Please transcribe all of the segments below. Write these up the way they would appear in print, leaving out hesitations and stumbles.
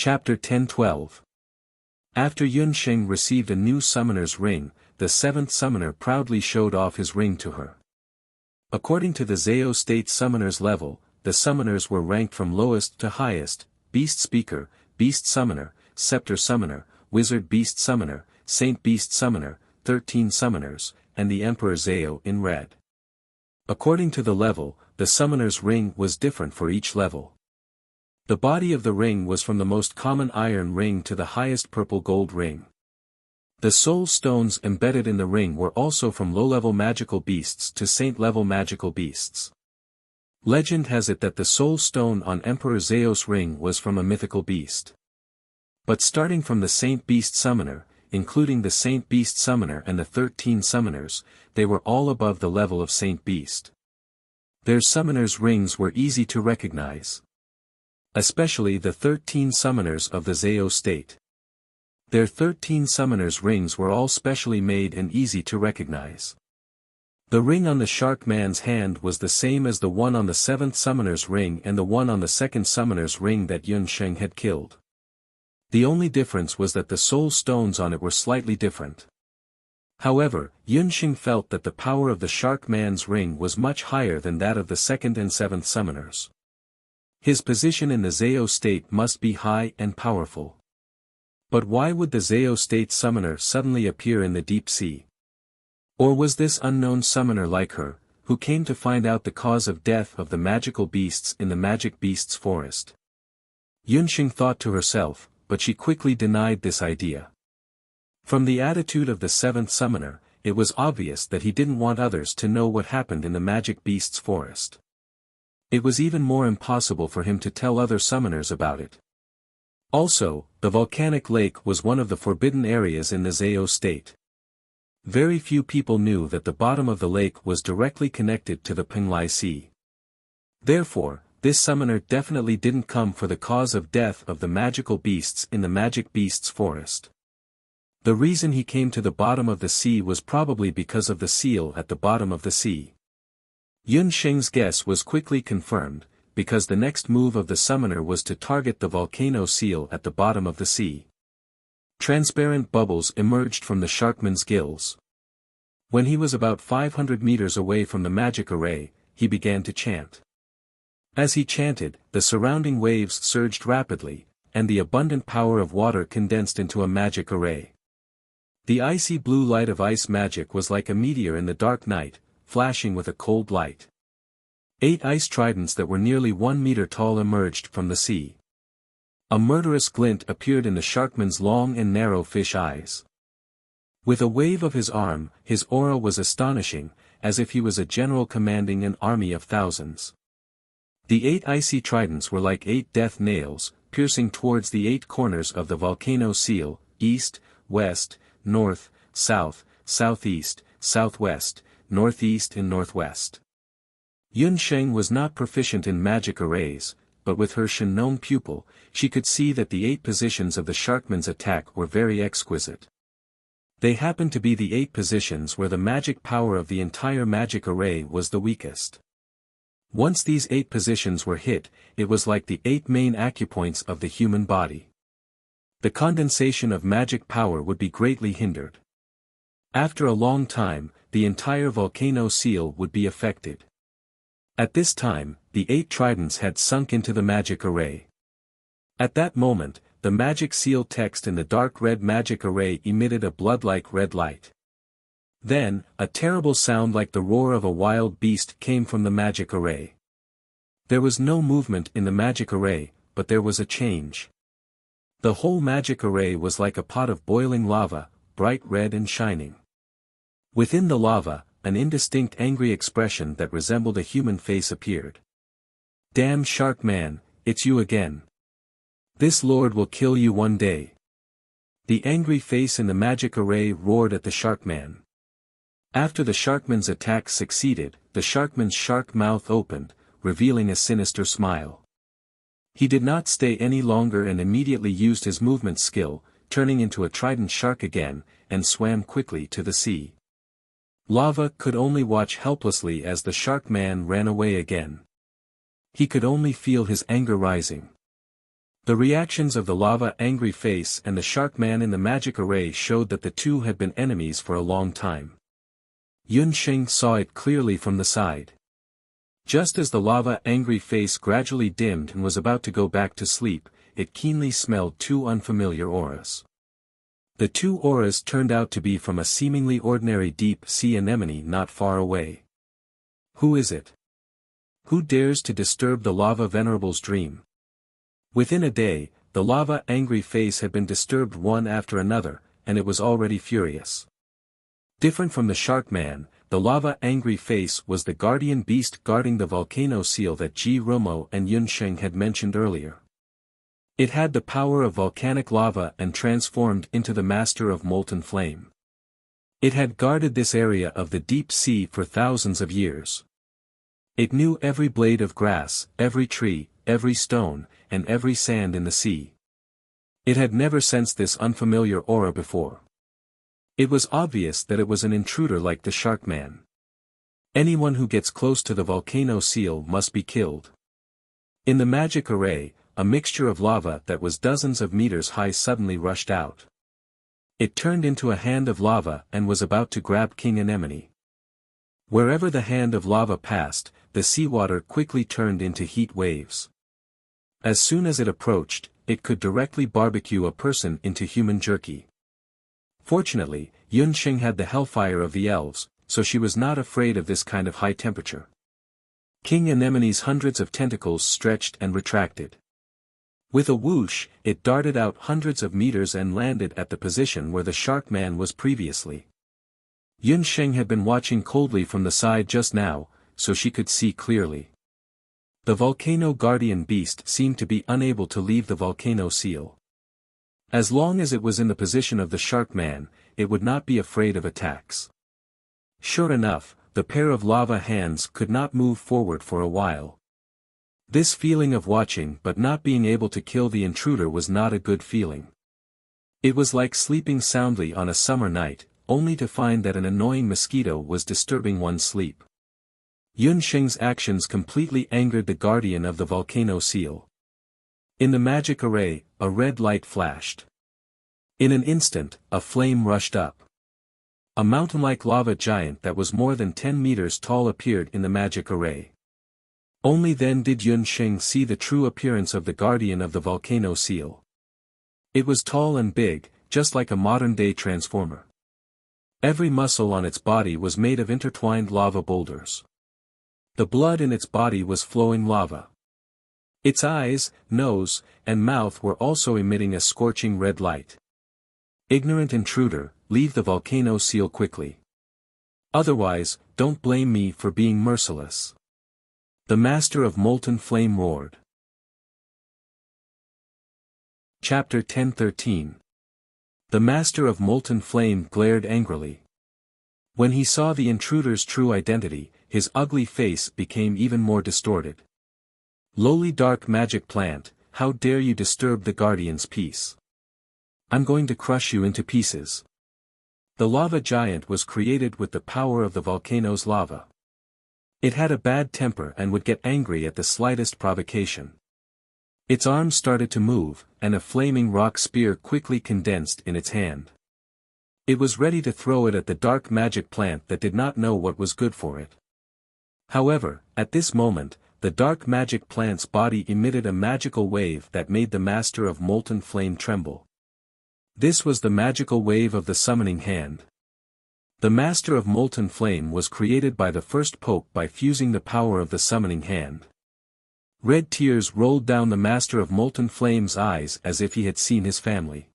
Chapter 10-12. After Yunsheng received a new summoner's ring, the seventh summoner proudly showed off his ring to her. According to the Zhao State summoner's level, the summoners were ranked from lowest to highest: Beast Speaker, Beast Summoner, Scepter Summoner, Wizard Beast Summoner, Saint Beast Summoner, 13 summoners, and the Emperor Zhao in red. According to the level, the summoner's ring was different for each level. The body of the ring was from the most common iron ring to the highest purple gold ring. The soul stones embedded in the ring were also from low-level magical beasts to saint-level magical beasts. Legend has it that the soul stone on Emperor Zhao's ring was from a mythical beast. But starting from the Saint Beast Summoner, including the Saint Beast Summoner and the 13 summoners, they were all above the level of Saint Beast. Their summoners' rings were easy to recognize. Especially the 13 summoners of the Zhao State. Their 13 summoners' rings were all specially made and easy to recognize. The ring on the Shark Man's hand was the same as the one on the 7th summoner's ring and the one on the 2nd summoner's ring that Yunsheng had killed. The only difference was that the soul stones on it were slightly different. However, Yunsheng felt that the power of the Shark Man's ring was much higher than that of the 2nd and 7th summoners. His position in the Zhao State must be high and powerful. But why would the Zhao State summoner suddenly appear in the deep sea? Or was this unknown summoner like her, who came to find out the cause of death of the magical beasts in the Magic Beasts Forest? Yunsheng thought to herself, but she quickly denied this idea. From the attitude of the 7th summoner, it was obvious that he didn't want others to know what happened in the Magic Beasts Forest. It was even more impossible for him to tell other summoners about it. Also, the volcanic lake was one of the forbidden areas in the Zhao State. Very few people knew that the bottom of the lake was directly connected to the Penglai Sea. Therefore, this summoner definitely didn't come for the cause of death of the magical beasts in the Magic Beasts Forest. The reason he came to the bottom of the sea was probably because of the seal at the bottom of the sea. Yunsheng's guess was quickly confirmed, because the next move of the summoner was to target the volcano seal at the bottom of the sea. Transparent bubbles emerged from the sharkman's gills. When he was about 500 meters away from the magic array, he began to chant. As he chanted, the surrounding waves surged rapidly, and the abundant power of water condensed into a magic array. The icy blue light of ice magic was like a meteor in the dark night, flashing with a cold light. 8 ice tridents that were nearly 1 meter tall emerged from the sea. A murderous glint appeared in the sharkman's long and narrow fish eyes. With a wave of his arm, his aura was astonishing, as if he was a general commanding an army of thousands. The 8 icy tridents were like 8 death nails, piercing towards the 8 corners of the volcano seal: east, west, north, south, southeast, southwest, northeast and northwest. Yunsheng was not proficient in magic arrays, but with her Shen pupil, she could see that the 8 positions of the sharkman's attack were very exquisite. They happened to be the 8 positions where the magic power of the entire magic array was the weakest. Once these 8 positions were hit, it was like the 8 main acupoints of the human body. The condensation of magic power would be greatly hindered. After a long time, the entire volcano seal would be affected. At this time, the 8 tridents had sunk into the magic array. At that moment, the magic seal text in the dark red magic array emitted a blood-like red light. Then, a terrible sound like the roar of a wild beast came from the magic array. There was no movement in the magic array, but there was a change. The whole magic array was like a pot of boiling lava, bright red and shining. Within the lava, an indistinct angry expression that resembled a human face appeared. "Damn Shark Man, it's you again. This lord will kill you one day." The angry face in the magic array roared at the Shark Man. After the Sharkman's attack succeeded, the Sharkman's shark mouth opened, revealing a sinister smile. He did not stay any longer and immediately used his movement skill, turning into a trident shark again, and swam quickly to the sea. Lava could only watch helplessly as the Shark Man ran away again. He could only feel his anger rising. The reactions of the lava angry face and the shark man in the magic array showed that the two had been enemies for a long time. Yun Sheng saw it clearly from the side. Just as the lava angry face gradually dimmed and was about to go back to sleep, it keenly smelled two unfamiliar auras. The two auras turned out to be from a seemingly ordinary deep-sea anemone not far away. Who is it? Who dares to disturb the lava venerable's dream? Within a day, the lava angry face had been disturbed one after another, and it was already furious. Different from the shark man, the lava angry face was the guardian beast guarding the volcano seal that Ji Rumo and Yun Sheng had mentioned earlier. It had the power of volcanic lava and transformed into the master of molten flame. It had guarded this area of the deep sea for thousands of years. It knew every blade of grass, every tree, every stone, and every sand in the sea. It had never sensed this unfamiliar aura before. It was obvious that it was an intruder like the shark man. Anyone who gets close to the volcano seal must be killed. In the magic array, a mixture of lava that was dozens of meters high suddenly rushed out. It turned into a hand of lava and was about to grab King Anemone. Wherever the hand of lava passed, the seawater quickly turned into heat waves. As soon as it approached, it could directly barbecue a person into human jerky. Fortunately, Yun Sheng had the hellfire of the elves, so she was not afraid of this kind of high temperature. King Anemone's hundreds of tentacles stretched and retracted. With a whoosh, it darted out hundreds of meters and landed at the position where the shark man was previously. Yun Sheng had been watching coldly from the side just now, so she could see clearly. The volcano guardian beast seemed to be unable to leave the volcano seal. As long as it was in the position of the shark man, it would not be afraid of attacks. Sure enough, the pair of lava hands could not move forward for a while. This feeling of watching but not being able to kill the intruder was not a good feeling. It was like sleeping soundly on a summer night, only to find that an annoying mosquito was disturbing one's sleep. Yun Sheng's actions completely angered the guardian of the volcano seal. In the magic array, a red light flashed. In an instant, a flame rushed up. A mountain-like lava giant that was more than 10 meters tall appeared in the magic array. Only then did Yun Sheng see the true appearance of the guardian of the volcano seal. It was tall and big, just like a modern-day transformer. Every muscle on its body was made of intertwined lava boulders. The blood in its body was flowing lava. Its eyes, nose, and mouth were also emitting a scorching red light. Ignorant intruder, leave the volcano seal quickly. Otherwise, don't blame me for being merciless. The master of molten flame roared. Chapter 10:13. The master of molten flame glared angrily. When he saw the intruder's true identity, his ugly face became even more distorted. Lowly dark magic plant, how dare you disturb the guardian's peace? I'm going to crush you into pieces. The lava giant was created with the power of the volcano's lava. It had a bad temper and would get angry at the slightest provocation. Its arms started to move, and a flaming rock spear quickly condensed in its hand. It was ready to throw it at the dark magic plant that did not know what was good for it. However, at this moment, the dark magic plant's body emitted a magical wave that made the master of molten flame tremble. This was the magical wave of the summoning hand. The master of molten flame was created by the first pope by fusing the power of the summoning hand. Red tears rolled down the master of molten flame's eyes as if he had seen his family.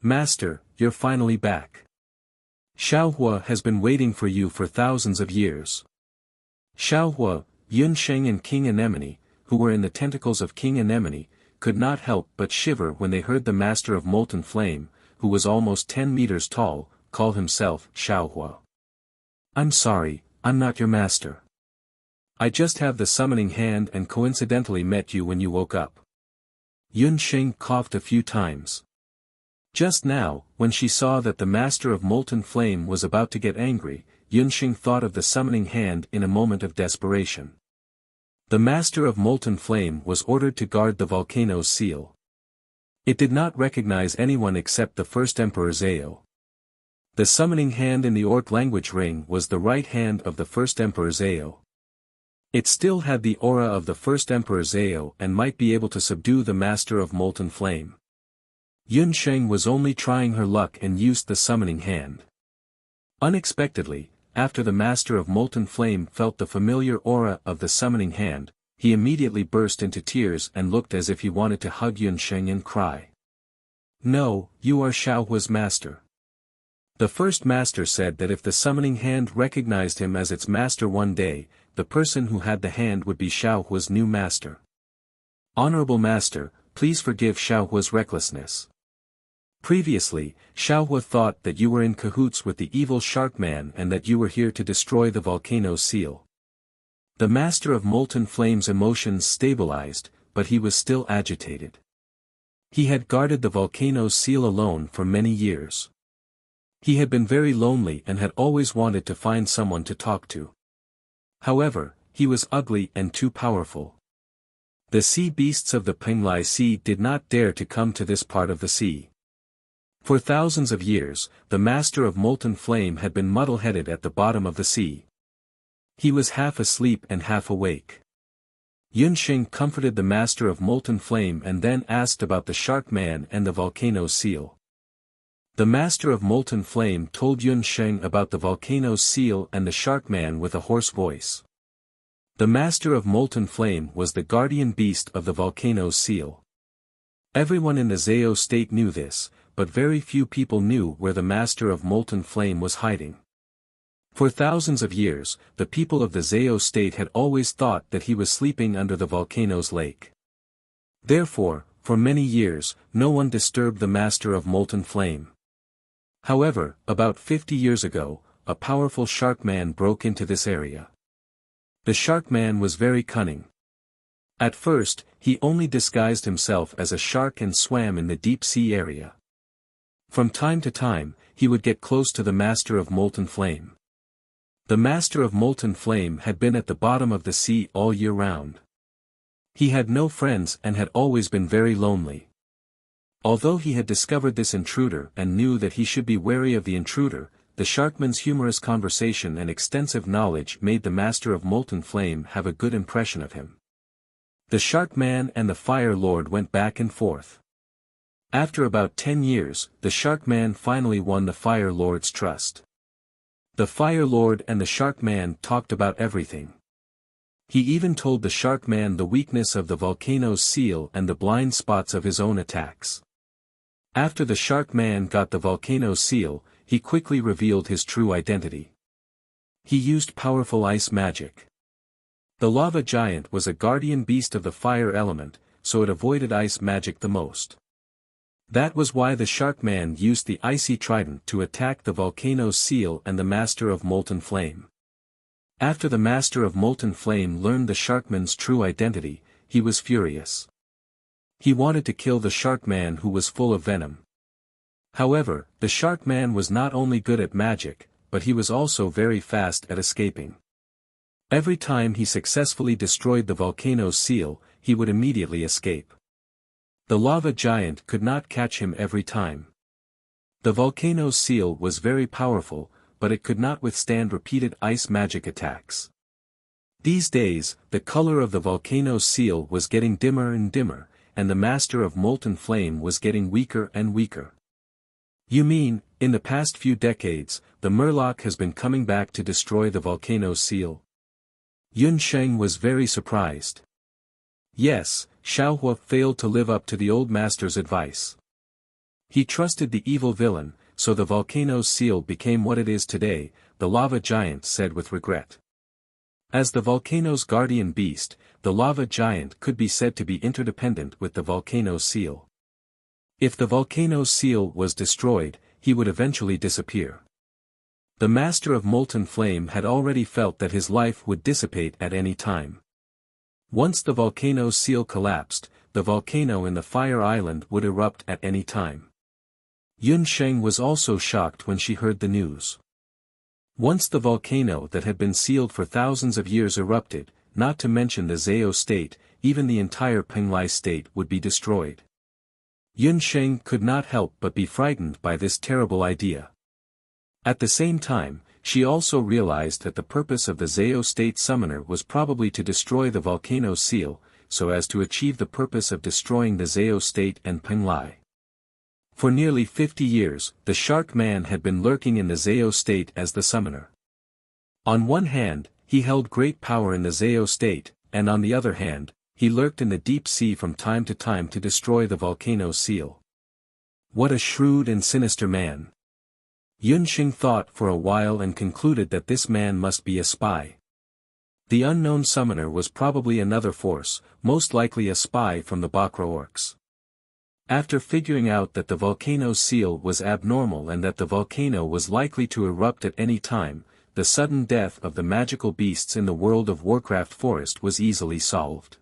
Master, you're finally back. Xiaohua has been waiting for you for thousands of years. Xiaohua, Yun Sheng and King Anemone, who were in the tentacles of King Anemone, could not help but shiver when they heard the master of molten flame, who was almost 10 meters tall, call himself Xiaohua. I'm sorry, I'm not your master. I just have the summoning hand and coincidentally met you when you woke up. Yun Sheng coughed a few times. Just now, when she saw that the master of molten flame was about to get angry, Yun Sheng thought of the summoning hand in a moment of desperation. The Master of Molten Flame was ordered to guard the volcano's seal. It did not recognize anyone except the first Emperor Zhao. The summoning hand in the Orc language ring was the right hand of the first Emperor Zhao. It still had the aura of the first Emperor Zhao and might be able to subdue the Master of Molten Flame. Yun Sheng was only trying her luck and used the summoning hand. Unexpectedly, after the Master of Molten Flame felt the familiar aura of the summoning hand, he immediately burst into tears and looked as if he wanted to hug Yun Sheng and cry. "No, you are Xiaohua's master." The first master said that if the summoning hand recognized him as its master one day, the person who had the hand would be Xiaohua's new master. "Honorable master, please forgive Xiaohua's recklessness. Previously, Xiaohua thought that you were in cahoots with the evil shark man and that you were here to destroy the volcano's seal." The Master of Molten Flame's emotions stabilized, but he was still agitated. He had guarded the volcano's seal alone for many years. He had been very lonely and had always wanted to find someone to talk to. However, he was ugly and too powerful. The sea beasts of the Penglai Sea did not dare to come to this part of the sea. For thousands of years, the Master of Molten Flame had been muddle-headed at the bottom of the sea. He was half asleep and half awake. Yun Sheng comforted the Master of Molten Flame and then asked about the Shark Man and the volcano's seal. The Master of Molten Flame told Yun Sheng about the volcano's seal and the Shark Man with a hoarse voice. The Master of Molten Flame was the guardian beast of the volcano's seal. Everyone in the Zhao state knew this, but very few people knew where the Master of Molten Flame was hiding. For thousands of years, the people of the Zhao state had always thought that he was sleeping under the volcano's lake. Therefore, for many years, no one disturbed the Master of Molten Flame. However, about 50 years ago, a powerful shark man broke into this area. The shark man was very cunning. At first, he only disguised himself as a shark and swam in the deep sea area. From time to time, he would get close to the Master of Molten Flame. The Master of Molten Flame had been at the bottom of the sea all year round. He had no friends and had always been very lonely. Although he had discovered this intruder and knew that he should be wary of the intruder, the Sharkman's humorous conversation and extensive knowledge made the Master of Molten Flame have a good impression of him. The Shark Man and the Fire Lord went back and forth. After about 10 years, the Shark Man finally won the Fire Lord's trust. The Fire Lord and the Shark Man talked about everything. He even told the Shark Man the weakness of the volcano's seal and the blind spots of his own attacks. After the Shark Man got the volcano's seal, he quickly revealed his true identity. He used powerful ice magic. The lava giant was a guardian beast of the fire element, so it avoided ice magic the most. That was why the Shark Man used the icy trident to attack the volcano's seal and the Master of Molten Flame. After the Master of Molten Flame learned the Sharkman's true identity, he was furious. He wanted to kill the Shark Man who was full of venom. However, the Shark Man was not only good at magic, but he was also very fast at escaping. Every time he successfully destroyed the volcano's seal, he would immediately escape. The lava giant could not catch him every time. The volcano's seal was very powerful, but it could not withstand repeated ice magic attacks. These days, the color of the volcano's seal was getting dimmer and dimmer, and the Master of Molten Flame was getting weaker and weaker. "You mean, in the past few decades, the Murloc has been coming back to destroy the volcano's seal?" Yun Sheng was very surprised. Yes, Xiaohua failed to live up to the old master's advice. He trusted the evil villain, so the volcano's seal became what it is today, the lava giant said with regret. As the volcano's guardian beast, the lava giant could be said to be interdependent with the volcano's seal. If the volcano's seal was destroyed, he would eventually disappear. The Master of Molten Flame had already felt that his life would dissipate at any time. Once the volcano's seal collapsed, the volcano in the Fire Island would erupt at any time. Yun Sheng was also shocked when she heard the news. Once the volcano that had been sealed for thousands of years erupted, not to mention the Zhao state, even the entire Penglai state would be destroyed. Yun Sheng could not help but be frightened by this terrible idea. At the same time, she also realized that the purpose of the Zhao state summoner was probably to destroy the volcano's seal, so as to achieve the purpose of destroying the Zhao state and Penglai. For nearly 50 years, the Shark Man had been lurking in the Zhao state as the summoner. On one hand, he held great power in the Zhao state, and on the other hand, he lurked in the deep sea from time to time to destroy the volcano's seal. What a shrewd and sinister man! Yun Sheng thought for a while and concluded that this man must be a spy. The unknown summoner was probably another force, most likely a spy from the Bakra orcs. After figuring out that the volcano's seal was abnormal and that the volcano was likely to erupt at any time, the sudden death of the magical beasts in the World of Warcraft forest was easily solved.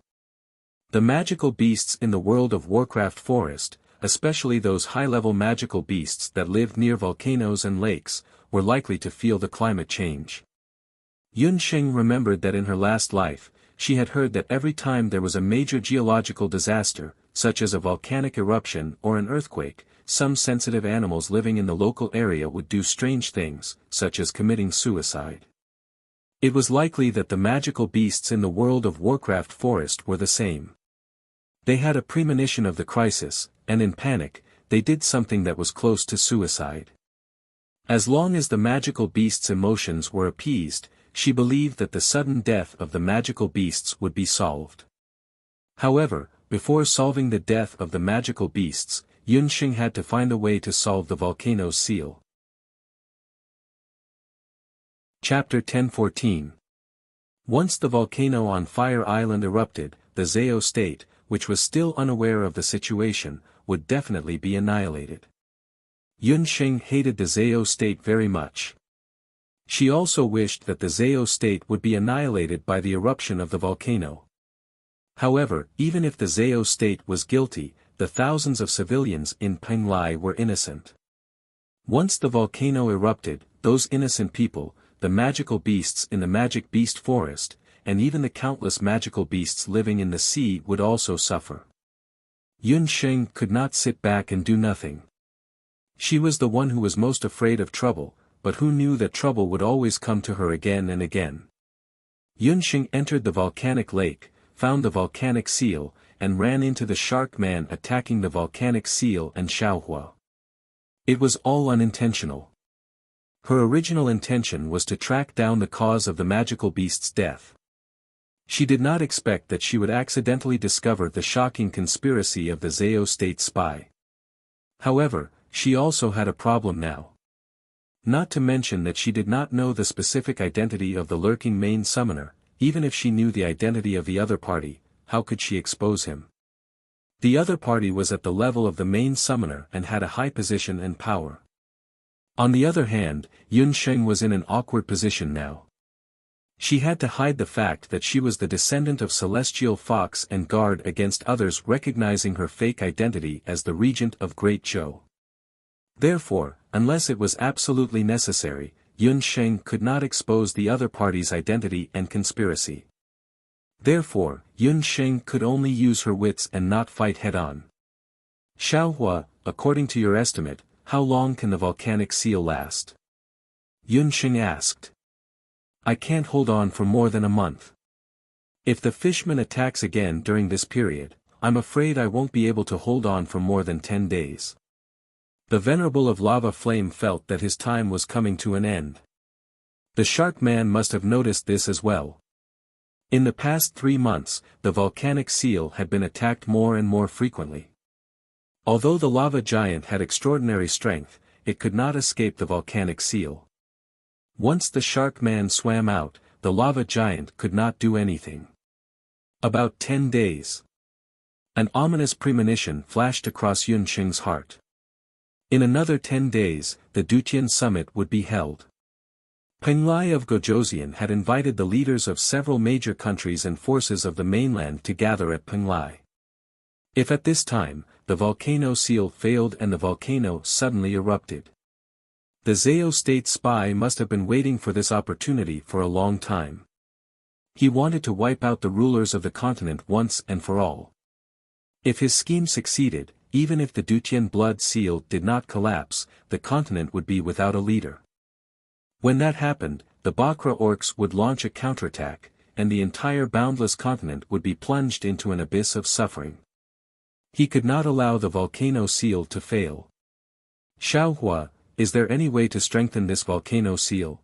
The magical beasts in the World of Warcraft forest, especially those high-level magical beasts that lived near volcanoes and lakes, were likely to feel the climate change. Yun Sheng remembered that in her last life, she had heard that every time there was a major geological disaster, such as a volcanic eruption or an earthquake, some sensitive animals living in the local area would do strange things, such as committing suicide. It was likely that the magical beasts in the World of Warcraft forest were the same. They had a premonition of the crisis, and in panic, they did something that was close to suicide. As long as the magical beasts' emotions were appeased, she believed that the sudden death of the magical beasts would be solved. However, before solving the death of the magical beasts, Yun Sheng had to find a way to solve the volcano's seal. Chapter 10:14. Once the volcano on Fire Island erupted, the Zhao state, which was still unaware of the situation, would definitely be annihilated. Yun Sheng hated the Zhao state very much. She also wished that the Zhao state would be annihilated by the eruption of the volcano. However, even if the Zhao state was guilty, the thousands of civilians in Penglai were innocent. Once the volcano erupted, those innocent people, the magical beasts in the Magic Beast Forest, and even the countless magical beasts living in the sea would also suffer. Yun Sheng could not sit back and do nothing. She was the one who was most afraid of trouble, but who knew that trouble would always come to her again and again. Yun Sheng entered the volcanic lake, found the volcanic seal, and ran into the Shark Man attacking the volcanic seal and Xiaohua. It was all unintentional. Her original intention was to track down the cause of the magical beast's death. She did not expect that she would accidentally discover the shocking conspiracy of the Zhao state spy. However, she also had a problem now. Not to mention that she did not know the specific identity of the lurking main summoner. Even if she knew the identity of the other party, how could she expose him? The other party was at the level of the main summoner and had a high position and power. On the other hand, Yun Sheng was in an awkward position now. She had to hide the fact that she was the descendant of Celestial Fox and guard against others recognizing her fake identity as the regent of Great Zhou. Therefore, unless it was absolutely necessary, Yun Sheng could not expose the other party's identity and conspiracy. Therefore, Yun Sheng could only use her wits and not fight head-on. Xiaohua, according to your estimate, how long can the volcanic seal last? Yun Sheng asked. I can't hold on for more than a month. If the fishman attacks again during this period, I'm afraid I won't be able to hold on for more than 10 days. The Venerable of Lava Flame felt that his time was coming to an end. The Shark Man must have noticed this as well. In the past 3 months, the volcanic seal had been attacked more and more frequently. Although the lava giant had extraordinary strength, it could not escape the volcanic seal. Once the Shark Man swam out, the lava giant could not do anything. About 10 days. An ominous premonition flashed across Yun Sheng's heart. In another 10 days, the Dutian summit would be held. Penglai of Gojoseon had invited the leaders of several major countries and forces of the mainland to gather at Penglai. If at this time, the volcano seal failed and the volcano suddenly erupted. The Zhao state spy must have been waiting for this opportunity for a long time. He wanted to wipe out the rulers of the continent once and for all. If his scheme succeeded, even if the Dutian blood seal did not collapse, the continent would be without a leader. When that happened, the Bakra orcs would launch a counterattack, and the entire boundless continent would be plunged into an abyss of suffering. He could not allow the volcano seal to fail. Xiaohua, is there any way to strengthen this volcano seal?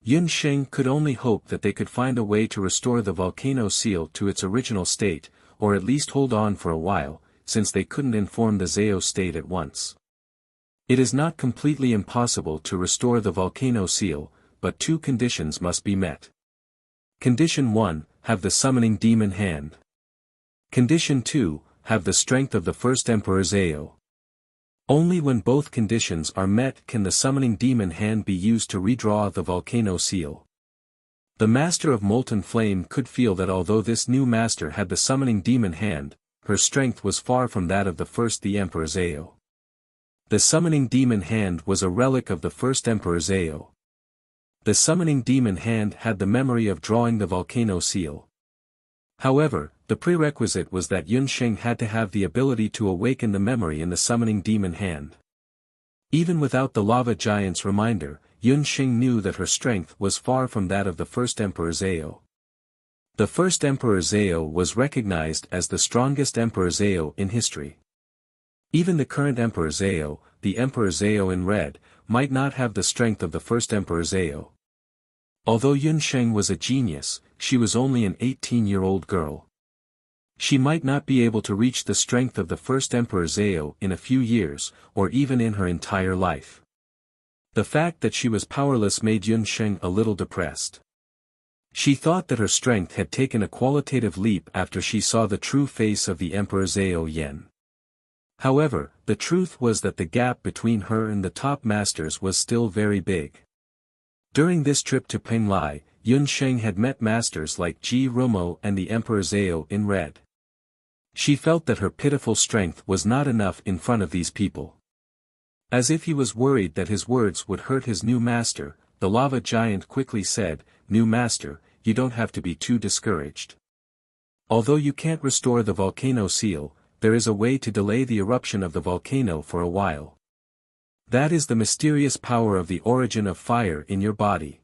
Yun Sheng could only hope that they could find a way to restore the volcano seal to its original state, or at least hold on for a while, since they couldn't inform the Zhao state at once. It is not completely impossible to restore the volcano seal, but two conditions must be met. Condition 1, have the summoning demon hand. Condition 2, have the strength of the first Emperor Zhao. Only when both conditions are met can the summoning demon hand be used to redraw the volcano seal. The Master of Molten Flame could feel that although this new master had the summoning demon hand, her strength was far from that of the Emperor Zhao. The summoning demon hand was a relic of the first Emperor Zhao. The summoning demon hand had the memory of drawing the volcano seal. However, the prerequisite was that Yun Sheng had to have the ability to awaken the memory in the summoning demon hand. Even without the lava giant's reminder, Yun Sheng knew that her strength was far from that of the first Emperor Zhao. The first Emperor Zhao was recognized as the strongest Emperor Zhao in history. Even the current Emperor Zhao, the Emperor Zhao in red, might not have the strength of the first Emperor Zhao. Although Yun Sheng was a genius, she was only an 18-year-old girl. She might not be able to reach the strength of the first Emperor Zhao in a few years, or even in her entire life. The fact that she was powerless made Yun Sheng a little depressed. She thought that her strength had taken a qualitative leap after she saw the true face of the Emperor Zhao Yan. However, the truth was that the gap between her and the top masters was still very big. During this trip to Penglai, Yun Sheng had met masters like Ji Rumo and the Emperor Zhao in red. She felt that her pitiful strength was not enough in front of these people. As if he was worried that his words would hurt his new master, the lava giant quickly said, "New master, you don't have to be too discouraged. Although you can't restore the volcano seal, there is a way to delay the eruption of the volcano for a while. That is the mysterious power of the origin of fire in your body."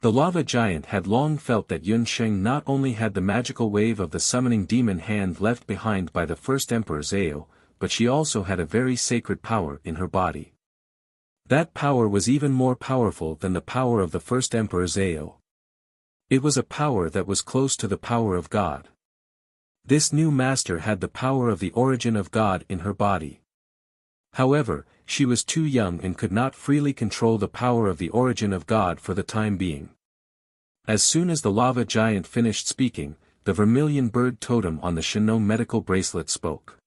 The lava giant had long felt that Yun Sheng not only had the magical wave of the summoning demon hand left behind by the first Emperor Zhao, but she also had a very sacred power in her body. That power was even more powerful than the power of the first Emperor Zhao. It was a power that was close to the power of God. This new master had the power of the origin of God in her body. However, she was too young and could not freely control the power of the origin of God for the time being. As soon as the lava giant finished speaking, the vermilion bird totem on the Shinnong medical bracelet spoke.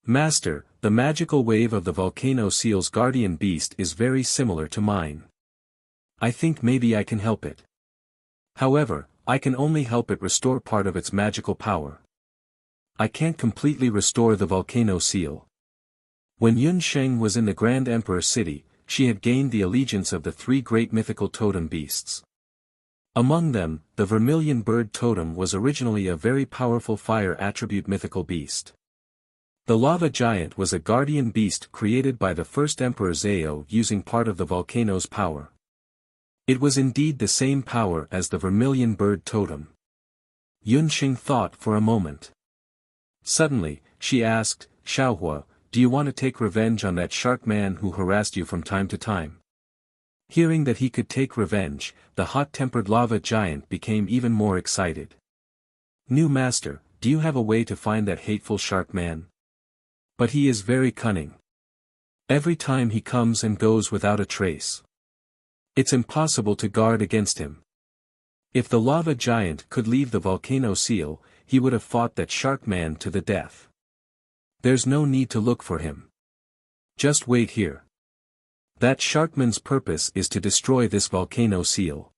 "Master, the magical wave of the volcano seal's guardian beast is very similar to mine. I think maybe I can help it. However, I can only help it restore part of its magical power. I can't completely restore the volcano seal." When Yun Sheng was in the Grand Emperor city, she had gained the allegiance of the three great mythical totem beasts. Among them, the vermilion bird totem was originally a very powerful fire attribute mythical beast. The lava giant was a guardian beast created by the first Emperor Zhao using part of the volcano's power. It was indeed the same power as the vermilion bird totem. Yun Sheng thought for a moment. Suddenly, she asked, "Xiaohua, do you want to take revenge on that shark man who harassed you from time to time?" Hearing that he could take revenge, the hot-tempered lava giant became even more excited. "New master, do you have a way to find that hateful shark man? But he is very cunning. Every time he comes and goes without a trace. It's impossible to guard against him. If the lava giant could leave the volcano seal, he would have fought that shark man to the death. There's no need to look for him. Just wait here. That sharkman's purpose is to destroy this volcano seal.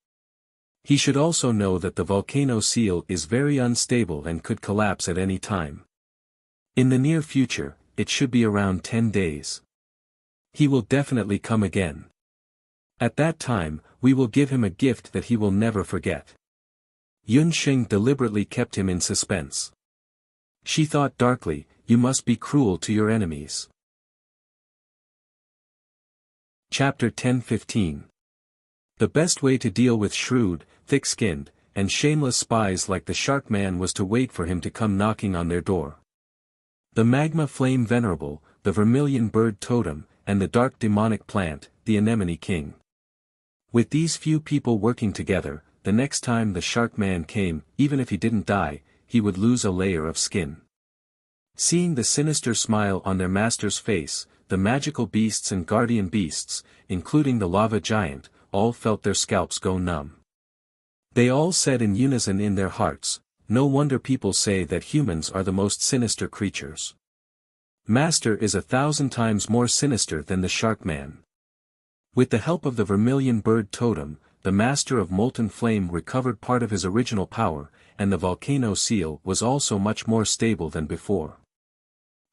He should also know that the volcano seal is very unstable and could collapse at any time. In the near future, it should be around 10 days. He will definitely come again. At that time, we will give him a gift that he will never forget." Yunsheng deliberately kept him in suspense. She thought darkly, you must be cruel to your enemies. Chapter 10:15. The best way to deal with shrewd, thick-skinned, and shameless spies like the Shark Man was to wait for him to come knocking on their door. The magma flame venerable, the vermilion bird totem, and the dark demonic plant, the anemone king. With these few people working together, the next time the Shark Man came, even if he didn't die, he would lose a layer of skin. Seeing the sinister smile on their master's face, the magical beasts and guardian beasts, including the lava giant, all felt their scalps go numb. They all said in unison in their hearts, no wonder people say that humans are the most sinister creatures. Master is 1,000 times more sinister than the Shark Man. With the help of the vermilion bird totem, the Master of Molten Flame recovered part of his original power, and the volcano seal was also much more stable than before.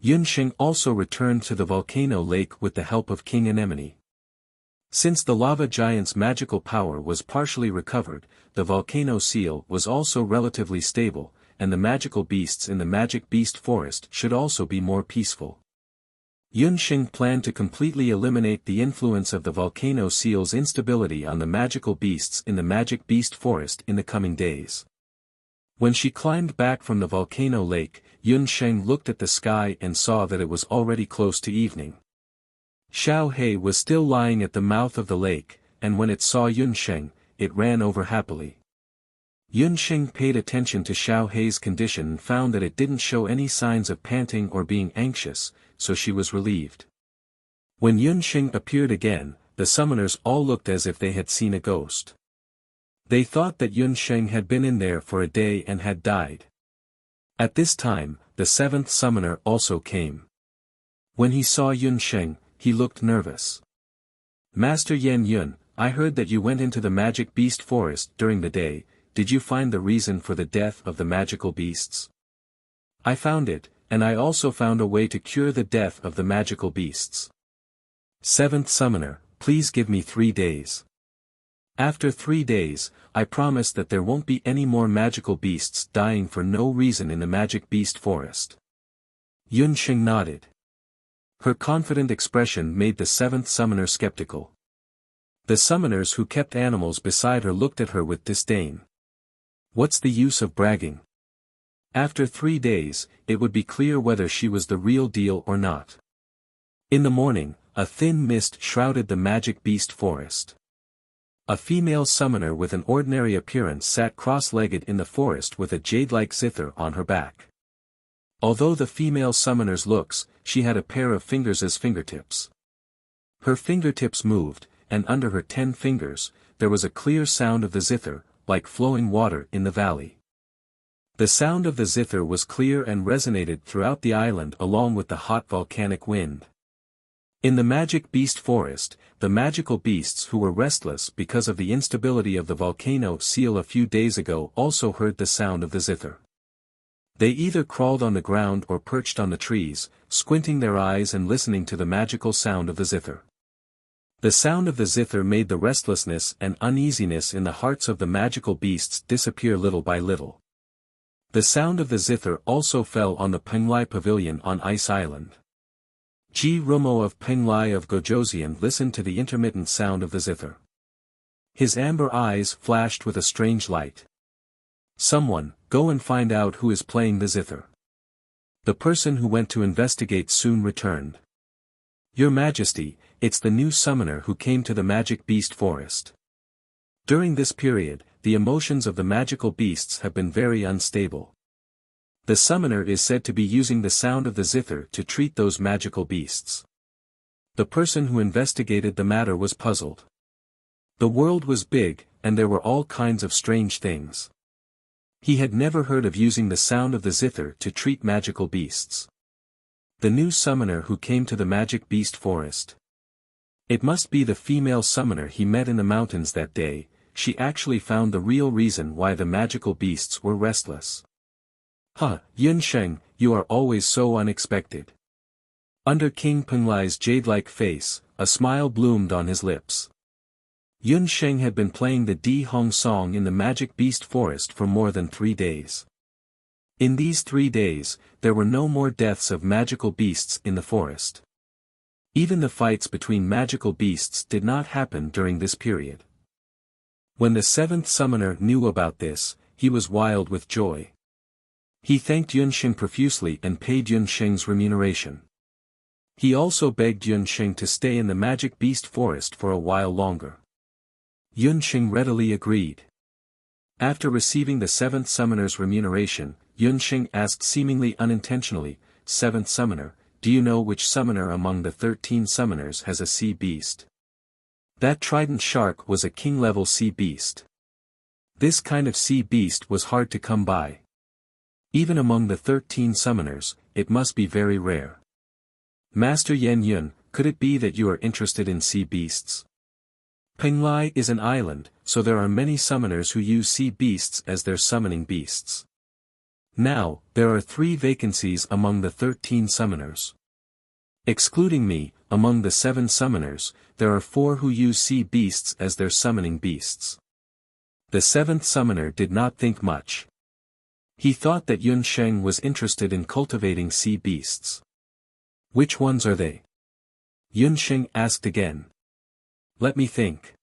Yunsheng also returned to the volcano lake with the help of King Anemone. Since the lava giant's magical power was partially recovered, the volcano seal was also relatively stable, and the magical beasts in the Magic Beast Forest should also be more peaceful. Yunsheng planned to completely eliminate the influence of the volcano seal's instability on the magical beasts in the Magic Beast Forest in the coming days. When she climbed back from the volcano lake, Yunsheng looked at the sky and saw that it was already close to evening. Xiao He was still lying at the mouth of the lake, and when it saw Yunsheng, it ran over happily. Yunsheng paid attention to Xiao He's condition and found that it didn't show any signs of panting or being anxious, so she was relieved. When Yunsheng appeared again, the summoners all looked as if they had seen a ghost. They thought that Yunsheng had been in there for a day and had died. At this time, the seventh summoner also came. When he saw Yunsheng, he looked nervous. Master Yan Yun, I heard that you went into the Magic Beast Forest during the day. Did you find the reason for the death of the magical beasts? I found it, and I also found a way to cure the death of the magical beasts. Seventh summoner, please give me 3 days. After 3 days, I promise that there won't be any more magical beasts dying for no reason in the Magic Beast Forest. Yunsheng nodded. Her confident expression made the seventh summoner skeptical. The summoners who kept animals beside her looked at her with disdain. What's the use of bragging? After 3 days, it would be clear whether she was the real deal or not. In the morning, a thin mist shrouded the Magic Beast Forest. A female summoner with an ordinary appearance sat cross-legged in the forest with a jade-like zither on her back. Although the female summoner's looks, she had a pair of fingers as fingertips. Her fingertips moved, and under her 10 fingers, there was a clear sound of the zither, like flowing water in the valley. The sound of the zither was clear and resonated throughout the island along with the hot volcanic wind. In the Magic Beast Forest, the magical beasts who were restless because of the instability of the volcano seal a few days ago also heard the sound of the zither. They either crawled on the ground or perched on the trees, squinting their eyes and listening to the magical sound of the zither. The sound of the zither made the restlessness and uneasiness in the hearts of the magical beasts disappear little by little. The sound of the zither also fell on the Penglai Pavilion on Ice Island. Ji Rumo of Penglai of Gojoseon listened to the intermittent sound of the zither. His amber eyes flashed with a strange light. Someone, go and find out who is playing the zither. The person who went to investigate soon returned. Your Majesty, it's the new summoner who came to the Magic Beast Forest. During this period, the emotions of the magical beasts have been very unstable. The summoner is said to be using the sound of the zither to treat those magical beasts. The person who investigated the matter was puzzled. The world was big, and there were all kinds of strange things. He had never heard of using the sound of the zither to treat magical beasts. The new summoner who came to the Magic Beast Forest. It must be the female summoner he met in the mountains that day. She actually found the real reason why the magical beasts were restless. Huh, Yunsheng, you are always so unexpected. Under King Penglai's jade-like face, a smile bloomed on his lips. Yun Sheng had been playing the Di Hong song in the Magic Beast Forest for more than 3 days. In these 3 days, there were no more deaths of magical beasts in the forest. Even the fights between magical beasts did not happen during this period. When the 7th summoner knew about this, he was wild with joy. He thanked Yun Sheng profusely and paid Yun Sheng's remuneration. He also begged Yun Sheng to stay in the Magic Beast Forest for a while longer. Yun Sheng readily agreed. After receiving the 7th summoner's remuneration, Yun Sheng asked seemingly unintentionally, 7th summoner, do you know which summoner among the 13 summoners has a sea beast? That trident shark was a king-level sea beast. This kind of sea beast was hard to come by. Even among the 13 summoners, it must be very rare. Master Yan Yun, could it be that you are interested in sea beasts? Penglai is an island, so there are many summoners who use sea beasts as their summoning beasts. Now, there are 3 vacancies among the 13 summoners. Excluding me, among the 7 summoners, there are 4 who use sea beasts as their summoning beasts. The 7th summoner did not think much. He thought that Yun Sheng was interested in cultivating sea beasts. Which ones are they? Yun Sheng asked again. Let me think.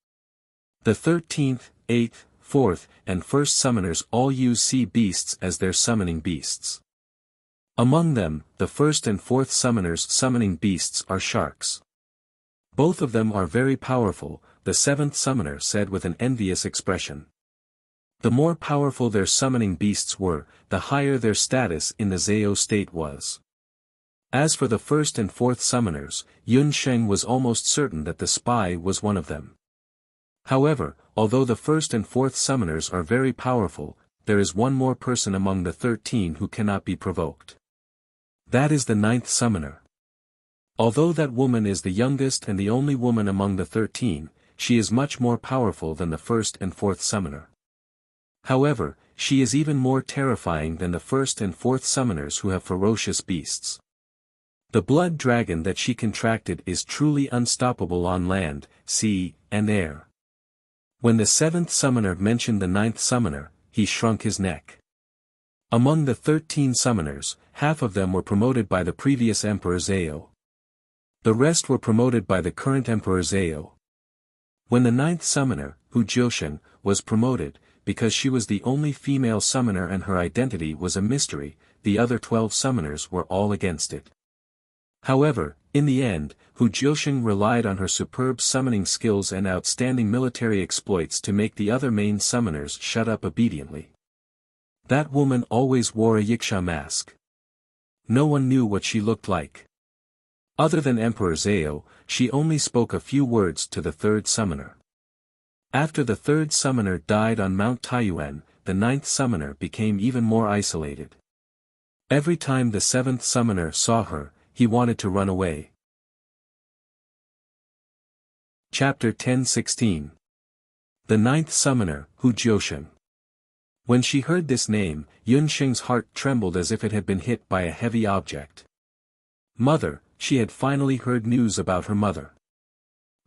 The 13th, 8th, 4th, and 1st summoners all use sea beasts as their summoning beasts. Among them, the 1st and 4th summoners' summoning beasts are sharks. Both of them are very powerful, the 7th summoner said with an envious expression. The more powerful their summoning beasts were, the higher their status in the Zao state was. As for the 1st and 4th summoners, Yun Sheng was almost certain that the spy was one of them. However, although the 1st and 4th summoners are very powerful, there is one more person among the 13 who cannot be provoked. That is the 9th summoner. Although that woman is the youngest and the only woman among the 13, she is much more powerful than the 1st and 4th summoner. However, she is even more terrifying than the 1st and 4th summoners who have ferocious beasts. The blood dragon that she contracted is truly unstoppable on land, sea, and air. When the 7th summoner mentioned the 9th summoner, he shrunk his neck. Among the 13 summoners, half of them were promoted by the previous Emperor Zao. The rest were promoted by the current Emperor Zao. When the 9th summoner, Hu Jiusheng, was promoted, because she was the only female summoner and her identity was a mystery, the other 12 summoners were all against it. However, in the end, Hu Jiusheng relied on her superb summoning skills and outstanding military exploits to make the other main summoners shut up obediently. That woman always wore a Yiksha mask. No one knew what she looked like. Other than Emperor Zao, she only spoke a few words to the 3rd summoner. After the 3rd summoner died on Mount Taiyuan, the 9th summoner became even more isolated. Every time the 7th summoner saw her, he wanted to run away. Chapter 10:16. The 9th summoner, Hu Jiusheng. When she heard this name, Yun Sheng's heart trembled as if it had been hit by a heavy object. Mother, she had finally heard news about her mother.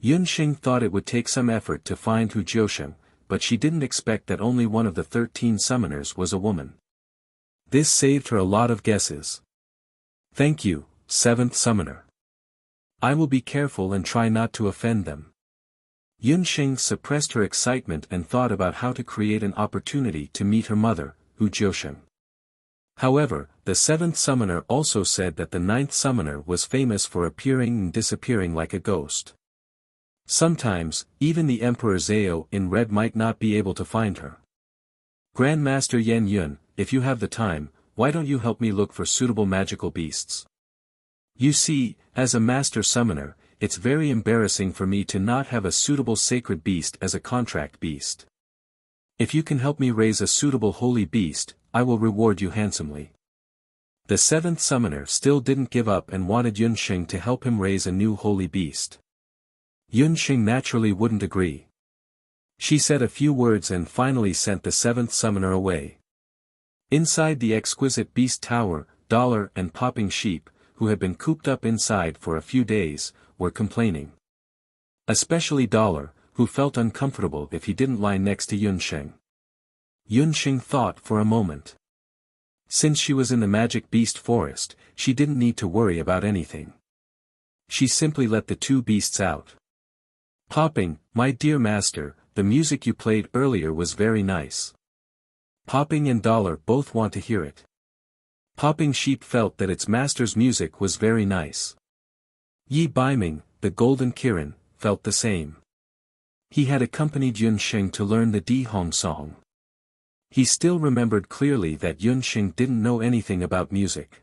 Yun Sheng thought it would take some effort to find Hu Jiusheng, but she didn't expect that only one of the 13 summoners was a woman. This saved her a lot of guesses. Thank you, 7th summoner. I will be careful and try not to offend them. Yun Sheng suppressed her excitement and thought about how to create an opportunity to meet her mother, Hu Jiusheng. However, the 7th summoner also said that the 9th summoner was famous for appearing and disappearing like a ghost. Sometimes, even the Emperor Zao in red might not be able to find her. Grandmaster Yan Yun, if you have the time, why don't you help me look for suitable magical beasts? You see, as a master summoner, it's very embarrassing for me to not have a suitable sacred beast as a contract beast. If you can help me raise a suitable holy beast, I will reward you handsomely. The 7th summoner still didn't give up and wanted Yun Sheng to help him raise a new holy beast. Yun Sheng naturally wouldn't agree. She said a few words and finally sent the 7th summoner away. Inside the exquisite beast tower, Dollar and Popping Sheep, who had been cooped up inside for a few days, were complaining. Especially Dollar, who felt uncomfortable if he didn't lie next to Yunsheng. Yunsheng thought for a moment. Since she was in the magic beast forest, she didn't need to worry about anything. She simply let the two beasts out. Popping, my dear master, the music you played earlier was very nice. Popping and Dollar both want to hear it. Popping Sheep felt that its master's music was very nice. Yi Baiming, the golden Kirin, felt the same. He had accompanied Yunsheng to learn the Dihong song. He still remembered clearly that Yunsheng didn't know anything about music.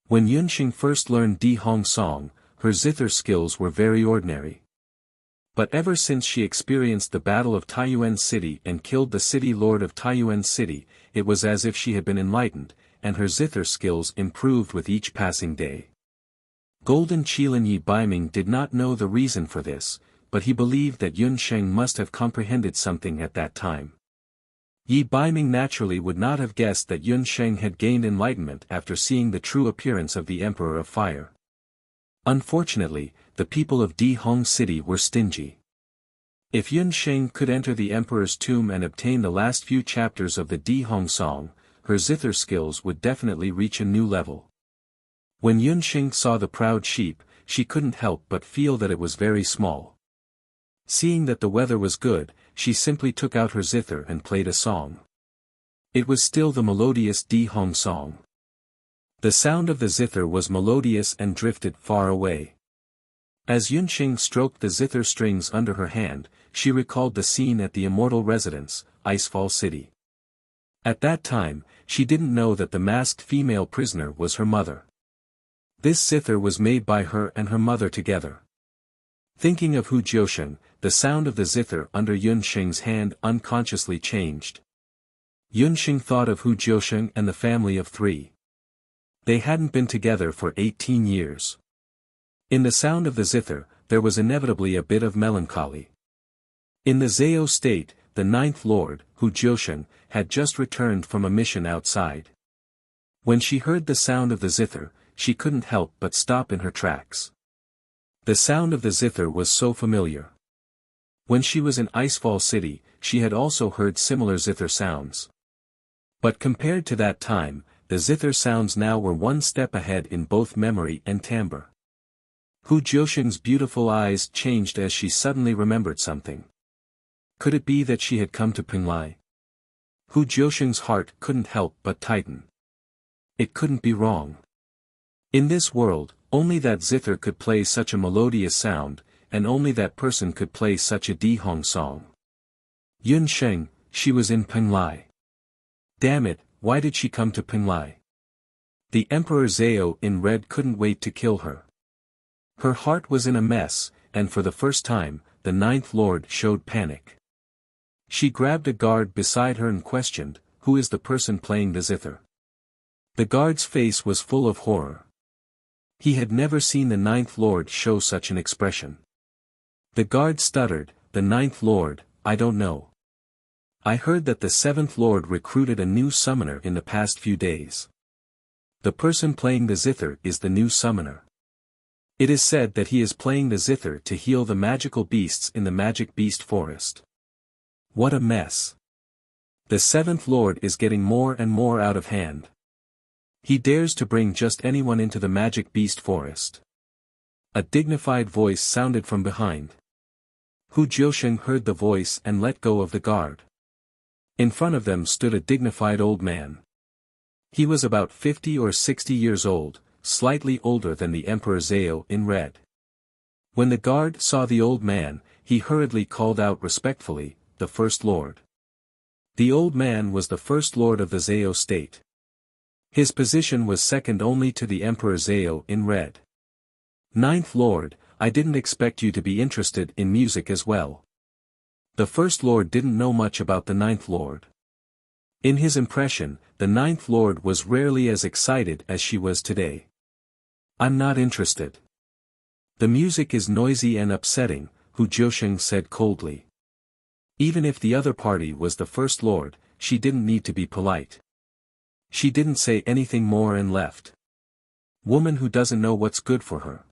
When Yunsheng first learned Dihong song, her zither skills were very ordinary. But ever since she experienced the Battle of Taiyuan City and killed the city lord of Taiyuan City, it was as if she had been enlightened, and her zither skills improved with each passing day. Golden Qilin Yi Baiming did not know the reason for this, but he believed that Yunsheng must have comprehended something at that time. Yi Baiming naturally would not have guessed that Yunsheng had gained enlightenment after seeing the true appearance of the Emperor of Fire. Unfortunately, the people of Dihong City were stingy. If Yunsheng could enter the Emperor's tomb and obtain the last few chapters of the Dihong song, her zither skills would definitely reach a new level. When Yunsheng saw the proud sheep, she couldn't help but feel that it was very small. Seeing that the weather was good, she simply took out her zither and played a song. It was still the melodious Dihong song. The sound of the zither was melodious and drifted far away. As Yunsheng stroked the zither strings under her hand, she recalled the scene at the immortal residence, Icefall City. At that time, she didn't know that the masked female prisoner was her mother. This zither was made by her and her mother together. Thinking of Hu Jiusheng, the sound of the zither under Yunsheng's hand unconsciously changed. Yunsheng thought of Hu Jiusheng and the family of three. They hadn't been together for 18 years. In the sound of the zither, there was inevitably a bit of melancholy. In the Zhao state, the ninth lord, Hu Jiusheng, had just returned from a mission outside. When she heard the sound of the zither, she couldn't help but stop in her tracks. The sound of the zither was so familiar. When she was in Icefall City, she had also heard similar zither sounds. But compared to that time, the zither sounds now were one step ahead in both memory and timbre. Hu Jiusheng's beautiful eyes changed as she suddenly remembered something. Could it be that she had come to Pinglai? Hu Jiusheng's heart couldn't help but tighten. It couldn't be wrong. In this world, only that zither could play such a melodious sound, and only that person could play such a Dihong song. Yunsheng, she was in Pinglai. Damn it, why did she come to Pinglai? The Emperor Zhao in red couldn't wait to kill her. Her heart was in a mess, and for the first time, the ninth lord showed panic. She grabbed a guard beside her and questioned, "Who is the person playing the zither?" The guard's face was full of horror. He had never seen the ninth lord show such an expression. The guard stuttered, "The ninth lord, I don't know. I heard that the seventh lord recruited a new summoner in the past few days. The person playing the zither is the new summoner. It is said that he is playing the zither to heal the magical beasts in the magic beast forest." What a mess. The seventh lord is getting more and more out of hand. He dares to bring just anyone into the magic beast forest. A dignified voice sounded from behind. Hu Jiusheng heard the voice and let go of the guard. In front of them stood a dignified old man. He was about 50 or 60 years old, slightly older than the Emperor Zhao in red. When the guard saw the old man, he hurriedly called out respectfully, "The First Lord." The old man was the First Lord of the Zhao state. His position was second only to the Emperor Zhao in red. "Ninth Lord, I didn't expect you to be interested in music as well." The First Lord didn't know much about the Ninth Lord. In his impression, the Ninth Lord was rarely as excited as she was today. "I'm not interested. The music is noisy and upsetting," Hu Jiusheng said coldly. Even if the other party was the First Lord, she didn't need to be polite. She didn't say anything more and left. Woman who doesn't know what's good for her.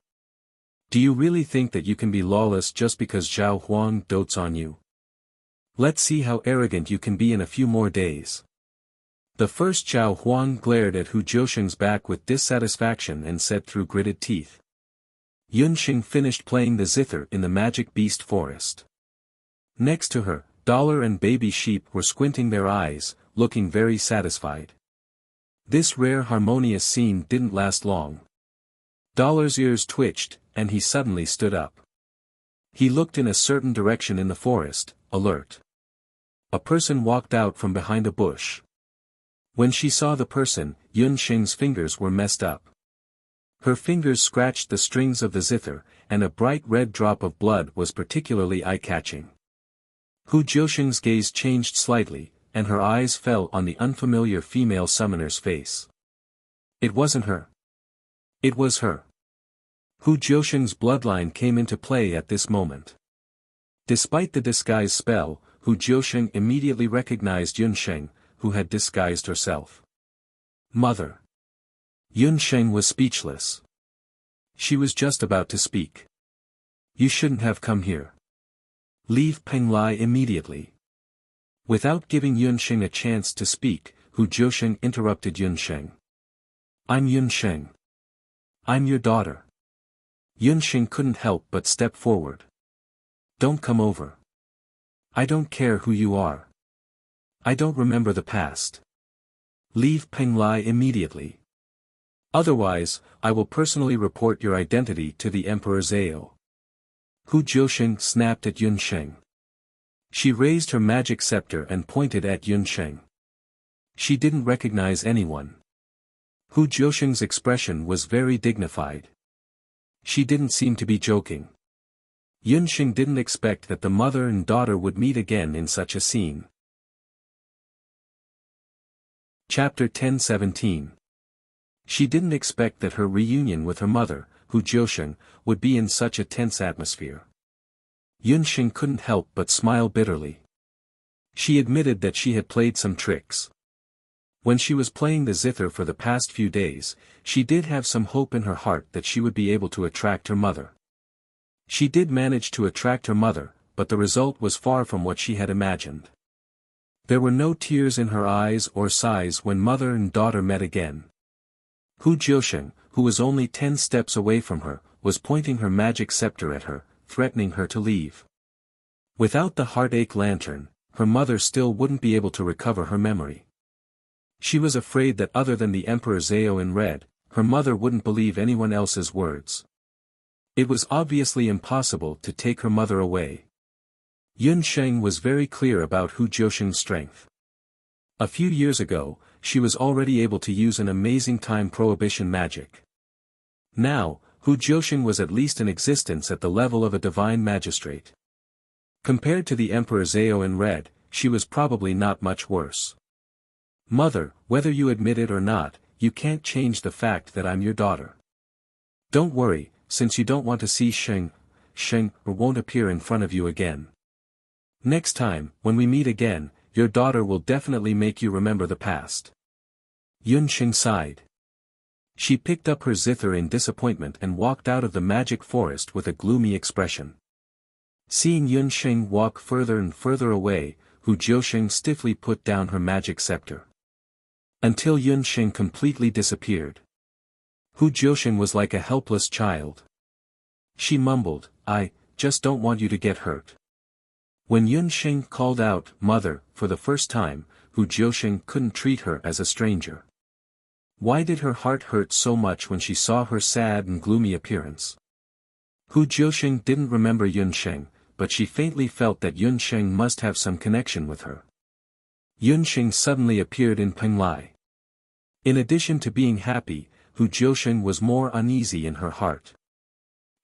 Do you really think that you can be lawless just because Zhao Huang dotes on you? Let's see how arrogant you can be in a few more days. The first Zhao Huang glared at Hu Jiusheng's back with dissatisfaction and said through gritted teeth. Yunxing finished playing the zither in the magic beast forest. Next to her, Dollar and Baby Sheep were squinting their eyes, looking very satisfied. This rare harmonious scene didn't last long. Dollar's ears twitched, and he suddenly stood up. He looked in a certain direction in the forest, alert. A person walked out from behind a bush. When she saw the person, Yunxing's fingers were messed up. Her fingers scratched the strings of the zither, and a bright red drop of blood was particularly eye-catching. Hu Jiusheng's gaze changed slightly, and her eyes fell on the unfamiliar female summoner's face. It wasn't her. It was her. Hu Jiusheng's bloodline came into play at this moment. Despite the disguise spell, Hu Jiusheng immediately recognized Yunsheng, who had disguised herself. Mother. Yunsheng was speechless. She was just about to speak. You shouldn't have come here. Leave Penglai immediately. Without giving Yunsheng a chance to speak, Hu Jiusheng interrupted Yunsheng. I'm Yunsheng. I'm your daughter. Yunsheng couldn't help but step forward. Don't come over. I don't care who you are. I don't remember the past. Leave Penglai immediately. Otherwise, I will personally report your identity to the Emperor Zhao. Hu Jiusheng snapped at Yunsheng. She raised her magic scepter and pointed at Yunsheng. She didn't recognize anyone. Hu Jiusheng's expression was very dignified. She didn't seem to be joking. Yunsheng didn't expect that the mother and daughter would meet again in such a scene. Chapter 10:17. She didn't expect that her reunion with her mother, Hu Jiusheng, would be in such a tense atmosphere. Yunsheng couldn't help but smile bitterly. She admitted that she had played some tricks. When she was playing the zither for the past few days, she did have some hope in her heart that she would be able to attract her mother. She did manage to attract her mother, but the result was far from what she had imagined. There were no tears in her eyes or sighs when mother and daughter met again. Hu Jiusheng, who was only 10 steps away from her, was pointing her magic scepter at her, threatening her to leave. Without the heartache lantern, her mother still wouldn't be able to recover her memory. She was afraid that other than the Emperor Zhao in red, her mother wouldn't believe anyone else's words. It was obviously impossible to take her mother away. Yunsheng was very clear about Hu Jiusheng's strength. A few years ago, she was already able to use an amazing time prohibition magic. Now, Hu Jiusheng was at least in existence at the level of a divine magistrate. Compared to the Emperor Zhao in red, she was probably not much worse. Mother, whether you admit it or not, you can't change the fact that I'm your daughter. Don't worry, since you don't want to see Sheng won't appear in front of you again. Next time, when we meet again, your daughter will definitely make you remember the past. Yunsheng sighed. She picked up her zither in disappointment and walked out of the magic forest with a gloomy expression. Seeing Yunsheng walk further and further away, Hu Jiusheng stiffly put down her magic scepter. Until Yunsheng completely disappeared. Hu Jiusheng was like a helpless child. She mumbled, I just don't want you to get hurt. When Yunsheng called out, Mother, for the first time, Hu Jiusheng couldn't treat her as a stranger. Why did her heart hurt so much when she saw her sad and gloomy appearance? Hu Jiusheng didn't remember Yunsheng, but she faintly felt that Yunsheng must have some connection with her. Yunsheng suddenly appeared in Penglai. In addition to being happy, Hu Jiusheng was more uneasy in her heart.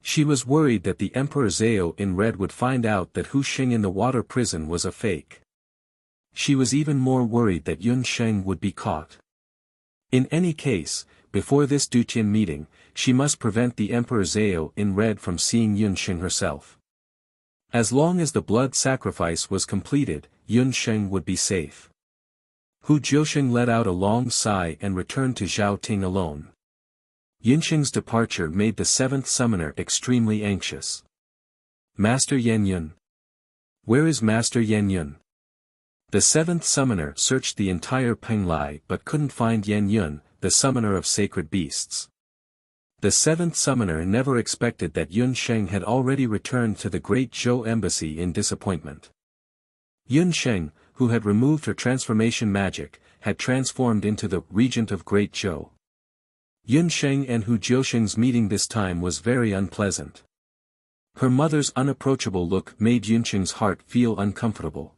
She was worried that the Emperor Zhao in red would find out that Hu Xing in the water prison was a fake. She was even more worried that Yunsheng would be caught. In any case, before this Duqian meeting, she must prevent the Emperor Zhao in red from seeing Yunsheng herself. As long as the blood sacrifice was completed, Yunsheng would be safe. Hu Jiusheng let out a long sigh and returned to Zhao Ting alone. Yunsheng's departure made the seventh summoner extremely anxious. Master Yan Yun. Where is Master Yan Yun? The seventh summoner searched the entire Penglai but couldn't find Yan Yun, the summoner of sacred beasts. The seventh summoner never expected that Yun Sheng had already returned to the Great Zhou Embassy in disappointment. Yun Sheng, who had removed her transformation magic, had transformed into the Regent of Great Zhou. Yun Sheng and Hu Jiusheng's meeting this time was very unpleasant. Her mother's unapproachable look made Yun Sheng's heart feel uncomfortable.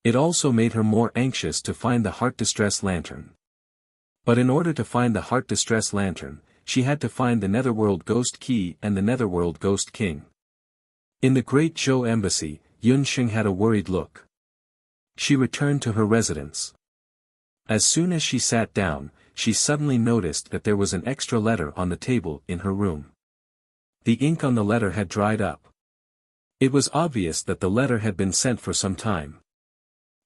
It also made her more anxious to find the Heart Distress Lantern. But in order to find the Heart Distress Lantern, she had to find the Netherworld Ghost Key and the Netherworld Ghost King. In the Great Zhou Embassy, Yun Sheng had a worried look. She returned to her residence. As soon as she sat down, she suddenly noticed that there was an extra letter on the table in her room. The ink on the letter had dried up. It was obvious that the letter had been sent for some time.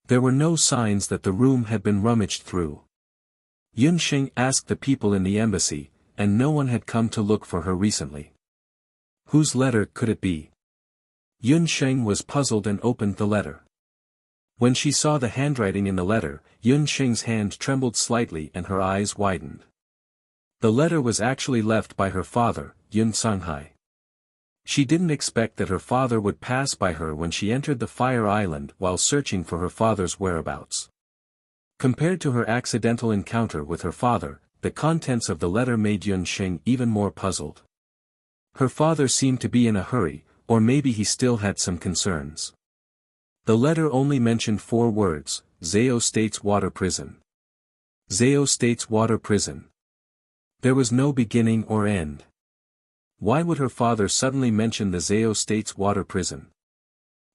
There were no signs that the room had been rummaged through. Yun Sheng asked the people in the embassy, and no one had come to look for her recently. Whose letter could it be? Yun Sheng was puzzled and opened the letter. When she saw the handwriting in the letter, Yun Sheng's hand trembled slightly and her eyes widened. The letter was actually left by her father, Yun Songhai. She didn't expect that her father would pass by her when she entered the Fire Island while searching for her father's whereabouts. Compared to her accidental encounter with her father, the contents of the letter made Yun Sheng even more puzzled. Her father seemed to be in a hurry, or maybe he still had some concerns. The letter only mentioned 4 words, Zhao State's water prison. Zhao State's water prison. There was no beginning or end. Why would her father suddenly mention the Zhao State's water prison?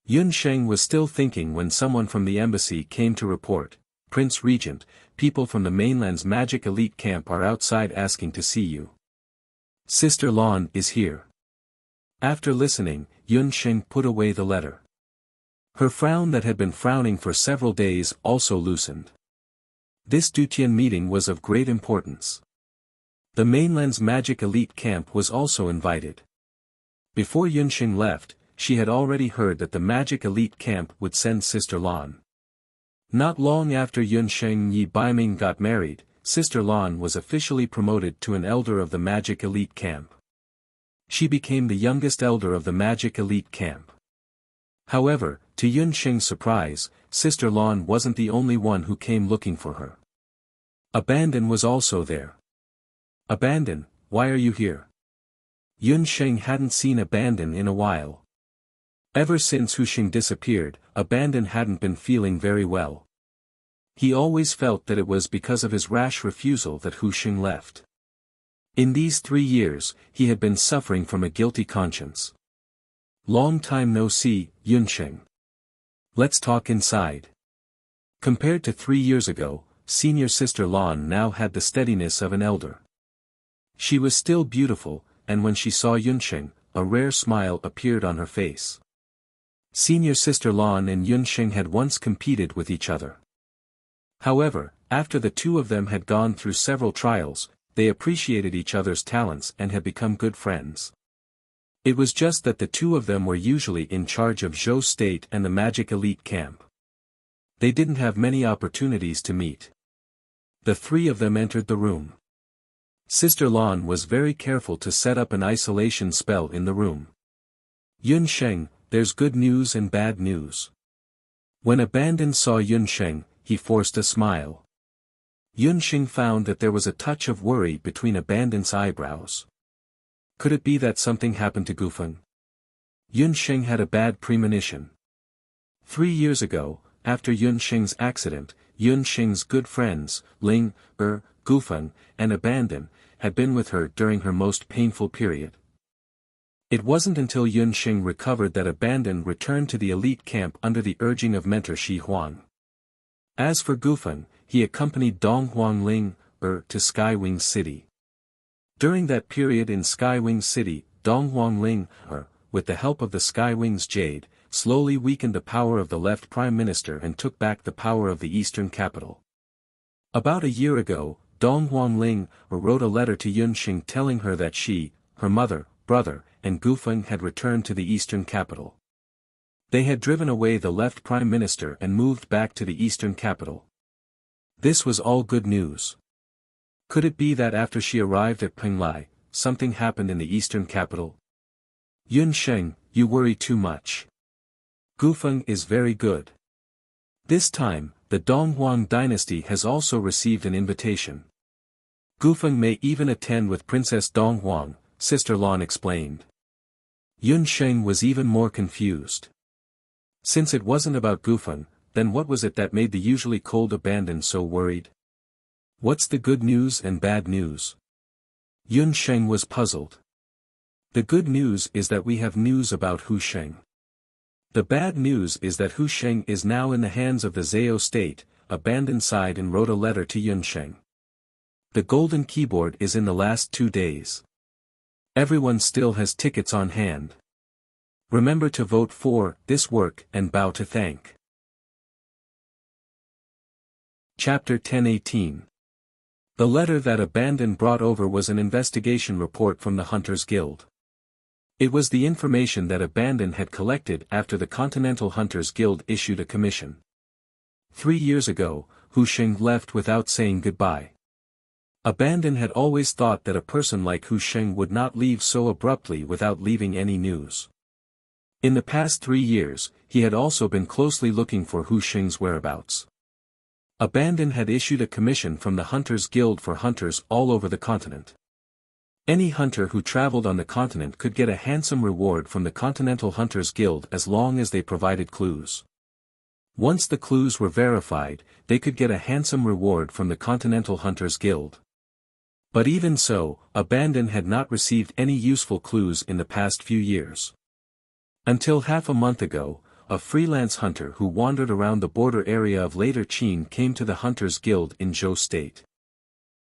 Yun Sheng was still thinking when someone from the embassy came to report, Prince Regent, people from the mainland's magic elite camp are outside asking to see you. Sister Lan is here. After listening, Yun Sheng put away the letter. Her frown that had been frowning for several days also loosened. This Dutian meeting was of great importance. The mainland's magic elite camp was also invited. Before Yun Sheng left, she had already heard that the magic elite camp would send Sister Lan. Not long after Yun Sheng Yi Baiming got married, Sister Lan was officially promoted to an elder of the magic elite camp. She became the youngest elder of the magic elite camp. However, to Yun Sheng's surprise, Sister Lan wasn't the only one who came looking for her. Abandon was also there. Abandon, why are you here? Yun Sheng hadn't seen Abandon in a while. Ever since Hu Xing disappeared, Abandon hadn't been feeling very well. He always felt that it was because of his rash refusal that Hu Xing left. In these 3 years, he had been suffering from a guilty conscience. Long time no see, Yun Sheng. Let's talk inside. Compared to 3 years ago, senior sister Lan now had the steadiness of an elder. She was still beautiful, and when she saw Yun Sheng, a rare smile appeared on her face. Senior sister Lan and Yun Sheng had once competed with each other. However, after the two of them had gone through several trials, they appreciated each other's talents and had become good friends. It was just that the two of them were usually in charge of Zhou State and the Magic Elite Camp. They didn't have many opportunities to meet. The 3 of them entered the room. Sister Lan was very careful to set up an isolation spell in the room. Yun Sheng, there's good news and bad news. When Abandon saw Yun Sheng, he forced a smile. Yun Sheng found that there was a touch of worry between Abandon's eyebrows. Could it be that something happened to Gufeng? Yun Sheng had a bad premonition. 3 years ago, after Yun Sheng's accident, Yun Sheng's good friends, Ling, Gufeng, and Abandon, had been with her during her most painful period. It wasn't until Yun Sheng recovered that Abandon returned to the elite camp under the urging of mentor Shi Huang. As for Gufeng, he accompanied Dong Huang Ling, to Skywing City. During that period in Skywing City, Dong Huang Ling, with the help of the Skywing's Jade, slowly weakened the power of the left prime minister and took back the power of the eastern capital. About a year ago, Dong Huangling wrote a letter to Yunxing telling her that she, her mother, brother, and Gufeng had returned to the eastern capital. They had driven away the left prime minister and moved back to the eastern capital. This was all good news. Could it be that after she arrived at Penglai, something happened in the eastern capital? Yunsheng, you worry too much. Gufeng is very good. This time, the Donghuang dynasty has also received an invitation. Gufeng may even attend with Princess Donghuang, Sister Lan explained. Yunsheng was even more confused. Since it wasn't about Gufeng, then what was it that made the usually cold abandon so worried? What's the good news and bad news? Yunsheng was puzzled. The good news is that we have news about Hu Sheng. The bad news is that Hu Sheng is now in the hands of the Zhao state, abandoned sighed and wrote a letter to Yunsheng. The golden keyboard is in the last 2 days. Everyone still has tickets on hand. Remember to vote for this work and bow to thank. Chapter 10:18. The letter that Abandon brought over was an investigation report from the Hunters Guild. It was the information that Abandon had collected after the Continental Hunters Guild issued a commission. 3 years ago, Hu Sheng left without saying goodbye. Abandon had always thought that a person like Hu Sheng would not leave so abruptly without leaving any news. In the past 3 years, he had also been closely looking for Hu Sheng's whereabouts. Abandon had issued a commission from the Hunters Guild for hunters all over the continent. Any hunter who traveled on the continent could get a handsome reward from the Continental Hunters Guild as long as they provided clues. Once the clues were verified, they could get a handsome reward from the Continental Hunters Guild. But even so, Abandon had not received any useful clues in the past few years. Until half a month ago, a freelance hunter who wandered around the border area of Later Qin came to the Hunters Guild in Zhou State.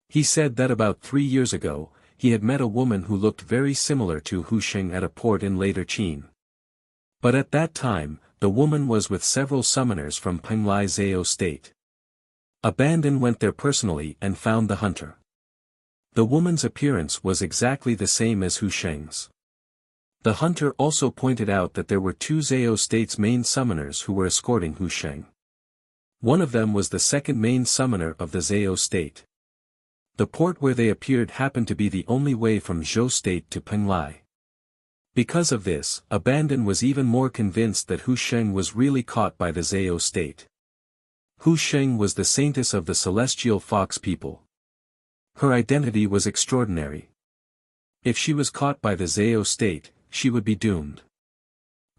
He said that about 3 years ago, he had met a woman who looked very similar to Hu Sheng at a port in Later Qin. But at that time, the woman was with several summoners from Penglai Zhao State. Abandon went there personally and found the hunter. The woman's appearance was exactly the same as Hu Sheng's. The hunter also pointed out that there were 2 Zhao State's main summoners who were escorting Hu Sheng. One of them was the second main summoner of the Zhao State. The port where they appeared happened to be the only way from Zhou State to Penglai. Because of this, Abandon was even more convinced that Hu Sheng was really caught by the Zhao State. Hu Sheng was the saintess of the celestial fox people. Her identity was extraordinary. If she was caught by the Zhao State, she would be doomed.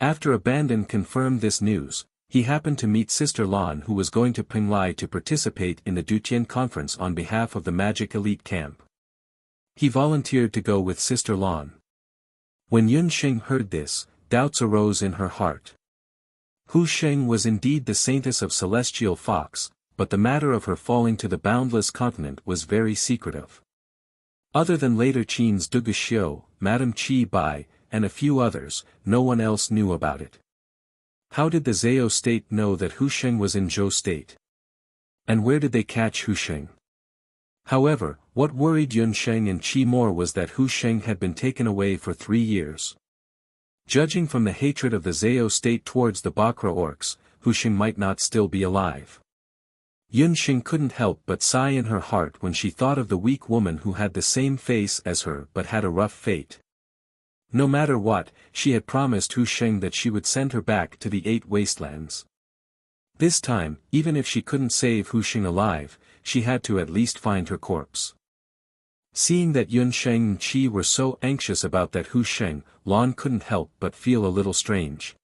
After Abandon confirmed this news, he happened to meet Sister Lan, who was going to Penglai to participate in the Dutian conference on behalf of the Magic Elite Camp. He volunteered to go with Sister Lan. When Yunsheng heard this, doubts arose in her heart. Hu Sheng was indeed the saintess of Celestial Fox, but the matter of her falling to the boundless continent was very secretive. Other than Later Qin's Dugu Xiu, Madame Qi Bai, and a few others, no one else knew about it. How did the Zhao State know that Hu Sheng was in Zhou State? And where did they catch Hu Sheng? However, what worried Yunsheng and Qi more was that Hu Sheng had been taken away for 3 years. Judging from the hatred of the Zhao State towards the Bakra orcs, Hu Sheng might not still be alive. Yunsheng couldn't help but sigh in her heart when she thought of the weak woman who had the same face as her but had a rough fate. No matter what, she had promised Hu Sheng that she would send her back to the 8 wastelands. This time, even if she couldn't save Hu Sheng alive, she had to at least find her corpse. Seeing that Yunsheng and Qi were so anxious about that Hu Sheng, Lan couldn't help but feel a little strange.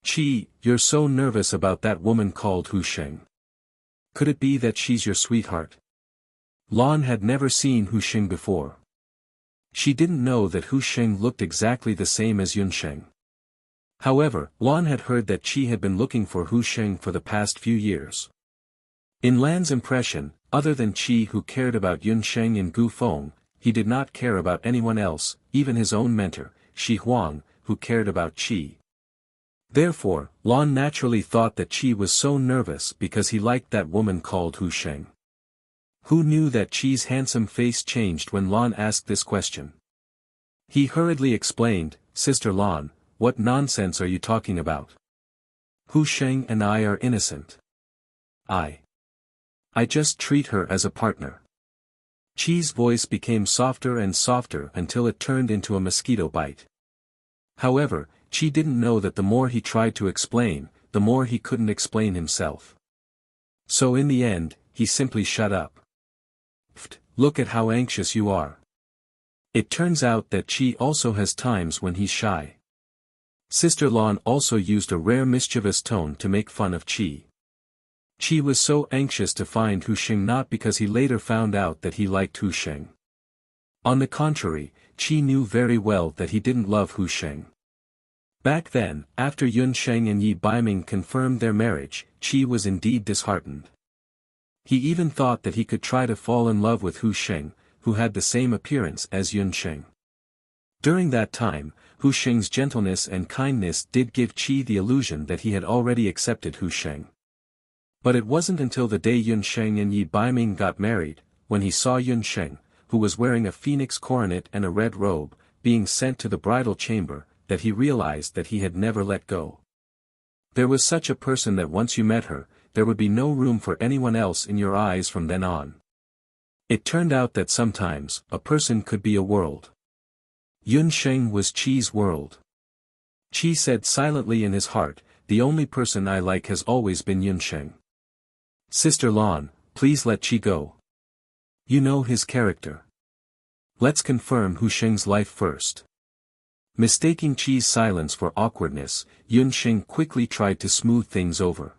Qi, you're so nervous about that woman called Hu Sheng. Could it be that she's your sweetheart? Lan had never seen Hu Sheng before. She didn't know that Hu Sheng looked exactly the same as Yunsheng. However, Lan had heard that Qi had been looking for Hu Sheng for the past few years. In Lan's impression, other than Qi who cared about Yunsheng and Gu Feng, he did not care about anyone else, even his own mentor, Shi Huang, who cared about Qi. Therefore, Lan naturally thought that Qi was so nervous because he liked that woman called Hu Sheng. Who knew that Chi's handsome face changed when Lan asked this question? He hurriedly explained, Sister Lan, what nonsense are you talking about? Hu Sheng and I are innocent. I just treat her as a partner. Chi's voice became softer and softer until it turned into a mosquito bite. However, Chi didn't know that the more he tried to explain, the more he couldn't explain himself. So in the end, he simply shut up. Pfft, look at how anxious you are. It turns out that Chi also has times when he's shy. Sister Lan also used a rare mischievous tone to make fun of Chi. Chi was so anxious to find Hu Sheng, not because he later found out that he liked Hu Sheng. On the contrary, Chi knew very well that he didn't love Hu Sheng. Back then, after Yun Sheng and Yi Baiming confirmed their marriage, Chi was indeed disheartened. He even thought that he could try to fall in love with Hu Sheng, who had the same appearance as Yun Sheng. During that time, Hu Sheng's gentleness and kindness did give Chi the illusion that he had already accepted Hu Sheng. But it wasn't until the day Yun Sheng and Yi Baiming got married, when he saw Yun Sheng, who was wearing a phoenix coronet and a red robe, being sent to the bridal chamber, that he realized that he had never let go. There was such a person that once you met her, there would be no room for anyone else in your eyes from then on. It turned out that sometimes, a person could be a world. Yun Sheng was Chi's world. Chi said silently in his heart, the only person I like has always been Yun Sheng. Sister Lan, please let Chi go. You know his character. Let's confirm Hu Sheng's life first. Mistaking Chi's silence for awkwardness, Yun Sheng quickly tried to smooth things over.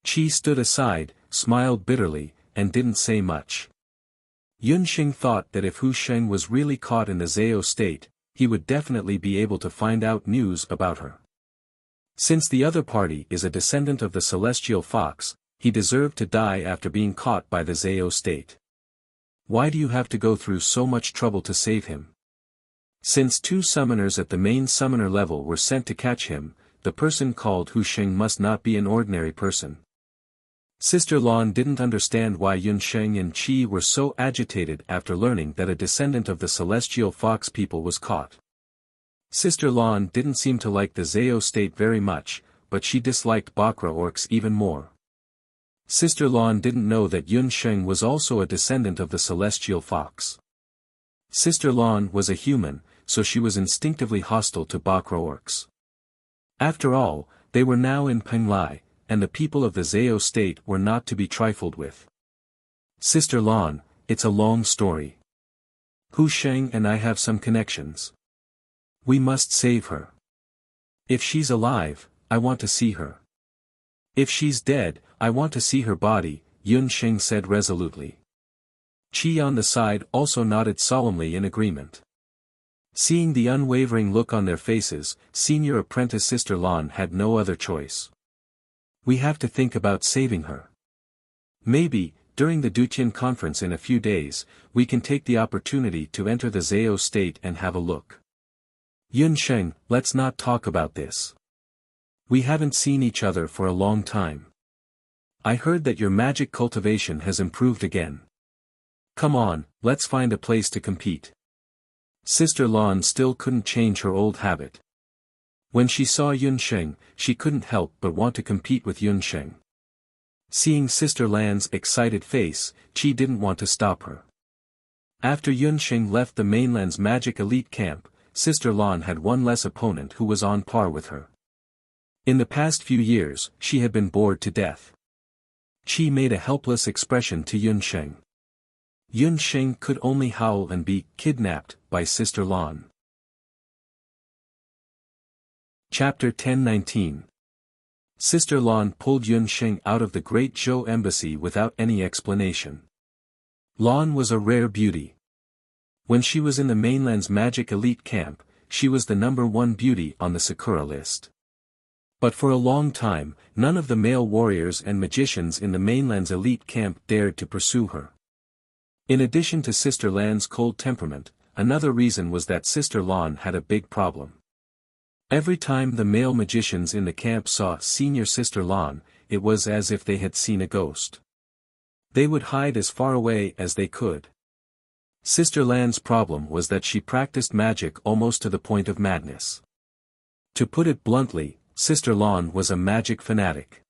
Chi stood aside, smiled bitterly, and didn't say much. Yun Sheng thought that if Hu Sheng was really caught in the Zhao state, he would definitely be able to find out news about her. Since the other party is a descendant of the celestial fox, he deserved to die after being caught by the Zhao state. Why do you have to go through so much trouble to save him? Since 2 summoners at the main summoner level were sent to catch him, the person called Hu Sheng must not be an ordinary person. Sister Lan didn't understand why Yun Sheng and Chi were so agitated after learning that a descendant of the celestial fox people was caught. Sister Lan didn't seem to like the Zhao state very much, but she disliked Bakra orcs even more. Sister Lan didn't know that Yun Sheng was also a descendant of the celestial fox. Sister Lan was a human, so she was instinctively hostile to Bakra orcs. After all, they were now in Penglai, and the people of the Zhao state were not to be trifled with. Sister Lan, it's a long story. Hu Sheng and I have some connections. We must save her. If she's alive, I want to see her. If she's dead, I want to see her body, Yun Sheng said resolutely. Chi on the side also nodded solemnly in agreement. Seeing the unwavering look on their faces, senior apprentice Sister Lan had no other choice. We have to think about saving her. Maybe, during the Dutian conference in a few days, we can take the opportunity to enter the Zhao state and have a look. Yun Sheng, let's not talk about this. We haven't seen each other for a long time. I heard that your magic cultivation has improved again. Come on, let's find a place to compete. Sister Lan still couldn't change her old habit. When she saw Yun Sheng, she couldn't help but want to compete with Yun Sheng. Seeing Sister Lan's excited face, Chi didn't want to stop her. After Yun Sheng left the mainland's magic elite camp, Sister Lan had one less opponent who was on par with her. In the past few years, she had been bored to death. Chi made a helpless expression to Yun Sheng. Yun Sheng could only howl and be kidnapped by Sister Lan. Chapter 1019. Sister Lan pulled Yun Sheng out of the Great Zhou embassy without any explanation. Lan was a rare beauty. When she was in the mainland's magic elite camp, she was the #1 beauty on the Sakura list. But for a long time, none of the male warriors and magicians in the mainland's elite camp dared to pursue her. In addition to Sister Lan's cold temperament, another reason was that Sister Lan had a big problem. Every time the male magicians in the camp saw senior Sister Lan, it was as if they had seen a ghost. They would hide as far away as they could. Sister Lan's problem was that she practiced magic almost to the point of madness. To put it bluntly, Sister Lan was a magic fanatic.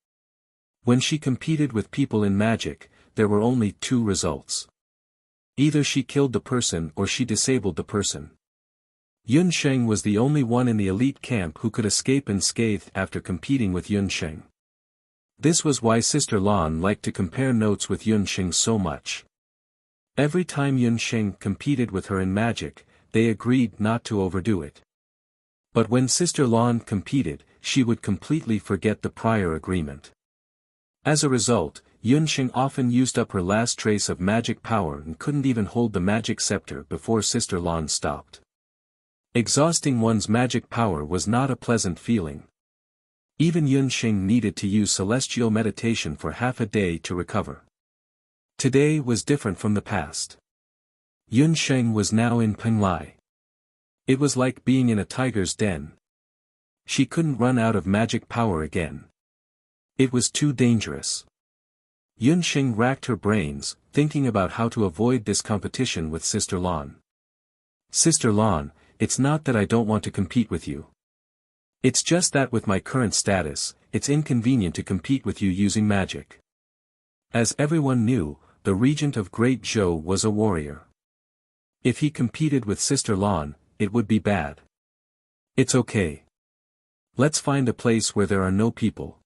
When she competed with people in magic, there were only two results. Either she killed the person or she disabled the person. Yun Sheng was the only one in the elite camp who could escape unscathed after competing with Yun Sheng. This was why Sister Lan liked to compare notes with Yun Sheng so much. Every time Yun Sheng competed with her in magic, they agreed not to overdo it. But when Sister Lan competed, she would completely forget the prior agreement. As a result, Yun Sheng often used up her last trace of magic power and couldn't even hold the magic scepter before Sister Lan stopped. Exhausting one's magic power was not a pleasant feeling. Even Yun Sheng needed to use celestial meditation for half a day to recover. Today was different from the past. Yun Sheng was now in Penglai. It was like being in a tiger's den. She couldn't run out of magic power again. It was too dangerous. Yun Sheng racked her brains, thinking about how to avoid this competition with Sister Lan. Sister Lan, it's not that I don't want to compete with you. It's just that with my current status, it's inconvenient to compete with you using magic. As everyone knew, the regent of Great Zhou was a warrior. If he competed with Sister Lan, it would be bad. It's okay. Let's find a place where there are no people.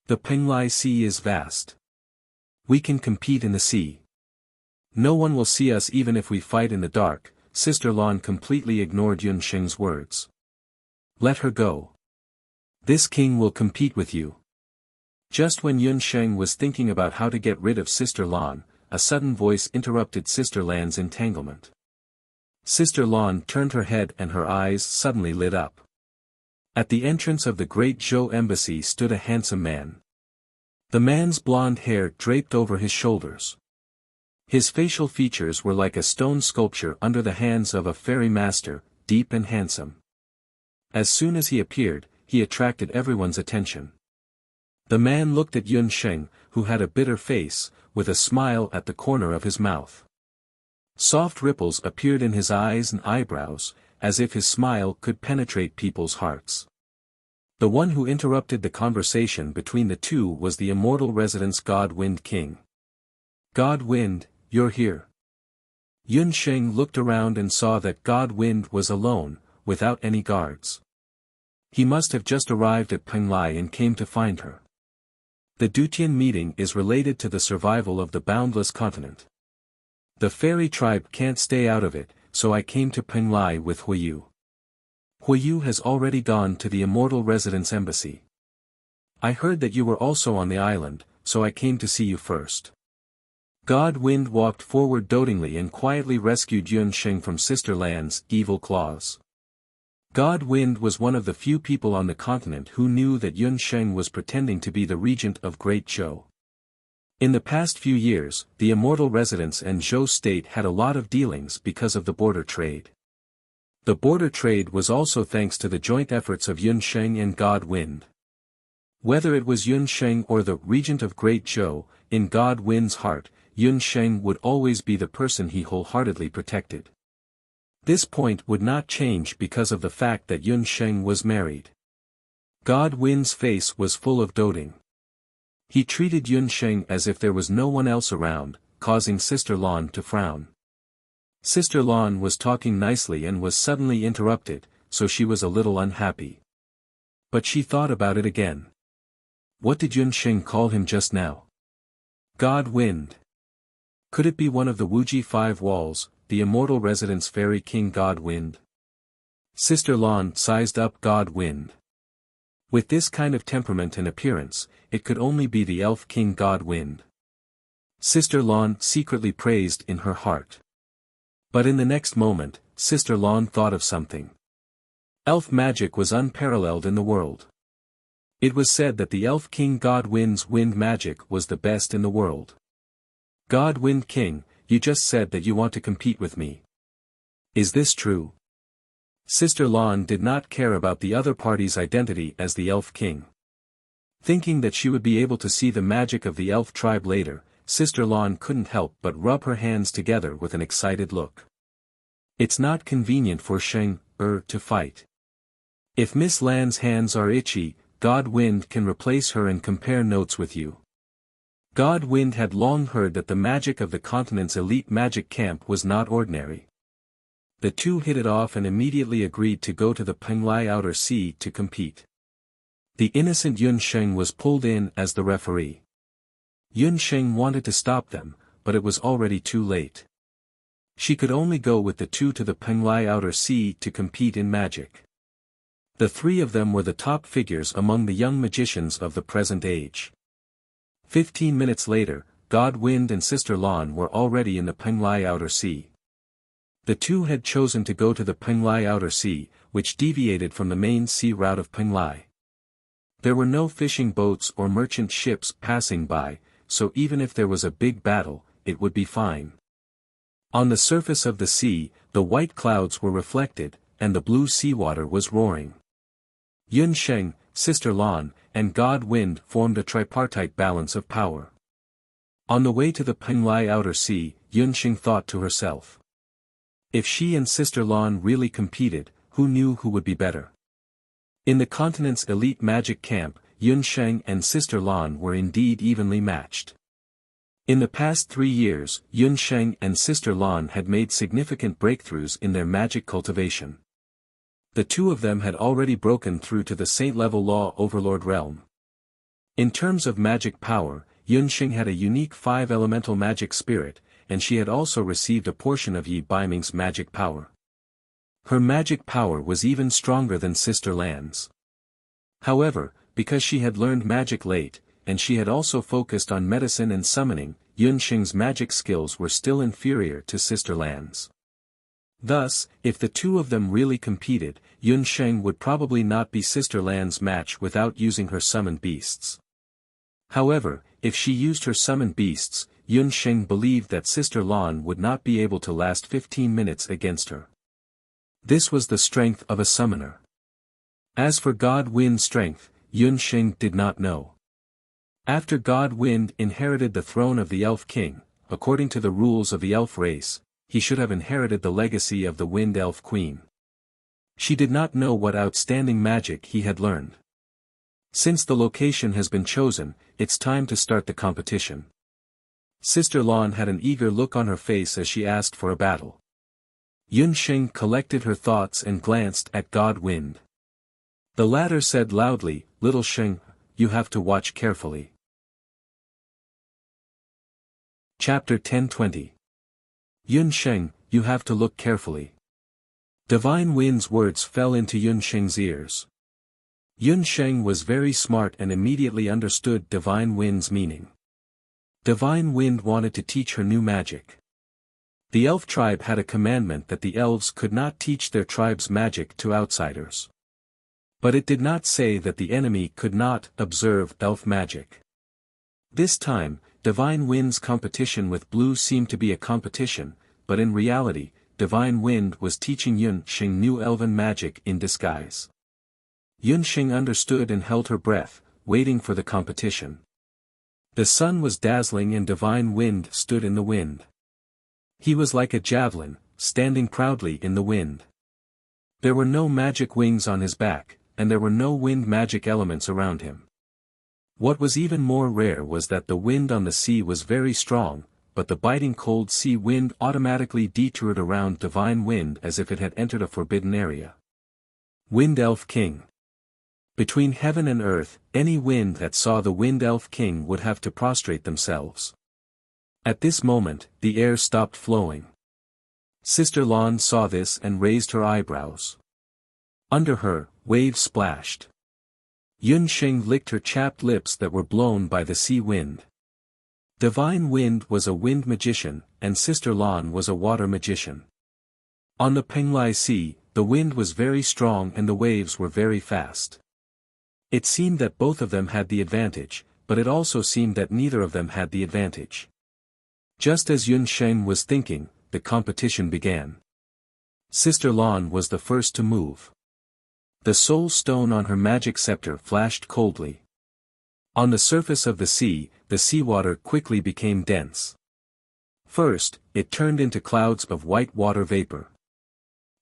The Penglai Sea is vast. We can compete in the sea. No one will see us even if we fight in the dark. Sister Lan completely ignored Yun Sheng's words. Let her go. This king will compete with you. Just when Yun Sheng was thinking about how to get rid of Sister Lan, a sudden voice interrupted Sister Lan's entanglement. Sister Lan turned her head and her eyes suddenly lit up. At the entrance of the Great Zhou embassy stood a handsome man. The man's blonde hair draped over his shoulders. His facial features were like a stone sculpture under the hands of a fairy master, deep and handsome. As soon as he appeared, he attracted everyone's attention. The man looked at Yun Sheng, who had a bitter face, with a smile at the corner of his mouth. Soft ripples appeared in his eyes and eyebrows, as if his smile could penetrate people's hearts. The one who interrupted the conversation between the two was the immortal resident's God Wind King. God Wind, you're here. Yun Sheng looked around and saw that God Wind was alone, without any guards. He must have just arrived at Penglai and came to find her. The Dutian meeting is related to the survival of the boundless continent. The fairy tribe can't stay out of it, so I came to Penglai with Huiyu. Huiyu has already gone to the immortal resident's embassy. I heard that you were also on the island, so I came to see you first. God Wind walked forward dotingly and quietly rescued Yun Sheng from Sister Lan's evil claws. God Wind was one of the few people on the continent who knew that Yun Sheng was pretending to be the regent of Great Zhou. In the past few years, the immortal residents and Zhou state had a lot of dealings because of the border trade. The border trade was also thanks to the joint efforts of Yun Sheng and God Wind. Whether it was Yun Sheng or the regent of Great Zhou, in God Wind's heart, Yun Sheng would always be the person he wholeheartedly protected. This point would not change because of the fact that Yun Sheng was married. God Wind's face was full of doting. He treated Yun Sheng as if there was no one else around, causing Sister Lan to frown. Sister Lan was talking nicely and was suddenly interrupted, so she was a little unhappy. But she thought about it again. What did Yun Sheng call him just now? God Wind. Could it be one of the Wuji Five Walls, the immortal resident's fairy king God Wind? Sister Lan sized up God Wind. With this kind of temperament and appearance, it could only be the elf king God Wind. Sister Lan secretly praised in her heart. But in the next moment, Sister Lan thought of something. Elf magic was unparalleled in the world. It was said that the elf king God Wind's wind magic was the best in the world. God Wind King, you just said that you want to compete with me. Is this true? Sister Lan did not care about the other party's identity as the Elf King. Thinking that she would be able to see the magic of the elf tribe later, Sister Lan couldn't help but rub her hands together with an excited look. It's not convenient for Sheng to fight. If Miss Lan's hands are itchy, God Wind can replace her and compare notes with you. God Wind had long heard that the magic of the continent's elite magic camp was not ordinary. The two hit it off and immediately agreed to go to the Penglai Outer Sea to compete. The innocent Yun Sheng was pulled in as the referee. Yun Sheng wanted to stop them, but it was already too late. She could only go with the two to the Penglai Outer Sea to compete in magic. The three of them were the top figures among the young magicians of the present age. 15 minutes later, God Wind and Sister Lan were already in the Penglai Outer Sea. The two had chosen to go to the Penglai Outer Sea, which deviated from the main sea route of Penglai. There were no fishing boats or merchant ships passing by, so even if there was a big battle, it would be fine. On the surface of the sea, the white clouds were reflected, and the blue seawater was roaring. Yun Sheng, Sister Lan, and God Wind formed a tripartite balance of power. On the way to the Penglai Outer Sea, Yun Sheng thought to herself. If she and Sister Lan really competed, who knew who would be better? In the continent's elite magic camp, Yun Sheng and Sister Lan were indeed evenly matched. In the past 3 years, Yun Sheng and Sister Lan had made significant breakthroughs in their magic cultivation. The two of them had already broken through to the saint-level law overlord realm. In terms of magic power, Yun Sheng had a unique 5-elemental magic spirit, and she had also received a portion of Yi Baiming's magic power. Her magic power was even stronger than Sister Lan's. However, because she had learned magic late, and she had also focused on medicine and summoning, Yun Sheng's magic skills were still inferior to Sister Lan's. Thus, if the two of them really competed, Yun Sheng would probably not be Sister Lan's match without using her summoned beasts. However, if she used her summoned beasts, Yun Sheng believed that Sister Lan would not be able to last 15 minutes against her. This was the strength of a summoner. As for God Wind's strength, Yun Sheng did not know. After God Wind inherited the throne of the Elf King, according to the rules of the elf race, he should have inherited the legacy of the Wind Elf Queen. She did not know what outstanding magic he had learned. Since the location has been chosen, it's time to start the competition. Sister Lan had an eager look on her face as she asked for a battle. Yun Sheng collected her thoughts and glanced at God Wind. The latter said loudly, "Little Sheng, you have to watch carefully." Chapter 10:20. Yun Sheng, you have to look carefully. Divine Wind's words fell into Yun Sheng's ears. Yun Sheng was very smart and immediately understood Divine Wind's meaning. Divine Wind wanted to teach her new magic. The elf tribe had a commandment that the elves could not teach their tribe's magic to outsiders. But it did not say that the enemy could not observe elf magic. This time, Divine Wind's competition with Blue seemed to be a competition, but in reality, Divine Wind was teaching Yun Sheng new elven magic in disguise. Yun Sheng understood and held her breath, waiting for the competition. The sun was dazzling and Divine Wind stood in the wind. He was like a javelin, standing proudly in the wind. There were no magic wings on his back, and there were no wind magic elements around him. What was even more rare was that the wind on the sea was very strong, but the biting cold sea wind automatically detoured around Divine Wind as if it had entered a forbidden area. Wind Elf King. Between heaven and earth, any wind that saw the Wind Elf King would have to prostrate themselves. At this moment, the air stopped flowing. Sister Lan saw this and raised her eyebrows. Under her, waves splashed. Yun Sheng licked her chapped lips that were blown by the sea wind. Divine Wind was a wind magician, and Sister Lan was a water magician. On the Penglai Sea, the wind was very strong and the waves were very fast. It seemed that both of them had the advantage, but it also seemed that neither of them had the advantage. Just as Yun Sheng was thinking, the competition began. Sister Lan was the first to move. The soul stone on her magic scepter flashed coldly. On the surface of the seawater quickly became dense. First, it turned into clouds of white water vapor.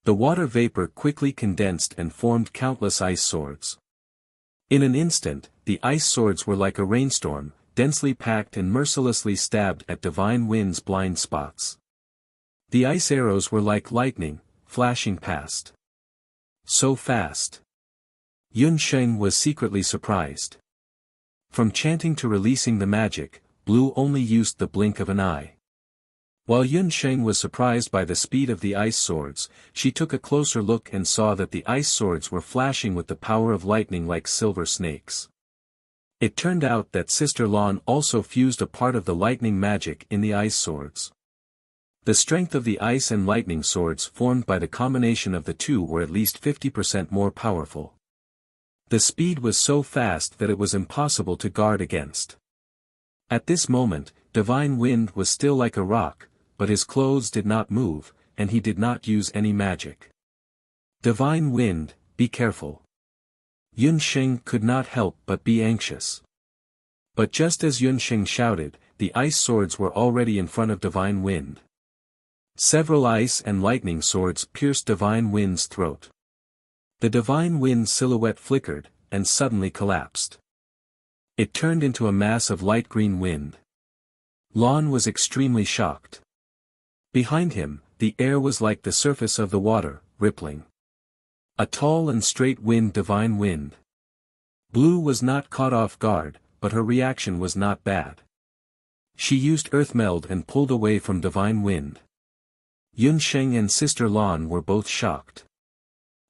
The water vapor quickly condensed and formed countless ice swords. In an instant, the ice swords were like a rainstorm, densely packed and mercilessly stabbed at Divine Wind's blind spots. The ice arrows were like lightning, flashing past. So fast. Yun Sheng was secretly surprised. From chanting to releasing the magic, Blue only used the blink of an eye. While Yun Sheng was surprised by the speed of the ice swords, she took a closer look and saw that the ice swords were flashing with the power of lightning like silver snakes. It turned out that Sister Lan also fused a part of the lightning magic in the ice swords. The strength of the ice and lightning swords formed by the combination of the two were at least 50% more powerful. The speed was so fast that it was impossible to guard against. At this moment, Divine Wind was still like a rock, but his clothes did not move, and he did not use any magic. Divine Wind, be careful. Yun Sheng could not help but be anxious. But just as Yun Sheng shouted, the ice swords were already in front of Divine Wind. Several ice and lightning swords pierced Divine Wind's throat. The Divine Wind silhouette flickered, and suddenly collapsed. It turned into a mass of light green wind. Lan was extremely shocked. Behind him, the air was like the surface of the water, rippling. A tall and straight wind, Divine Wind. Blue was not caught off guard, but her reaction was not bad. She used Earth Meld and pulled away from Divine Wind. Yun Sheng and Sister Lan were both shocked.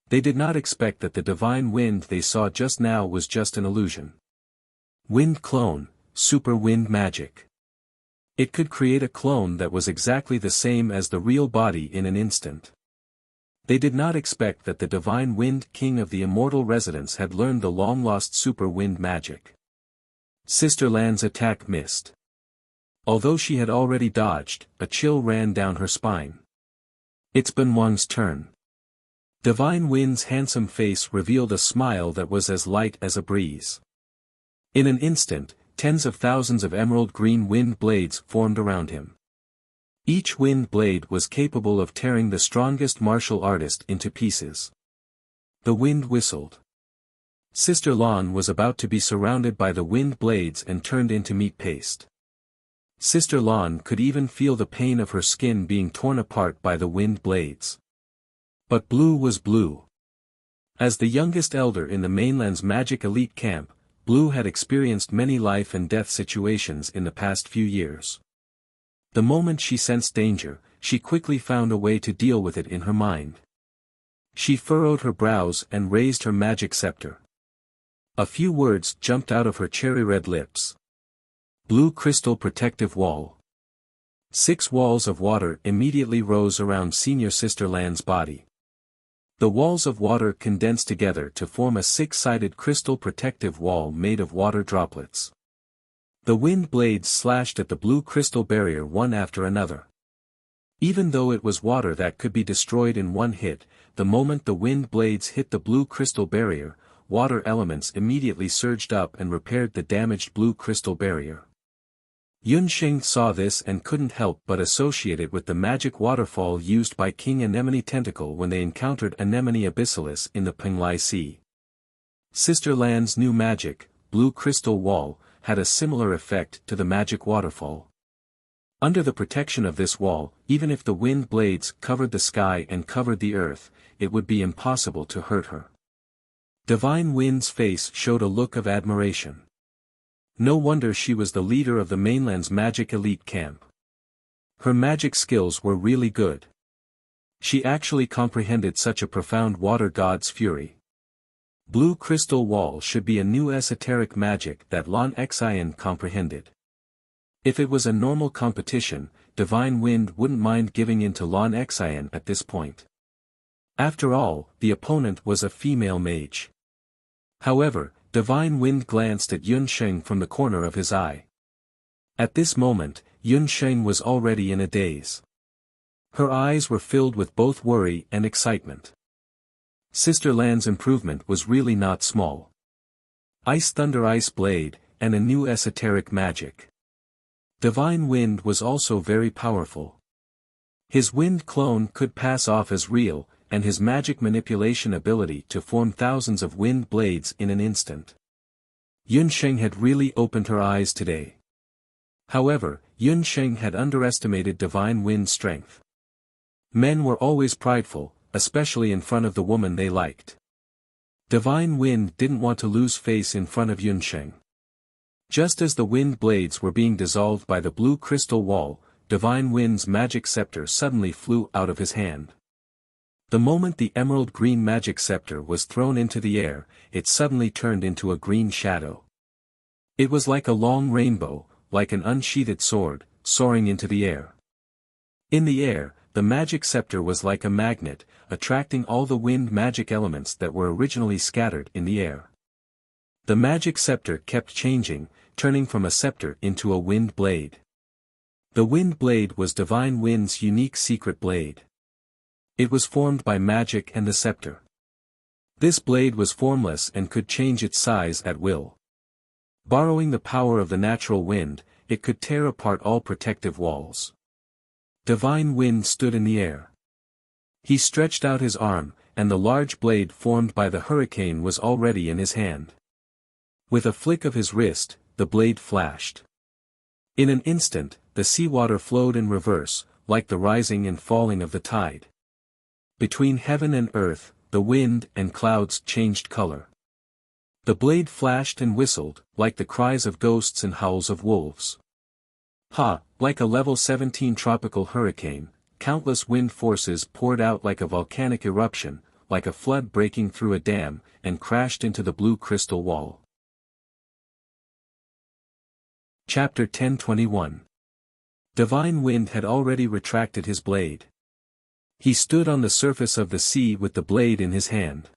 They did not expect that the Divine Wind they saw just now was just an illusion. Wind clone, super wind magic. It could create a clone that was exactly the same as the real body in an instant. They did not expect that the Divine Wind King of the Immortal Residence had learned the long-lost super wind magic. Sister Lan's attack missed. Although she had already dodged, a chill ran down her spine. It's Bin Wang's turn. Divine Wind's handsome face revealed a smile that was as light as a breeze. In an instant, tens of thousands of emerald green wind blades formed around him. Each wind blade was capable of tearing the strongest martial artist into pieces. The wind whistled. Sister Lan was about to be surrounded by the wind blades and turned into meat paste. Sister Lan could even feel the pain of her skin being torn apart by the wind blades. But Blue was Blue. As the youngest elder in the mainland's magic elite camp, Blue had experienced many life and death situations in the past few years. The moment she sensed danger, she quickly found a way to deal with it in her mind. She furrowed her brows and raised her magic scepter. A few words jumped out of her cherry-red lips. Blue Crystal Protective Wall. 6 walls of water immediately rose around Senior Sister Lan's body. The walls of water condensed together to form a 6-sided crystal protective wall made of water droplets. The wind blades slashed at the blue crystal barrier one after another. Even though it was water that could be destroyed in one hit, the moment the wind blades hit the blue crystal barrier, water elements immediately surged up and repaired the damaged blue crystal barrier. Yun Sheng saw this and couldn't help but associate it with the magic waterfall used by King Anemone Tentacle when they encountered Anemone Abyssalis in the Penglai Sea. Sister Lan's new magic, Blue Crystal Wall, had a similar effect to the magic waterfall. Under the protection of this wall, even if the wind blades covered the sky and covered the earth, it would be impossible to hurt her. Divine Wind's face showed a look of admiration. No wonder she was the leader of the mainland's magic elite camp. Her magic skills were really good. She actually comprehended such a profound water god's fury. Blue Crystal Wall should be a new esoteric magic that Lan Xian comprehended. If it was a normal competition, Divine Wind wouldn't mind giving in to Lan Xian at this point. After all, the opponent was a female mage. However, Divine Wind glanced at Yun Sheng from the corner of his eye. At this moment, Yun Sheng was already in a daze. Her eyes were filled with both worry and excitement. Sister Lan's improvement was really not small. Ice Thunder Ice Blade, and a new esoteric magic. Divine Wind was also very powerful. His wind clone could pass off as real, and his magic manipulation ability to form thousands of wind blades in an instant. Yunsheng had really opened her eyes today. However, Yunsheng had underestimated Divine Wind's strength. Men were always prideful, especially in front of the woman they liked. Divine Wind didn't want to lose face in front of Yunsheng. Just as the wind blades were being dissolved by the blue crystal wall, Divine Wind's magic scepter suddenly flew out of his hand. The moment the emerald green magic scepter was thrown into the air, it suddenly turned into a green shadow. It was like a long rainbow, like an unsheathed sword, soaring into the air. In the air, the magic scepter was like a magnet, attracting all the wind magic elements that were originally scattered in the air. The magic scepter kept changing, turning from a scepter into a wind blade. The wind blade was Divine Wind's unique secret blade. It was formed by magic and the scepter. This blade was formless and could change its size at will. Borrowing the power of the natural wind, it could tear apart all protective walls. Divine Wind stood in the air. He stretched out his arm, and the large blade formed by the hurricane was already in his hand. With a flick of his wrist, the blade flashed. In an instant, the seawater flowed in reverse, like the rising and falling of the tide. Between heaven and earth, the wind and clouds changed color. The blade flashed and whistled, like the cries of ghosts and howls of wolves. Like a level 17 tropical hurricane, countless wind forces poured out like a volcanic eruption, like a flood breaking through a dam, and crashed into the blue crystal wall. Chapter 10:21. Divine Wind had already retracted his blade. He stood on the surface of the sea with the blade in his hand.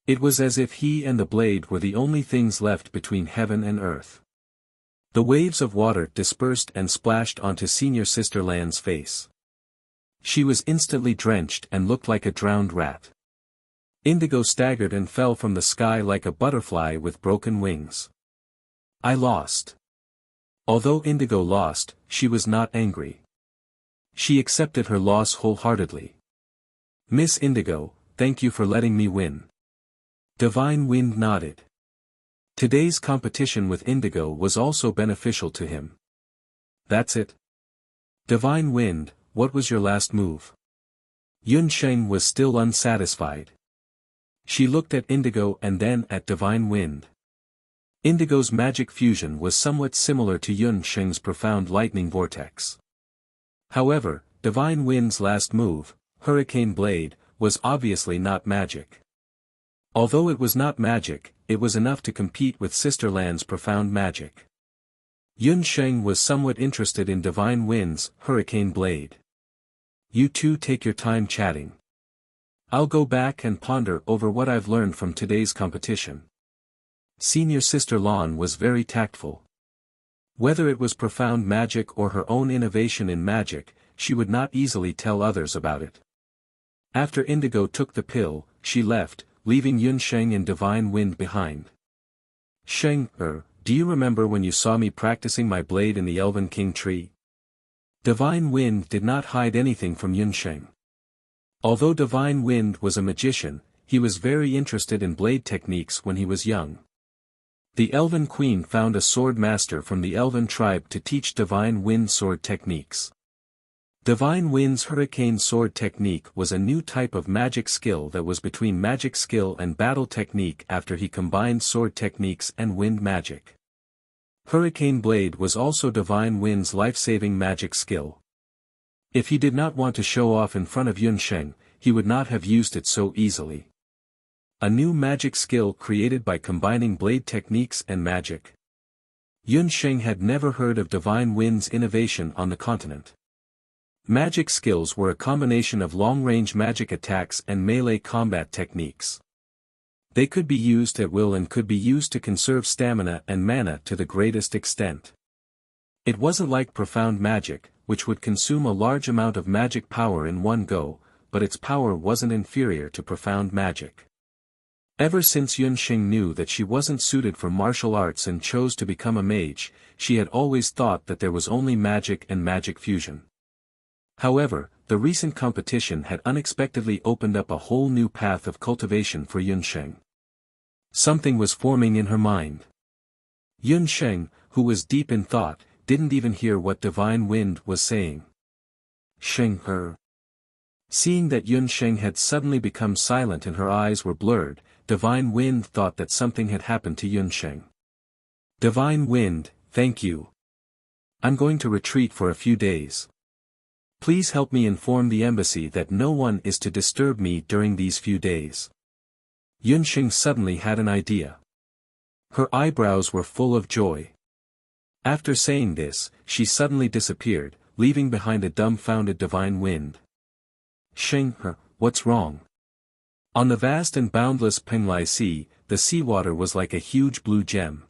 It was as if he and the blade were the only things left between heaven and earth. The waves of water dispersed and splashed onto Senior Sister Lan's face. She was instantly drenched and looked like a drowned rat. Indigo staggered and fell from the sky like a butterfly with broken wings. I lost. Although Indigo lost, she was not angry. She accepted her loss wholeheartedly. Miss Indigo, thank you for letting me win. Divine Wind nodded. Today's competition with Indigo was also beneficial to him. That's it. Divine Wind, what was your last move? Yunsheng was still unsatisfied. She looked at Indigo and then at Divine Wind. Indigo's magic fusion was somewhat similar to Yunsheng's profound lightning vortex. However, Divine Wind's last move, Hurricane Blade, was obviously not magic. Although it was not magic, it was enough to compete with Sister Lan's profound magic. Yunsheng was somewhat interested in Divine Wind's Hurricane Blade. You two take your time chatting. I'll go back and ponder over what I've learned from today's competition. Senior Sister Lan was very tactful. Whether it was profound magic or her own innovation in magic, she would not easily tell others about it. After Indigo took the pill, she left, leaving Yunsheng and Divine Wind behind. Sheng, do you remember when you saw me practicing my blade in the Elven King tree? Divine Wind did not hide anything from Yunsheng. Although Divine Wind was a magician, he was very interested in blade techniques when he was young. The Elven Queen found a sword master from the Elven tribe to teach Divine Wind sword techniques. Divine Wind's Hurricane Sword technique was a new type of magic skill that was between magic skill and battle technique after he combined sword techniques and wind magic. Hurricane Blade was also Divine Wind's life-saving magic skill. If he did not want to show off in front of Yunsheng, he would not have used it so easily. A new magic skill created by combining blade techniques and magic. Yunsheng had never heard of Divine Wind's innovation on the continent. Magic skills were a combination of long-range magic attacks and melee combat techniques. They could be used at will and could be used to conserve stamina and mana to the greatest extent. It wasn't like profound magic, which would consume a large amount of magic power in one go, but its power wasn't inferior to profound magic. Ever since Yunxing knew that she wasn't suited for martial arts and chose to become a mage, she had always thought that there was only magic and magic fusion. However, the recent competition had unexpectedly opened up a whole new path of cultivation for Yunxing. Something was forming in her mind. Yunxing, who was deep in thought, didn't even hear what Divine Wind was saying. Sheng her. Seeing that Yunxing had suddenly become silent and her eyes were blurred, Divine Wind thought that something had happened to Yunxing. Divine Wind, thank you. I'm going to retreat for a few days. Please help me inform the embassy that no one is to disturb me during these few days. Yunxing suddenly had an idea. Her eyebrows were full of joy. After saying this, she suddenly disappeared, leaving behind a dumbfounded Divine Wind. Sheng, what's wrong? On the vast and boundless Penglai Sea, the seawater was like a huge blue gem.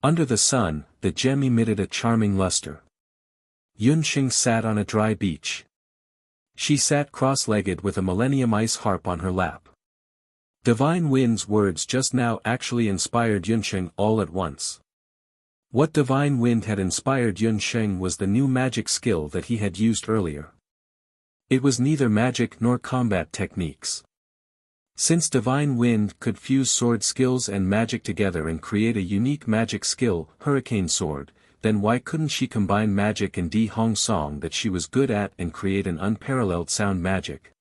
Under the sun, the gem emitted a charming luster. Yunxing sat on a dry beach. She sat cross-legged with a Millennium Ice harp on her lap. Divine Wind's words just now actually inspired Yunxing all at once. What Divine Wind had inspired Yunxing was the new magic skill that he had used earlier. It was neither magic nor combat techniques. Since Divine Wind could fuse sword skills and magic together and create a unique magic skill, Hurricane Sword, then why couldn't she combine magic and Di Hong Song that she was good at and create an unparalleled sound magic?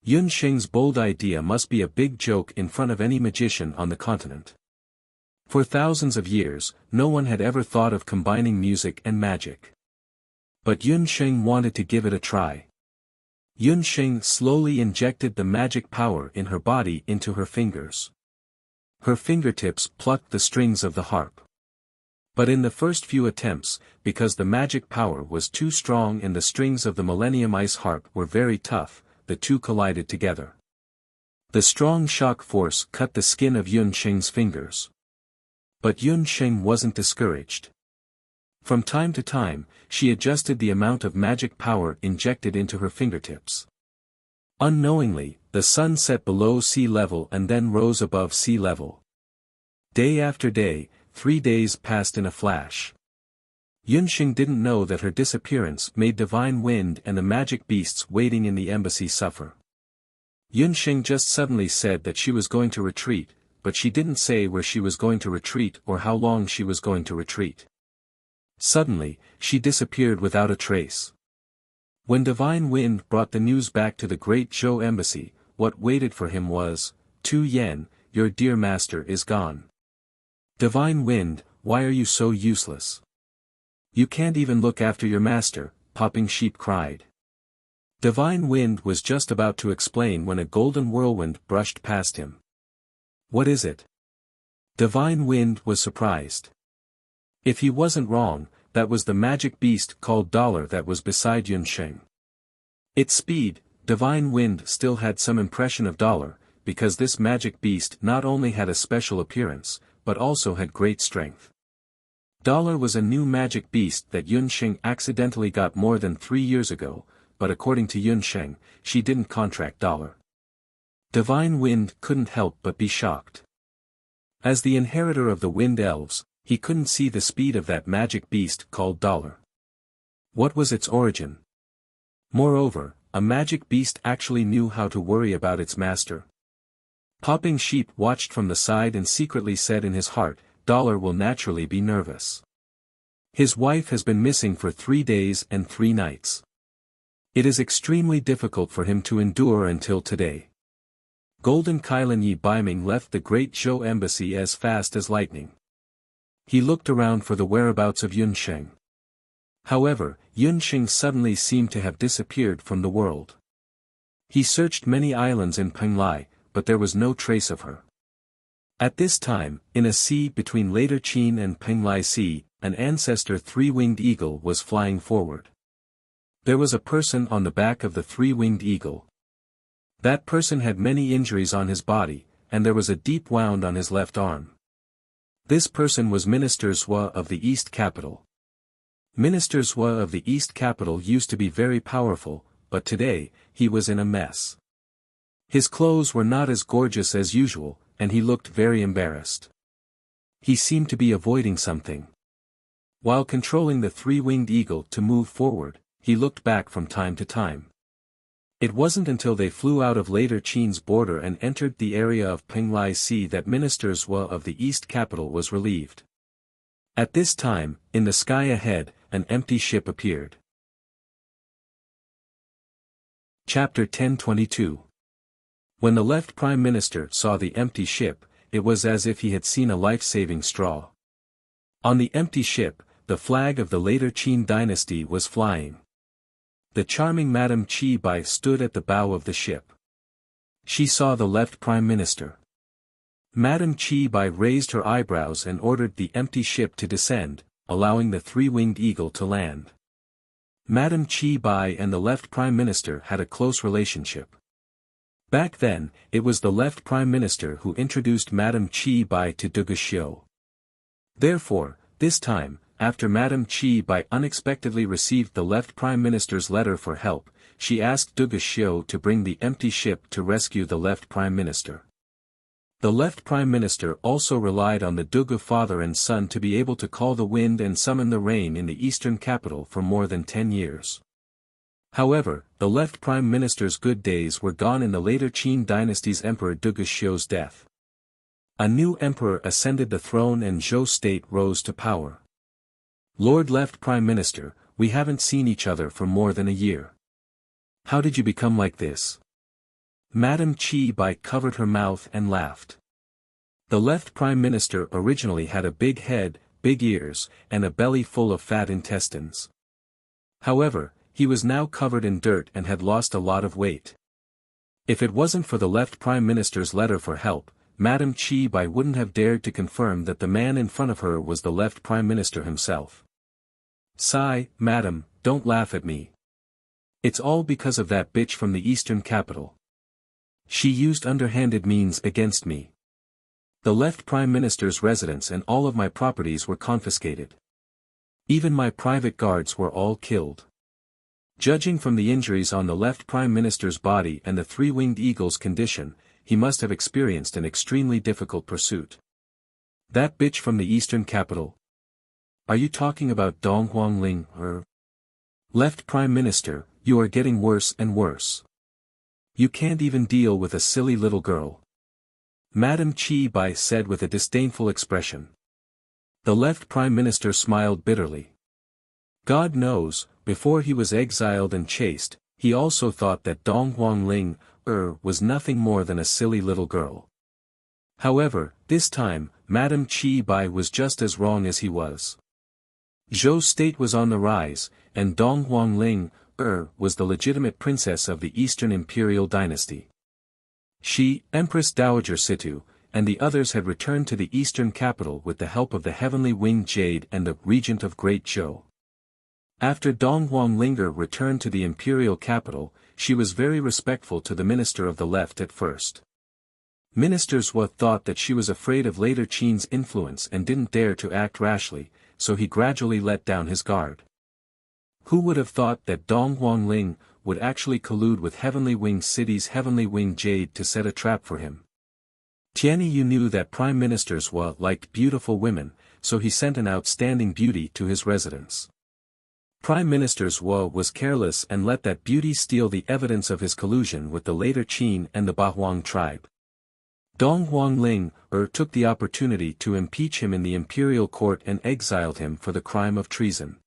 Yunxing's bold idea must be a big joke in front of any magician on the continent. For thousands of years, no one had ever thought of combining music and magic. But Yunxing wanted to give it a try. Yunxing slowly injected the magic power in her body into her fingers. Her fingertips plucked the strings of the harp. But in the first few attempts, because the magic power was too strong and the strings of the Millennium Ice harp were very tough, the two collided together. The strong shock force cut the skin of Yunxing's fingers. But Yunxing wasn't discouraged. From time to time, she adjusted the amount of magic power injected into her fingertips. Unknowingly, the sun set below sea level and then rose above sea level. Day after day, 3 days passed in a flash. Yunxing didn't know that her disappearance made Divine Wind and the magic beasts waiting in the embassy suffer. Yunxing just suddenly said that she was going to retreat, but she didn't say where she was going to retreat or how long she was going to retreat. Suddenly, she disappeared without a trace. When Divine Wind brought the news back to the Great Zhou Embassy, what waited for him was, Tu Yen, your dear master is gone. Divine Wind, why are you so useless? You can't even look after your master, Popping Sheep cried. Divine Wind was just about to explain when a golden whirlwind brushed past him. What is it? Divine Wind was surprised. If he wasn't wrong, that was the magic beast called Dollar that was beside Yunxing. Its speed, Divine Wind still had some impression of Dollar, because this magic beast not only had a special appearance, but also had great strength. Dollar was a new magic beast that Yunxing accidentally got more than 3 years ago, but according to Yunxing, she didn't contract Dollar. Divine Wind couldn't help but be shocked. As the inheritor of the Wind Elves, he couldn't see the speed of that magic beast called Dollar. What was its origin? Moreover, a magic beast actually knew how to worry about its master. Popping Sheep watched from the side and secretly said in his heart, Dollar will naturally be nervous. His wife has been missing for 3 days and 3 nights. It is extremely difficult for him to endure until today. Golden Kailan Yi Baiming left the Great Zhou Embassy as fast as lightning. He looked around for the whereabouts of Yunxing. However, Yunxing suddenly seemed to have disappeared from the world. He searched many islands in Penglai, but there was no trace of her. At this time, in a sea between Later Qin and Penglai Sea, an ancestor 3-winged eagle was flying forward. There was a person on the back of the 3-winged eagle. That person had many injuries on his body, and there was a deep wound on his left arm. This person was Minister Zhua of the East Capital. Minister Zhua of the East Capital used to be very powerful, but today, he was in a mess. His clothes were not as gorgeous as usual, and he looked very embarrassed. He seemed to be avoiding something. While controlling the three-winged eagle to move forward, he looked back from time to time. It wasn't until they flew out of Later Qin's border and entered the area of Penglai Sea that Minister Zhuo of the East capital was relieved. At this time, in the sky ahead, an empty ship appeared. Chapter 1022. When the left Prime Minister saw the empty ship, it was as if he had seen a life-saving straw. On the empty ship, the flag of the Later Qin dynasty was flying. The charming Madame Qi Bai stood at the bow of the ship. She saw the left Prime Minister. Madame Qi Bai raised her eyebrows and ordered the empty ship to descend, allowing the three-winged eagle to land. Madame Qi Bai and the left Prime Minister had a close relationship. Back then, it was the left Prime Minister who introduced Madame Qi Bai to Duge Xiu. Therefore, this time, after Madame Qi Bai unexpectedly received the left Prime Minister's letter for help, she asked Duge Xiu to bring the empty ship to rescue the left Prime Minister. The left Prime Minister also relied on the Duge father and son to be able to call the wind and summon the rain in the eastern capital for more than 10 years. However, the left Prime Minister's good days were gone in the Later Qin dynasty's Emperor Duge Xiu's death. A new emperor ascended the throne and Zhou state rose to power. Lord Left Prime Minister, we haven't seen each other for more than a year. How did you become like this? Madame Qi Bai covered her mouth and laughed. The left Prime Minister originally had a big head, big ears, and a belly full of fat intestines. However, he was now covered in dirt and had lost a lot of weight. If it wasn't for the left Prime Minister's letter for help, Madame Qi Bai wouldn't have dared to confirm that the man in front of her was the left Prime Minister himself. Sigh, Madam, don't laugh at me. It's all because of that bitch from the eastern capital. She used underhanded means against me. The left Prime Minister's residence and all of my properties were confiscated. Even my private guards were all killed. Judging from the injuries on the left Prime Minister's body and the three-winged eagle's condition, he must have experienced an extremely difficult pursuit. That bitch from the eastern capital? Are you talking about Dong Huangling or? Left Prime Minister, you are getting worse and worse. You can't even deal with a silly little girl. Madame Qi Bai said with a disdainful expression. The left Prime Minister smiled bitterly. God knows, before he was exiled and chased, he also thought that Dong Huangling was nothing more than a silly little girl. However, this time, Madame Qi Bai was just as wrong as he was. Zhou state was on the rise, and Dong Huangling was the legitimate princess of the Eastern Imperial Dynasty. She, Empress Dowager Situ, and the others had returned to the eastern capital with the help of the Heavenly Winged Jade and the Regent of Great Zhou. After Dong Huanglinger returned to the imperial capital, she was very respectful to the minister of the left at first. Minister Zhuo thought that she was afraid of Later Qin's influence and didn't dare to act rashly, so he gradually let down his guard. Who would have thought that Dong Huangling would actually collude with Heavenly Winged City's Heavenly Winged Jade to set a trap for him? Tianyi Yu knew that Prime Minister Zhuo liked beautiful women, so he sent an outstanding beauty to his residence. Prime Minister Zhuo was careless and let that beauty steal the evidence of his collusion with the Later Qin and the Bahuang tribe. Dong Huangling took the opportunity to impeach him in the imperial court and exiled him for the crime of treason.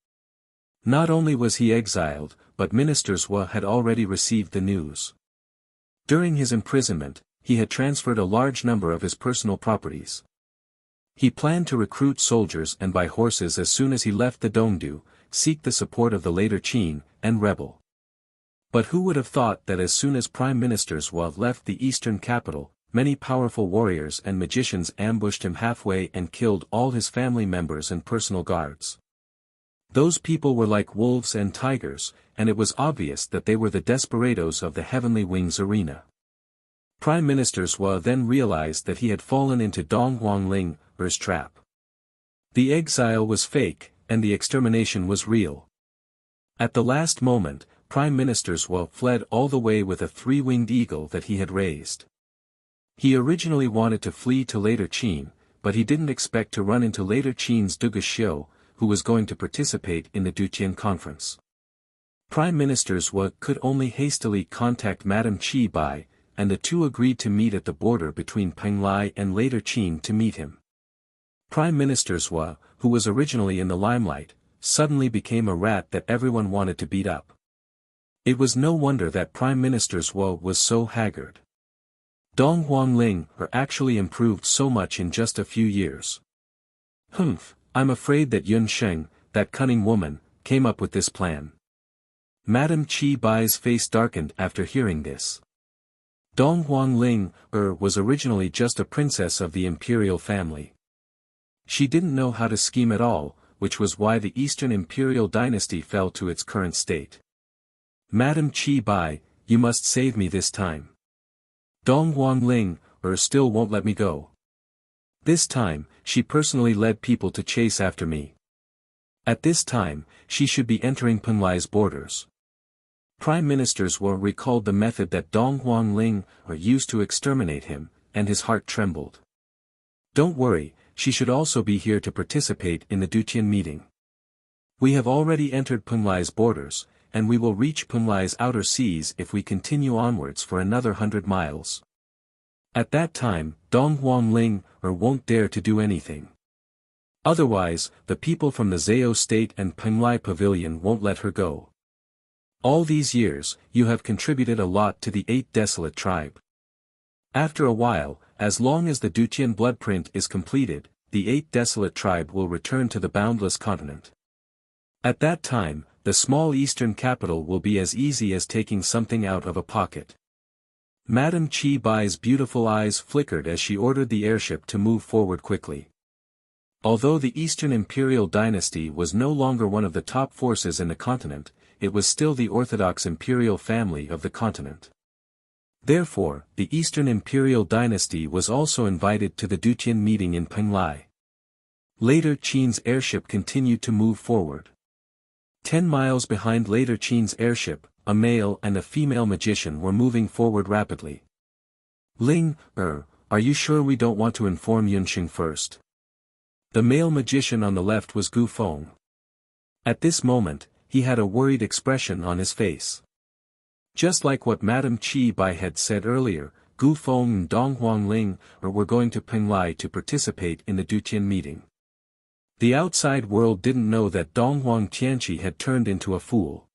Not only was he exiled, but Minister Zhuo had already received the news. During his imprisonment, he had transferred a large number of his personal properties. He planned to recruit soldiers and buy horses as soon as he left the Dongdu, seek the support of the Later Qin, and rebel. But who would have thought that as soon as Prime Minister Zhuo left the eastern capital, many powerful warriors and magicians ambushed him halfway and killed all his family members and personal guards. Those people were like wolves and tigers, and it was obvious that they were the desperados of the Heavenly Wings arena. Prime Minister Zhuo then realized that he had fallen into Dong Huangling's trap. The exile was fake, and the extermination was real. At the last moment, Prime Minister's Wu fled all the way with a three-winged eagle that he had raised. He originally wanted to flee to later Qin, but he didn't expect to run into later Qin's Duguxiu, who was going to participate in the Duqian conference. Prime Minister's Wu could only hastily contact Madame Qi Bai, and the two agreed to meet at the border between Penglai and later Qin to meet him. Prime Minister's Wu, who was originally in the limelight, suddenly became a rat that everyone wanted to beat up. It was no wonder that Prime Minister's Wu was so haggard. Dong Huangling actually improved so much in just a few years. Humph, I'm afraid that Yun Sheng, that cunning woman, came up with this plan. Madame Qi Bai's face darkened after hearing this. Dong Huangling was originally just a princess of the imperial family. She didn't know how to scheme at all, which was why the Eastern Imperial dynasty fell to its current state. Madame Qi Bai, you must save me this time. Dong Huangling still won't let me go. This time, she personally led people to chase after me. At this time, she should be entering Penglai's borders. Prime Ministers Wu recalled the method that Dong Huangling used to exterminate him, and his heart trembled. Don't worry, she should also be here to participate in the Duqian meeting. We have already entered Penglai's borders, and we will reach Penglai's outer seas if we continue onwards for another 100 miles. At that time, Dong Huangling won't dare to do anything. Otherwise, the people from the Zhao state and Penglai pavilion won't let her go. All these years, you have contributed a lot to the 8 desolate tribe. After a while, as long as the Duqian bloodprint is completed, the 8 desolate tribe will return to the boundless continent. At that time, the small eastern capital will be as easy as taking something out of a pocket. Madame Qi Bai's beautiful eyes flickered as she ordered the airship to move forward quickly. Although the Eastern Imperial dynasty was no longer one of the top forces in the continent, it was still the orthodox imperial family of the continent. Therefore, the Eastern Imperial dynasty was also invited to the Duqian meeting in Penglai. Later Qin's airship continued to move forward. 10 miles behind later Qin's airship, a male and a female magician were moving forward rapidly. Ling, are you sure we don't want to inform Yunxing first? The male magician on the left was Gu Feng. At this moment, he had a worried expression on his face. Just like what Madame Qi Bai had said earlier, Gu Feng and Dong Huangling were going to Penglai to participate in the Duqian meeting. The outside world didn't know that Dong Huang Tianqi had turned into a fool.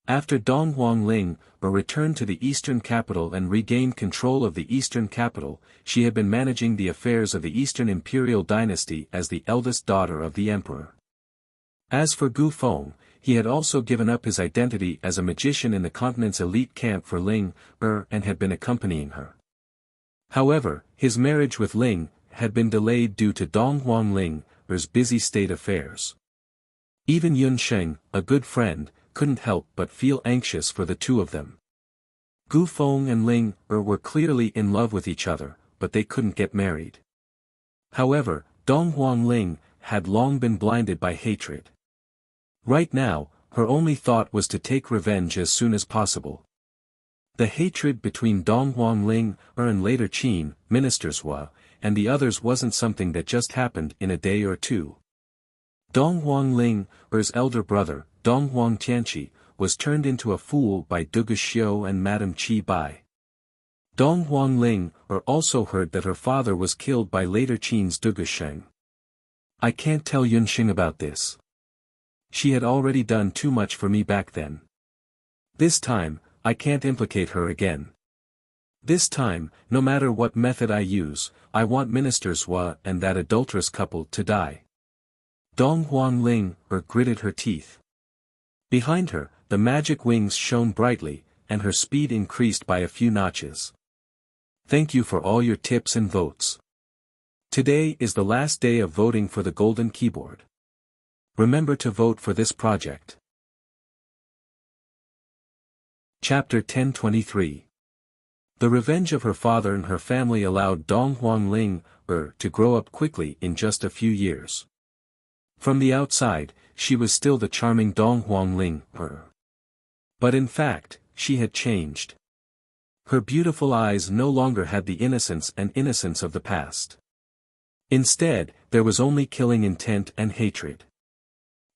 After Dong Huangling returned to the eastern capital and regained control of the eastern capital, she had been managing the affairs of the Eastern Imperial dynasty as the eldest daughter of the emperor. As for Gu Feng, he had also given up his identity as a magician in the continent's elite camp for Ling, and had been accompanying her. However, his marriage with Ling had been delayed due to Dong Huangling's busy state affairs. Even Yun Sheng, a good friend, couldn't help but feel anxious for the two of them. Gu Feng and Ling were clearly in love with each other, but they couldn't get married. However, Dong Huangling had long been blinded by hatred. Right now, her only thought was to take revenge as soon as possible. The hatred between Dong Huangling and later Qin ministers Wu and the others wasn't something that just happened in a day or two. Dong Huangling's elder brother, Dong Huang Tianqi, was turned into a fool by Duguxiu and Madame Qi Bai. Dong Huangling also heard that her father was killed by later Qin's Dugusheng. I can't tell Yunxing about this. She had already done too much for me back then. This time, I can't implicate her again. This time, no matter what method I use, I want Ministers Wu and that adulterous couple to die. Dong Huangling gritted her teeth. Behind her, the magic wings shone brightly, and her speed increased by a few notches. Thank you for all your tips and votes. Today is the last day of voting for the Golden Keyboard. Remember to vote for this project. Chapter 1023. The revenge of her father and her family allowed Dong Huangling to grow up quickly in just a few years. From the outside, she was still the charming Dong Huangling But in fact, she had changed. Her beautiful eyes no longer had the innocence of the past. Instead, there was only killing intent and hatred.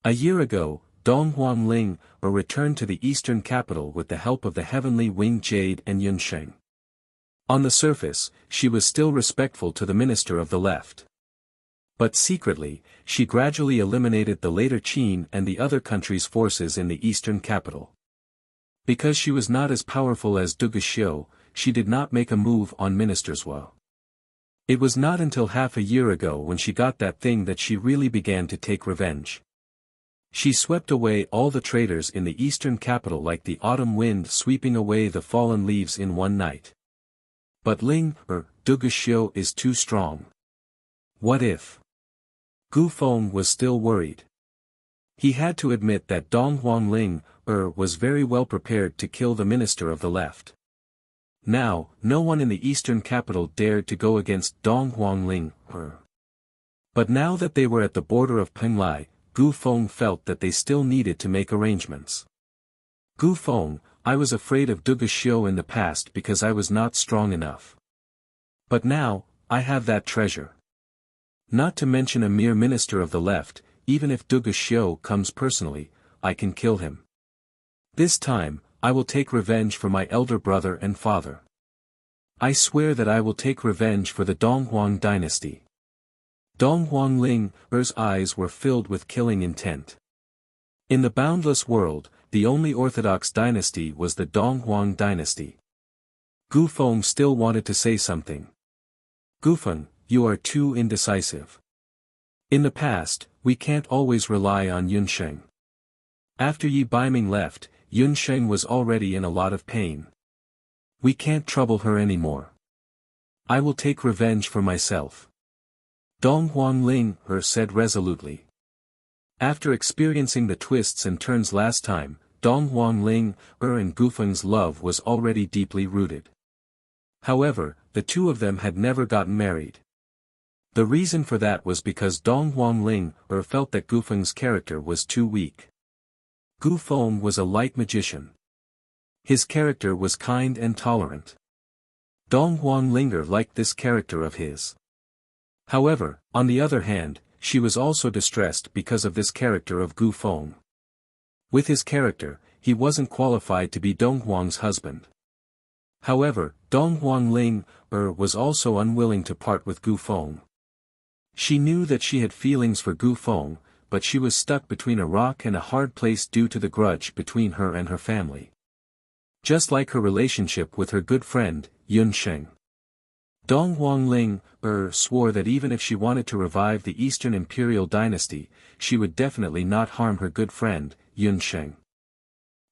A year ago, Dong Huangling returned to the eastern capital with the help of the heavenly winged jade and Yunsheng. On the surface, she was still respectful to the minister of the left. But secretly, she gradually eliminated the later Qin and the other countries' forces in the eastern capital. Because she was not as powerful as Duguxiu, she did not make a move on ministers well. It was not until half a year ago when she got that thing that she really began to take revenge. She swept away all the traitors in the eastern capital like the autumn wind sweeping away the fallen leaves in one night. But Duguxiu is too strong. What if? Gu Feng was still worried. He had to admit that Dong Huangling was very well prepared to kill the minister of the left. Now, no one in the eastern capital dared to go against Dong Huangling. But now that they were at the border of Penglai, Gu Feng felt that they still needed to make arrangements. Gu Feng, I was afraid of Duguxiu in the past because I was not strong enough. But now, I have that treasure. Not to mention a mere minister of the left, even if Duguxiu comes personally, I can kill him. This time, I will take revenge for my elder brother and father. I swear that I will take revenge for the Donghuang dynasty. Dong Huangling's eyes were filled with killing intent. In the boundless world, the only orthodox dynasty was the Donghuang dynasty. Gu Feng still wanted to say something. Gu Feng, you are too indecisive. In the past, we can't always rely on Yunsheng. After Yi Baiming left, Yunsheng was already in a lot of pain. We can't trouble her anymore. I will take revenge for myself. Dong Huangling said resolutely. After experiencing the twists and turns last time, Dong Huangling and Gu Feng's love was already deeply rooted. However, the two of them had never gotten married. The reason for that was because Dong Huangling felt that Gu Feng's character was too weak. Gu Feng was a light magician. His character was kind and tolerant. Dong Huangling liked this character of his. However, on the other hand, she was also distressed because of this character of Gu Feng. With his character, he wasn't qualified to be Dong Huang's husband. However, Dong Huangling was also unwilling to part with Gu Feng. She knew that she had feelings for Gu Feng, but she was stuck between a rock and a hard place due to the grudge between her and her family. Just like her relationship with her good friend, Yunsheng. Dong Huangling swore that even if she wanted to revive the Eastern Imperial Dynasty, she would definitely not harm her good friend, Yunsheng.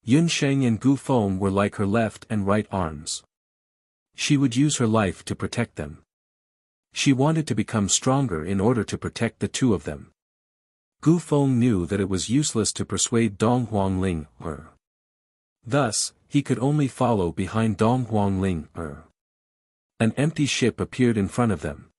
Yunsheng and Gu Feng were like her left and right arms. She would use her life to protect them. She wanted to become stronger in order to protect the two of them. Gu Feng knew that it was useless to persuade Dong Huangling. Thus, he could only follow behind Dong Huangling. An empty ship appeared in front of them.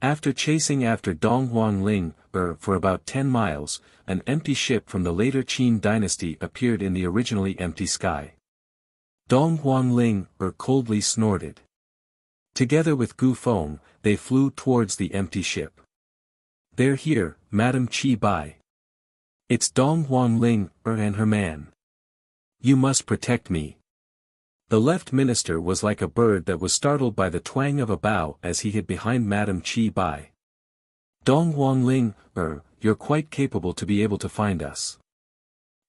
After chasing after Dong Huangling for about 10 miles, an empty ship from the later Qin dynasty appeared in the originally empty sky. Dong Huangling coldly snorted. Together with Gu Feng, they flew towards the empty ship. They're here, Madam Qi Bai. It's Dong Huangling and her man. You must protect me. The left minister was like a bird that was startled by the twang of a bow as he hid behind Madam Qi Bai. Dong Huangling, you're quite capable to be able to find us.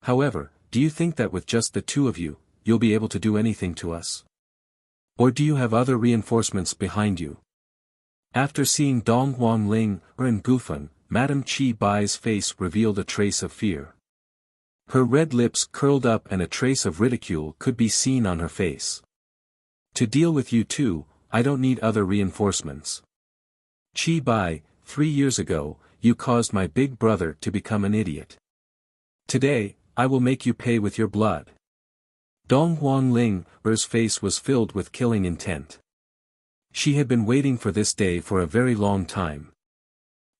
However, do you think that with just the two of you, you'll be able to do anything to us? Or do you have other reinforcements behind you? After seeing Dong Huangling and Gu Feng, Madam Qi Bai's face revealed a trace of fear. Her red lips curled up and a trace of ridicule could be seen on her face. To deal with you two, I don't need other reinforcements. Qi Bai, 3 years ago, you caused my big brother to become an idiot. Today, I will make you pay with your blood. Dong Huangling's face was filled with killing intent. She had been waiting for this day for a very long time.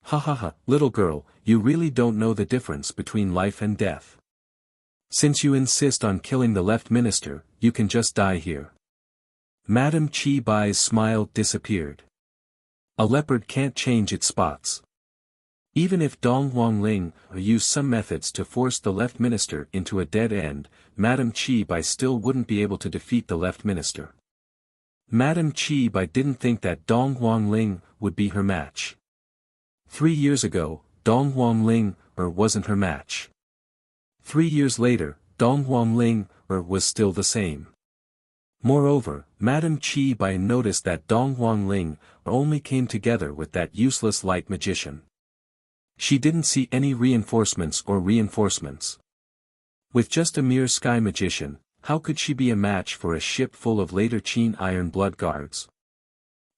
Ha ha ha, little girl, you really don't know the difference between life and death. Since you insist on killing the left minister, you can just die here. Madame Chi Bai's smile disappeared. A leopard can't change its spots. Even if Dong Huangling used some methods to force the left minister into a dead end, Madame Chi Bai still wouldn't be able to defeat the left minister. Madame Chi Bai didn't think that Dong Huangling would be her match. 3 years ago, Dong Huangling wasn't her match. 3 years later, Dong Huangling was still the same. Moreover, Madame Chi Bai noticed that Dong Huangling only came together with that useless light magician. She didn't see any reinforcements. With just a mere sky magician, how could she be a match for a ship full of later Qin Iron Blood guards?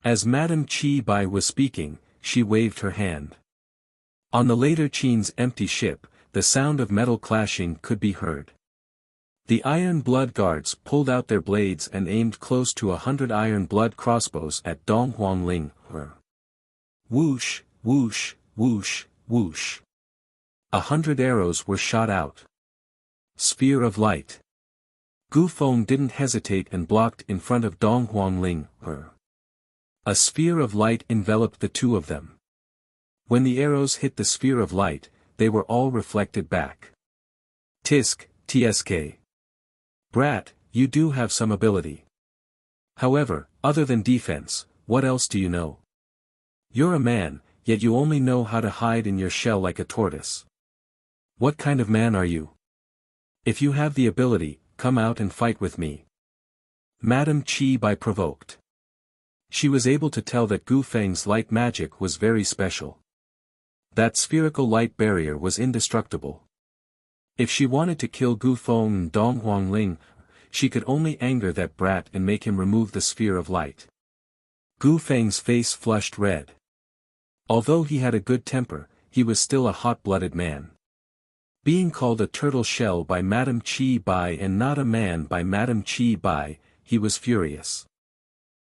As Madame Chi Bai was speaking, she waved her hand. On the later Qin's empty ship, the sound of metal clashing could be heard. The Iron Blood guards pulled out their blades and aimed close to 100 Iron Blood crossbows at Dong Huangling. Whoosh, whoosh, whoosh, whoosh. 100 arrows were shot out. Sphere of light. Gu Feng didn't hesitate and blocked in front of Dong Huangling. A sphere of light enveloped the two of them. When the arrows hit the sphere of light, they were all reflected back. Tisk, tsk. Brat, you do have some ability. However, other than defense, what else do you know? You're a man, yet you only know how to hide in your shell like a tortoise. What kind of man are you? If you have the ability, come out and fight with me. Madame Chi Bai provoked. She was able to tell that Gu Feng's light magic was very special. That spherical light barrier was indestructible. If she wanted to kill Gu Feng and Dong Huangling, she could only anger that brat and make him remove the sphere of light. Gu Feng's face flushed red. Although he had a good temper, he was still a hot-blooded man. Being called a turtle shell by Madame Chi Bai and not a man by Madame Chi Bai, he was furious.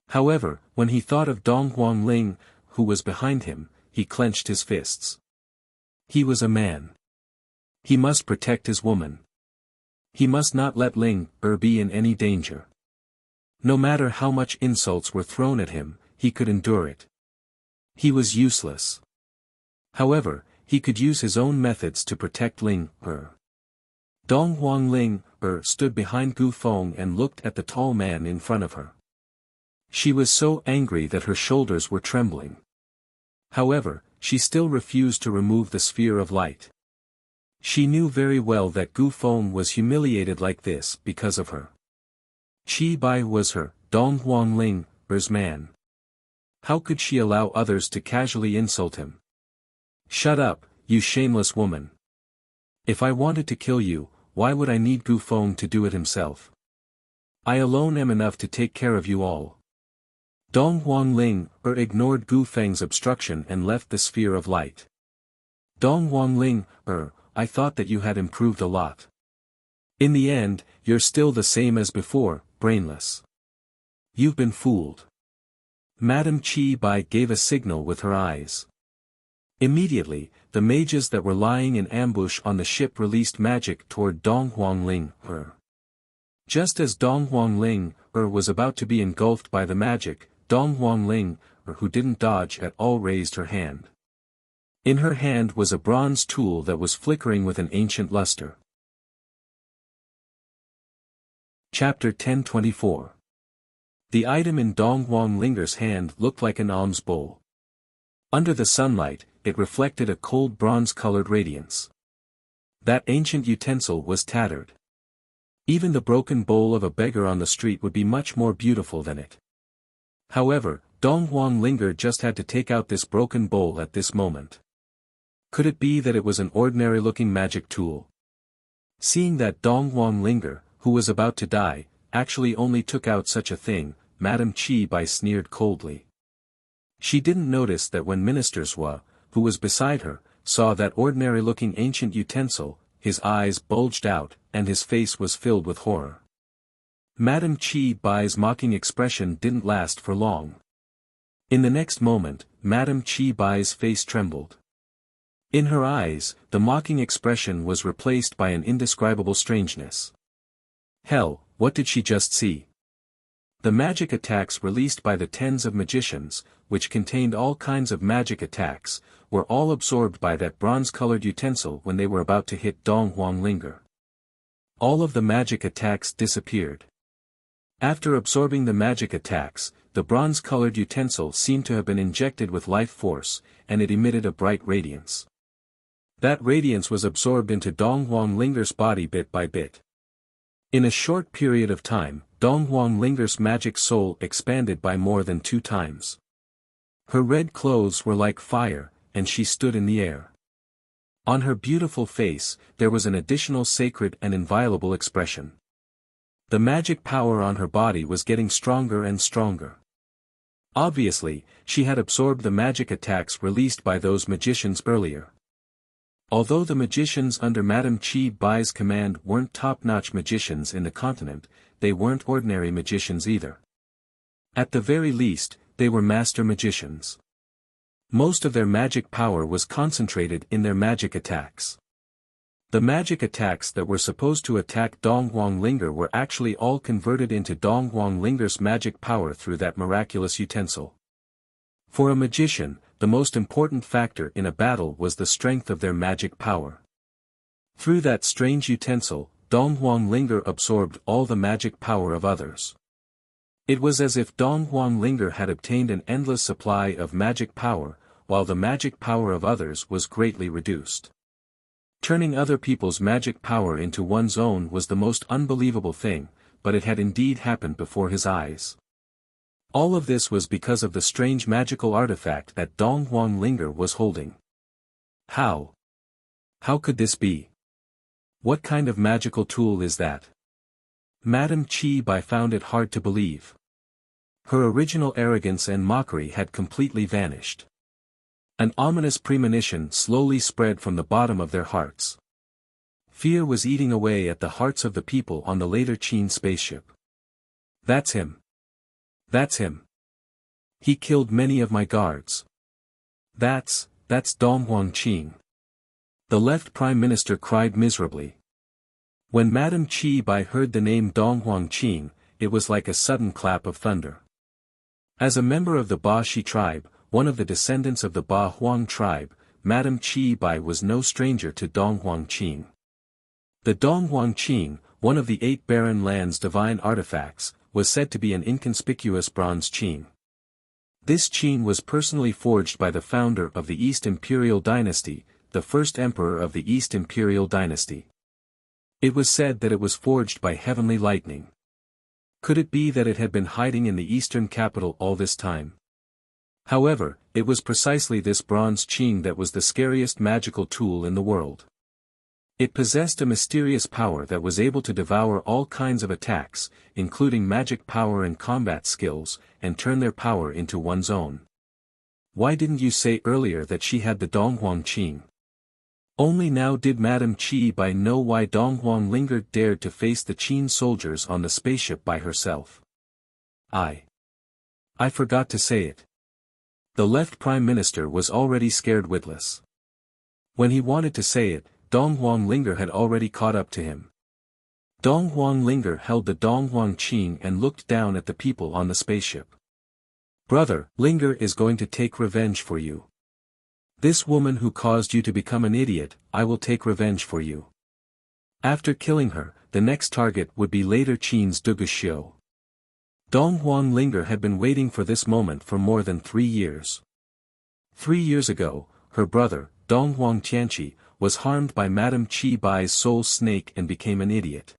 However, when he thought of Dong Huangling, who was behind him, he clenched his fists. He was a man. He must protect his woman. He must not let Ling be in any danger. No matter how much insults were thrown at him, he could endure it. He was useless. However, he could use his own methods to protect Ling. Dong Huangling stood behind Gu Feng and looked at the tall man in front of her. She was so angry that her shoulders were trembling. However, she still refused to remove the sphere of light. She knew very well that Gu Feng was humiliated like this because of her. Chi Bai was her, Dong Huangling's man. How could she allow others to casually insult him? Shut up, you shameless woman. If I wanted to kill you, why would I need Gu Feng to do it himself? I alone am enough to take care of you all. Dong Huangling ignored Gu Feng's obstruction and left the sphere of light. Dong Huangling, I thought that you had improved a lot. In the end, you're still the same as before, brainless. You've been fooled. Madame Chi Bai gave a signal with her eyes. Immediately, the mages that were lying in ambush on the ship released magic toward Dong Huangling. Just as Dong Huangling was about to be engulfed by the magic, Dong Huangling, who didn't dodge at all, raised her hand. In her hand was a bronze tool that was flickering with an ancient luster. Chapter 1024. The item in Dong Huangling's hand looked like an alms bowl. Under the sunlight, it reflected a cold bronze-colored radiance. That ancient utensil was tattered. Even the broken bowl of a beggar on the street would be much more beautiful than it. However, Dong Huangling just had to take out this broken bowl at this moment. Could it be that it was an ordinary-looking magic tool? Seeing that Dong Huangling, who was about to die, actually only took out such a thing, Madame Chi Bai sneered coldly. She didn't notice that when Minister Zhua, who was beside her, saw that ordinary-looking ancient utensil, his eyes bulged out, and his face was filled with horror. Madame Chi Bai's mocking expression didn't last for long. In the next moment, Madame Chi Bai's face trembled. In her eyes, the mocking expression was replaced by an indescribable strangeness. Hell, what did she just see? The magic attacks released by the tens of magicians, which contained all kinds of magic attacks, were all absorbed by that bronze-colored utensil when they were about to hit Dong Huanglinger. All of the magic attacks disappeared. After absorbing the magic attacks, the bronze-colored utensil seemed to have been injected with life force, and it emitted a bright radiance. That radiance was absorbed into Dong Huanglinger's body bit by bit. In a short period of time, Dong Huanglinger's magic soul expanded by more than 2 times. Her red clothes were like fire, and she stood in the air. On her beautiful face, there was an additional sacred and inviolable expression. The magic power on her body was getting stronger and stronger. Obviously, she had absorbed the magic attacks released by those magicians earlier. Although the magicians under Madame Chi Bai's command weren't top-notch magicians in the continent, they weren't ordinary magicians either. At the very least, they were master magicians. Most of their magic power was concentrated in their magic attacks. The magic attacks that were supposed to attack Dong Huanglinger were actually all converted into Dong Huanglinger's magic power through that miraculous utensil. For a magician, the most important factor in a battle was the strength of their magic power. Through that strange utensil, Dong Huanglinger absorbed all the magic power of others. It was as if Dong Huanglinger had obtained an endless supply of magic power, while the magic power of others was greatly reduced. Turning other people's magic power into one's own was the most unbelievable thing, but it had indeed happened before his eyes. All of this was because of the strange magical artifact that Dong Huanglinger was holding. How? How could this be? What kind of magical tool is that? Madame Chi Bai found it hard to believe. Her original arrogance and mockery had completely vanished. An ominous premonition slowly spread from the bottom of their hearts. Fear was eating away at the hearts of the people on the later Qin spaceship. That's him. That's him. He killed many of my guards. That's Dong Huangqing. The left Prime Minister cried miserably. When Madame Chi Bai heard the name Dong Huangqing, it was like a sudden clap of thunder. As a member of the Ba Shi tribe, one of the descendants of the Ba Huang tribe, Madame Chi Bai was no stranger to Dong Huangqing. The Dong Huangqing, one of the 8 barren lands' divine artifacts, was said to be an inconspicuous bronze qing. This qing was personally forged by the founder of the East Imperial Dynasty, the first emperor of the East Imperial Dynasty. It was said that it was forged by heavenly lightning. Could it be that it had been hiding in the eastern capital all this time? However, it was precisely this bronze qing that was the scariest magical tool in the world. It possessed a mysterious power that was able to devour all kinds of attacks, including magic power and combat skills, and turn their power into one's own. Why didn't you say earlier that she had the Dong Huangqing? Only now did Madame Chi Bai know why Dong Huanglinger dared to face the Qin soldiers on the spaceship by herself. I forgot to say it. The left Prime Minister was already scared witless. When he wanted to say it, Dong Huanglinger had already caught up to him. Dong Huanglinger held the Dong Huangqing and looked down at the people on the spaceship. Brother, Linger is going to take revenge for you. This woman who caused you to become an idiot, I will take revenge for you. After killing her, the next target would be later Qin's Duguxiu. Dong Huanglinger had been waiting for this moment for more than 3 years. 3 years ago, her brother, Dong Huangtianqi, was harmed by Madame Chi Bai's soul snake and became an idiot.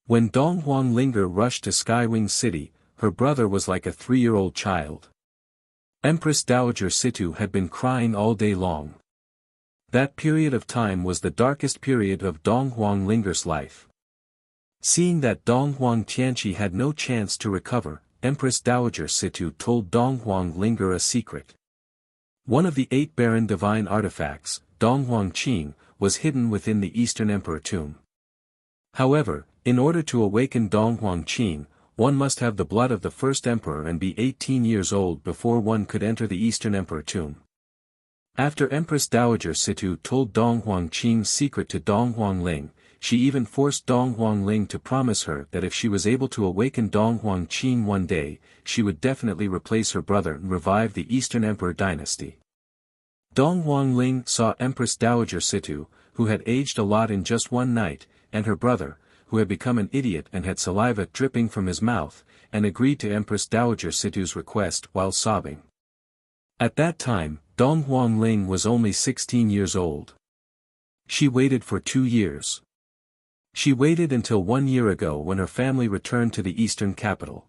When Dong Huanglinger rushed to Skywing City, her brother was like a 3-year-old child. Empress Dowager Situ had been crying all day long. That period of time was the darkest period of Dong Huanglinger's life. Seeing that Dong Huangtianqi had no chance to recover, Empress Dowager Situ told Dong Huanglinger a secret. One of the 8 barren divine artifacts, Dong Huangqing, was hidden within the Eastern Emperor tomb. However, in order to awaken Dong Huangqing, one must have the blood of the first emperor and be 18 years old before one could enter the Eastern Emperor tomb. After Empress Dowager Situ told Dong Huangqing's secret to Dong Huangling, she even forced Dong Huangling to promise her that if she was able to awaken Dong Huangqing one day, she would definitely replace her brother and revive the Eastern Emperor dynasty. Dong Huangling saw Empress Dowager Situ, who had aged a lot in just one night, and her brother, who had become an idiot and had saliva dripping from his mouth, and agreed to Empress Dowager Situ's request while sobbing. At that time, Dong Huangling was only 16 years old. She waited for 2 years. She waited until 1 year ago when her family returned to the eastern capital.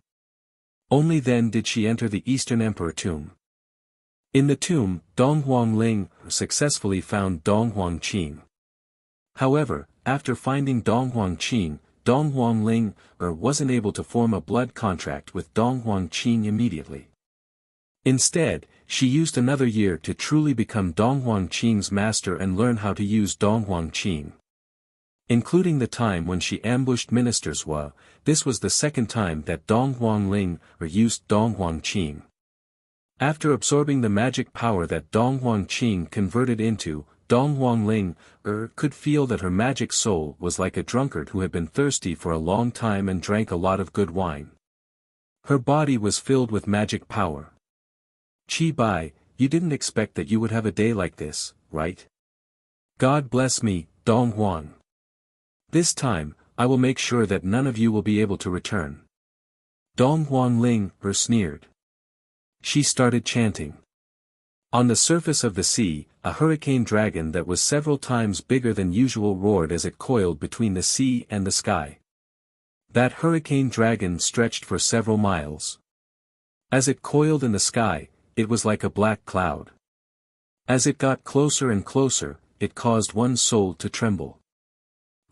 Only then did she enter the Eastern Emperor tomb. In the tomb, Dong Huangling successfully found Dong Huangqing. However, after finding Dong Huangqing, Dong Huangling wasn't able to form a blood contract with Dong Huangqing immediately. Instead, she used another year to truly become Dong Huangqing's master and learn how to use Dong Huangqing. Including the time when she ambushed ministers this was the second time that Dong Huangling used Dong Huangqing. After absorbing the magic power that Dong Huangqing converted into, Dong Huangling could feel that her magic soul was like a drunkard who had been thirsty for a long time and drank a lot of good wine. Her body was filled with magic power. Qi Bai, you didn't expect that you would have a day like this, right? God bless me, Dong Huang. This time, I will make sure that none of you will be able to return. Dong Huangling sneered. She started chanting. On the surface of the sea, a hurricane dragon that was several times bigger than usual roared as it coiled between the sea and the sky. That hurricane dragon stretched for several miles. As it coiled in the sky, it was like a black cloud. As it got closer and closer, it caused one's soul to tremble.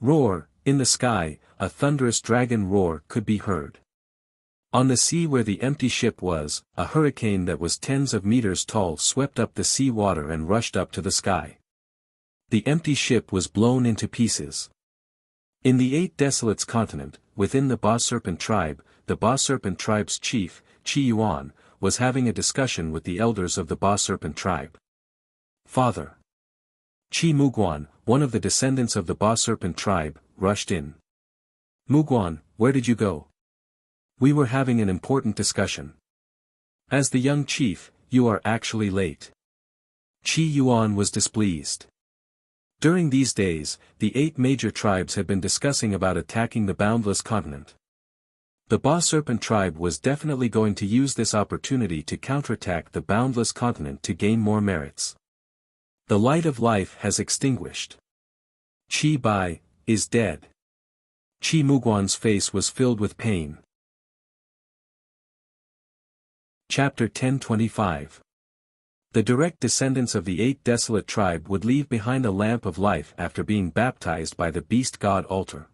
Roar, in the sky, a thunderous dragon roar could be heard. On the sea where the empty ship was, a hurricane that was tens of meters tall swept up the sea water and rushed up to the sky. The empty ship was blown into pieces. In the 8 Desolates continent, within the Ba Serpent tribe, the Ba Serpent tribe's chief, Qi Yuan, was having a discussion with the elders of the Ba Serpent tribe. Father. Qi Muguan, one of the descendants of the Ba Serpent tribe, rushed in. Muguan, where did you go? We were having an important discussion. As the young chief, you are actually late. Qi Yuan was displeased. During these days, the 8 major tribes had been discussing about attacking the Boundless Continent. The Ba Serpent tribe was definitely going to use this opportunity to counterattack the Boundless Continent to gain more merits. The light of life has extinguished. Qi Bai is dead. Qi Muguan's face was filled with pain. Chapter 1025. The direct descendants of the 8 Desolate tribe would leave behind a lamp of life after being baptized by the beast god altar.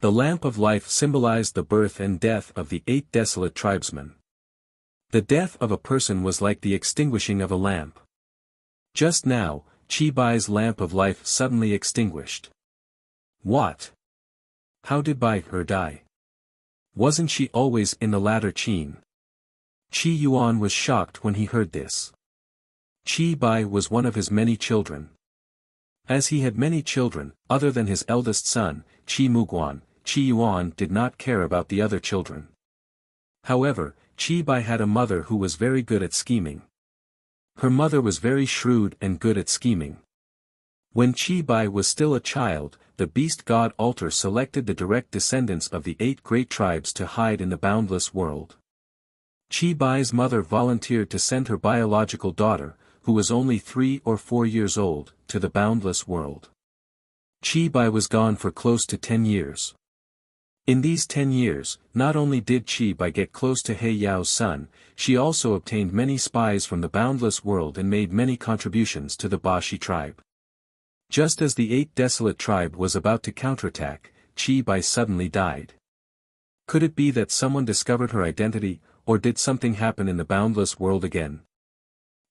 The lamp of life symbolized the birth and death of the 8 Desolate tribesmen. The death of a person was like the extinguishing of a lamp. Just now, Qi Bai's lamp of life suddenly extinguished. What? How did Bai die? Wasn't she always in the latter Qin? Qi Yuan was shocked when he heard this. Qi Bai was one of his many children. As he had many children, other than his eldest son, Qi Muguan, Qi Yuan did not care about the other children. However, Qi Bai had a mother who was very good at scheming. Her mother was very shrewd and good at scheming. When Qi Bai was still a child, the beast god altar selected the direct descendants of the 8 great tribes to hide in the boundless world. Qi Bai's mother volunteered to send her biological daughter, who was only 3 or 4 years old, to the boundless world. Qi Bai was gone for close to 10 years. In these 10 years, not only did Qi Bai get close to He Yao's son, she also obtained many spies from the boundless world and made many contributions to the Bashi tribe. Just as the 8 Desolate tribe was about to counterattack, Qi Bai suddenly died. Could it be that someone discovered her identity, or did something happen in the boundless world again?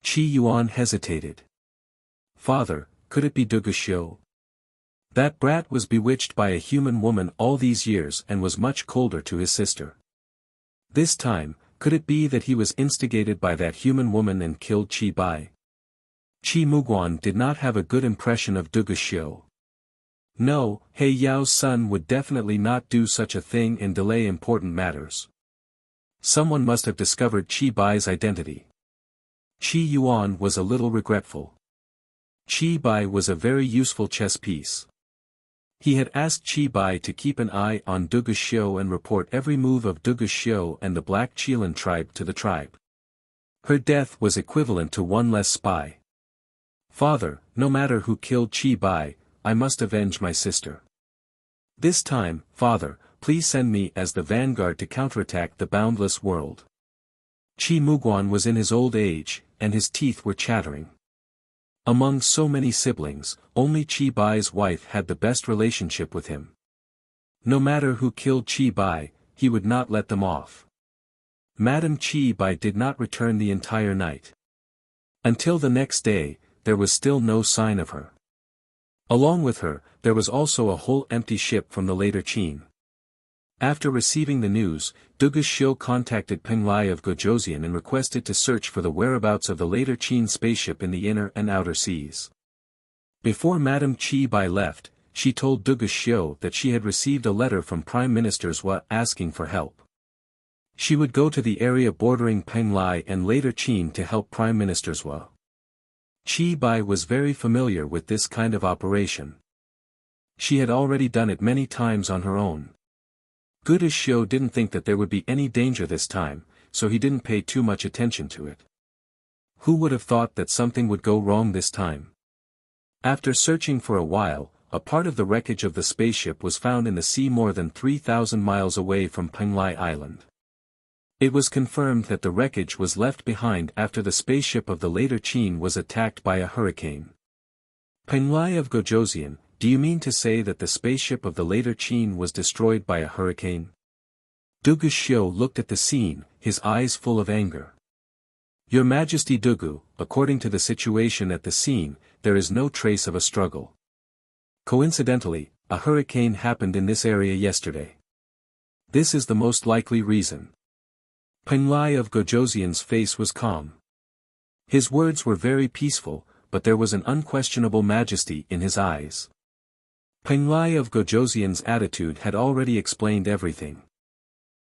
Qi Yuan hesitated. Father, could it be Duguxiu? That brat was bewitched by a human woman all these years and was much colder to his sister. This time, could it be that he was instigated by that human woman and killed Qi Bai? Qi Muguan did not have a good impression of Duguxiu. No, He Yao's son would definitely not do such a thing and delay important matters. Someone must have discovered Qi Bai's identity. Qi Yuan was a little regretful. Qi Bai was a very useful chess piece. He had asked Qi Bai to keep an eye on Duguxiu and report every move of Duguxiu and the Black Qilan tribe to the tribe. Her death was equivalent to one less spy. Father, no matter who killed Qi Bai, I must avenge my sister. This time, Father, please send me as the vanguard to counterattack the boundless world. Qi Muguan was in his old age, and his teeth were chattering. Among so many siblings, only Qi Bai's wife had the best relationship with him. No matter who killed Qi Bai, he would not let them off. Madame Qi Bai did not return the entire night. Until the next day, there was still no sign of her. Along with her, there was also a whole empty ship from the later Qin. After receiving the news, Duguxiu contacted Peng Lai of Gojoseon and requested to search for the whereabouts of the later Qin spaceship in the inner and outer seas. Before Madame Qi Bai left, she told Duguxiu that she had received a letter from Prime Minister Zhua asking for help. She would go to the area bordering Peng Lai and later Qin to help Prime Minister Zhua. Qi Bai was very familiar with this kind of operation. She had already done it many times on her own. Duguxiu didn't think that there would be any danger this time, so he didn't pay too much attention to it. Who would have thought that something would go wrong this time? After searching for a while, a part of the wreckage of the spaceship was found in the sea more than 3,000 miles away from Peng Lai Island. It was confirmed that the wreckage was left behind after the spaceship of the later Qin was attacked by a hurricane. Peng Lai of Gojoseon, do you mean to say that the spaceship of the later Qin was destroyed by a hurricane? Duguxiu looked at the scene, his eyes full of anger. Your Majesty Dugu, according to the situation at the scene, there is no trace of a struggle. Coincidentally, a hurricane happened in this area yesterday. This is the most likely reason. Peng Lai of Gojoseon's face was calm. His words were very peaceful, but there was an unquestionable majesty in his eyes. Peng Lai of Gojoseon's attitude had already explained everything.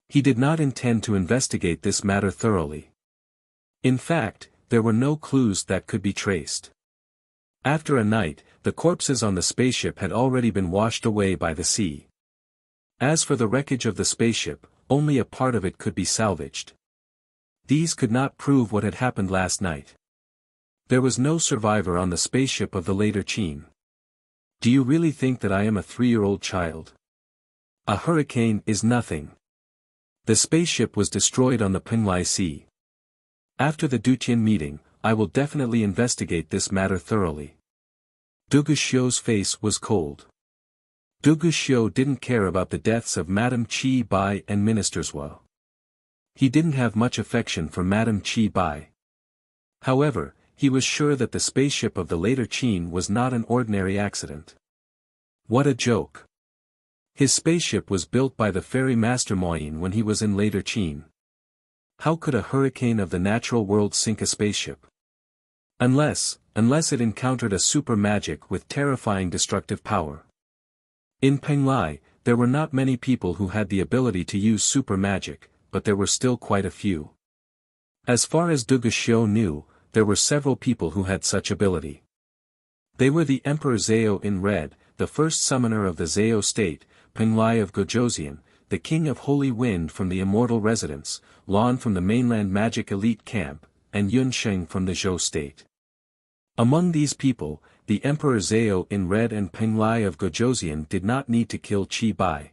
He did not intend to investigate this matter thoroughly. In fact, there were no clues that could be traced. After a night, the corpses on the spaceship had already been washed away by the sea. As for the wreckage of the spaceship, only a part of it could be salvaged. These could not prove what had happened last night. There was no survivor on the spaceship of the later Qin. Do you really think that I am a 3-year-old child? A hurricane is nothing. The spaceship was destroyed on the Peng Lai Sea. After the Dutian meeting, I will definitely investigate this matter thoroughly. Duguxiu's face was cold. Duguxiu didn't care about the deaths of Madame Qi Bai and Minister Zhua. He didn't have much affection for Madame Qi Bai. However, he was sure that the spaceship of the later Qin was not an ordinary accident. What a joke. His spaceship was built by the fairy master Moyin when he was in later Qin. How could a hurricane of the natural world sink a spaceship? Unless it encountered a super magic with terrifying destructive power. In Peng Lai, there were not many people who had the ability to use super magic, but there were still quite a few. As far as Duguxiu knew, there were several people who had such ability. They were the Emperor Zhao in red, the first summoner of the Zhao state, Peng Lai of Gojoseon, the King of Holy Wind from the Immortal Residence, Lan from the mainland magic elite camp, and Yunsheng from the Zhou state. Among these people, the Emperor Zhao in red and Peng Lai of Gojoseon did not need to kill Qi Bai.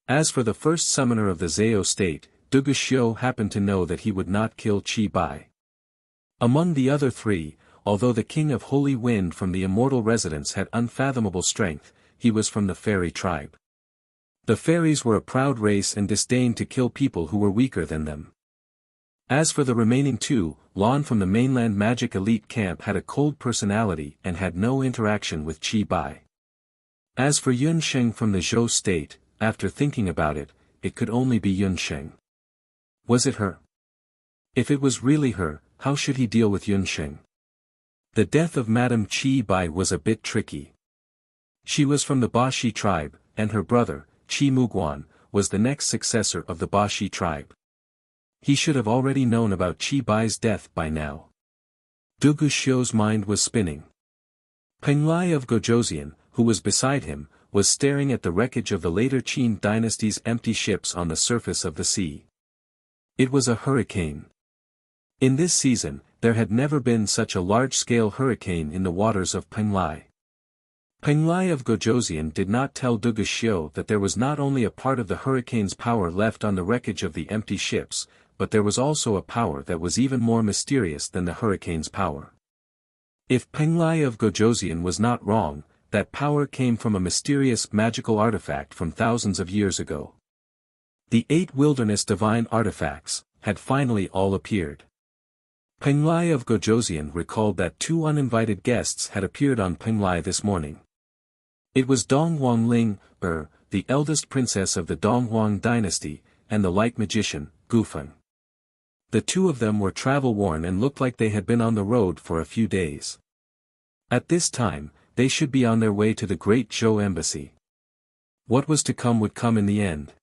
As for the first summoner of the Zhao state, Duguxiu happened to know that he would not kill Qi Bai. Among the other three, although the King of Holy Wind from the Immortal Residence had unfathomable strength, he was from the fairy tribe. The fairies were a proud race and disdained to kill people who were weaker than them. As for the remaining two, Lan from the mainland magic elite camp had a cold personality and had no interaction with Qi Bai. As for Yunsheng from the Zhou state, after thinking about it, it could only be Yunsheng. Was it her? If it was really her, how should he deal with Yunsheng? The death of Madame Chi Bai was a bit tricky. She was from the Bashi tribe, and her brother, Chi Muguan, was the next successor of the Bashi tribe. He should have already known about Chi Bai's death by now. Du Guxiu's mind was spinning. Peng Lai of Gojoseon, who was beside him, was staring at the wreckage of the later Qin dynasty's empty ships on the surface of the sea. It was a hurricane. In this season, there had never been such a large-scale hurricane in the waters of Peng Lai. Peng Lai of Gojoseon did not tell Du Guxiu that there was not only a part of the hurricane's power left on the wreckage of the empty ships, but there was also a power that was even more mysterious than the hurricane's power. If Peng Lai of Gojoseon was not wrong, that power came from a mysterious magical artifact from thousands of years ago. The 8 wilderness divine artifacts had finally all appeared. Peng Lai of Gojoseon recalled that 2 uninvited guests had appeared on Peng Lai this morning. It was Dong Huangling, the eldest princess of the Dong Huang dynasty, and the light magician, Gufeng. The 2 of them were travel-worn and looked like they had been on the road for a few days. At this time, they should be on their way to the Great Zhou Embassy. What was to come would come in the end.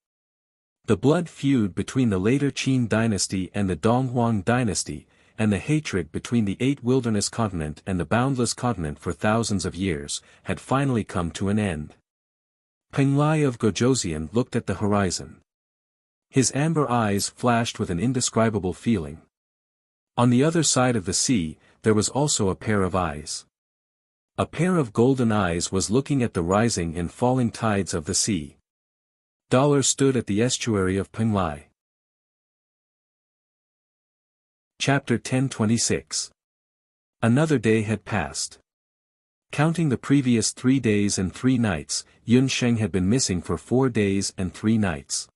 The blood feud between the later Qin dynasty and the Dong Huang dynasty, and the hatred between the 8 wilderness continent and the boundless continent for thousands of years, had finally come to an end. Peng Lai of Gojoseon looked at the horizon. His amber eyes flashed with an indescribable feeling. On the other side of the sea, there was also a pair of eyes. A pair of golden eyes was looking at the rising and falling tides of the sea. Dollar stood at the estuary of Peng Lai. Chapter 1026. Another day had passed. Counting the previous 3 days and 3 nights, Yun Sheng had been missing for 4 days and 3 nights.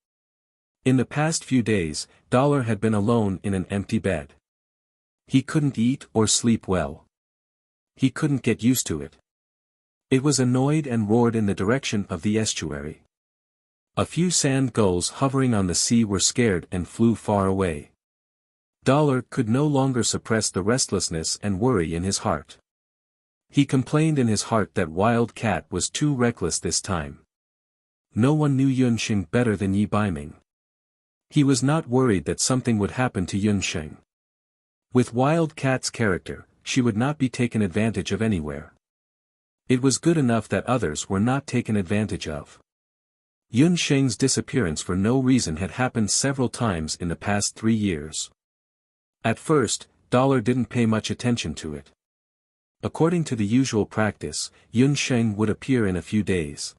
In the past few days, Dollar had been alone in an empty bed. He couldn't eat or sleep well. He couldn't get used to it. It was annoyed and roared in the direction of the estuary. A few sand gulls hovering on the sea were scared and flew far away. Dollar could no longer suppress the restlessness and worry in his heart. He complained in his heart that Wild Cat was too reckless this time. No one knew Yun Sheng better than Yi Baiming. He was not worried that something would happen to Yun Sheng. With Wild Cat's character, she would not be taken advantage of anywhere. It was good enough that others were not taken advantage of. Yun Sheng's disappearance for no reason had happened several times in the past 3 years. At first, Dollar didn't pay much attention to it. According to the usual practice, Yun Sheng would appear in a few days.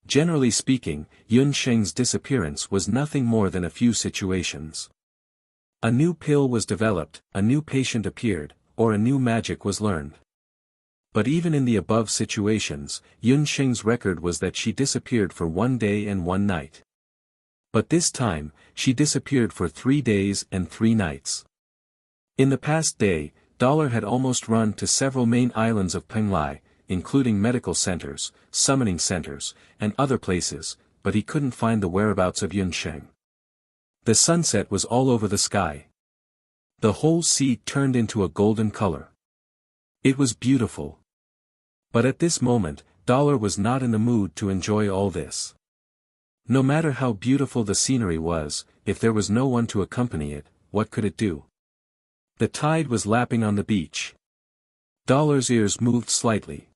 Generally speaking, Yun Sheng's disappearance was nothing more than a few situations. A new pill was developed, a new patient appeared, or a new magic was learned. But even in the above situations, Yun Sheng's record was that she disappeared for 1 day and 1 night. But this time, she disappeared for 3 days and 3 nights. In the past day, Dollar had almost run to several main islands of Peng Lai, including medical centers, summoning centers, and other places, but he couldn't find the whereabouts of Yun Sheng. The sunset was all over the sky. The whole sea turned into a golden color. It was beautiful. But at this moment, Dollar was not in the mood to enjoy all this. No matter how beautiful the scenery was, if there was no one to accompany it, what could it do? The tide was lapping on the beach. Dollar's ears moved slightly.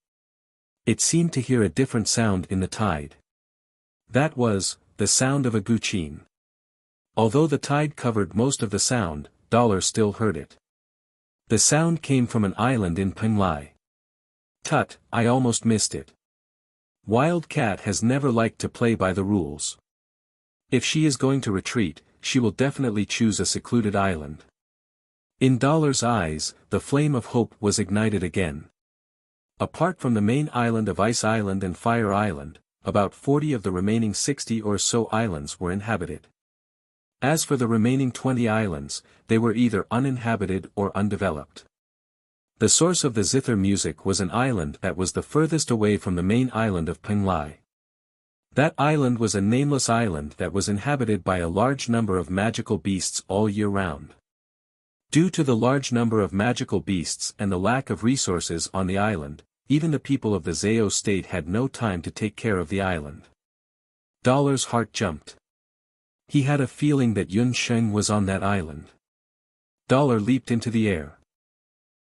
It seemed to hear a different sound in the tide. That was, the sound of a guqin. Although the tide covered most of the sound, Dollar still heard it. The sound came from an island in Peng Lai. Tut, I almost missed it. Wild Cat has never liked to play by the rules. If she is going to retreat, she will definitely choose a secluded island. In Dollar's eyes, the flame of hope was ignited again. Apart from the main island of Ice Island and Fire Island, about 40 of the remaining 60 or so islands were inhabited. As for the remaining 20 islands, they were either uninhabited or undeveloped. The source of the zither music was an island that was the furthest away from the main island of Peng Lai. That island was a nameless island that was inhabited by a large number of magical beasts all year round. Due to the large number of magical beasts and the lack of resources on the island, even the people of the Zao state had no time to take care of the island. Dollar's heart jumped. He had a feeling that Yun Sheng was on that island. Dollar leaped into the air.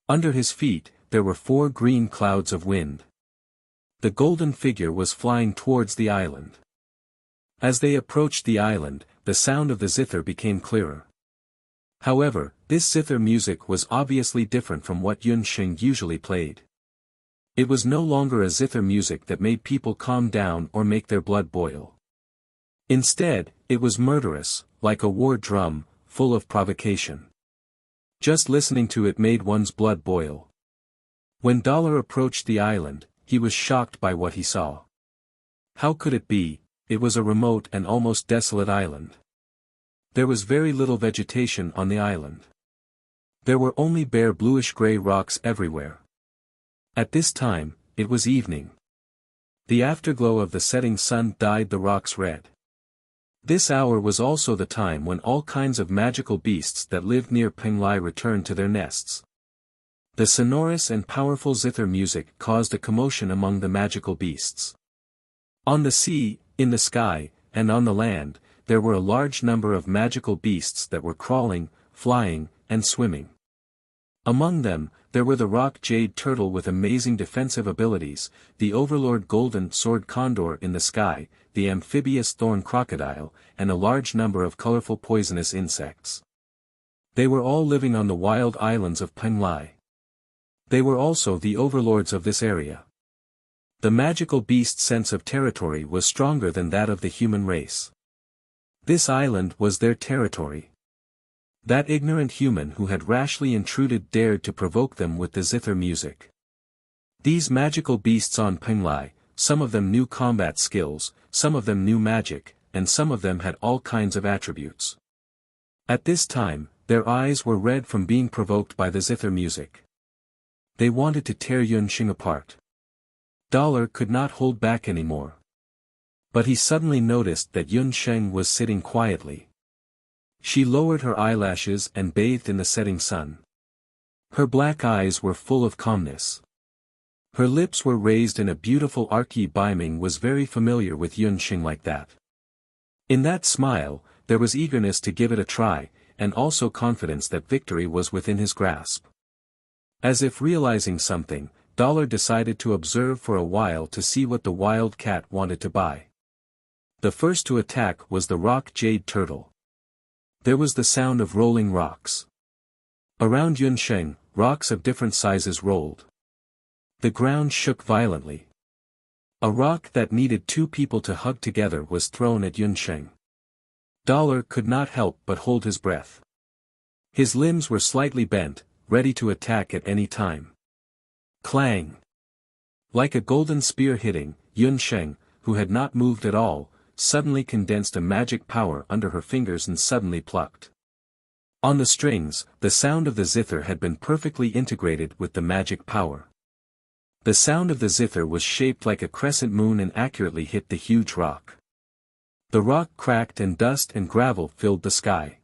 Under his feet, there were 4 green clouds of wind. The golden figure was flying towards the island. As they approached the island, the sound of the zither became clearer. However, this zither music was obviously different from what Yun Sheng usually played. It was no longer a zither music that made people calm down or make their blood boil. Instead, it was murderous, like a war drum, full of provocation. Just listening to it made one's blood boil. When Dollar approached the island, he was shocked by what he saw. How could it be? It was a remote and almost desolate island. There was very little vegetation on the island. There were only bare bluish-gray rocks everywhere. At this time, it was evening. The afterglow of the setting sun dyed the rocks red. This hour was also the time when all kinds of magical beasts that lived near Penglai returned to their nests. The sonorous and powerful zither music caused a commotion among the magical beasts. On the sea, in the sky, and on the land, there were a large number of magical beasts that were crawling, flying, and swimming. Among them, there were the rock jade turtle with amazing defensive abilities, the overlord golden sword condor in the sky, the amphibious thorn crocodile, and a large number of colorful poisonous insects. They were all living on the wild islands of Penglai. They were also the overlords of this area. The magical beast's sense of territory was stronger than that of the human race. This island was their territory. That ignorant human who had rashly intruded dared to provoke them with the zither music. These magical beasts on Penglai, some of them knew combat skills, some of them knew magic, and some of them had all kinds of attributes. At this time, their eyes were red from being provoked by the zither music. They wanted to tear Yun Sheng apart. Dollar could not hold back anymore. But he suddenly noticed that Yun Sheng was sitting quietly. She lowered her eyelashes and bathed in the setting sun. Her black eyes were full of calmness. Her lips were raised and a beautiful archy beaming was very familiar with Yun Sheng like that. In that smile, there was eagerness to give it a try, and also confidence that victory was within his grasp. As if realizing something, Dollar decided to observe for a while to see what the wild cat wanted to buy. The first to attack was the rock jade turtle. There was the sound of rolling rocks. Around Yun Sheng, rocks of different sizes rolled. The ground shook violently. A rock that needed 2 people to hug together was thrown at Yun Sheng. Dollar could not help but hold his breath. His limbs were slightly bent, ready to attack at any time. Clang! Like a golden spear hitting, Yun Sheng, who had not moved at all, suddenly condensed a magic power under her fingers and suddenly plucked. On the strings, the sound of the zither had been perfectly integrated with the magic power. The sound of the zither was shaped like a crescent moon and accurately hit the huge rock. The rock cracked and dust and gravel filled the sky.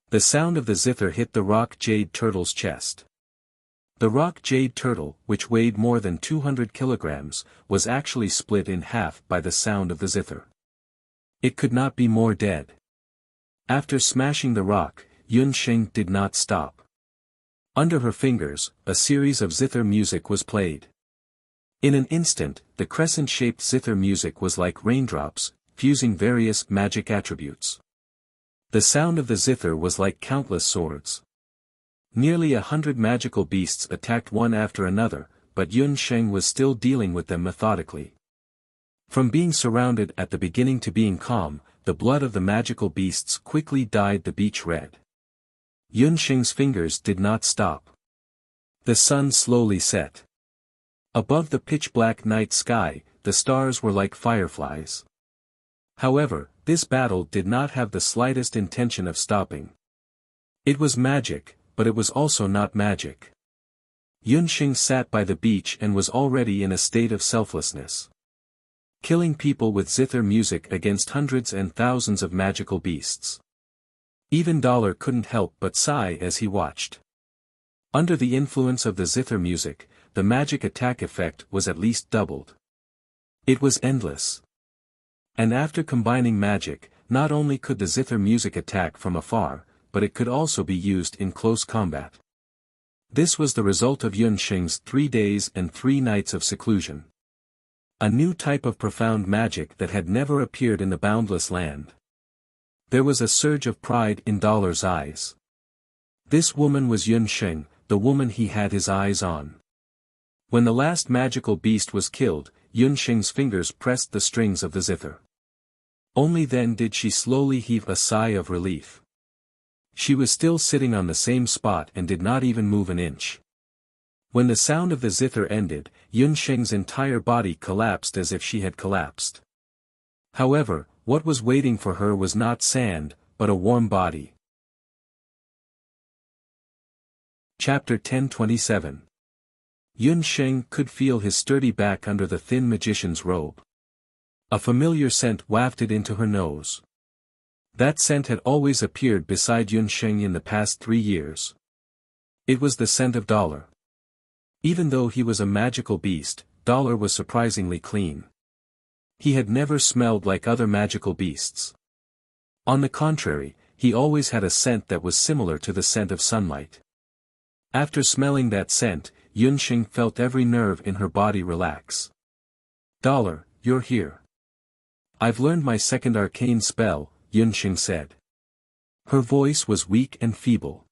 The sound of the zither hit the rock jade turtle's chest. The rock jade turtle, which weighed more than 200 kilograms, was actually split in half by the sound of the zither. It could not be more dead. After smashing the rock, Yun Sheng did not stop. Under her fingers, a series of zither music was played. In an instant, the crescent-shaped zither music was like raindrops, fusing various magic attributes. The sound of the zither was like countless swords. Nearly 100 magical beasts attacked one after another, but Yun Sheng was still dealing with them methodically. From being surrounded at the beginning to being calm, the blood of the magical beasts quickly dyed the beach red. Yun Sheng's fingers did not stop. The sun slowly set. Above the pitch-black night sky, the stars were like fireflies. However, this battle did not have the slightest intention of stopping. It was magic, but it was also not magic. Yun Sheng sat by the beach and was already in a state of selflessness. Killing people with zither music against hundreds and thousands of magical beasts. Even Dollar couldn't help but sigh as he watched. Under the influence of the zither music, the magic attack effect was at least doubled. It was endless. And after combining magic, not only could the zither music attack from afar, but it could also be used in close combat. This was the result of Yunsheng's 3 days and 3 nights of seclusion. A new type of profound magic that had never appeared in the boundless land. There was a surge of pride in Dollar's eyes. This woman was Yunsheng, the woman he had his eyes on. When the last magical beast was killed, Yunsheng's fingers pressed the strings of the zither. Only then did she slowly heave a sigh of relief. She was still sitting on the same spot and did not even move an inch. When the sound of the zither ended, Yunsheng's entire body collapsed as if she had collapsed. However, what was waiting for her was not sand, but a warm body. Chapter 10:27. Yunsheng could feel his sturdy back under the thin magician's robe. A familiar scent wafted into her nose. That scent had always appeared beside Yunsheng in the past 3 years. It was the scent of Dollar. Even though he was a magical beast, Dollar was surprisingly clean. He had never smelled like other magical beasts. On the contrary, he always had a scent that was similar to the scent of sunlight. After smelling that scent, Yunsheng felt every nerve in her body relax. "Dollar, you're here. I've learned my second arcane spell," Yunsheng said. Her voice was weak and feeble.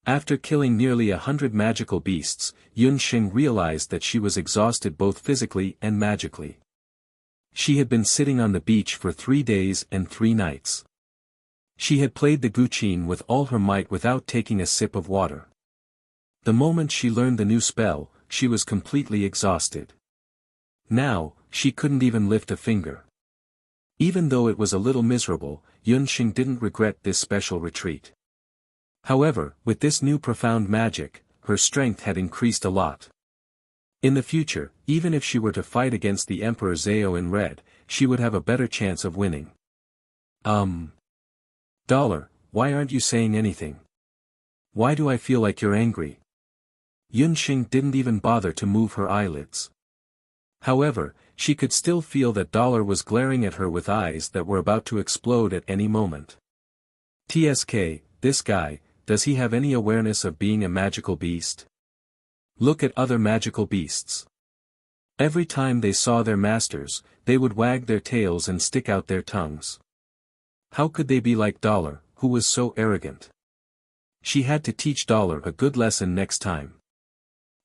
After killing nearly 100 magical beasts, Yunsheng realized that she was exhausted both physically and magically. She had been sitting on the beach for 3 days and 3 nights. She had played the guqin with all her might without taking a sip of water. The moment she learned the new spell, she was completely exhausted. Now, she couldn't even lift a finger. Even though it was a little miserable, Yunsheng didn't regret this special retreat. However, with this new profound magic, her strength had increased a lot. In the future, even if she were to fight against the Emperor Zhao in red, she would have a better chance of winning. Dollar, why aren't you saying anything? Why do I feel like you're angry?" Yunsheng didn't even bother to move her eyelids. However, she could still feel that Dollar was glaring at her with eyes that were about to explode at any moment. "TSK, this guy, does he have any awareness of being a magical beast? Look at other magical beasts. Every time they saw their masters, they would wag their tails and stick out their tongues. How could they be like Dollar, who was so arrogant? She had to teach Dollar a good lesson next time."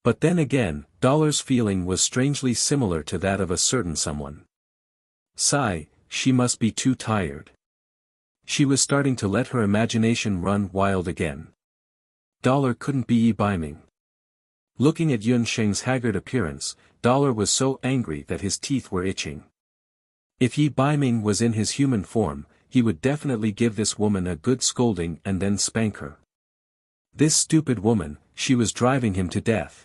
But then again, Dollar's feeling was strangely similar to that of a certain someone. Sigh, she must be too tired. She was starting to let her imagination run wild again. Dollar couldn't be beiming. Looking at Yunsheng's haggard appearance, Dollar was so angry that his teeth were itching. If Yi Beiming was in his human form, he would definitely give this woman a good scolding and then spank her. This stupid woman, she was driving him to death.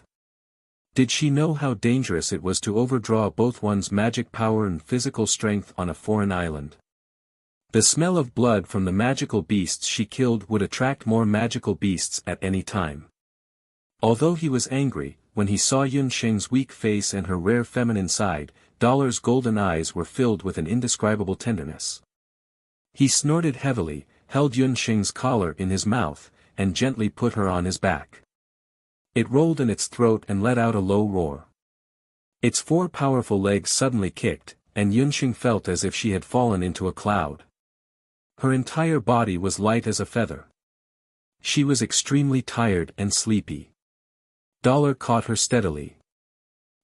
Did she know how dangerous it was to overdraw both one's magic power and physical strength on a foreign island? The smell of blood from the magical beasts she killed would attract more magical beasts at any time. Although he was angry, when he saw Yunsheng's weak face and her rare feminine side, Dollar's golden eyes were filled with an indescribable tenderness. He snorted heavily, held Yunsheng's collar in his mouth, and gently put her on his back. It rolled in its throat and let out a low roar. Its 4 powerful legs suddenly kicked, and Yunsheng felt as if she had fallen into a cloud. Her entire body was light as a feather. She was extremely tired and sleepy. Dollar caught her steadily.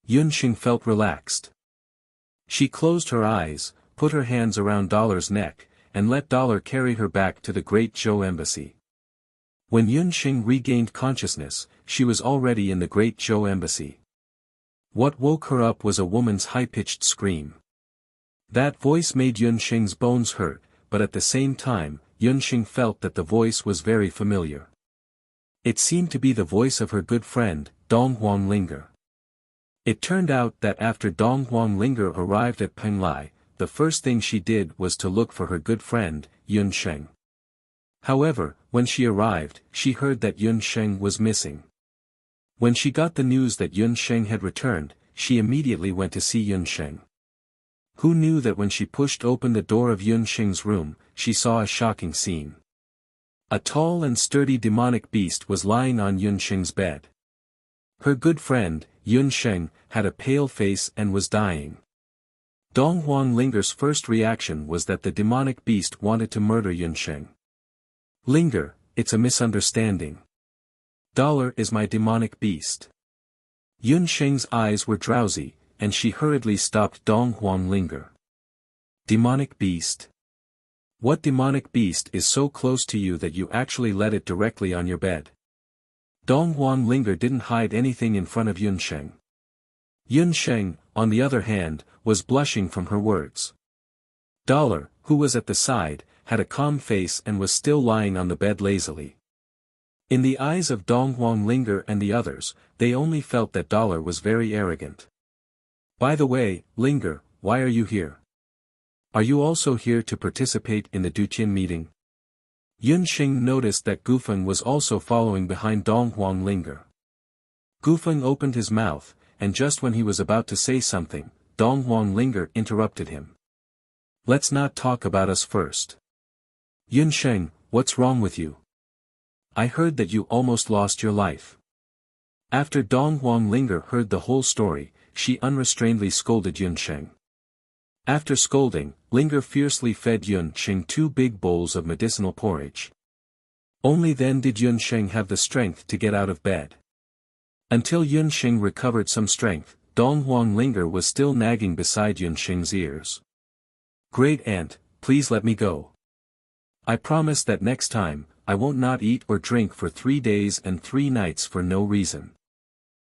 Yunsheng felt relaxed. She closed her eyes, put her hands around Dollar's neck, and let Dollar carry her back to the Great Zhou Embassy. When Yunsheng regained consciousness, she was already in the Great Zhou Embassy. What woke her up was a woman's high-pitched scream. That voice made Yunsheng's bones hurt, but at the same time, Yunsheng felt that the voice was very familiar. It seemed to be the voice of her good friend, Dong Huanglinger. It turned out that after Dong Huanglinger arrived at Penglai, the first thing she did was to look for her good friend, Yunsheng. However, when she arrived, she heard that Yun Sheng was missing. When she got the news that Yun Sheng had returned, she immediately went to see Yun Sheng. Who knew that when she pushed open the door of Yun Sheng's room, she saw a shocking scene. A tall and sturdy demonic beast was lying on Yun Sheng's bed. Her good friend, Yun Sheng, had a pale face and was dying. Dong Huang Linger's first reaction was that the demonic beast wanted to murder Yun Sheng. Linger, it's a misunderstanding. Dollar is my demonic beast. Yun Sheng's eyes were drowsy, and she hurriedly stopped Dong Huang Linger. Demonic beast. What demonic beast is so close to you that you actually let it directly on your bed? Dong Huang Linger didn't hide anything in front of Yun Sheng. Yun Sheng, on the other hand, was blushing from her words. Dollar, who was at the side, had a calm face and was still lying on the bed lazily. In the eyes of Dong Huang Linger and the others, they only felt that Dollar was very arrogant. By the way, Linger, why are you here? Are you also here to participate in the Duqian meeting? Yun Sheng noticed that Gufeng was also following behind Dong Huang Linger. Gufeng opened his mouth, and just when he was about to say something, Dong Huang Linger interrupted him. Let's not talk about us first. Yun Sheng, what's wrong with you? I heard that you almost lost your life. After Dong Huang Linger heard the whole story, she unrestrainedly scolded Yun Sheng. After scolding, Linger fiercely fed Yun Sheng 2 big bowls of medicinal porridge. Only then did Yun Sheng have the strength to get out of bed. Until Yun Sheng recovered some strength, Dong Huang Linger was still nagging beside Yun Sheng's ears. Great aunt, please let me go. I promise that next time, I won't not eat or drink for 3 days and 3 nights for no reason.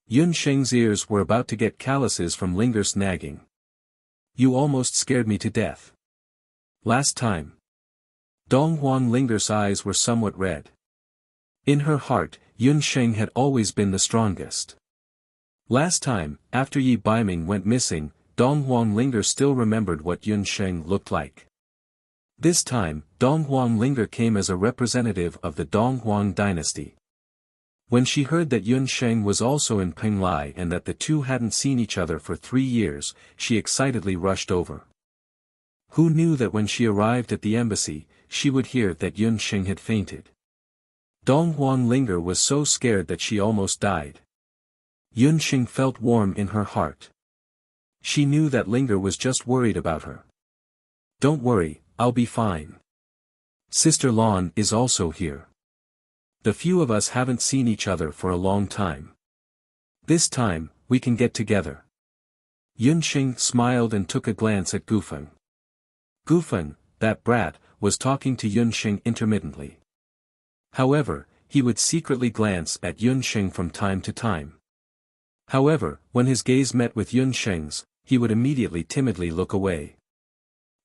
Yun Sheng's ears were about to get calluses from Linger's nagging. You almost scared me to death. Last time. Dong Huang Linger's eyes were somewhat red. In her heart, Yun Sheng had always been the strongest. Last time, after Yi Baiming went missing, Dong Huang Linger still remembered what Yun Sheng looked like. This time, Dong Huang Linger came as a representative of the Dong Huang dynasty. When she heard that Yun Sheng was also in Penglai and that the two hadn't seen each other for 3 years, she excitedly rushed over. Who knew that when she arrived at the embassy, she would hear that Yun Sheng had fainted. Dong Huang Linger was so scared that she almost died. Yun Sheng felt warm in her heart. She knew that Linger was just worried about her. Don't worry, I'll be fine. Sister Lon is also here. The few of us haven't seen each other for a long time. This time, we can get together. Yun Sheng smiled and took a glance at Gufeng. Gufeng, that brat, was talking to Yun Sheng intermittently. However, he would secretly glance at Yun Sheng from time to time. However, when his gaze met with Yun Sheng's, he would immediately timidly look away.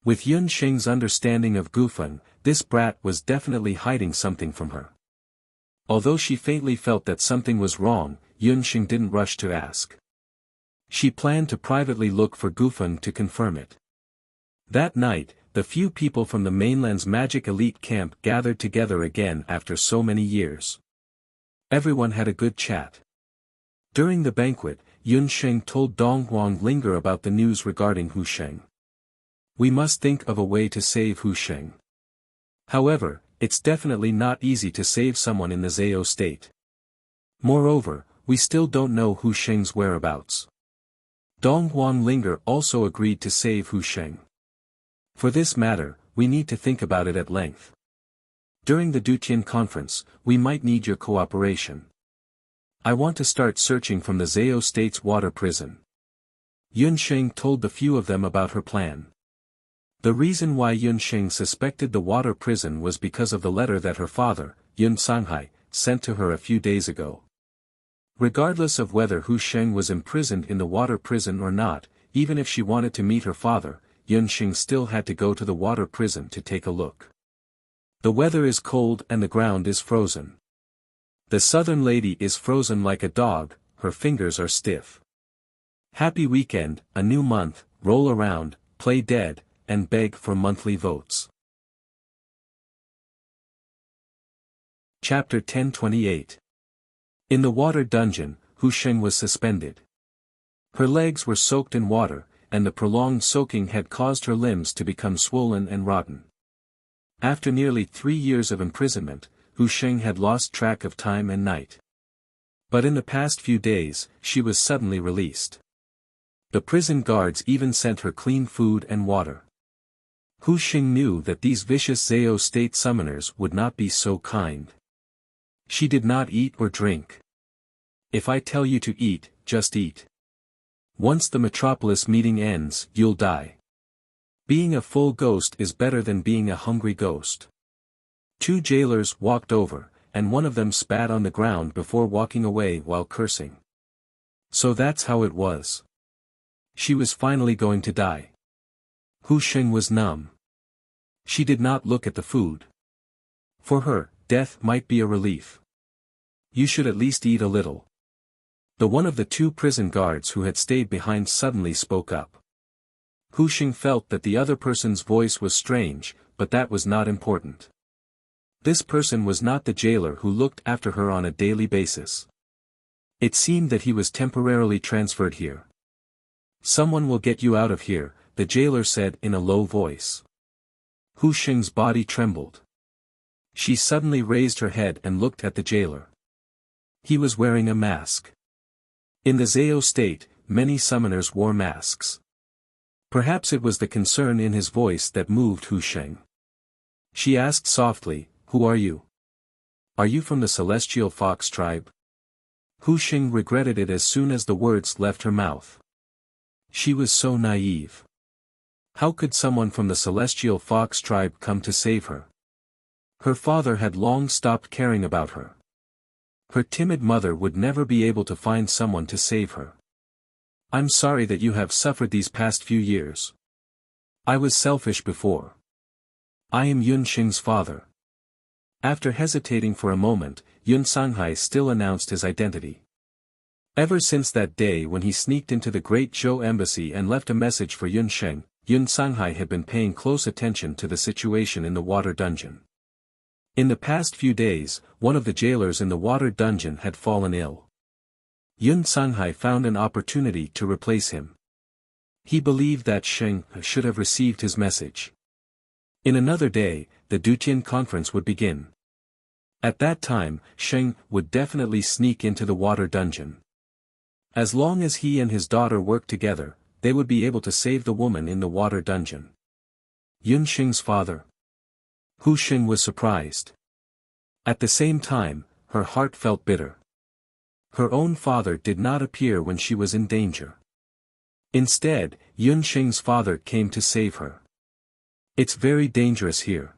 With Yun Sheng's understanding of Gufeng, this brat was definitely hiding something from her. Although she faintly felt that something was wrong, Yun Sheng didn't rush to ask. She planned to privately look for Gufeng to confirm it. That night, the few people from the mainland's magic elite camp gathered together again after so many years. Everyone had a good chat. During the banquet, Yun Sheng told Dong Huang Linger about the news regarding Hu Sheng. We must think of a way to save Hu Sheng. However, it's definitely not easy to save someone in the Zhao state. Moreover, we still don't know Hu Sheng's whereabouts. Dong Huang Linger also agreed to save Hu Sheng. For this matter, we need to think about it at length. During the Duqian conference, we might need your cooperation. I want to start searching from the Zhao state's water prison. Yun Sheng told the few of them about her plan. The reason why Yun Sheng suspected the water prison was because of the letter that her father, Yun Sanghai, sent to her a few days ago. Regardless of whether Hu Sheng was imprisoned in the water prison or not, even if she wanted to meet her father, Yun Sheng still had to go to the water prison to take a look. The weather is cold and the ground is frozen. The southern lady is frozen like a dog, her fingers are stiff. Happy weekend, a new month, roll around, play dead, and beg for monthly votes. Chapter 1028. In the water dungeon, Hu Sheng was suspended. Her legs were soaked in water, and the prolonged soaking had caused her limbs to become swollen and rotten. After nearly 3 years of imprisonment, Hu Sheng had lost track of time and night. But in the past few days, she was suddenly released. The prison guards even sent her clean food and water. Hu Sheng knew that these vicious Zhao state summoners would not be so kind. She did not eat or drink. If I tell you to eat, just eat. Once the metropolis meeting ends, you'll die. Being a full ghost is better than being a hungry ghost. 2 jailers walked over, and one of them spat on the ground before walking away while cursing. So that's how it was. She was finally going to die. Hu Sheng was numb. She did not look at the food. For her, death might be a relief. You should at least eat a little. The one of the 2 prison guards who had stayed behind suddenly spoke up. Hu Sheng felt that the other person's voice was strange, but that was not important. This person was not the jailer who looked after her on a daily basis. It seemed that he was temporarily transferred here. Someone will get you out of here, the jailer said in a low voice. Hu Sheng's body trembled. She suddenly raised her head and looked at the jailer. He was wearing a mask. In the Zhao state, many summoners wore masks. Perhaps it was the concern in his voice that moved Hu Sheng. She asked softly, "Who are you? Are you from the celestial fox tribe?" Hu Sheng regretted it as soon as the words left her mouth. She was so naive. How could someone from the celestial fox tribe come to save her? Her father had long stopped caring about her. Her timid mother would never be able to find someone to save her. I'm sorry that you have suffered these past few years. I was selfish before. I am Yun Sheng's father. After hesitating for a moment, Yun Sanghai still announced his identity. Ever since that day when he sneaked into the Great Zhou embassy and left a message for Yun Sheng, Yun Sanghai had been paying close attention to the situation in the water dungeon. In the past few days, one of the jailers in the water dungeon had fallen ill. Yun Sanghai found an opportunity to replace him. He believed that Sheng should have received his message. In another day, the Dutian conference would begin. At that time, Sheng would definitely sneak into the water dungeon. As long as he and his daughter worked together, they would be able to save the woman in the water dungeon. Yun Sheng's father. Hu Sheng was surprised. At the same time, her heart felt bitter. Her own father did not appear when she was in danger. Instead, Yun Sheng's father came to save her. It's very dangerous here.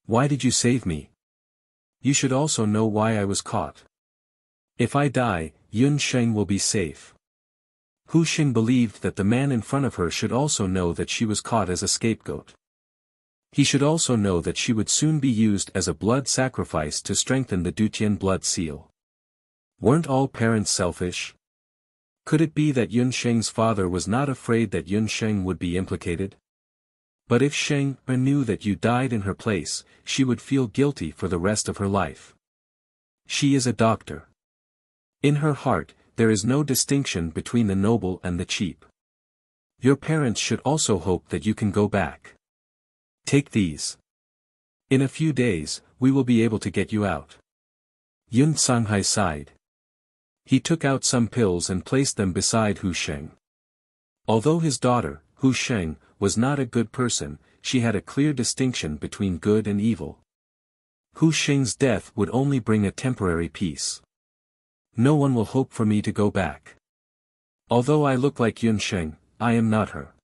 Why did you save me? You should also know why I was caught. If I die, Yun Sheng will be safe. Hu Sheng believed that the man in front of her should also know that she was caught as a scapegoat. He should also know that she would soon be used as a blood sacrifice to strengthen the Dutian blood seal. Weren't all parents selfish? Could it be that Yun Sheng's father was not afraid that Yun Sheng would be implicated? But if Sheng knew that you died in her place, she would feel guilty for the rest of her life. She is a doctor. In her heart, there is no distinction between the noble and the cheap. Your parents should also hope that you can go back. Take these. In a few days, we will be able to get you out. Yun Sanghai sighed. He took out some pills and placed them beside Hu Sheng. Although his daughter, Hu Sheng, was not a good person, she had a clear distinction between good and evil. Hu Sheng's death would only bring a temporary peace. No one will hope for me to go back. Although I look like Yun Sheng, I am not her.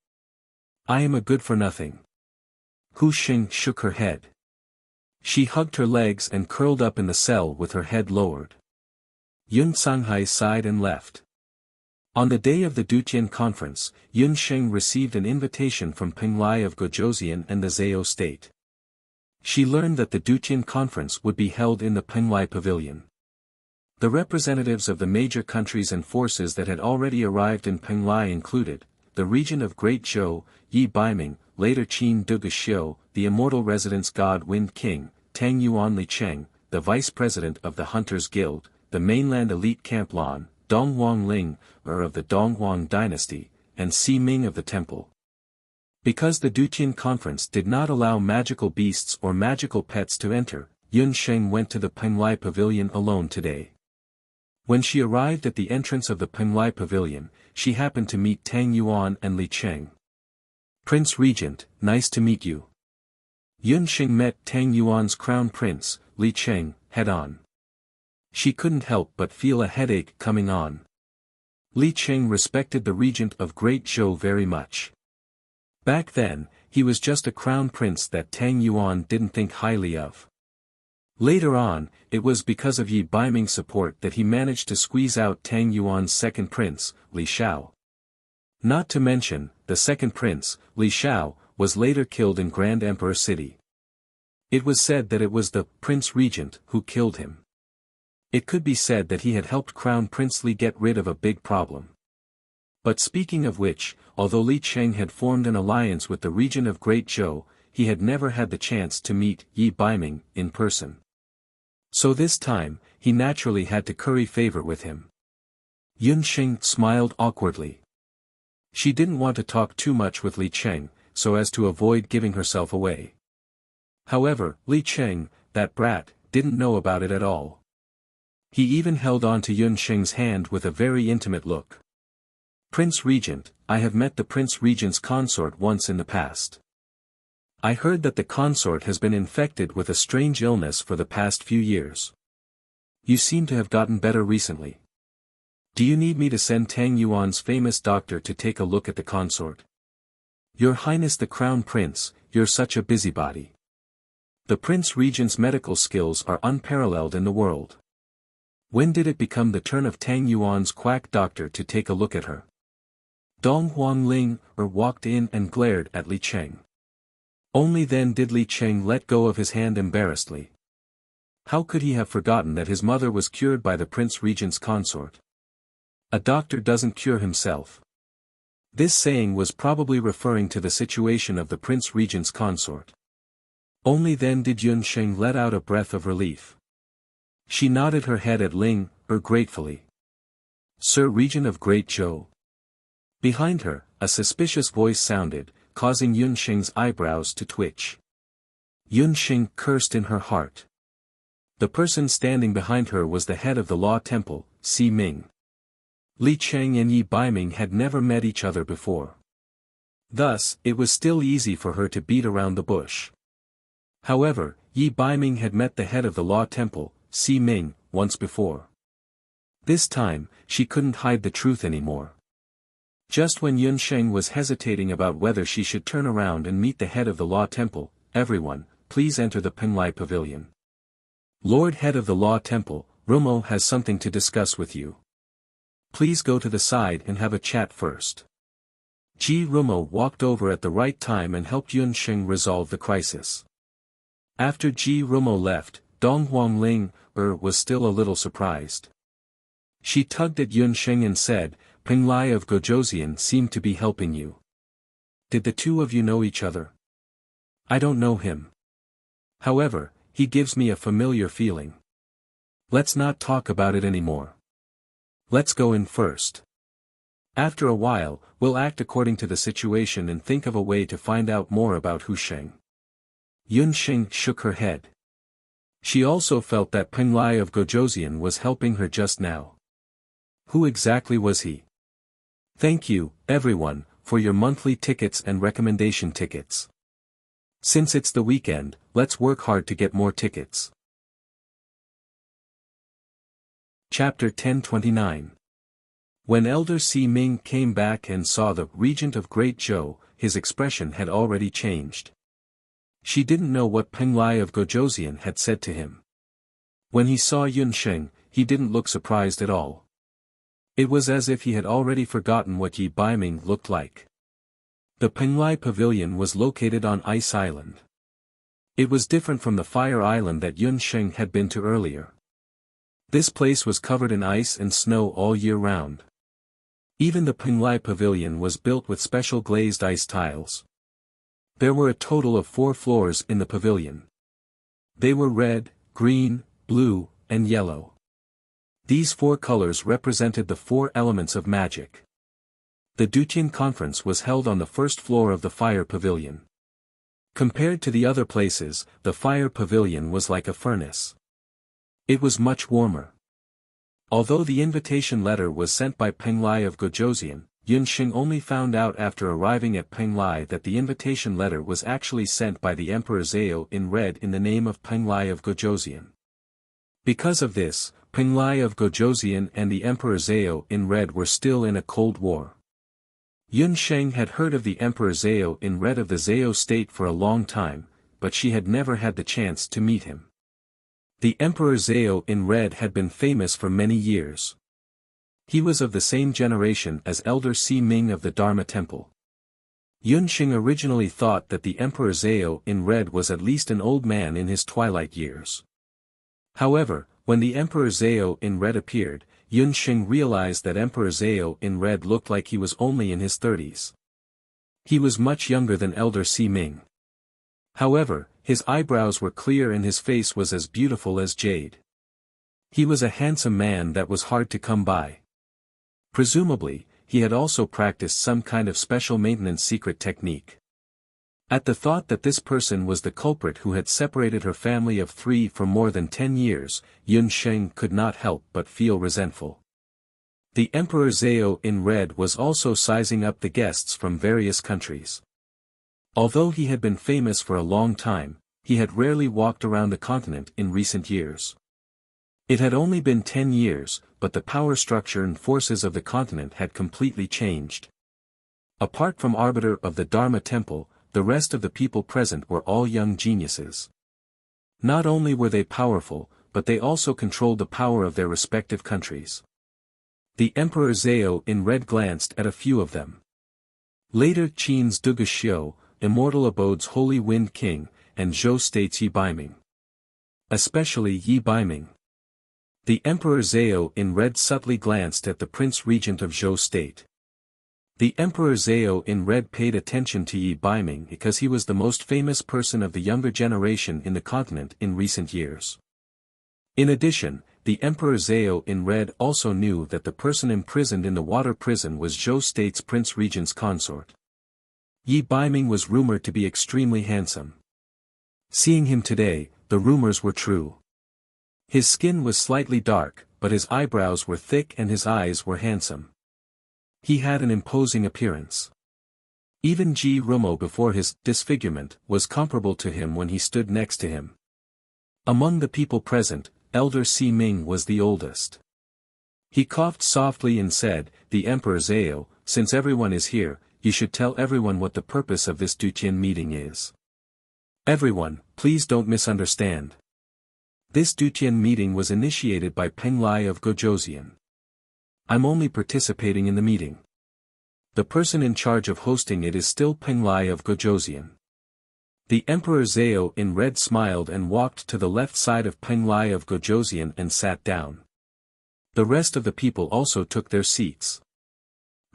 I am a good-for-nothing. Hu Sheng shook her head. She hugged her legs and curled up in the cell with her head lowered. Yun Sanghai sighed and left. On the day of the Dutian conference, Yun Sheng received an invitation from Peng Lai of Gojoseon and the Zhao state. She learned that the Dutian conference would be held in the Peng Lai pavilion. The representatives of the major countries and forces that had already arrived in Peng Lai included, the region of Great Zhou, Yi Baiming, later Qin Duge Xiu, the immortal residence god Wind King, Tang Yuan Li Cheng, the vice president of the Hunters Guild, the mainland elite Camp Lan, Donghuang Ling, of the Donghuang dynasty, and Si Ming of the temple. Because the Duqian conference did not allow magical beasts or magical pets to enter, Yun Sheng went to the Penglai Pavilion alone today. When she arrived at the entrance of the Penglai Pavilion, she happened to meet Tang Yuan and Li Cheng. "Prince Regent, nice to meet you." Yun Sheng met Tang Yuan's crown prince, Li Cheng, head-on. She couldn't help but feel a headache coming on. Li Cheng respected the regent of Great Zhou very much. Back then, he was just a crown prince that Tang Yuan didn't think highly of. Later on, it was because of Yi Baiming's support that he managed to squeeze out Tang Yuan's second prince, Li Xiao. Not to mention, the second prince, Li Xiao, was later killed in Grand Emperor City. It was said that it was the Prince Regent who killed him. It could be said that he had helped Crown Prince Li get rid of a big problem. But speaking of which, although Li Cheng had formed an alliance with the regent of Great Zhou, he had never had the chance to meet Yi Baiming in person. So this time, he naturally had to curry favor with him. Yun Sheng smiled awkwardly. She didn't want to talk too much with Li Cheng, so as to avoid giving herself away. However, Li Cheng, that brat, didn't know about it at all. He even held on to Yun Sheng's hand with a very intimate look. "Prince Regent, I have met the Prince Regent's consort once in the past. I heard that the consort has been infected with a strange illness for the past few years. You seem to have gotten better recently. Do you need me to send Tang Yuan's famous doctor to take a look at the consort?" "Your Highness the Crown Prince, you're such a busybody. The Prince Regent's medical skills are unparalleled in the world. When did it become the turn of Tang Yuan's quack doctor to take a look at her?" Donghuang Ling walked in and glared at Li Cheng. Only then did Li Cheng let go of his hand embarrassedly. How could he have forgotten that his mother was cured by the Prince Regent's consort? A doctor doesn't cure himself. This saying was probably referring to the situation of the Prince Regent's consort. Only then did Yun Sheng let out a breath of relief. She nodded her head at Ling gratefully. "Sir Regent of Great Zhou." Behind her, a suspicious voice sounded, causing Yun Sheng's eyebrows to twitch. Yun Sheng cursed in her heart. The person standing behind her was the head of the Law Temple, Si Ming. Li Cheng and Yi Baiming had never met each other before. Thus, it was still easy for her to beat around the bush. However, Yi Baiming had met the head of the Law Temple, Si Ming, once before. This time, she couldn't hide the truth anymore. Just when Yun Sheng was hesitating about whether she should turn around and meet the head of the Law Temple, "Everyone, please enter the Penglai Pavilion. Lord Head of the Law Temple, Rumo has something to discuss with you. Please go to the side and have a chat first." Ji Rumo walked over at the right time and helped Yun Sheng resolve the crisis. After Ji Rumo left, Donghuang Ling was still a little surprised. She tugged at Yun Sheng and said, "Penglai of Gojoseon seemed to be helping you. Did the two of you know each other?" "I don't know him. However, he gives me a familiar feeling. Let's not talk about it anymore. Let's go in first. After a while, we'll act according to the situation and think of a way to find out more about Hu Sheng." Yun Sheng shook her head. She also felt that Penglai of Gojoseon was helping her just now. Who exactly was he? "Thank you, everyone, for your monthly tickets and recommendation tickets. Since it's the weekend, let's work hard to get more tickets." Chapter 1029. When Elder Si Ming came back and saw the Regent of Great Zhou, his expression had already changed. She didn't know what Penglai of Gojoseon had said to him. When he saw Yun Sheng, he didn't look surprised at all. It was as if he had already forgotten what Yi Baiming looked like. The Penglai Pavilion was located on Ice Island. It was different from the Fire Island that Yun Sheng had been to earlier. This place was covered in ice and snow all year round. Even the Penglai Pavilion was built with special glazed ice tiles. There were a total of 4 floors in the pavilion. They were red, green, blue, and yellow. These 4 colors represented the 4 elements of magic. The Dutian conference was held on the first floor of the fire pavilion. Compared to the other places, the fire pavilion was like a furnace. It was much warmer. Although the invitation letter was sent by Penglai of Gojoseon, Yunxing only found out after arriving at Penglai that the invitation letter was actually sent by the Emperor Zhao in red in the name of Penglai of Gojoseon. Because of this, Penglai of Gojoseon and the Emperor Zhao in red were still in a cold war. Yunsheng had heard of the Emperor Zhao in red of the Zhao state for a long time, but she had never had the chance to meet him. The Emperor Zhao in red had been famous for many years. He was of the same generation as Elder Si Ming of the Dharma Temple. Yunxing originally thought that the Emperor Zhao in red was at least an old man in his twilight years. However, when the Emperor Zhao in red appeared, Yunxing realized that Emperor Zhao in red looked like he was only in his 30s. He was much younger than Elder Si Ming. However, his eyebrows were clear and his face was as beautiful as jade. He was a handsome man that was hard to come by. Presumably, he had also practiced some kind of special maintenance secret technique. At the thought that this person was the culprit who had separated her family of 3 for more than 10 years, Yunsheng could not help but feel resentful. The Emperor Zhao in red was also sizing up the guests from various countries. Although he had been famous for a long time, he had rarely walked around the continent in recent years. It had only been 10 years, but the power structure and forces of the continent had completely changed. Apart from Arbiter of the Dharma Temple, the rest of the people present were all young geniuses. Not only were they powerful, but they also controlled the power of their respective countries. The Emperor Zhao in red glanced at a few of them. Later Qin's Duguxiu, Immortal Abode's Holy Wind King, and Zhou State's Yi Baiming. Especially Yi Baiming. The Emperor Zhao in red subtly glanced at the Prince Regent of Zhou State. The Emperor Zhao in red paid attention to Yi Baiming because he was the most famous person of the younger generation in the continent in recent years. In addition, the Emperor Zhao in red also knew that the person imprisoned in the water prison was Zhou State's Prince Regent's consort. Yi Baiming was rumored to be extremely handsome. Seeing him today, the rumors were true. His skin was slightly dark, but his eyebrows were thick and his eyes were handsome. He had an imposing appearance. Even Ji Rumo before his disfigurement was comparable to him when he stood next to him. Among the people present, Elder Si Ming was the oldest. He coughed softly and said, "The Emperor Zhao, since everyone is here, you should tell everyone what the purpose of this Dutian meeting is. Everyone, please don't misunderstand. This Dutian meeting was initiated by Penglai of Gojoseon. I'm only participating in the meeting. The person in charge of hosting it is still Penglai of Gojoseon." The Emperor Zhao in red smiled and walked to the left side of Penglai of Gojoseon and sat down. The rest of the people also took their seats.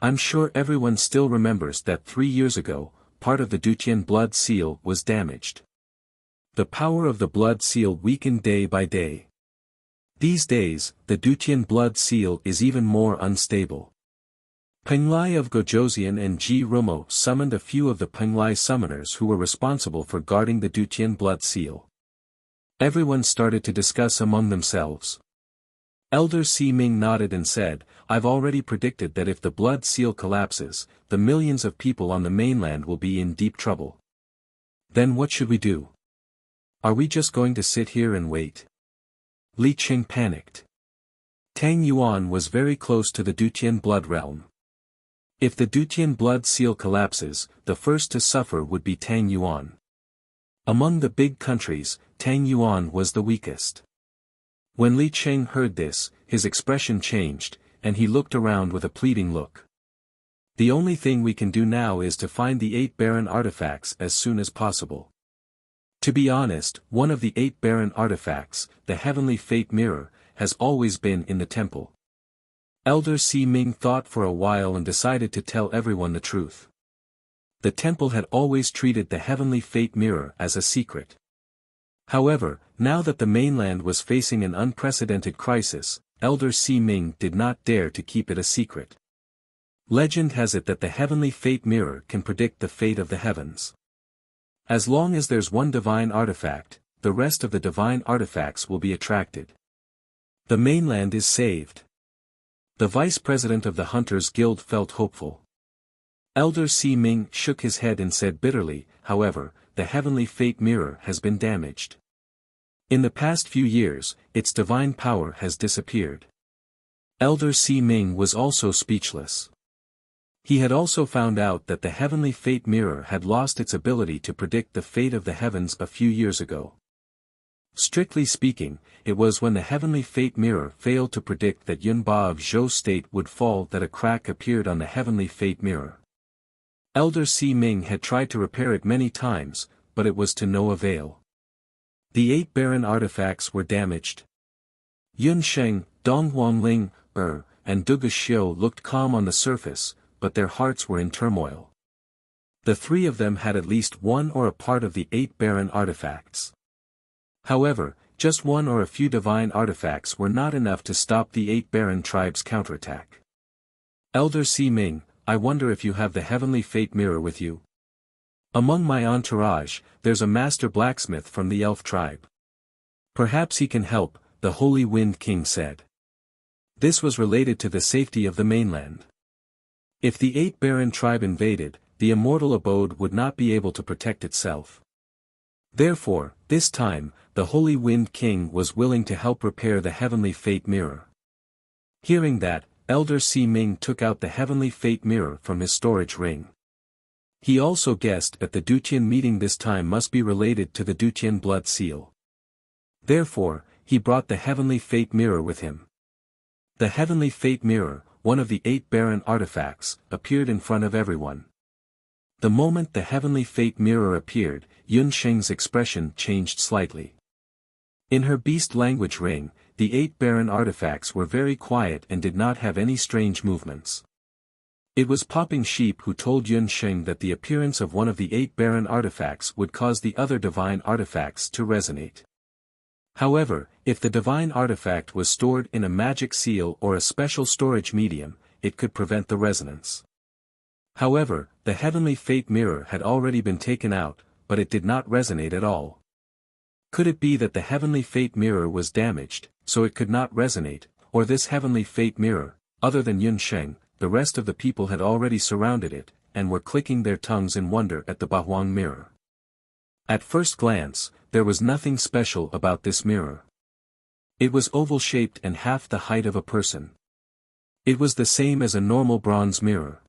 I'm sure everyone still remembers that 3 years ago, part of the Dutian blood seal was damaged. The power of the blood seal weakened day by day. These days, the Dutian blood seal is even more unstable. Penglai of Gojoseon and Ji Rumo summoned a few of the Penglai summoners who were responsible for guarding the Dutian blood seal. Everyone started to discuss among themselves. Elder Si Ming nodded and said, "I've already predicted that if the blood seal collapses, the millions of people on the mainland will be in deep trouble. Then what should we do? Are we just going to sit here and wait?" Li Qing panicked. Tang Yuan was very close to the Dutian blood realm. If the Dutian blood seal collapses, the first to suffer would be Tang Yuan. Among the big countries, Tang Yuan was the weakest. When Li Qing heard this, his expression changed, and he looked around with a pleading look. The only thing we can do now is to find the 8 barren artifacts as soon as possible. To be honest, one of the 8 barren artifacts, the Heavenly Fate Mirror, has always been in the temple. Elder Si Ming thought for a while and decided to tell everyone the truth. The temple had always treated the Heavenly Fate Mirror as a secret. However, now that the mainland was facing an unprecedented crisis, Elder Si Ming did not dare to keep it a secret. Legend has it that the heavenly fate mirror can predict the fate of the heavens. As long as there's one divine artifact, the rest of the divine artifacts will be attracted. The mainland is saved. The vice president of the Hunters Guild felt hopeful. Elder Si Ming shook his head and said bitterly, however, the heavenly fate mirror has been damaged. In the past few years, its divine power has disappeared. Elder Si Ming was also speechless. He had also found out that the heavenly fate mirror had lost its ability to predict the fate of the heavens a few years ago. Strictly speaking, it was when the heavenly fate mirror failed to predict that Yunba of Zhou state would fall that a crack appeared on the heavenly fate mirror. Elder Si Ming had tried to repair it many times, but it was to no avail. The 8 barren artifacts were damaged. Yun Sheng, Dong Huangling, and Duga Xiu looked calm on the surface, but their hearts were in turmoil. The 3 of them had at least one or a part of the 8 barren artifacts. However, just one or a few divine artifacts were not enough to stop the 8 barren tribes' counterattack. Elder Si Ming, I wonder if you have the heavenly fate mirror with you. Among my entourage, there's a master blacksmith from the elf tribe. Perhaps he can help, the Holy Wind King said. This was related to the safety of the mainland. If the 8 barren tribe invaded, the immortal abode would not be able to protect itself. Therefore, this time, the Holy Wind King was willing to help repair the heavenly fate mirror. Hearing that, Elder Si Ming took out the heavenly fate mirror from his storage ring. He also guessed that the Dutian meeting this time must be related to the Dutian blood seal. Therefore, he brought the heavenly fate mirror with him. The heavenly fate mirror, one of the 8 barren artifacts, appeared in front of everyone. The moment the heavenly fate mirror appeared, Yun Sheng's expression changed slightly. In her beast language ring, the 8 barren artifacts were very quiet and did not have any strange movements. It was Popping Sheep who told Yun Sheng that the appearance of one of the 8 barren artifacts would cause the other divine artifacts to resonate. However, if the divine artifact was stored in a magic seal or a special storage medium, it could prevent the resonance. However, the heavenly fate mirror had already been taken out, but it did not resonate at all. Could it be that the heavenly fate mirror was damaged, so it could not resonate, or this heavenly fate mirror, other than Yun Sheng, the rest of the people had already surrounded it, and were clicking their tongues in wonder at the Bahuang mirror. At first glance, there was nothing special about this mirror. It was oval-shaped and half the height of a person. It was the same as a normal bronze mirror.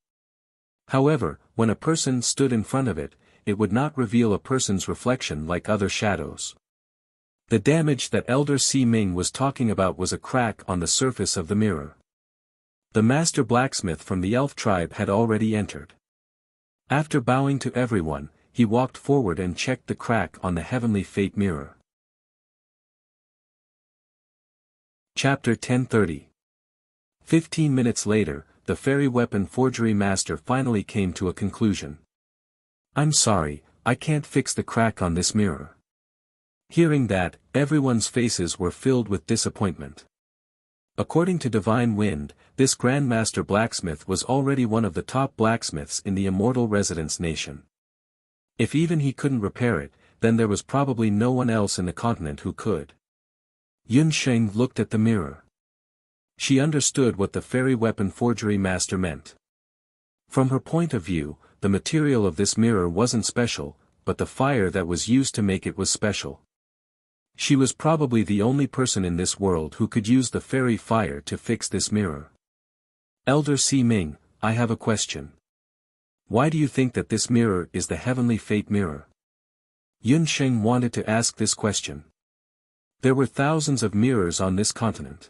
However, when a person stood in front of it, it would not reveal a person's reflection like other shadows. The damage that Elder Si Ming was talking about was a crack on the surface of the mirror. The master blacksmith from the elf tribe had already entered. After bowing to everyone, he walked forward and checked the crack on the heavenly fate mirror. Chapter 1030. 15 minutes later, the fairy weapon forgery master finally came to a conclusion. I'm sorry, I can't fix the crack on this mirror. Hearing that, everyone's faces were filled with disappointment. According to Divine Wind, this Grandmaster Blacksmith was already one of the top blacksmiths in the Immortal Residence Nation. If even he couldn't repair it, then there was probably no one else in the continent who could. Yun Sheng looked at the mirror. She understood what the fairy weapon forgery master meant. From her point of view, the material of this mirror wasn't special, but the fire that was used to make it was special. She was probably the only person in this world who could use the fairy fire to fix this mirror. Elder Si Ming, I have a question. Why do you think that this mirror is the heavenly fate mirror? Yun Sheng wanted to ask this question. There were thousands of mirrors on this continent.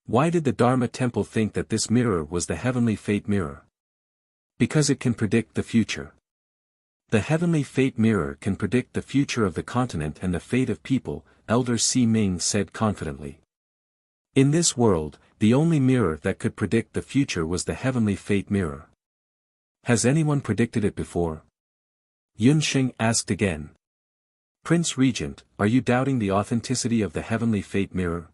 Why did the Dharma Temple think that this mirror was the heavenly fate mirror? Because it can predict the future. The heavenly fate mirror can predict the future of the continent and the fate of people, Elder Si Ming said confidently. In this world, the only mirror that could predict the future was the heavenly fate mirror. Has anyone predicted it before? Yun Sheng asked again. Prince Regent, are you doubting the authenticity of the Heavenly Fate Mirror?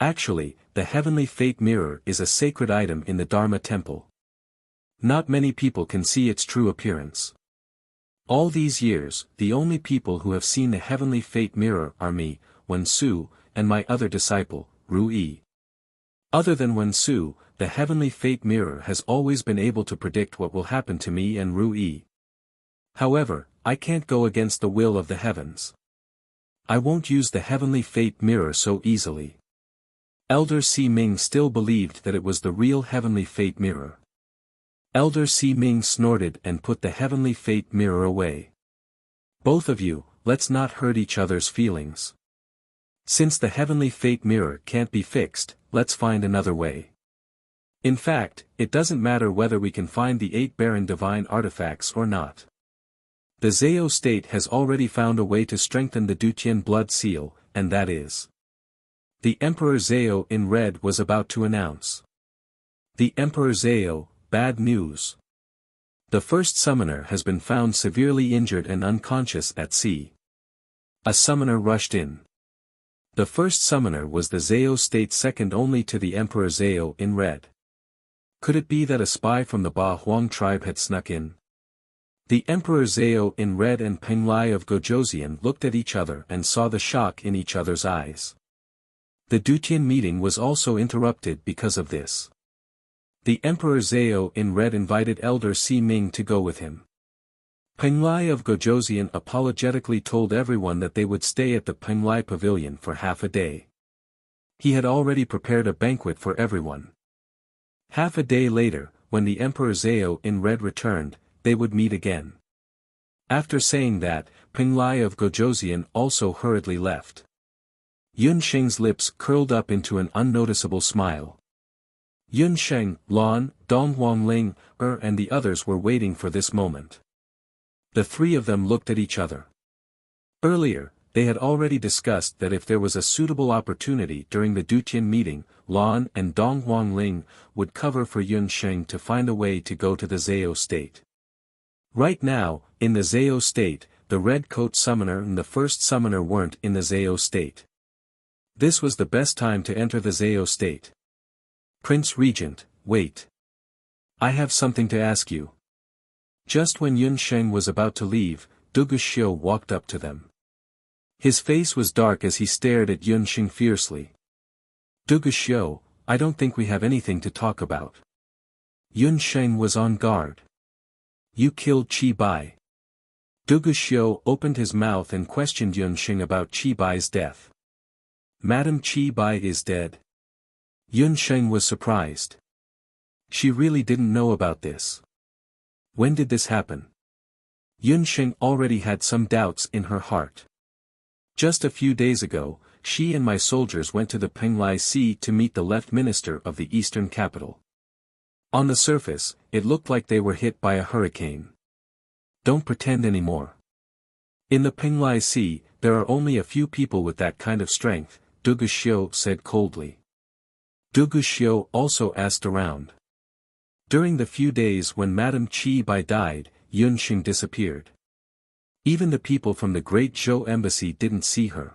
Actually, the Heavenly Fate Mirror is a sacred item in the Dharma Temple. Not many people can see its true appearance. All these years, the only people who have seen the Heavenly Fate Mirror are me, Wen Su, and my other disciple, Ru Yi. Other than Wen Su, the Heavenly Fate Mirror has always been able to predict what will happen to me and Ru Yi. However, I can't go against the will of the heavens. I won't use the Heavenly Fate Mirror so easily. Elder Si Ming still believed that it was the real Heavenly Fate Mirror. Elder Si Ming snorted and put the Heavenly Fate Mirror away. Both of you, let's not hurt each other's feelings. Since the Heavenly Fate Mirror can't be fixed, let's find another way. In fact, it doesn't matter whether we can find the 8 barren divine artifacts or not. The Zhao state has already found a way to strengthen the Dutian blood seal, and that is. The Emperor Zhao in red was about to announce. The Emperor Zhao, bad news. The first summoner has been found severely injured and unconscious at sea. A summoner rushed in. The first summoner was the Zhao state second only to the Emperor Zhao in red. Could it be that a spy from the Ba Huang tribe had snuck in? The Emperor Zhao in red and Peng Lai of Gojoseon looked at each other and saw the shock in each other's eyes. The Dutian meeting was also interrupted because of this. The Emperor Zhao in red invited Elder Si Ming to go with him. Peng Lai of Gojoseon apologetically told everyone that they would stay at the Peng Lai Pavilion for half a day. He had already prepared a banquet for everyone. Half a day later, when the Emperor Zhao in red returned, they would meet again. After saying that, Peng Lai of Gojoseon also hurriedly left. Yun Sheng's lips curled up into an unnoticeable smile. Yun Sheng, Lan, Dong Huangling, and the others were waiting for this moment. The three of them looked at each other. Earlier, they had already discussed that if there was a suitable opportunity during the Dutian meeting, Lan and Dong Huangling would cover for Yun Sheng to find a way to go to the Zhao state. Right now, in the Zhao state, the Red Coat Summoner and the first summoner weren't in the Zhao state. This was the best time to enter the Zhao state. Prince Regent, wait. I have something to ask you. Just when Yun Sheng was about to leave, Duguxiu walked up to them. His face was dark as he stared at Yun Sheng fiercely. Duguxiu, I don't think we have anything to talk about. Yun Sheng was on guard. You killed Qi Bai. Duguxiu opened his mouth and questioned Yun Sheng about Qi Bai's death. Madam Qi Bai is dead. Yun Sheng was surprised. She really didn't know about this. When did this happen? Yun Sheng already had some doubts in her heart. Just a few days ago, she and my soldiers went to the Penglai Sea to meet the left minister of the eastern capital. On the surface, it looked like they were hit by a hurricane. Don't pretend anymore. In the Penglai Sea, there are only a few people with that kind of strength, Duguxiu said coldly. Duguxiu also asked around. During the few days when Madame Qi Bai died, Yun Sheng disappeared. Even the people from the Great Zhou Embassy didn't see her.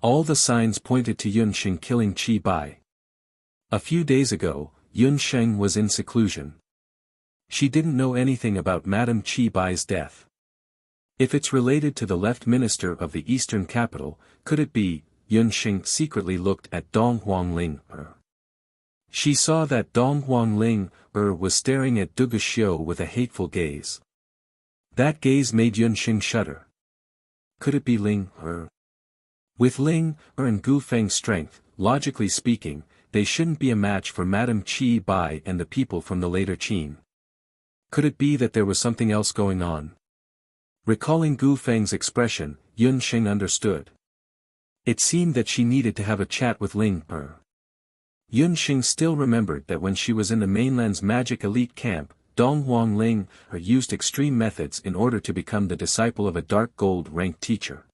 All the signs pointed to Yun Sheng killing Qi Bai. A few days ago, Yun Sheng was in seclusion. She didn't know anything about Madame Qi Bai's death. If it's related to the left minister of the eastern capital, could it be? Yun Sheng secretly looked at Dong Huangling. She saw that Dong Huangling was staring at Duguxiu with a hateful gaze. That gaze made Yun Sheng shudder. Could it be Ling? With Ling and Gu Feng's strength, logically speaking, they shouldn't be a match for Madame Qi Bai and the people from the later Qin. Could it be that there was something else going on? Recalling Gu Feng's expression, Yun Sheng understood. It seemed that she needed to have a chat with Ling. Yun Sheng still remembered that when she was in the mainland's magic elite camp, Dong Huangling used extreme methods in order to become the disciple of a dark gold-ranked teacher.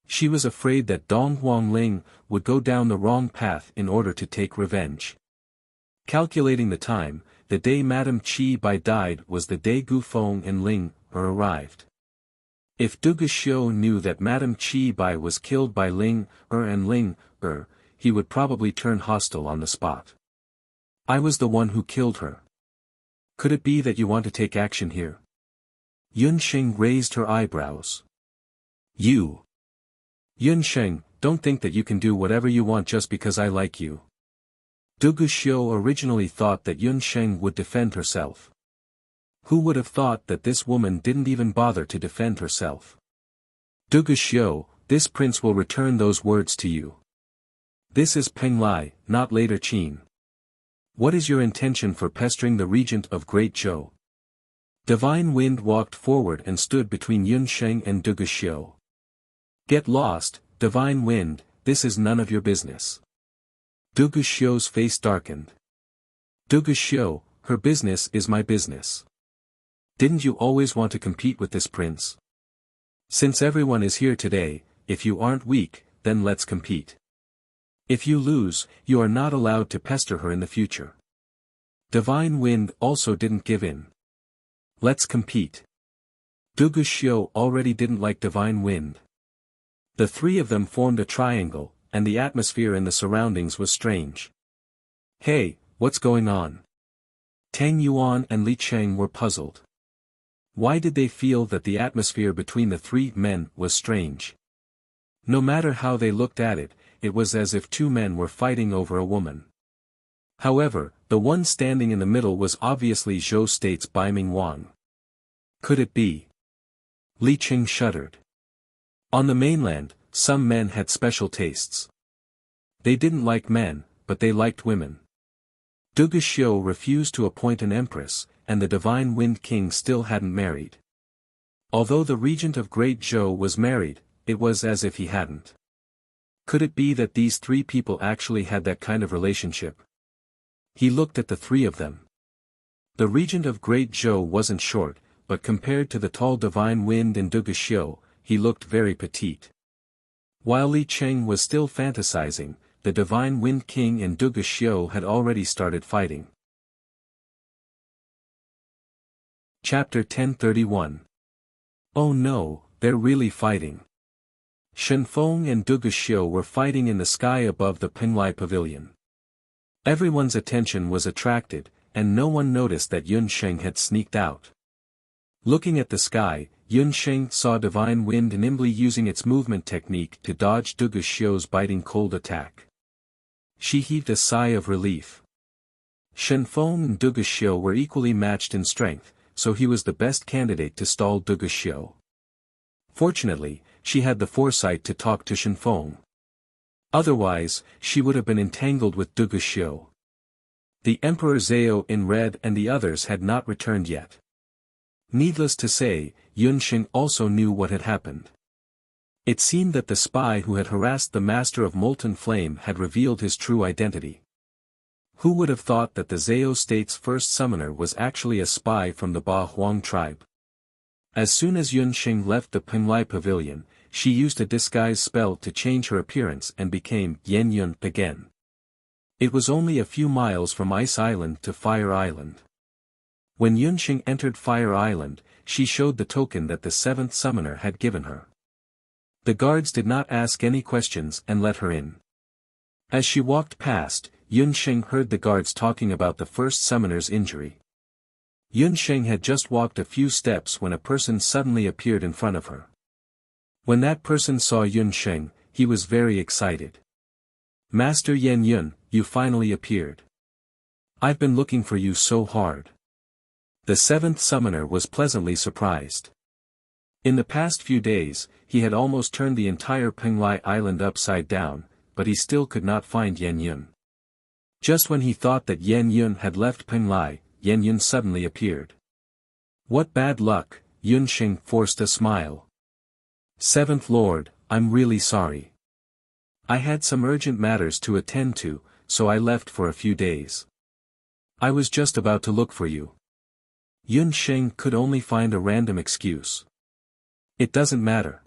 She was afraid that Dong Huangling would go down the wrong path in order to take revenge. Calculating the time, the day Madame Qi Bai died was the day Gu Feng and Ling arrived. If Duguxiu knew that Madame Qi Bai was killed by Ling and Ling he would probably turn hostile on the spot. I was the one who killed her. Could it be that you want to take action here? Yunsheng raised her eyebrows. You. Yunsheng, don't think that you can do whatever you want just because I like you. Duguxiu originally thought that Yunsheng would defend herself. Who would have thought that this woman didn't even bother to defend herself? Duguxiu, this prince will return those words to you. This is Peng Lai, not later Qin. What is your intention for pestering the regent of Great Zhou? Divine Wind walked forward and stood between Yunsheng and Duguxiu. Get lost, Divine Wind, this is none of your business. Duguxiu's face darkened. Duguxiu, her business is my business. Didn't you always want to compete with this prince? Since everyone is here today, if you aren't weak, then let's compete. If you lose, you are not allowed to pester her in the future. Divine Wind also didn't give in. Let's compete. Duguxiu already didn't like Divine Wind. The three of them formed a triangle, and the atmosphere in the surroundings was strange. Hey, what's going on? Tang Yuan and Li Cheng were puzzled. Why did they feel that the atmosphere between the three men was strange? No matter how they looked at it, it was as if two men were fighting over a woman. However, the one standing in the middle was obviously Zhou State's Baiming Wang. Could it be? Li Cheng shuddered. On the mainland, some men had special tastes. They didn't like men, but they liked women. Duguxiu refused to appoint an empress, and the Divine Wind King still hadn't married. Although the regent of Great Zhou was married, it was as if he hadn't. Could it be that these three people actually had that kind of relationship? He looked at the three of them. The regent of Great Zhou wasn't short, but compared to the tall Divine Wind and Duguxiu, he looked very petite. While Li Cheng was still fantasizing, the Divine Wind King and Duguxiu had already started fighting. Chapter 1031. Oh no, they're really fighting. Shenfeng and Duguxiu were fighting in the sky above the Penglai Pavilion. Everyone's attention was attracted, and no one noticed that Yunsheng had sneaked out. Looking at the sky, Yunsheng saw Divine Wind nimbly using its movement technique to dodge Duguxiu's biting cold attack. She heaved a sigh of relief. Shenfeng and Duguxiu were equally matched in strength, so he was the best candidate to stall Duguxiu. Fortunately, she had the foresight to talk to Shenfeng. Otherwise, she would have been entangled with Duguxiu. The Emperor Zhao in red and the others had not returned yet. Needless to say, Yunsheng also knew what had happened. It seemed that the spy who had harassed the Master of Molten Flame had revealed his true identity. Who would have thought that the Zhao State's first summoner was actually a spy from the Ba Huang tribe? As soon as Yunsheng left the Penglai Pavilion, she used a disguise spell to change her appearance and became Yan Yun again. It was only a few miles from Ice Island to Fire Island. When Yunsheng entered Fire Island, she showed the token that the seventh summoner had given her. The guards did not ask any questions and let her in. As she walked past, Yunsheng heard the guards talking about the first summoner's injury. Yunsheng had just walked a few steps when a person suddenly appeared in front of her. When that person saw Yunsheng, he was very excited. Master Yan Yun, you finally appeared. I've been looking for you so hard. The seventh summoner was pleasantly surprised. In the past few days, he had almost turned the entire Penglai Island upside down, but he still could not find Yan Yun. Just when he thought that Yan Yun had left Penglai, Yan Yun suddenly appeared. What bad luck, Yunsheng forced a smile. Seventh Lord, I'm really sorry. I had some urgent matters to attend to, so I left for a few days. I was just about to look for you. Yunsheng could only find a random excuse. It doesn't matter.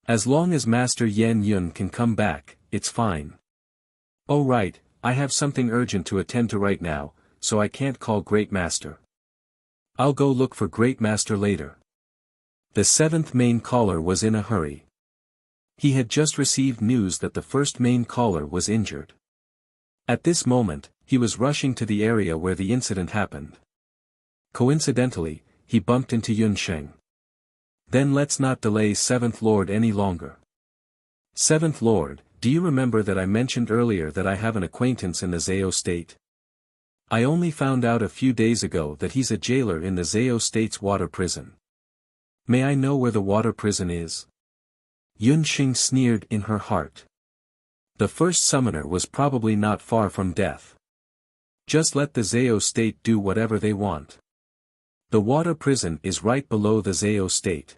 As long as Master Yan Yun can come back, it's fine. Oh right, I have something urgent to attend to right now, so I can't call Great Master. I'll go look for Great Master later. The seventh main caller was in a hurry. He had just received news that the first main caller was injured. At this moment, he was rushing to the area where the incident happened. Coincidentally, he bumped into Yunsheng. Then let's not delay Seventh Lord any longer. Seventh Lord, do you remember that I mentioned earlier that I have an acquaintance in the Zhao state? I only found out a few days ago that he's a jailer in the Zhao state's water prison. May I know where the water prison is? Yunsheng sneered in her heart. The first summoner was probably not far from death. Just let the Zhao state do whatever they want. The water prison is right below the Zhao state.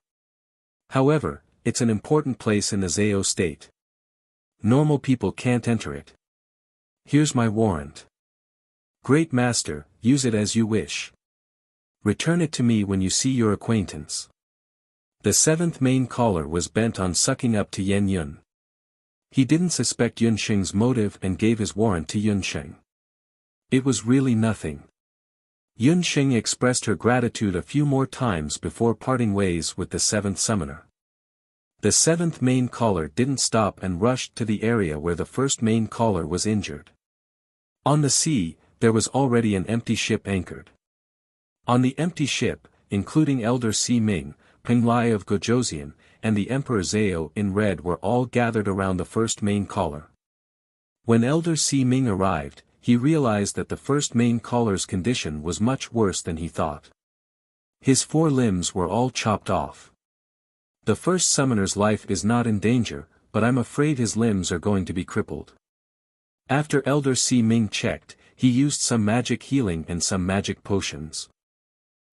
However, it's an important place in the Zhao state. Normal people can't enter it. Here's my warrant. Great Master, use it as you wish. Return it to me when you see your acquaintance. The seventh main caller was bent on sucking up to Yan Yun. He didn't suspect Yunsheng's motive and gave his warrant to Yunsheng. It was really nothing. Yunsheng expressed her gratitude a few more times before parting ways with the seventh summoner. The seventh main caller didn't stop and rushed to the area where the first main caller was injured. On the sea, there was already an empty ship anchored. On the empty ship, including Elder Si Ming, Peng Lai of Gojoseon, and the Emperor Zhao in red were all gathered around the first main caller. When Elder Si Ming arrived, he realized that the first main caller's condition was much worse than he thought. His 4 limbs were all chopped off. The first summoner's life is not in danger, but I'm afraid his limbs are going to be crippled. After Elder Si Ming checked, he used some magic healing and some magic potions.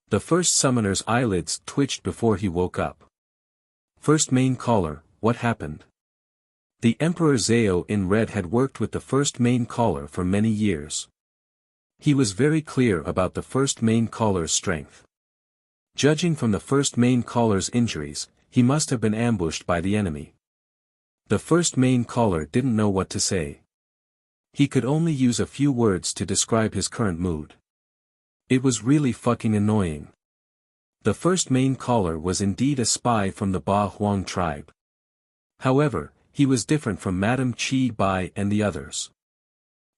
The first summoner's eyelids twitched before he woke up. First main caller, what happened? The Emperor Zhao in red had worked with the first main caller for many years. He was very clear about the first main caller's strength. Judging from the first main caller's injuries, he must have been ambushed by the enemy. The first main caller didn't know what to say. He could only use a few words to describe his current mood. It was really fucking annoying. The first main caller was indeed a spy from the Ba Huang tribe. However, he was different from Madame Chi Bai and the others.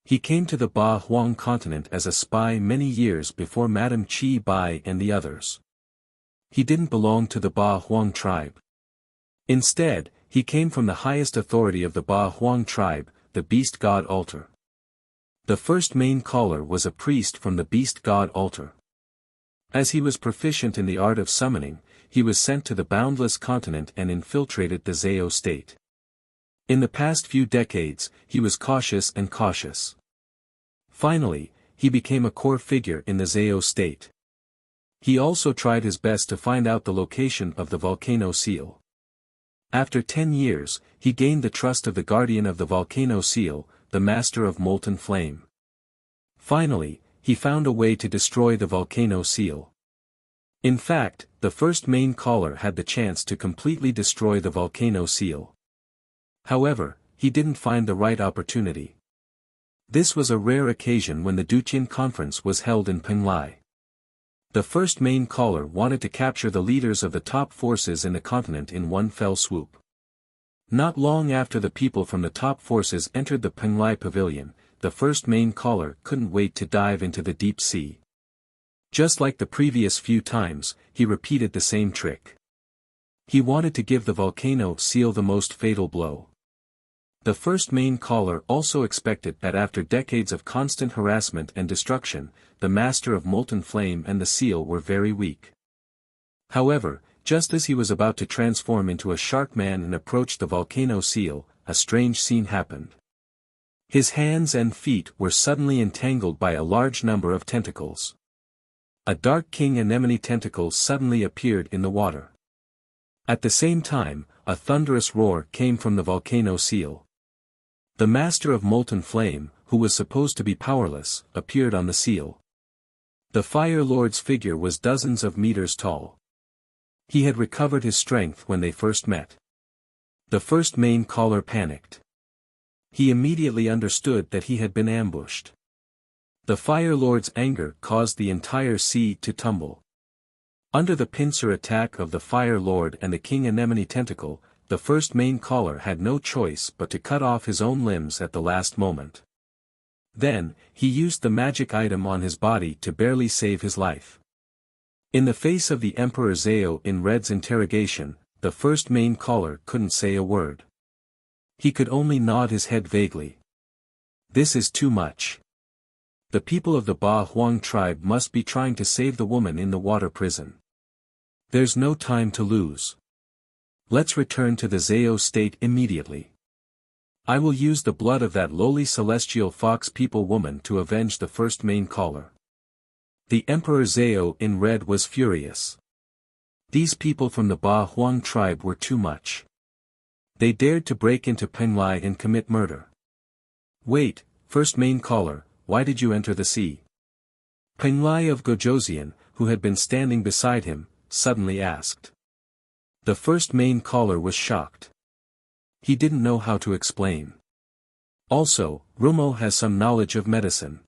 He came to the Ba Huang continent as a spy many years before Madame Chi Bai and the others. He didn't belong to the Ba Huang tribe. Instead, he came from the highest authority of the Ba Huang tribe, the Beast God Altar. The first main caller was a priest from the Beast God Altar. As he was proficient in the art of summoning, he was sent to the Boundless Continent and infiltrated the Zhao state. In the past few decades, he was cautious and cautious. Finally, he became a core figure in the Zhao state. He also tried his best to find out the location of the volcano seal. After 10 years, he gained the trust of the guardian of the volcano seal, the master of molten flame. Finally, he found a way to destroy the volcano seal. In fact, the first main caller had the chance to completely destroy the volcano seal. However, he didn't find the right opportunity. This was a rare occasion when the Duqian conference was held in Penglai. The first main caller wanted to capture the leaders of the top forces in the continent in one fell swoop. Not long after the people from the top forces entered the Penglai pavilion, the first main caller couldn't wait to dive into the deep sea. Just like the previous few times, he repeated the same trick. He wanted to give the volcano seal the most fatal blow. The first main caller also expected that after decades of constant harassment and destruction, the master of molten flame and the seal were very weak. However, just as he was about to transform into a shark man and approach the volcano seal, a strange scene happened. His hands and feet were suddenly entangled by a large number of tentacles. A dark king anemone tentacle suddenly appeared in the water. At the same time, a thunderous roar came from the volcano seal. The master of molten flame, who was supposed to be powerless, appeared on the seal. The Fire Lord's figure was dozens of meters tall. He had recovered his strength when they first met. The first main caller panicked. He immediately understood that he had been ambushed. The Fire Lord's anger caused the entire sea to tumble. Under the pincer attack of the Fire Lord and the King Anemone Tentacle, the first main caller had no choice but to cut off his own limbs at the last moment. Then, he used the magic item on his body to barely save his life. In the face of the Emperor Zhao in Red's interrogation, the first main caller couldn't say a word. He could only nod his head vaguely. This is too much. The people of the Ba Huang tribe must be trying to save the woman in the water prison. There's no time to lose. Let's return to the Zhao state immediately. I will use the blood of that lowly celestial fox people woman to avenge the first main caller. The Emperor Zhao in Red was furious. These people from the Ba Huang tribe were too much. They dared to break into Penglai and commit murder. Wait, first main caller, why did you enter the sea? Penglai of Gojoseon, who had been standing beside him, suddenly asked. The first main caller was shocked. He didn't know how to explain. Also, Rumo has some knowledge of medicine.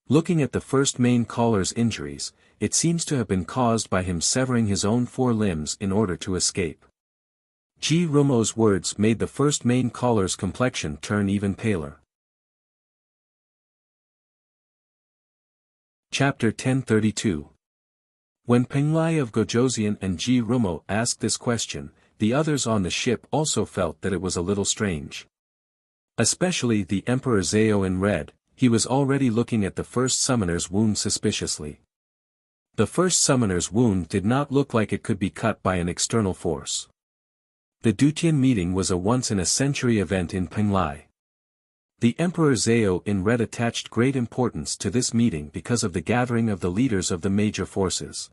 Looking at the first main caller's injuries, it seems to have been caused by him severing his own 4 limbs in order to escape. Ji Rumo's words made the first main caller's complexion turn even paler. Chapter 1032. When Penglai of Gojoseon and Ji Rumo asked this question, the others on the ship also felt that it was a little strange. Especially the Emperor Zhao in Red, he was already looking at the first summoner's wound suspiciously. The first summoner's wound did not look like it could be cut by an external force. The Dutian meeting was a once-in-a-century event in Penglai. The Emperor Zhao in Red attached great importance to this meeting because of the gathering of the leaders of the major forces.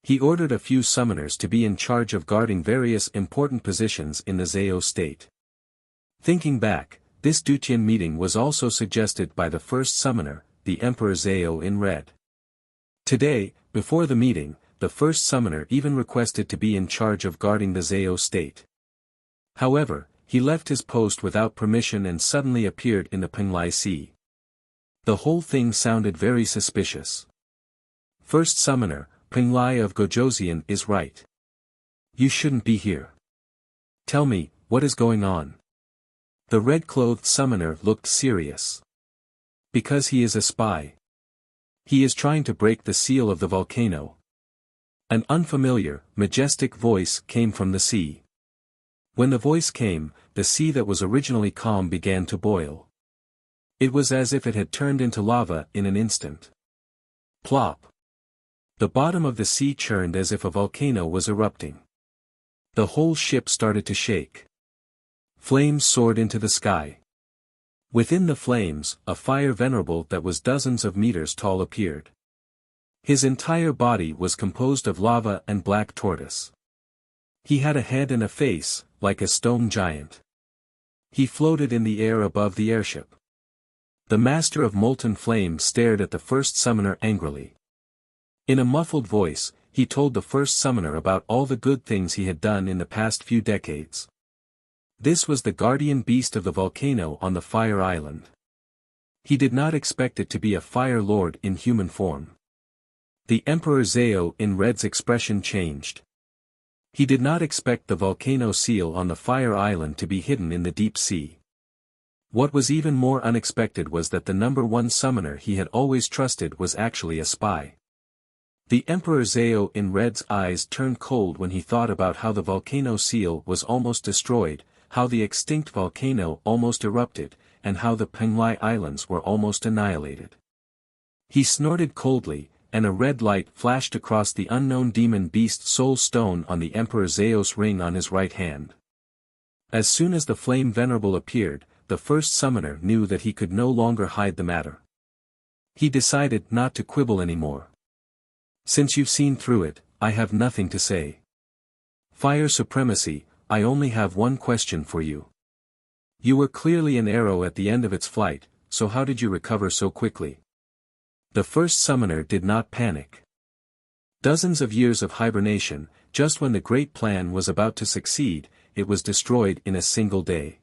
He ordered a few summoners to be in charge of guarding various important positions in the Zhao state. Thinking back, this Dutian meeting was also suggested by the first summoner, the Emperor Zhao in Red. Today, before the meeting, the first summoner even requested to be in charge of guarding the Zhao state. However, he left his post without permission and suddenly appeared in the Penglai Sea. The whole thing sounded very suspicious. First summoner, Penglai of Gojoseon is right. You shouldn't be here. Tell me, what is going on? The red-clothed summoner looked serious. Because he is a spy. He is trying to break the seal of the volcano. An unfamiliar, majestic voice came from the sea. When the voice came, the sea that was originally calm began to boil. It was as if it had turned into lava in an instant. Plop! The bottom of the sea churned as if a volcano was erupting. The whole ship started to shake. Flames soared into the sky. Within the flames, a fire venerable that was dozens of meters tall appeared. His entire body was composed of lava and black tortoise. He had a head and a face, like a stone giant. He floated in the air above the airship. The master of molten flame stared at the first summoner angrily. In a muffled voice, he told the first summoner about all the good things he had done in the past few decades. This was the guardian beast of the volcano on the Fire Island. He did not expect it to be a Fire Lord in human form. The Emperor Zhao in Red's expression changed. He did not expect the volcano seal on the Fire Island to be hidden in the deep sea. What was even more unexpected was that the number 1 summoner he had always trusted was actually a spy. The Emperor Zhao in Red's eyes turned cold when he thought about how the volcano seal was almost destroyed, how the extinct volcano almost erupted, and how the Penglai Islands were almost annihilated. He snorted coldly, and a red light flashed across the unknown demon beast soul stone on the Emperor Zhao's ring on his right hand. As soon as the flame venerable appeared, the first summoner knew that he could no longer hide the matter. He decided not to quibble anymore. Since you've seen through it, I have nothing to say. Fire Supremacy, I only have one question for you. You were clearly an arrow at the end of its flight, so how did you recover so quickly? The first summoner did not panic. Dozens of years of hibernation, just when the great plan was about to succeed, it was destroyed in a single day.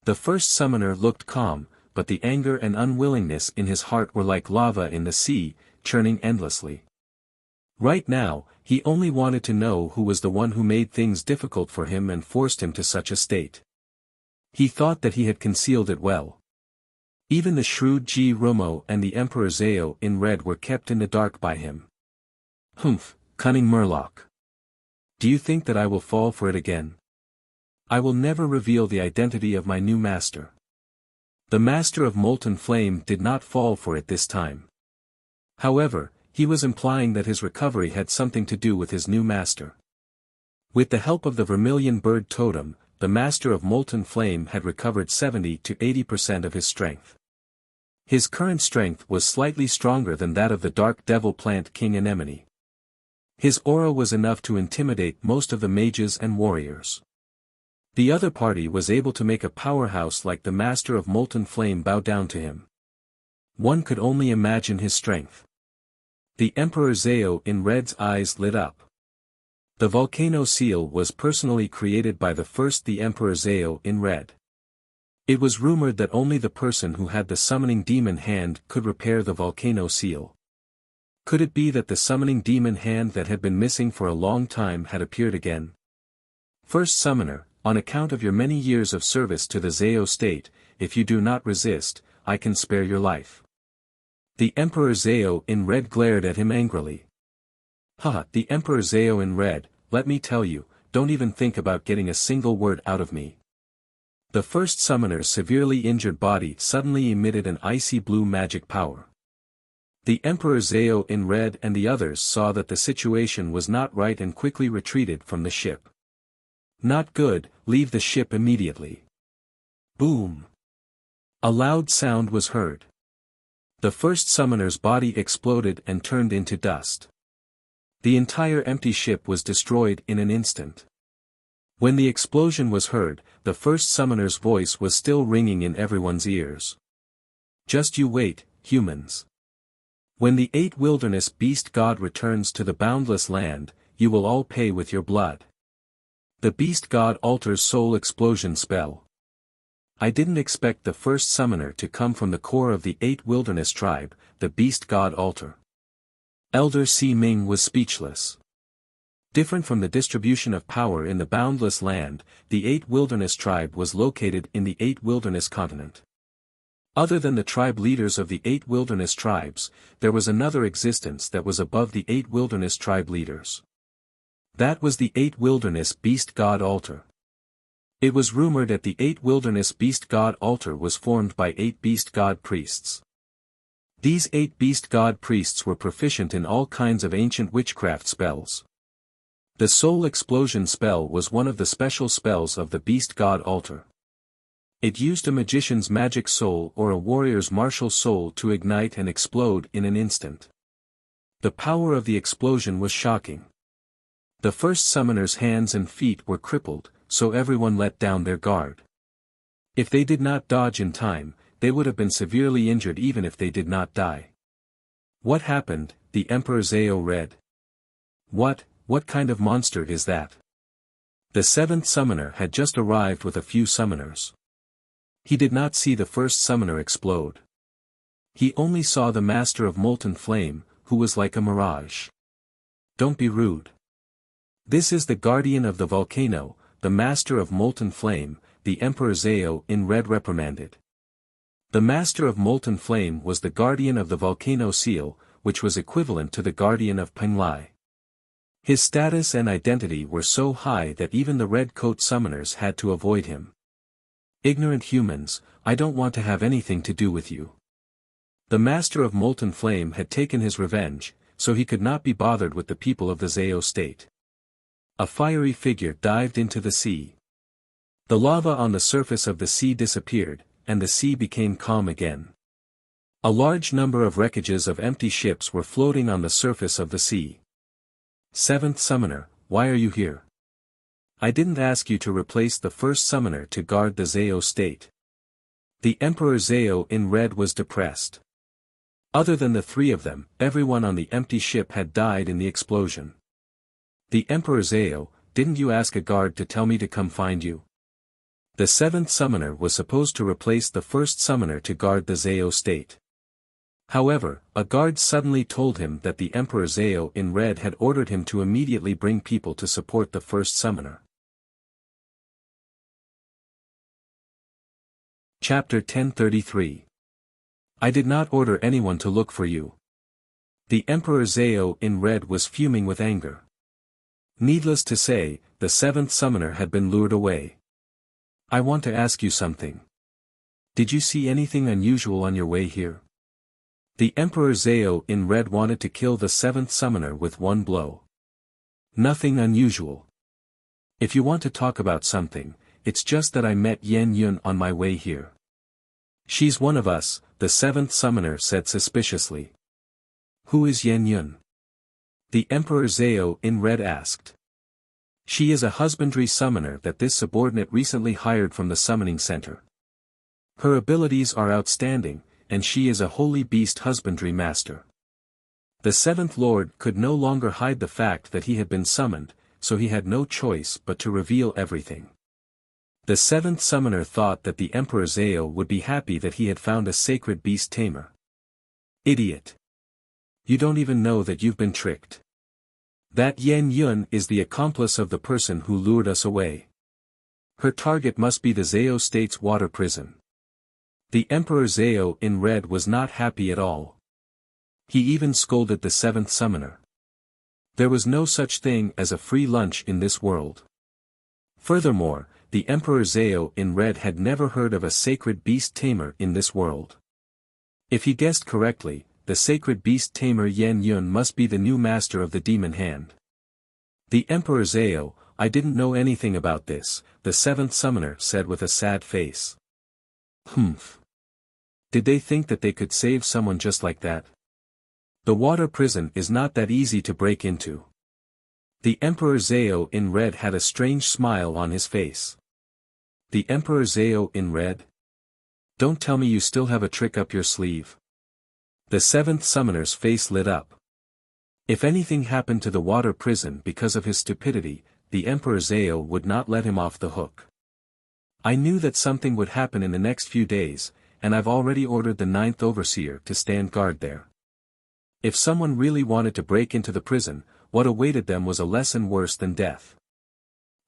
The first summoner looked calm, but the anger and unwillingness in his heart were like lava in the sea, churning endlessly. Right now, he only wanted to know who was the one who made things difficult for him and forced him to such a state. He thought that he had concealed it well. Even the shrewd Ji Romo and the Emperor Zhao in red were kept in the dark by him. Humph, cunning Murloc. Do you think that I will fall for it again? I will never reveal the identity of my new master. The Master of Molten Flame did not fall for it this time. However, he was implying that his recovery had something to do with his new master. With the help of the Vermilion Bird Totem, the Master of Molten Flame had recovered 70 to 80% of his strength. His current strength was slightly stronger than that of the Dark Devil Plant King Anemone. His aura was enough to intimidate most of the mages and warriors. The other party was able to make a powerhouse like the Master of Molten Flame bow down to him. One could only imagine his strength. The Emperor Zhao in red's eyes lit up. The volcano seal was personally created by the Emperor Zhao in red. It was rumored that only the person who had the summoning demon hand could repair the volcano seal. Could it be that the summoning demon hand that had been missing for a long time had appeared again? First Summoner, on account of your many years of service to the Zhao state, if you do not resist, I can spare your life. The Emperor Zhao in red glared at him angrily. Haha, the Emperor Zhao in red, let me tell you, don't even think about getting a single word out of me. The first summoner's severely injured body suddenly emitted an icy blue magic power. The Emperor Zhao in red and the others saw that the situation was not right and quickly retreated from the ship. Not good, leave the ship immediately. Boom! A loud sound was heard. The first summoner's body exploded and turned into dust. The entire empty ship was destroyed in an instant. When the explosion was heard, the first summoner's voice was still ringing in everyone's ears. Just you wait, humans. When the 8 wilderness beast god returns to the boundless land, you will all pay with your blood. The beast god alters soul explosion spell. I didn't expect the first summoner to come from the core of the 8 wilderness tribe, the beast god altar. Elder Si Ming was speechless. Different from the distribution of power in the boundless land, the 8 wilderness tribe was located in the 8 wilderness continent. Other than the tribe leaders of the 8 wilderness tribes, there was another existence that was above the 8 wilderness tribe leaders. That was the 8 wilderness beast god altar. It was rumored that the 8 wilderness beast god altar was formed by 8 beast god priests. These 8 beast god priests were proficient in all kinds of ancient witchcraft spells. The soul explosion spell was one of the special spells of the beast god altar. It used a magician's magic soul or a warrior's martial soul to ignite and explode in an instant. The power of the explosion was shocking. The first summoner's hands and feet were crippled, so everyone let down their guard. If they did not dodge in time, they would have been severely injured even if they did not die. What happened? The Emperor Zhao read. What kind of monster is that? The 7th summoner had just arrived with a few summoners. He did not see the first summoner explode. He only saw the Master of Molten Flame, who was like a mirage. Don't be rude. This is the guardian of the volcano, the Master of Molten Flame, the Emperor Zhao in red reprimanded. The Master of Molten Flame was the guardian of the volcano seal, which was equivalent to the guardian of Penglai. His status and identity were so high that even the red coat summoners had to avoid him. Ignorant humans, I don't want to have anything to do with you. The Master of Molten Flame had taken his revenge, so he could not be bothered with the people of the Zhao state. A fiery figure dived into the sea. The lava on the surface of the sea disappeared, and the sea became calm again. A large number of wreckages of empty ships were floating on the surface of the sea. 7th Summoner, why are you here? I didn't ask you to replace the first summoner to guard the Zhao state. The Emperor Zhao in red was depressed. Other than the 3 of them, everyone on the empty ship had died in the explosion. The Emperor Zhao, didn't you ask a guard to tell me to come find you? The 7th summoner was supposed to replace the first summoner to guard the Zhao state. However, a guard suddenly told him that the Emperor Zhao in red had ordered him to immediately bring people to support the first summoner. Chapter 1033. I did not order anyone to look for you. The Emperor Zhao in red was fuming with anger. Needless to say, the seventh summoner had been lured away. I want to ask you something. Did you see anything unusual on your way here? The Emperor Zhao in red wanted to kill the seventh summoner with one blow. Nothing unusual. If you want to talk about something, it's just that I met Yan Yun on my way here. She's one of us, the seventh summoner said suspiciously. Who is Yan Yun? The Emperor Zhao in red asked. She is a husbandry summoner that this subordinate recently hired from the summoning center. Her abilities are outstanding, and she is a holy beast husbandry master. The seventh lord could no longer hide the fact that he had been summoned, so he had no choice but to reveal everything. The seventh summoner thought that the Emperor Zhao would be happy that he had found a sacred beast tamer. Idiot! You don't even know that you've been tricked. That Yan Yun is the accomplice of the person who lured us away. Her target must be the Zhao state's water prison. The Emperor Zhao in red was not happy at all. He even scolded the seventh summoner. There was no such thing as a free lunch in this world. Furthermore, the Emperor Zhao in red had never heard of a sacred beast tamer in this world. If he guessed correctly, the sacred beast tamer Yan Yun must be the new master of the demon hand. The Emperor Zhao, I didn't know anything about this, the seventh summoner said with a sad face. Humph. Did they think that they could save someone just like that? The water prison is not that easy to break into. The Emperor Zhao in red had a strange smile on his face. The Emperor Zhao in red? Don't tell me you still have a trick up your sleeve. The seventh summoner's face lit up. If anything happened to the water prison because of his stupidity, the Emperor Zhao would not let him off the hook. I knew that something would happen in the next few days, and I've already ordered the ninth overseer to stand guard there. If someone really wanted to break into the prison, what awaited them was a lesson worse than death.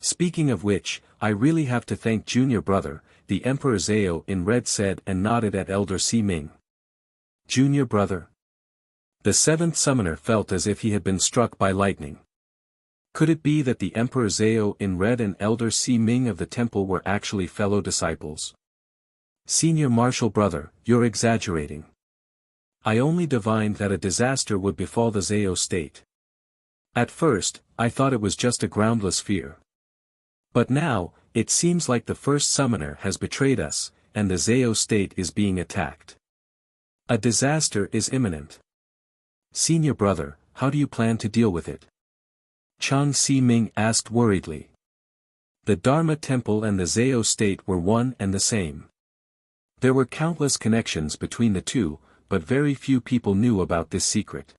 Speaking of which, I really have to thank Junior Brother, the Emperor Zhao in red said and nodded at Elder Si Ming. Junior Brother? The seventh summoner felt as if he had been struck by lightning. Could it be that the Emperor Zhao in red and Elder Si Ming of the temple were actually fellow disciples? Senior Martial Brother, you're exaggerating. I only divined that a disaster would befall the Zhao state. At first, I thought it was just a groundless fear. But now, it seems like the first summoner has betrayed us, and the Zhao state is being attacked. A disaster is imminent. Senior Brother, how do you plan to deal with it? Chang Si Ming asked worriedly. The Dharma Temple and the Zhao state were one and the same. There were countless connections between the two, but very few people knew about this secret.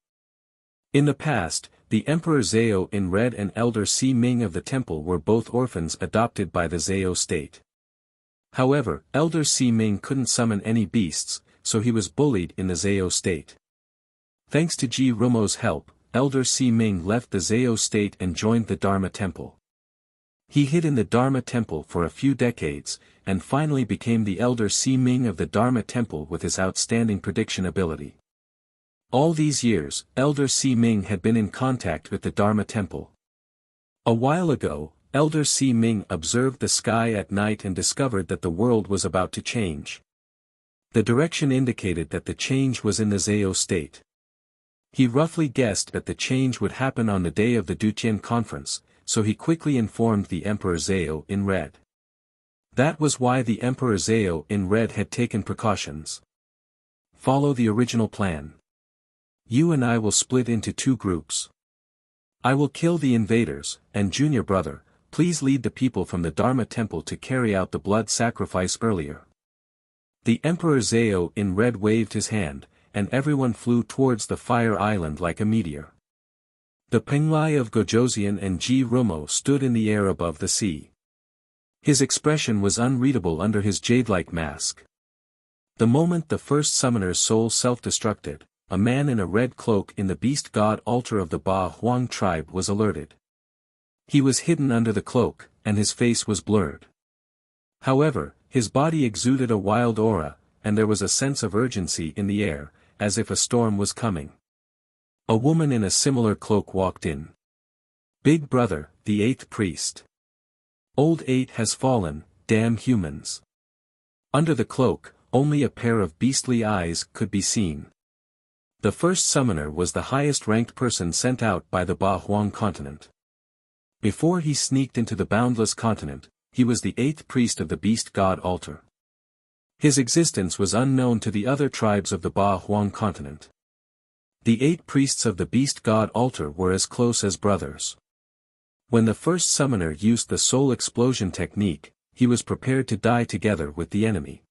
In the past, the Emperor Zhao in red and Elder Si Ming of the temple were both orphans adopted by the Zhao state. However, Elder Si Ming couldn't summon any beasts, so he was bullied in the Zhao state. Thanks to Ji Rumo's help, Elder Si Ming left the Zhao state and joined the Dharma Temple. He hid in the Dharma Temple for a few decades, and finally became the Elder Si Ming of the Dharma Temple with his outstanding prediction ability. All these years, Elder Si Ming had been in contact with the Dharma Temple. A while ago, Elder Si Ming observed the sky at night and discovered that the world was about to change. The direction indicated that the change was in the Zhao state. He roughly guessed that the change would happen on the day of the Dutian conference, so he quickly informed the Emperor Zhao in red. That was why the Emperor Zhao in red had taken precautions. Follow the original plan. You and I will split into two groups. I will kill the invaders, and Junior Brother, please lead the people from the Dharma Temple to carry out the blood sacrifice earlier. The Emperor Zhao in red waved his hand, and everyone flew towards the fire island like a meteor. The Penglai of Gojoseon and Ji Rumo stood in the air above the sea. His expression was unreadable under his jade-like mask. The moment the first summoner's soul self-destructed, a man in a red cloak in the beast god altar of the Ba Huang tribe was alerted. He was hidden under the cloak, and his face was blurred. However, his body exuded a wild aura, and there was a sense of urgency in the air, as if a storm was coming. A woman in a similar cloak walked in. Big brother, the eighth priest. Old 8 has fallen, damn humans. Under the cloak, only a pair of beastly eyes could be seen. The first summoner was the highest-ranked person sent out by the Ba Huang continent. Before he sneaked into the boundless continent, he was the eighth priest of the beast god altar. His existence was unknown to the other tribes of the Ba Huang continent. The 8 priests of the beast god altar were as close as brothers. When the first summoner used the soul explosion technique, he was prepared to die together with the enemy.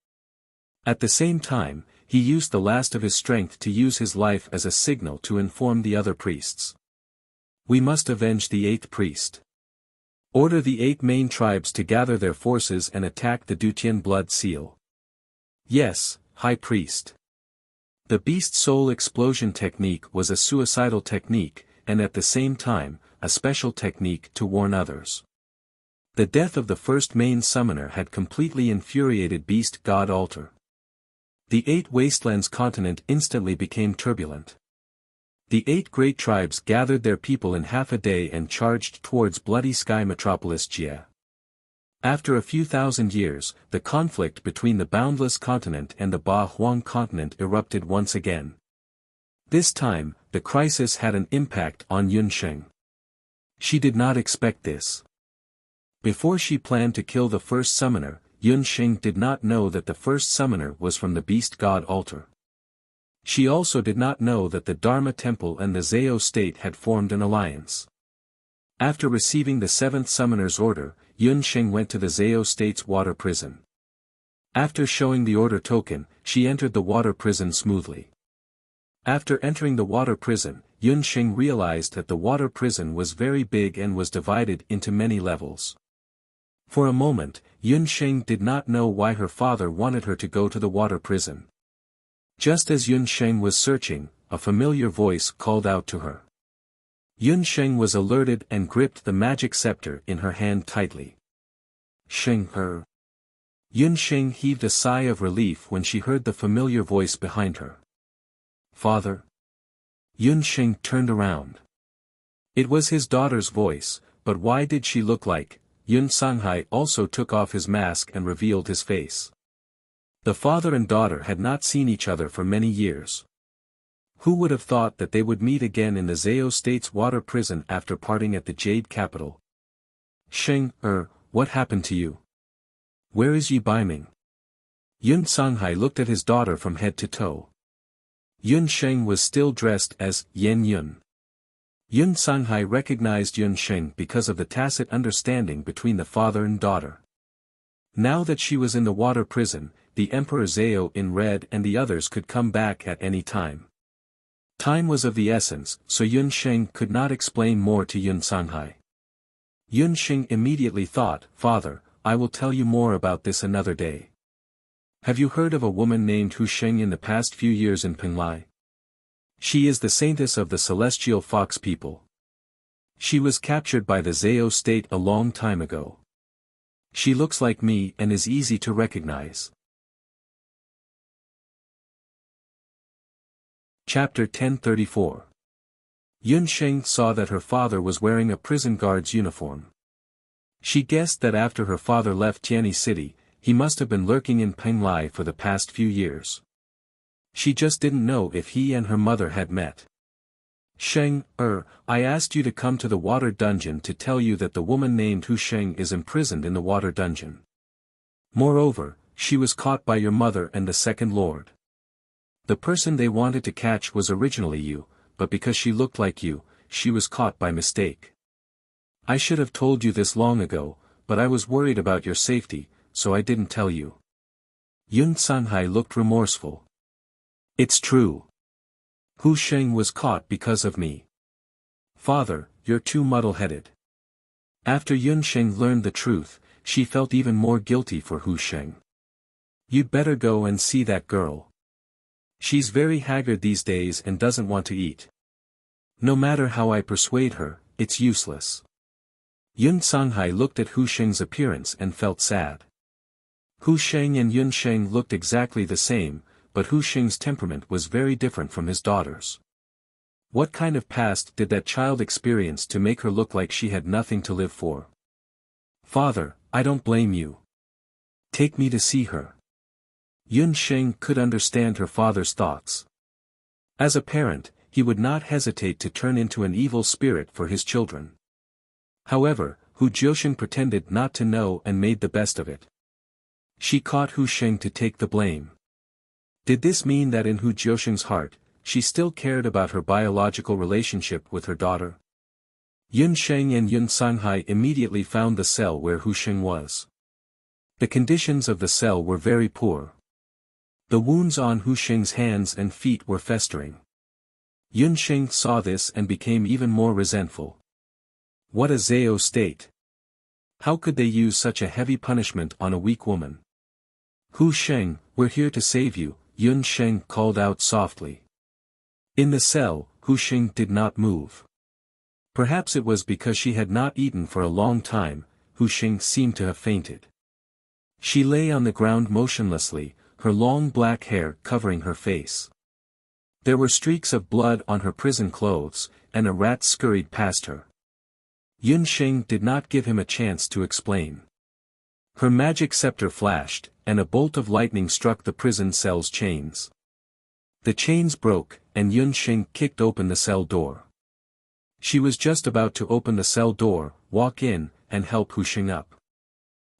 At the same time, he used the last of his strength to use his life as a signal to inform the other priests. We must avenge the 8th priest. Order the 8 main tribes to gather their forces and attack the Dutian blood seal. Yes, High Priest. The beast soul explosion technique was a suicidal technique, and at the same time, a special technique to warn others. The death of the first main summoner had completely infuriated beast god altar. The 8 wastelands continent instantly became turbulent. The 8 great tribes gathered their people in half a day and charged towards bloody sky metropolis Jia. After a few thousand years, the conflict between the boundless continent and the Ba Huang continent erupted once again. This time, the crisis had an impact on Yunsheng. She did not expect this. Before she planned to kill the first summoner, Yunsheng did not know that the first summoner was from the beast god altar. She also did not know that the Dharma temple and the Zhao state had formed an alliance. After receiving the 7th summoner's order, Yunsheng went to the Zhao state's water prison. After showing the order token, she entered the water prison smoothly. After entering the water prison, Yunsheng realized that the water prison was very big and was divided into many levels. For a moment, Yunsheng did not know why her father wanted her to go to the water prison. Just as Yunsheng was searching, a familiar voice called out to her. Yunsheng was alerted and gripped the magic scepter in her hand tightly. Sheng her. Yunsheng heaved a sigh of relief when she heard the familiar voice behind her. Father. Yunsheng turned around. It was his daughter's voice, but why did she look like? Yun Sanghai also took off his mask and revealed his face. The father and daughter had not seen each other for many years. Who would have thought that they would meet again in the Zhao state's water prison after parting at the Jade capital? Sheng, what happened to you? Where is Yi Baiming? Yun Sanghai looked at his daughter from head to toe. Yun Sheng was still dressed as Yen Yun. Yun Sanghai recognized Yun Sheng because of the tacit understanding between the father and daughter. Now that she was in the water prison, the Emperor Zhao in red and the others could come back at any time. Time was of the essence, so Yun Sheng could not explain more to Yun Sanghai. Yun Sheng immediately thought, Father, I will tell you more about this another day. Have you heard of a woman named Hu Sheng in the past few years in Penglai? She is the saintess of the celestial fox people. She was captured by the Zhao state a long time ago. She looks like me and is easy to recognize. Chapter 1034. Yun Sheng saw that her father was wearing a prison guard's uniform. She guessed that after her father left Tianyi City, he must have been lurking in Penglai for the past few years. She just didn't know if he and her mother had met. Sheng, I asked you to come to the water dungeon to tell you that the woman named Hu Sheng is imprisoned in the water dungeon. Moreover, she was caught by your mother and the second lord. The person they wanted to catch was originally you, but because she looked like you, she was caught by mistake. I should have told you this long ago, but I was worried about your safety, so I didn't tell you. Yun Sanghai looked remorseful. It's true. Hu Sheng was caught because of me. Father, you're too muddle-headed. After Yun Sheng learned the truth, she felt even more guilty for Hu Sheng. You'd better go and see that girl. She's very haggard these days and doesn't want to eat. No matter how I persuade her, it's useless. Yun Songhai looked at Hu Sheng's appearance and felt sad. Hu Sheng and Yun Sheng looked exactly the same, but Hu Sheng's temperament was very different from his daughter's. What kind of past did that child experience to make her look like she had nothing to live for? Father, I don't blame you. Take me to see her. Yun Sheng could understand her father's thoughts. As a parent, he would not hesitate to turn into an evil spirit for his children. However, Hu Jiusheng pretended not to know and made the best of it. She caught Hu Sheng to take the blame. Did this mean that in Hu Jiusheng's heart, she still cared about her biological relationship with her daughter? Yun Sheng and Yun Songhai immediately found the cell where Hu Sheng was. The conditions of the cell were very poor. The wounds on Hu Sheng's hands and feet were festering. Yun Sheng saw this and became even more resentful. What a Zhao state! How could they use such a heavy punishment on a weak woman? Hu Sheng, we're here to save you, Yun Sheng called out softly. In the cell, Hu Sheng did not move. Perhaps it was because she had not eaten for a long time, Hu Sheng seemed to have fainted. She lay on the ground motionlessly, her long black hair covering her face. There were streaks of blood on her prison clothes, and a rat scurried past her. Yun Sheng did not give him a chance to explain. Her magic scepter flashed, and a bolt of lightning struck the prison cell's chains. The chains broke, and Yun Sheng kicked open the cell door. She was just about to open the cell door, walk in, and help Hu Sheng up.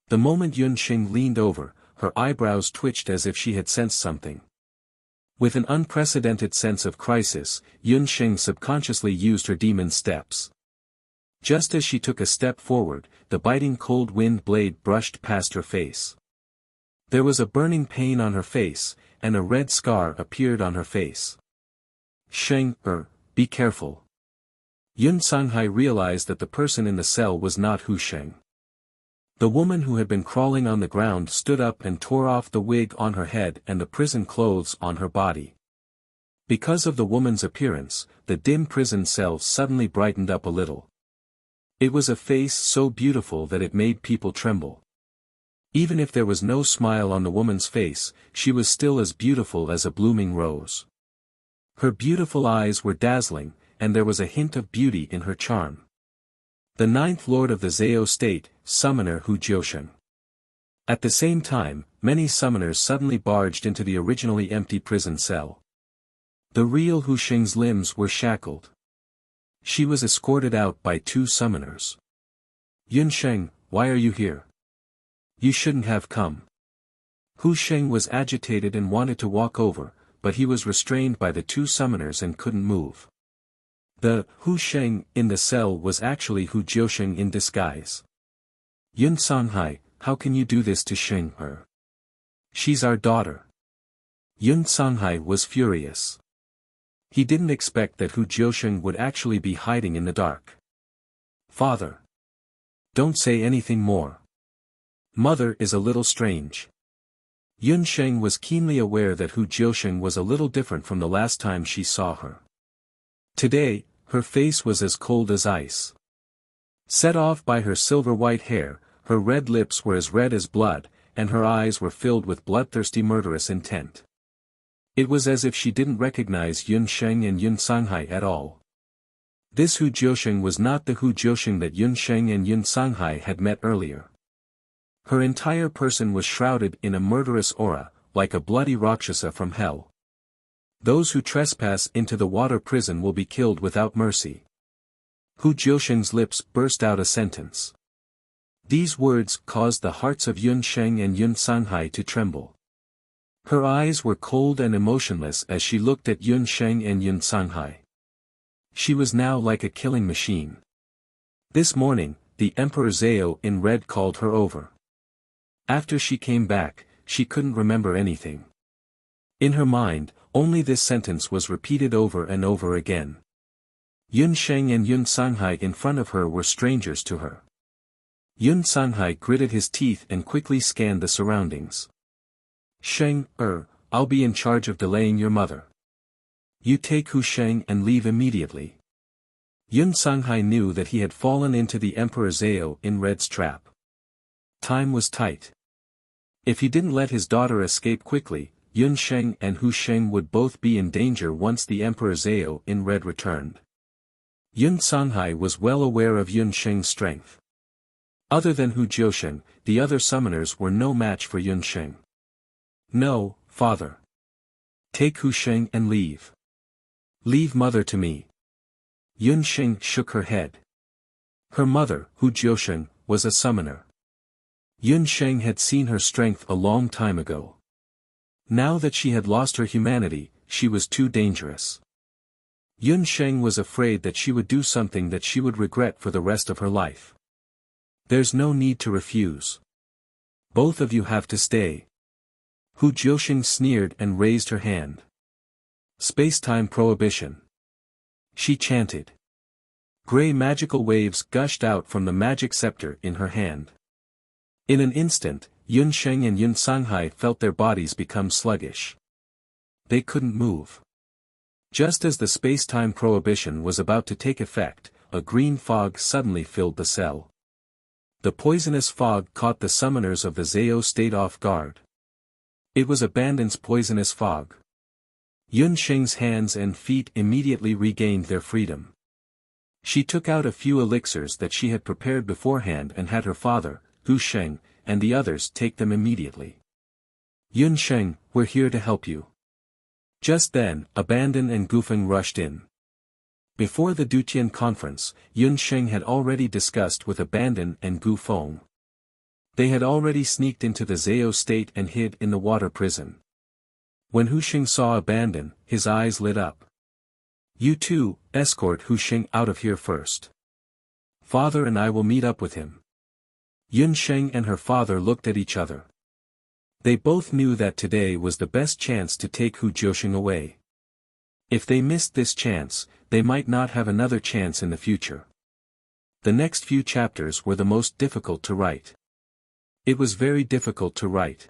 The moment Yun Sheng leaned over, her eyebrows twitched as if she had sensed something. With an unprecedented sense of crisis, Yun Sheng subconsciously used her demon steps. Just as she took a step forward, the biting cold wind blade brushed past her face. There was a burning pain on her face, and a red scar appeared on her face. Sheng, be careful. Yun Songhai realized that the person in the cell was not Hu Sheng. The woman who had been crawling on the ground stood up and tore off the wig on her head and the prison clothes on her body. Because of the woman's appearance, the dim prison cell suddenly brightened up a little. It was a face so beautiful that it made people tremble. Even if there was no smile on the woman's face, she was still as beautiful as a blooming rose. Her beautiful eyes were dazzling, and there was a hint of beauty in her charm. The ninth lord of the Zhao state, Summoner Hu Jiusheng. At the same time, many summoners suddenly barged into the originally empty prison cell. The real Hu Sheng's limbs were shackled. She was escorted out by 2 summoners. Yun Sheng, why are you here? You shouldn't have come. Hu Sheng was agitated and wanted to walk over, but he was restrained by the 2 summoners and couldn't move. The Hu Sheng in the cell was actually Hu Jiusheng in disguise. Yun Songhai, how can you do this to Sheng her? She's our daughter. Yun Songhai was furious. He didn't expect that Hu Jiusheng would actually be hiding in the dark. Father. Don't say anything more. Mother is a little strange. Yun Sheng was keenly aware that Hu Jiusheng was a little different from the last time she saw her. Today, her face was as cold as ice. Set off by her silver-white hair, her red lips were as red as blood, and her eyes were filled with bloodthirsty murderous intent. It was as if she didn't recognize Yun Sheng and Yun Songhai at all. This Hu Jiusheng was not the Hu Jiusheng that Yun Sheng and Yun Songhai had met earlier. Her entire person was shrouded in a murderous aura, like a bloody Rakshasa from hell. Those who trespass into the water prison will be killed without mercy. Hu Jiusheng's lips burst out a sentence. These words caused the hearts of Yun Sheng and Yun Songhai to tremble. Her eyes were cold and emotionless as she looked at Yun Sheng and Yun Songhai. She was now like a killing machine. This morning, the Emperor Zhao in red called her over. After she came back, she couldn't remember anything. In her mind, only this sentence was repeated over and over again. Yun Sheng and Yun Songhai in front of her were strangers to her. Yun Songhai gritted his teeth and quickly scanned the surroundings. Sheng, I'll be in charge of delaying your mother. You take Hu Sheng and leave immediately. Yun Sanghai knew that he had fallen into the Emperor Zhao in Red's trap. Time was tight. If he didn't let his daughter escape quickly, Yun Sheng and Hu Sheng would both be in danger once the Emperor Zhao in Red returned. Yun Sanghai was well aware of Yun Sheng's strength. Other than Hu Jiusheng, the other summoners were no match for Yun Sheng. No, father. Take Hu Sheng and leave. Leave mother to me. Yun Sheng shook her head. Her mother, Hu Jiusheng, was a summoner. Yun Sheng had seen her strength a long time ago. Now that she had lost her humanity, she was too dangerous. Yun Sheng was afraid that she would do something that she would regret for the rest of her life. There's no need to refuse. Both of you have to stay. Hu Jiusheng sneered and raised her hand. Space-time prohibition. She chanted. Gray magical waves gushed out from the magic scepter in her hand. In an instant, Yun Sheng and Yun Sanghai felt their bodies become sluggish. They couldn't move. Just as the space-time prohibition was about to take effect, a green fog suddenly filled the cell. The poisonous fog caught the summoners of the Zhao state off guard. It was Abandon's poisonous fog. Yun Sheng's hands and feet immediately regained their freedom. She took out a few elixirs that she had prepared beforehand and had her father, Hu Sheng, and the others take them immediately. Yun Sheng, we're here to help you. Just then, Abandon and Gufeng rushed in. Before the Dutian conference, Yun Sheng had already discussed with Abandon and Gu Feng. They had already sneaked into the Zhao state and hid in the water prison. When Hu Sheng saw Abandon, his eyes lit up. You two, escort Hu Sheng out of here first. Father and I will meet up with him. Yun Sheng and her father looked at each other. They both knew that today was the best chance to take Hu Jiusheng away. If they missed this chance, they might not have another chance in the future. The next few chapters were the most difficult to write. It was very difficult to write.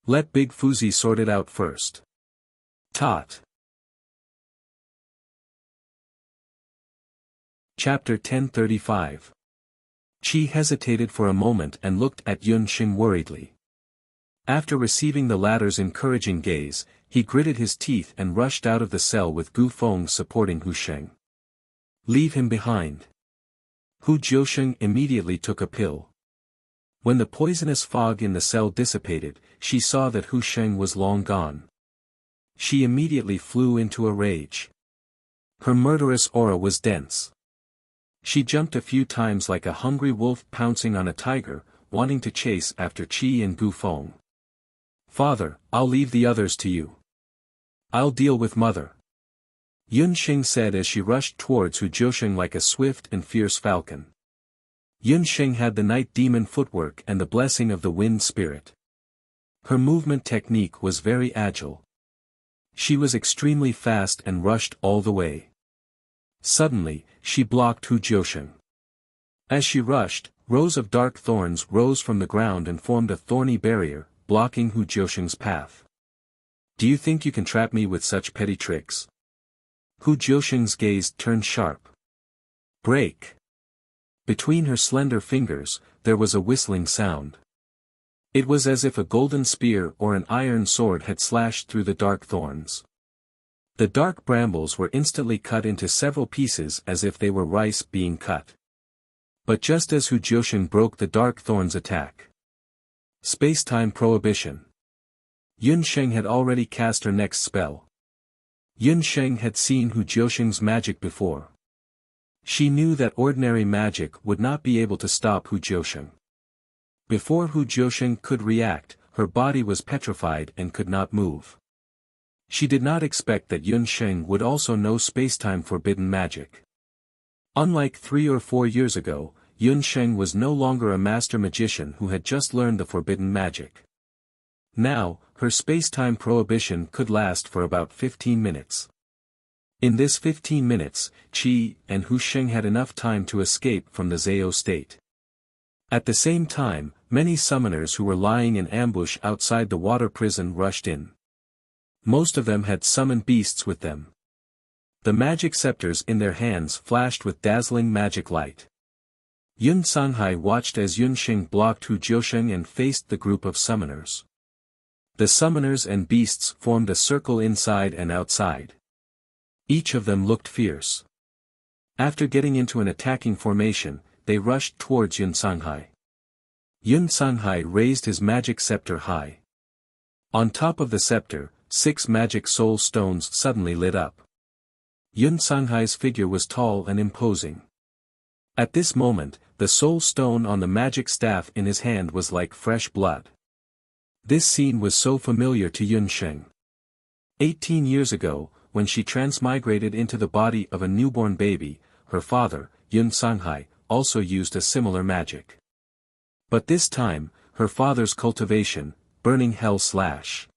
Let Big Fuzi sort it out first. Tot. Chapter 1035. Qi hesitated for a moment and looked at Yun Sheng worriedly. After receiving the latter's encouraging gaze, he gritted his teeth and rushed out of the cell with Gu Feng supporting Hu Sheng. Leave him behind. Hu Jiusheng immediately took a pill. When the poisonous fog in the cell dissipated, she saw that Hu Sheng was long gone. She immediately flew into a rage. Her murderous aura was dense. She jumped a few times like a hungry wolf pouncing on a tiger, wanting to chase after Qi and Gu Feng. Father, I'll leave the others to you. I'll deal with mother. Yun Sheng said as she rushed towards Hu Jiusheng like a swift and fierce falcon. Yun Sheng had the night demon footwork and the blessing of the wind spirit. Her movement technique was very agile. She was extremely fast and rushed all the way. Suddenly, she blocked Hu Jiusheng. As she rushed, rows of dark thorns rose from the ground and formed a thorny barrier, blocking Hu Jiusheng's path. Do you think you can trap me with such petty tricks? Hu Jiusheng's gaze turned sharp. Break. Between her slender fingers, there was a whistling sound. It was as if a golden spear or an iron sword had slashed through the dark thorns. The dark brambles were instantly cut into several pieces as if they were rice being cut. But just as Hu Jiusheng broke the dark thorns' attack. Space-time prohibition. Yun Sheng had already cast her next spell. Yun Sheng had seen Hu Jiusheng's magic before. She knew that ordinary magic would not be able to stop Hu Jiusheng. Before Hu Jiusheng could react, her body was petrified and could not move. She did not expect that Yun Sheng would also know space-time forbidden magic. Unlike 3 or 4 years ago, Yun Sheng was no longer a master magician who had just learned the forbidden magic. Now, her space-time prohibition could last for about 15 minutes. In this 15 minutes, Qi and Hu Sheng had enough time to escape from the Zhao state. At the same time, many summoners who were lying in ambush outside the water prison rushed in. Most of them had summoned beasts with them. The magic scepters in their hands flashed with dazzling magic light. Yun Sanghai watched as Yun Xing blocked Hu Jiusheng and faced the group of summoners. The summoners and beasts formed a circle inside and outside. Each of them looked fierce. After getting into an attacking formation, they rushed towards Yun Sanghai. Yun Sanghai raised his magic scepter high. On top of the scepter, 6 magic soul stones suddenly lit up. Yun Sanghai's figure was tall and imposing. At this moment, the soul stone on the magic staff in his hand was like fresh blood. This scene was so familiar to Yun Sheng. 18 years ago, when she transmigrated into the body of a newborn baby, her father, Yun Sanghai, also used a similar magic. But this time, her father's cultivation, burning hell slash.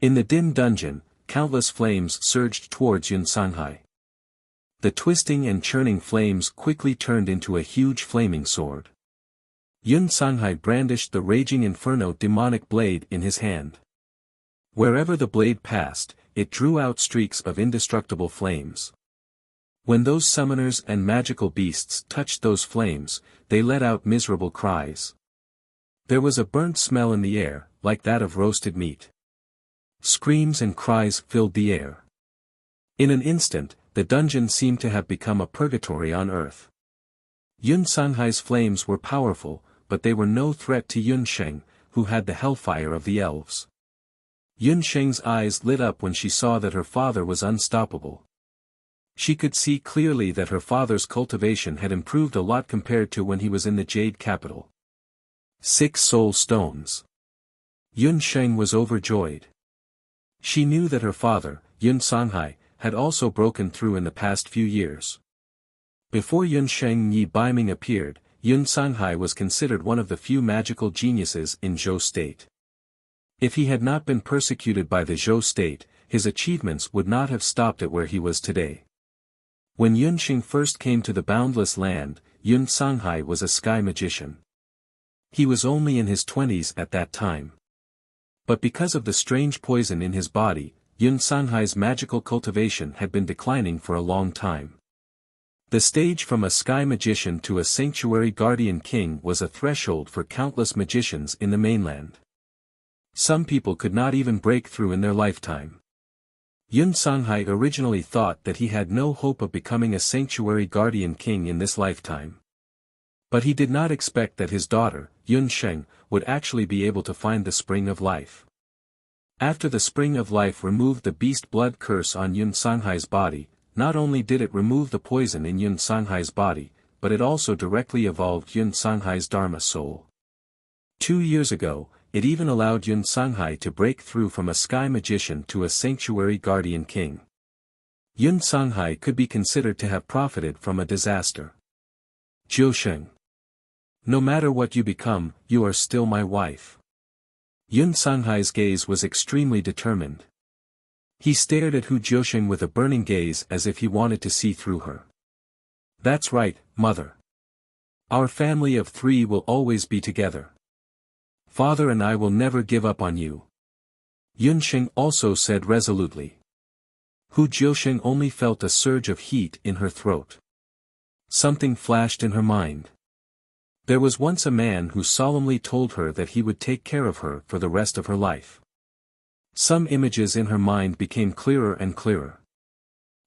In the dim dungeon, countless flames surged towards Yun Sanghai. The twisting and churning flames quickly turned into a huge flaming sword. Yun Sanghai brandished the raging inferno demonic blade in his hand. Wherever the blade passed, it drew out streaks of indestructible flames. When those summoners and magical beasts touched those flames, they let out miserable cries. There was a burnt smell in the air, like that of roasted meat. Screams and cries filled the air. In an instant, the dungeon seemed to have become a purgatory on earth. Yun Sanghai's flames were powerful, but they were no threat to Yun Sheng, who had the hellfire of the elves. Yun Sheng's eyes lit up when she saw that her father was unstoppable. She could see clearly that her father's cultivation had improved a lot compared to when he was in the Jade Capital. 6 soul stones. Yun Sheng was overjoyed. She knew that her father, Yun Sanghai, had also broken through in the past few years. Before Yun Sheng Yi Baiming appeared, Yun Sanghai was considered one of the few magical geniuses in Zhou State. If he had not been persecuted by the Zhou State, his achievements would not have stopped at where he was today. When Yun Xing first came to the boundless land, Yun Sanghai was a sky magician. He was only in his 20s at that time. But because of the strange poison in his body, Yun Sanghai's magical cultivation had been declining for a long time. The stage from a sky magician to a sanctuary guardian king was a threshold for countless magicians in the mainland. Some people could not even break through in their lifetime. Yun Sanghai originally thought that he had no hope of becoming a sanctuary guardian king in this lifetime. But he did not expect that his daughter, Yun Sheng, would actually be able to find the spring of life. After the spring of life removed the beast blood curse on Yun Sanghai's body, not only did it remove the poison in Yun Sanghai's body, but it also directly evolved Yun Sanghai's Dharma soul. 2 years ago, it even allowed Yun Sanghai to break through from a sky magician to a sanctuary guardian king. Yun Sanghai could be considered to have profited from a disaster. Jiusheng. No matter what you become, you are still my wife. Yun Sanghai's gaze was extremely determined. He stared at Hu Jiusheng with a burning gaze as if he wanted to see through her. That's right, mother. Our family of 3 will always be together. Father and I will never give up on you. Yun Sheng also said resolutely. Hu Jiusheng only felt a surge of heat in her throat. Something flashed in her mind. There was once a man who solemnly told her that he would take care of her for the rest of her life. Some images in her mind became clearer and clearer.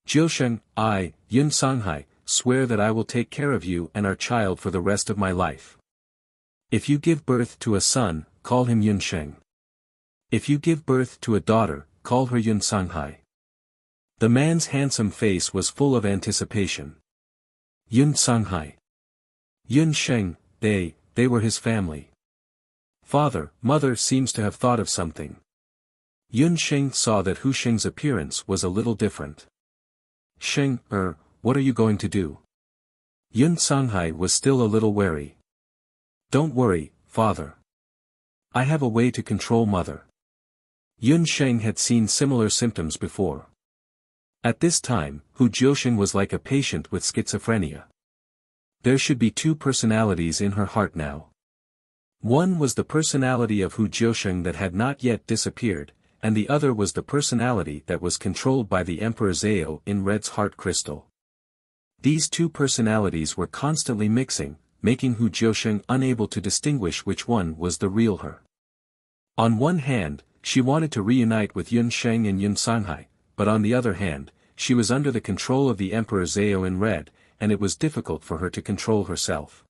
Jiusheng, I, Yun Sanghai, swear that I will take care of you and our child for the rest of my life. If you give birth to a son, call him Yun Sheng. If you give birth to a daughter, call her Yun Sanghai. The man's handsome face was full of anticipation. Yun Sanghai. Yun Sheng, they were his family. Father, mother seems to have thought of something. Yun Sheng saw that Hu Sheng's appearance was a little different. Sheng, what are you going to do? Yun Sanghai was still a little wary. Don't worry, father. I have a way to control mother. Yun Sheng had seen similar symptoms before. At this time, Hu Jiusheng was like a patient with schizophrenia. There should be two personalities in her heart now. One was the personality of Hu Jiusheng that had not yet disappeared, and the other was the personality that was controlled by the Emperor Zhao in Red's heart crystal. These two personalities were constantly mixing, making Hu Jiusheng unable to distinguish which one was the real her. On one hand, she wanted to reunite with Yun Sheng and Yun Sanhai, but on the other hand, she was under the control of the Emperor Zhao in Red, and it was difficult for her to control herself.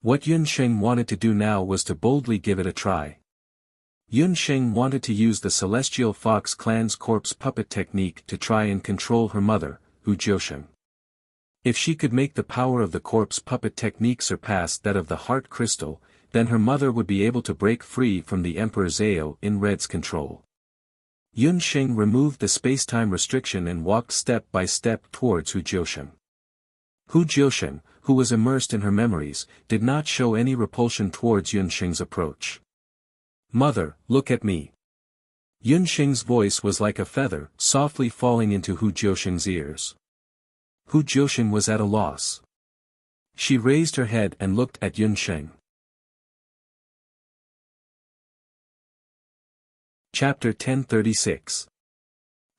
What Yun Sheng wanted to do now was to boldly give it a try. Yun Sheng wanted to use the Celestial Fox clan's corpse puppet technique to try and control her mother, Hu Jiusheng. If she could make the power of the corpse puppet technique surpass that of the heart crystal, then her mother would be able to break free from the Emperor Zhao in Red's control. Yun Sheng removed the space-time restriction and walked step by step towards Hu Jiusheng. Hu Jiusheng, who was immersed in her memories, did not show any repulsion towards Yun Sheng's approach. "Mother, look at me." Yun Sheng's voice was like a feather, softly falling into Hu Jiusheng's ears. Hu Jiusheng was at a loss. She raised her head and looked at Yun Sheng. Chapter 1036.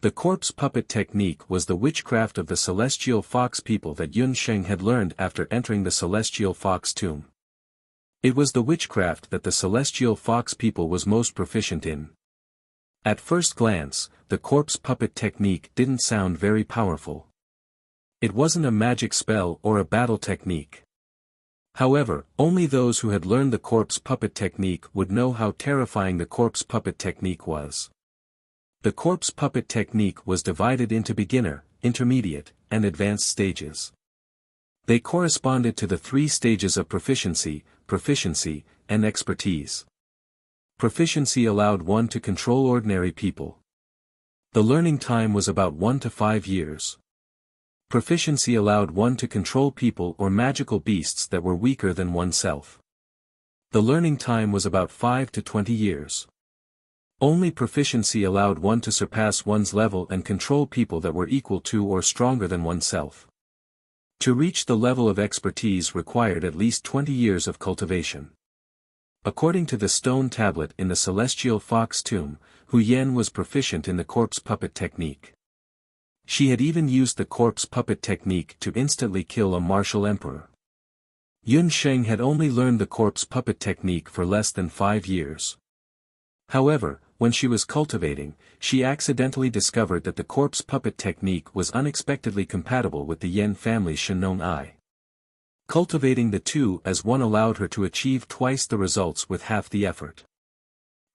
The corpse puppet technique was the witchcraft of the Celestial Fox people that Yun Sheng had learned after entering the Celestial Fox tomb. It was the witchcraft that the Celestial Fox people was most proficient in. At first glance, the corpse puppet technique didn't sound very powerful. It wasn't a magic spell or a battle technique. However, only those who had learned the corpse puppet technique would know how terrifying the corpse puppet technique was. The corpse puppet technique was divided into beginner, intermediate, and advanced stages. They corresponded to the three stages of proficiency, and expertise. Proficiency allowed one to control ordinary people. The learning time was about 1 to 5 years. Proficiency allowed one to control people or magical beasts that were weaker than oneself. The learning time was about 5 to 20 years. Only proficiency allowed one to surpass one's level and control people that were equal to or stronger than oneself. To reach the level of expertise required at least 20 years of cultivation. According to the stone tablet in the Celestial Fox tomb, Hu Yan was proficient in the corpse puppet technique. She had even used the corpse puppet technique to instantly kill a martial emperor. Yun Sheng had only learned the corpse puppet technique for less than 5 years. However, when she was cultivating, she accidentally discovered that the corpse puppet technique was unexpectedly compatible with the Yen family's Shenong Eye. Cultivating the two as one allowed her to achieve twice the results with half the effort.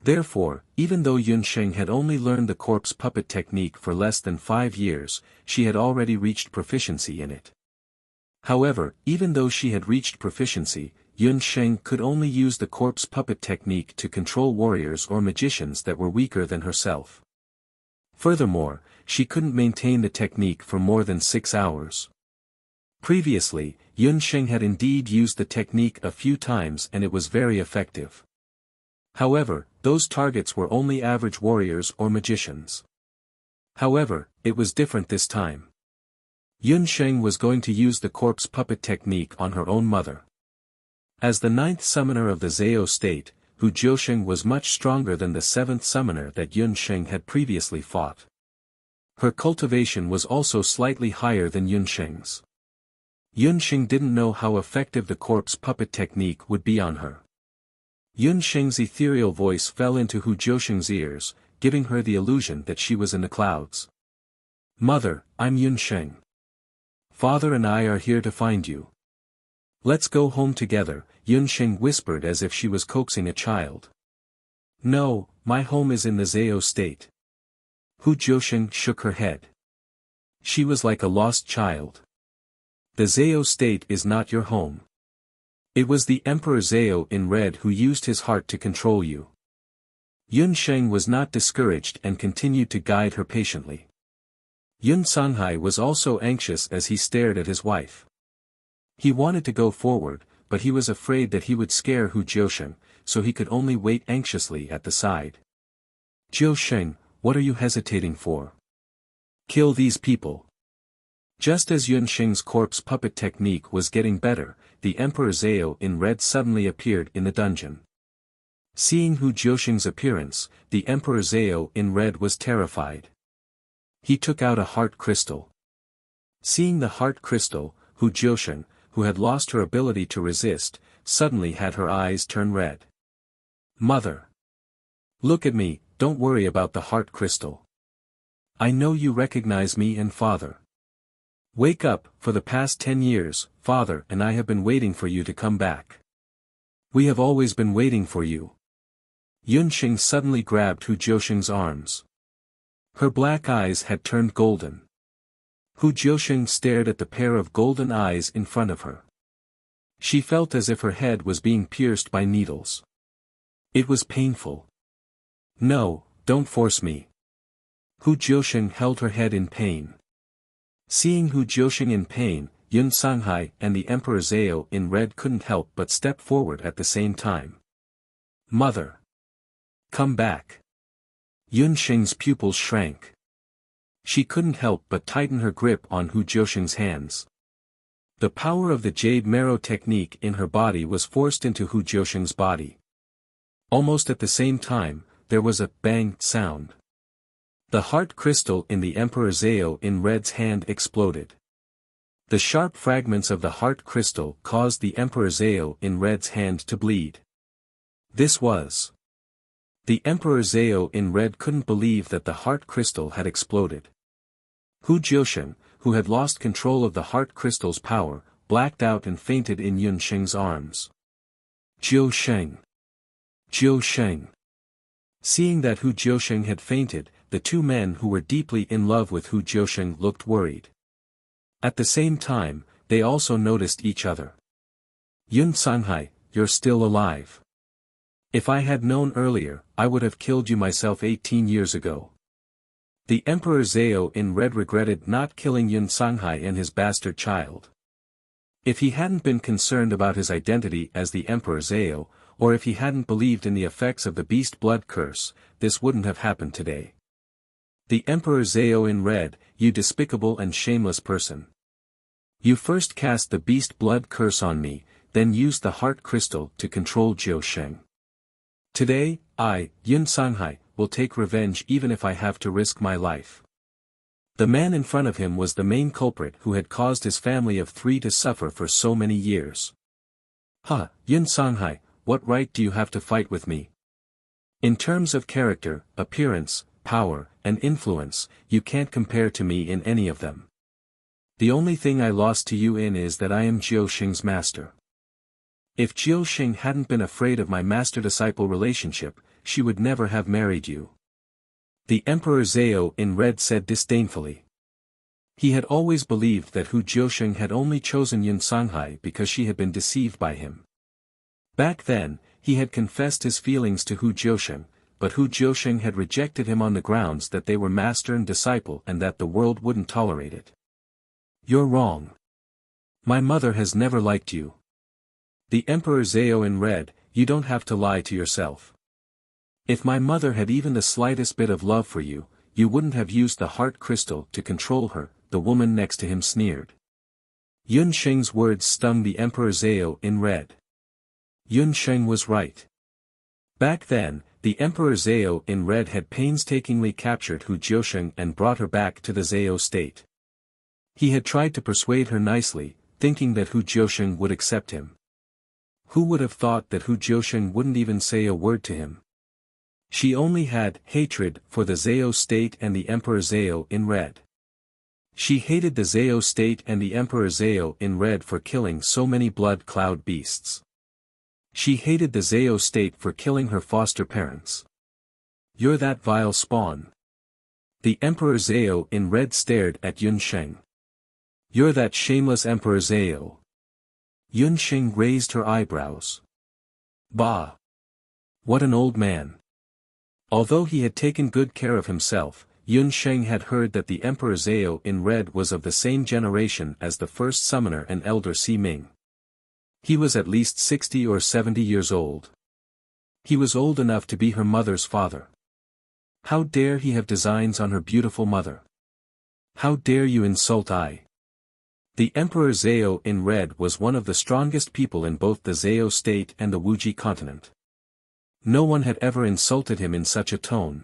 Therefore, even though Yun Sheng had only learned the corpse puppet technique for less than 5 years, she had already reached proficiency in it. However, even though she had reached proficiency, Yun Sheng could only use the corpse puppet technique to control warriors or magicians that were weaker than herself. Furthermore, she couldn't maintain the technique for more than 6 hours. Previously, Yun Sheng had indeed used the technique a few times and it was very effective. However, those targets were only average warriors or magicians. However, it was different this time. Yun Sheng was going to use the corpse puppet technique on her own mother. As the 9th summoner of the Zhao state, Hu Jiusheng was much stronger than the 7th summoner that Yun Sheng had previously fought. Her cultivation was also slightly higher than Yun Sheng's. Yun Sheng didn't know how effective the corpse puppet technique would be on her. Yun Sheng's ethereal voice fell into Hu Jiusheng's ears, giving her the illusion that she was in the clouds. "Mother, I'm Yun Sheng. Father and I are here to find you. Let's go home together," Yun Sheng whispered as if she was coaxing a child. "No, my home is in the Zhao state." Hu Jiusheng shook her head. She was like a lost child. "The Zhao state is not your home. It was the Emperor Zhao in red who used his heart to control you." Yun Sheng was not discouraged and continued to guide her patiently. Yun Sanhai was also anxious as he stared at his wife. He wanted to go forward, but he was afraid that he would scare Hu Jiusheng, so he could only wait anxiously at the side. "Jiusheng, what are you hesitating for? Kill these people." Just as Yun Sheng's corpse puppet technique was getting better, the Emperor Zhao in red suddenly appeared in the dungeon. Seeing Hu Jiusheng's appearance, the Emperor Zhao in red was terrified. He took out a heart crystal. Seeing the heart crystal, Hu Jiusheng, who had lost her ability to resist, suddenly had her eyes turn red. Mother! Look at me, don't worry about the heart crystal. I know you recognize me and father. Wake up, for the past 10 years, father and I have been waiting for you to come back. We have always been waiting for you. Yun Sheng suddenly grabbed Hu Jiusheng's arms. Her black eyes had turned golden. Hu Jiusheng stared at the pair of golden eyes in front of her. She felt as if her head was being pierced by needles. It was painful. No, don't force me. Hu Jiusheng held her head in pain. Seeing Hu Jiusheng in pain, Yun Sanghai and the Emperor Zhao in red couldn't help but step forward at the same time. Mother! Come back! Yun Sheng's pupils shrank. She couldn't help but tighten her grip on Hu Jiusheng's hands. The power of the jade marrow technique in her body was forced into Hu Jiusheng's body. Almost at the same time, there was a bang sound. The heart crystal in the Emperor Zhao in red's hand exploded. The sharp fragments of the heart crystal caused the Emperor Zhao in red's hand to bleed. This was. The Emperor Zhao in red couldn't believe that the heart crystal had exploded. Hu Jiusheng, who had lost control of the heart crystal's power, blacked out and fainted in Yun Sheng's arms. Jiusheng! Jiusheng! Seeing that Hu Jiusheng had fainted, the two men who were deeply in love with Hu Jiusheng looked worried. At the same time, they also noticed each other. Yun Sanghai, you're still alive. If I had known earlier, I would have killed you myself 18 years ago. The Emperor Zhao in red regretted not killing Yun Sanghai and his bastard child. If he hadn't been concerned about his identity as the Emperor Zhao, or if he hadn't believed in the effects of the beast blood curse, this wouldn't have happened today. The Emperor Zhao in red, you despicable and shameless person. You first cast the beast blood curse on me, then used the heart crystal to control Jiusheng. Today, I, Yun Sanghai, will take revenge even if I have to risk my life. The man in front of him was the main culprit who had caused his family of 3 to suffer for so many years. Yun Sanghai, what right do you have to fight with me? In terms of character, appearance, power, and influence, you can't compare to me in any of them. The only thing I lost to you in is that I am Jiusheng's master. If Jiusheng hadn't been afraid of my master-disciple relationship, she would never have married you. The Emperor Zhao in red said disdainfully. He had always believed that Hu Jiusheng had only chosen Yun Sanghai because she had been deceived by him. Back then, he had confessed his feelings to Hu Jiusheng, but Hu Jiusheng had rejected him on the grounds that they were master and disciple and that the world wouldn't tolerate it. You're wrong. My mother has never liked you. The Emperor Zhao in red, you don't have to lie to yourself. If my mother had even the slightest bit of love for you, you wouldn't have used the heart crystal to control her, the woman next to him sneered. Yun Sheng's words stung the Emperor Zhao in red. Yun Sheng was right. Back then, the Emperor Zhao in red had painstakingly captured Hu Jiusheng and brought her back to the Zhao state. He had tried to persuade her nicely, thinking that Hu Jiusheng would accept him. Who would have thought that Hu Jiusheng wouldn't even say a word to him? She only had hatred for the Zhao state and the Emperor Zhao in red. She hated the Zhao state and the Emperor Zhao in red for killing so many blood cloud beasts. She hated the Zhao state for killing her foster parents. You're that vile spawn. The Emperor Zhao in red stared at Yun Sheng. You're that shameless Emperor Zhao. Yun Sheng raised her eyebrows. Bah! What an old man. Although he had taken good care of himself, Yun Sheng had heard that the Emperor Zhao in red was of the same generation as the first summoner and elder Si Ming. He was at least 60 or 70 years old. He was old enough to be her mother's father. How dare he have designs on her beautiful mother? How dare you insult I, The Emperor Zhao in red was one of the strongest people in both the Zhao state and the Wuji continent. No one had ever insulted him in such a tone.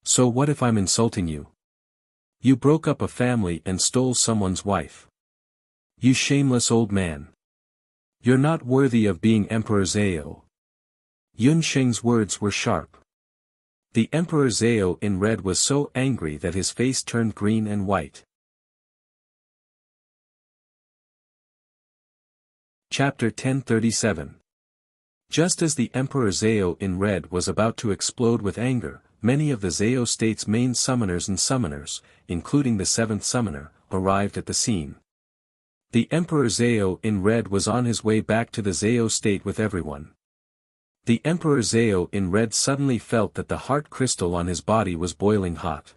So what if I'm insulting you? You broke up a family and stole someone's wife. You shameless old man. You're not worthy of being Emperor Zhao. Yun Sheng's words were sharp. The Emperor Zhao in red was so angry that his face turned green and white. Chapter 1037. Just as the Emperor Zhao in red was about to explode with anger, many of the Zhao state's main summoners and summoners, including the seventh summoner, arrived at the scene. The Emperor Zhao in red was on his way back to the Zhao state with everyone. The Emperor Zhao in red suddenly felt that the heart crystal on his body was boiling hot.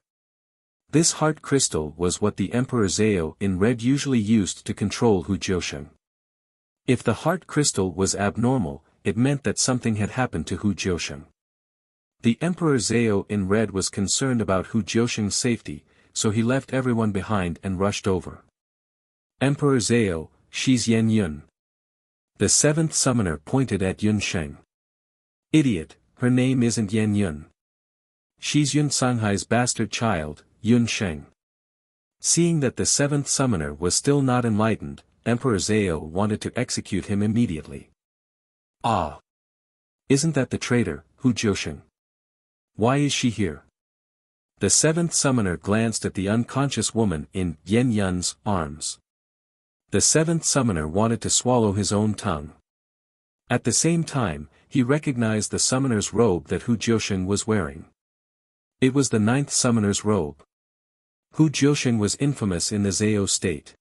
This heart crystal was what the Emperor Zhao in red usually used to control Hu Jiusheng. If the heart crystal was abnormal, it meant that something had happened to Hu Jiusheng. The Emperor Zhao in red was concerned about Hu Jiusheng's safety, so he left everyone behind and rushed over. Emperor Zhao, she's Yan Yun. The seventh summoner pointed at Yun Sheng. Idiot, her name isn't Yan Yun. She's Yun Sanghai's bastard child, Yun Sheng. Seeing that the seventh summoner was still not enlightened, Emperor Zhao wanted to execute him immediately. Ah! Isn't that the traitor, Hu Jiusheng? Why is she here? The seventh summoner glanced at the unconscious woman in Yan Yun's arms. The seventh summoner wanted to swallow his own tongue. At the same time, he recognized the summoner's robe that Hu Jiusheng was wearing. It was the ninth summoner's robe. Hu Jiusheng was infamous in the Zhao state.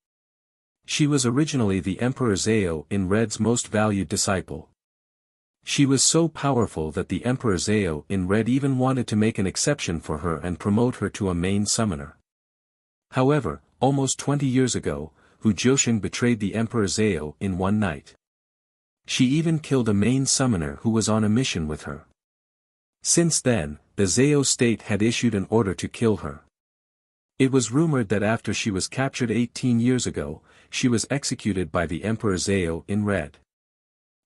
She was originally the Emperor Zhao in red's most valued disciple. She was so powerful that the Emperor Zhao in red even wanted to make an exception for her and promote her to a main summoner. However, almost 20 years ago, Hu Jiusheng betrayed the Emperor Zhao in one night. She even killed a main summoner who was on a mission with her. Since then, the Zhao state had issued an order to kill her. It was rumored that after she was captured 18 years ago, she was executed by the Emperor Zhao in red.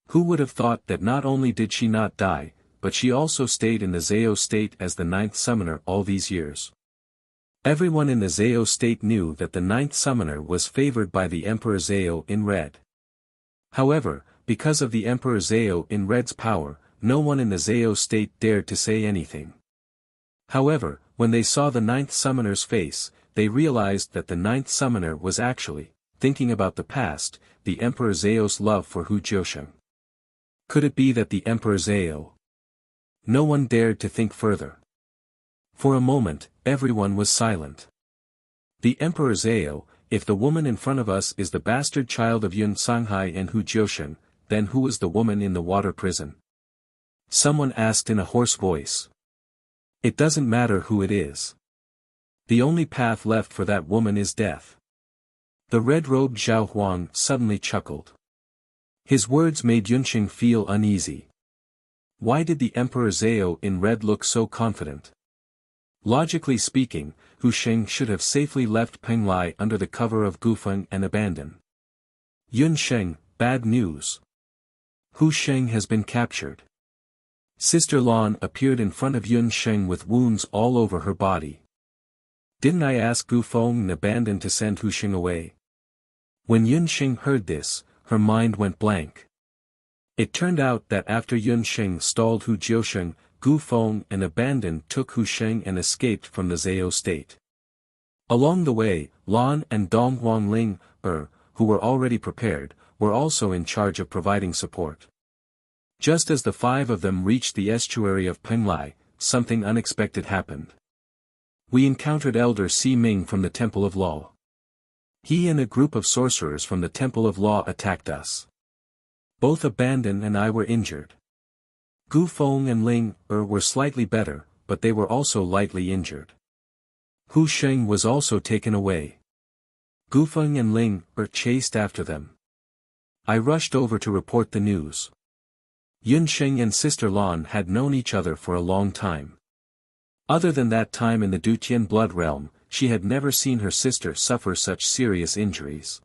Who would have thought that not only did she not die, but she also stayed in the Zhao state as the ninth summoner all these years? Everyone in the Zhao state knew that the ninth summoner was favored by the Emperor Zhao in red. However, because of the Emperor Zhao in red's power, no one in the Zhao state dared to say anything. However, when they saw the ninth summoner's face, they realized that the ninth summoner was actually, thinking about the past, the Emperor Zhao's love for Hu Jiusheng. Could it be that the Emperor Zhao? No one dared to think further. For a moment, everyone was silent. The Emperor Zhao, if the woman in front of us is the bastard child of Yun Sanghai and Hu Jiusheng, then who is the woman in the water prison? Someone asked in a hoarse voice. It doesn't matter who it is. The only path left for that woman is death. The red-robed Zhao Huang suddenly chuckled. His words made Yunsheng feel uneasy. Why did the Emperor Zhao in red look so confident? Logically speaking, Hu Sheng should have safely left Penglai under the cover of Gufeng and abandoned. Yun Sheng, bad news. Hu Sheng has been captured. Sister Lan appeared in front of Yun Sheng with wounds all over her body. Didn't I ask Gufeng and abandoned to send Hu Sheng away? When Yun Sheng heard this, her mind went blank. It turned out that after Yun Sheng stalled Hu Jiusheng, Gufeng and abandoned took Hu Sheng and escaped from the Zhao state. Along the way, Lan and Dong Huangling, who were already prepared, were also in charge of providing support. Just as the five of them reached the estuary of Penglai, something unexpected happened. We encountered Elder Si Ming from the Temple of Law. He and a group of sorcerers from the Temple of Law attacked us. Both Abandon and I were injured. Gu Feng and Ling were slightly better, but they were also lightly injured. Hu Sheng was also taken away. Gu Feng and Ling chased after them. I rushed over to report the news. Yun Sheng and Sister Lan had known each other for a long time. Other than that time in the Dutian blood realm, she had never seen her sister suffer such serious injuries.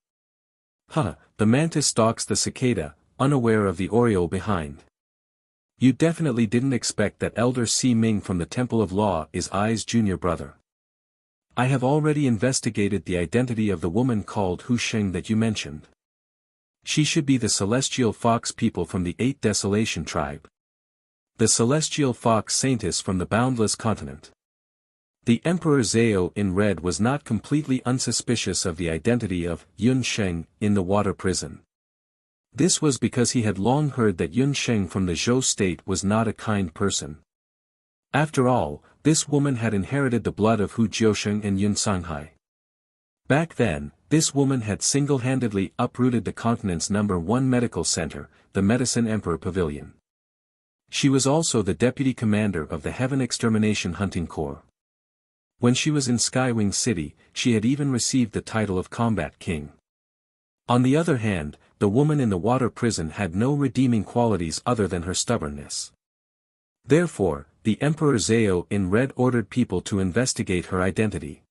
Huh, the mantis stalks the cicada, unaware of the oriole behind. You definitely didn't expect that Elder Si Ming from the Temple of Law is Ai's junior brother. I have already investigated the identity of the woman called Hu Sheng that you mentioned. She should be the celestial fox people from the 8th Desolation tribe. The celestial fox saintess from the boundless continent. The Emperor Zhao in red was not completely unsuspicious of the identity of Yun Sheng in the water prison. This was because he had long heard that Yun Sheng from the Zhou state was not a kind person. After all, this woman had inherited the blood of Hu Jiusheng and Yun Sanghai. Back then, this woman had single-handedly uprooted the continent's #1 medical center, the Medicine Emperor Pavilion. She was also the deputy commander of the Heaven Extermination Hunting Corps. When she was in Skywing City, she had even received the title of Combat King. On the other hand, the woman in the water prison had no redeeming qualities other than her stubbornness. Therefore, the Emperor Zhao in red ordered people to investigate her identity.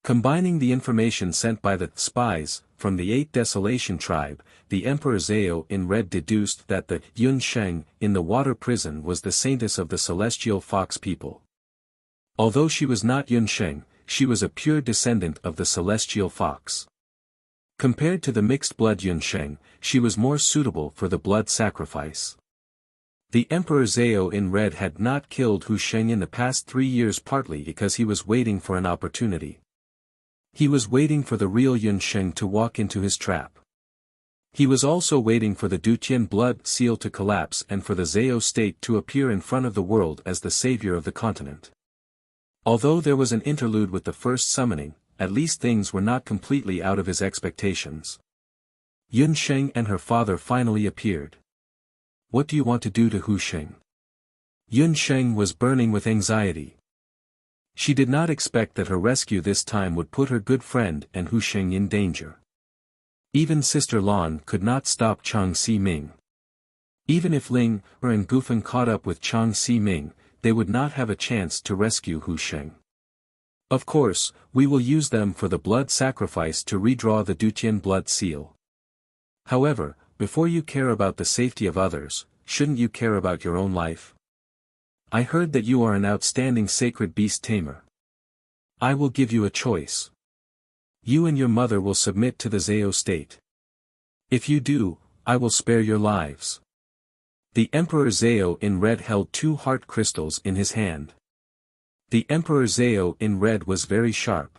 Combining the information sent by the spies from the 8th Desolation tribe, the Emperor Zhao in red deduced that the Yun Sheng in the water prison was the saintess of the celestial fox people. Although she was not Yun Sheng, she was a pure descendant of the celestial fox. Compared to the mixed-blood Yun Sheng, she was more suitable for the blood sacrifice. The Emperor Zhao in red had not killed Hu Sheng in the past 3 years partly because he was waiting for an opportunity. He was waiting for the real Yun Sheng to walk into his trap. He was also waiting for the Dutian blood seal to collapse and for the Zhao state to appear in front of the world as the savior of the continent. Although there was an interlude with the first summoning, at least things were not completely out of his expectations. Yun Sheng and her father finally appeared. What do you want to do to Hu Sheng? Yun Sheng was burning with anxiety. She did not expect that her rescue this time would put her good friend and Hu Sheng in danger. Even Sister Lan could not stop Chang Si Ming. Even if Ling Er and Gufeng caught up with Chang Si Ming, they would not have a chance to rescue Hu Sheng. Of course, we will use them for the blood sacrifice to redraw the Dutian blood seal. However, before you care about the safety of others, shouldn't you care about your own life? I heard that you are an outstanding sacred beast tamer. I will give you a choice. You and your mother will submit to the Zhao state. If you do, I will spare your lives. The Emperor Zhao in red held 2 heart crystals in his hand. The Emperor Zhao in red was very sharp.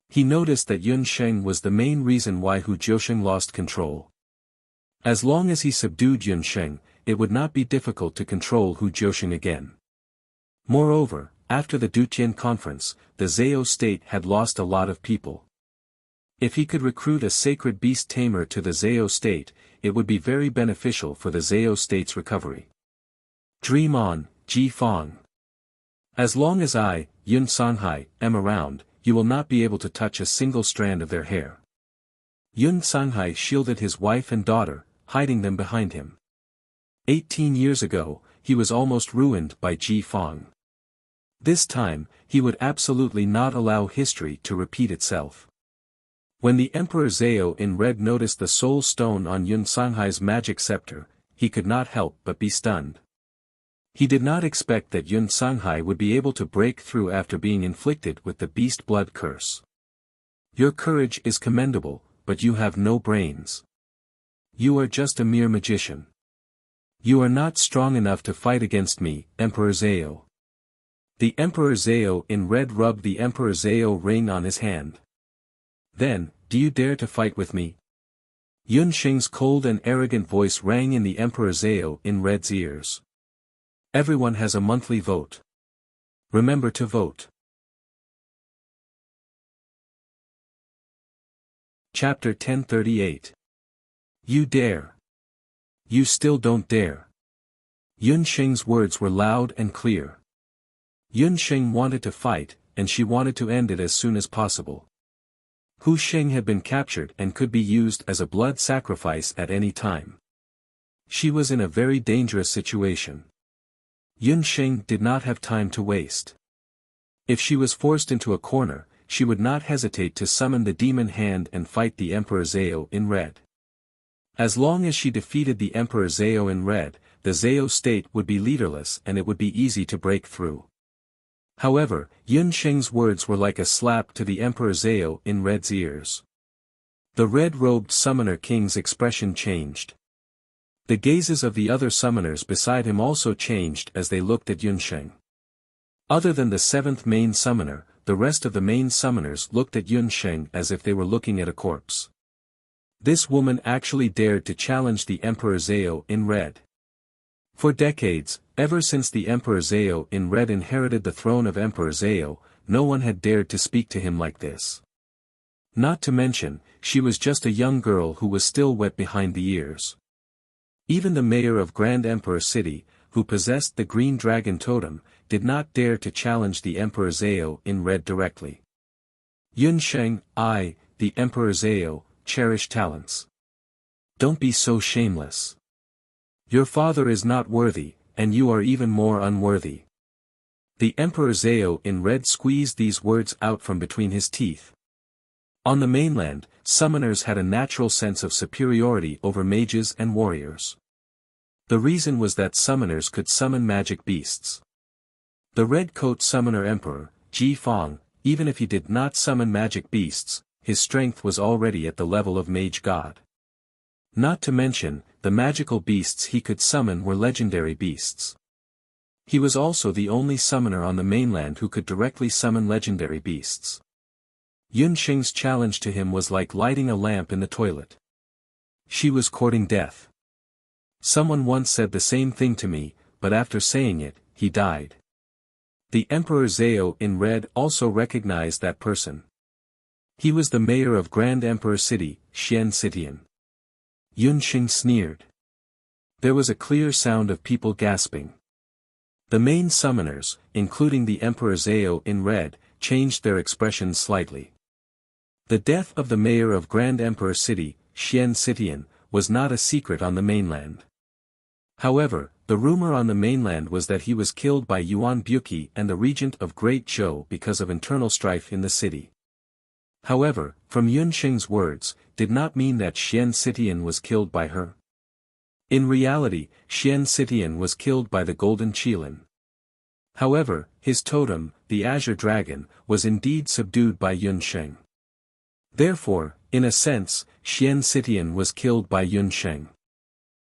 He noticed that Yun Sheng was the main reason why Hu Jiusheng lost control. As long as he subdued Yun Sheng, it would not be difficult to control Hu Jiusheng again. Moreover, after the Dutian conference, the Zhao state had lost a lot of people. If he could recruit a sacred beast tamer to the Zhao state, it would be very beneficial for the Zhao state's recovery. Dream on, Ji Fong. As long as I, Yun Sanghai, am around, you will not be able to touch a single strand of their hair. Yun Sanghai shielded his wife and daughter, hiding them behind him. 18 years ago, he was almost ruined by Ji Fong. This time, he would absolutely not allow history to repeat itself. When the Emperor Zhao in red noticed the soul stone on Yun Sanghai's magic scepter, he could not help but be stunned. He did not expect that Yun Sanghai would be able to break through after being inflicted with the beast blood curse. Your courage is commendable, but you have no brains. You are just a mere magician. You are not strong enough to fight against me, Emperor Zhao. The Emperor Zhao in red rubbed the Emperor Zhao ring on his hand. Then, do you dare to fight with me? Yun Sheng's cold and arrogant voice rang in the Emperor Zhao in red's ears. Everyone has a monthly vote. Remember to vote. Chapter 1038. You dare. You still don't dare. Yun Sheng's words were loud and clear. Yun Sheng wanted to fight, and she wanted to end it as soon as possible. Hu Sheng had been captured and could be used as a blood sacrifice at any time. She was in a very dangerous situation. Yun Sheng did not have time to waste. If she was forced into a corner, she would not hesitate to summon the demon hand and fight the Emperor Zhao in red. As long as she defeated the Emperor Zhao in red, the Zhao state would be leaderless and it would be easy to break through. However, Yun Sheng's words were like a slap to the Emperor Zhao in red's ears. The red-robed summoner king's expression changed. The gazes of the other summoners beside him also changed as they looked at Yun Sheng. Other than the seventh main summoner, the rest of the main summoners looked at Yun Sheng as if they were looking at a corpse. This woman actually dared to challenge the Emperor Zhao in red. For decades, ever since the Emperor Zhao in red inherited the throne of Emperor Zhao, no one had dared to speak to him like this. Not to mention, she was just a young girl who was still wet behind the ears. Even the mayor of Grand Emperor City, who possessed the green dragon totem, did not dare to challenge the Emperor Zhao in red directly. Yun Sheng, I, the Emperor Zhao, cherish talents. Don't be so shameless. Your father is not worthy, and you are even more unworthy. The Emperor Zhao in red squeezed these words out from between his teeth. On the mainland, summoners had a natural sense of superiority over mages and warriors. The reason was that summoners could summon magic beasts. The red coat summoner Emperor, Ji Fang, even if he did not summon magic beasts, his strength was already at the level of mage god. Not to mention, the magical beasts he could summon were legendary beasts. He was also the only summoner on the mainland who could directly summon legendary beasts. Yun Sheng's challenge to him was like lighting a lamp in the toilet. She was courting death. Someone once said the same thing to me, but after saying it, he died. The Emperor Zhao in red also recognized that person. He was the mayor of Grand Emperor City, Xian Citian. Yun Sheng sneered. There was a clear sound of people gasping. The main summoners, including the Emperor Zhao in red, changed their expressions slightly. The death of the mayor of Grand Emperor City, Xian Citian, was not a secret on the mainland. However, the rumor on the mainland was that he was killed by Yuan Buqi and the regent of Great Zhou because of internal strife in the city. However, from Yun Sheng's words, did not mean that Xian Citian was killed by her. In reality, Xian Citian was killed by the Golden Qilin. However, his totem, the Azure Dragon, was indeed subdued by Yun Sheng. Therefore, in a sense, Xian Citian was killed by Yun Sheng.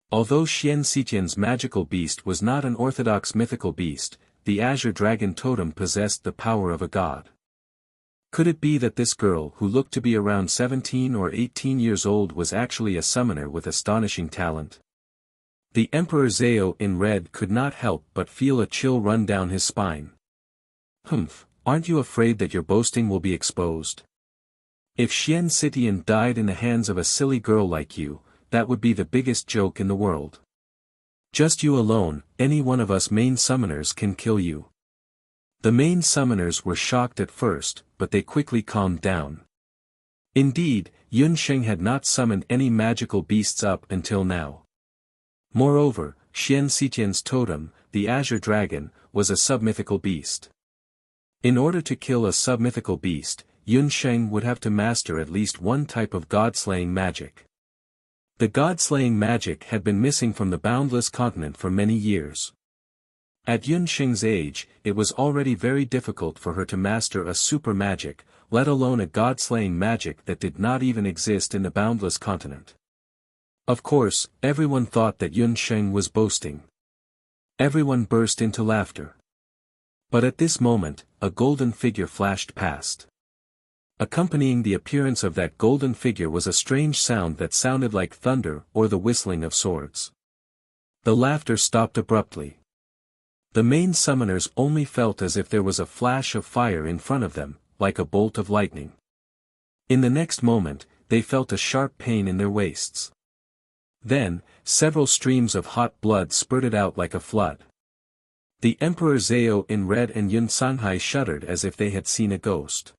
Although Xian Citian's magical beast was not an orthodox mythical beast, the Azure Dragon totem possessed the power of a god. Could it be that this girl who looked to be around 17 or 18 years old was actually a summoner with astonishing talent? The Emperor Zhao in red could not help but feel a chill run down his spine. Humph, aren't you afraid that your boasting will be exposed? If Xian Citian died in the hands of a silly girl like you, that would be the biggest joke in the world. Just you alone, any one of us main summoners can kill you. The main summoners were shocked at first, but they quickly calmed down. Indeed, Yun Sheng had not summoned any magical beasts up until now. Moreover, Xian Citian's totem, the Azure Dragon, was a submythical beast. In order to kill a submythical beast, Yun Sheng would have to master at least one type of god-slaying magic. The god-slaying magic had been missing from the boundless continent for many years. At Yun Sheng's age, it was already very difficult for her to master a super magic, let alone a god-slaying magic that did not even exist in the boundless continent. Of course, everyone thought that Yun Sheng was boasting. Everyone burst into laughter. But at this moment, a golden figure flashed past. Accompanying the appearance of that golden figure was a strange sound that sounded like thunder or the whistling of swords. The laughter stopped abruptly. The main summoners only felt as if there was a flash of fire in front of them, like a bolt of lightning. In the next moment, they felt a sharp pain in their waists. Then, several streams of hot blood spurted out like a flood. The Emperor Zhao in red and Yun Sanhai shuddered as if they had seen a ghost.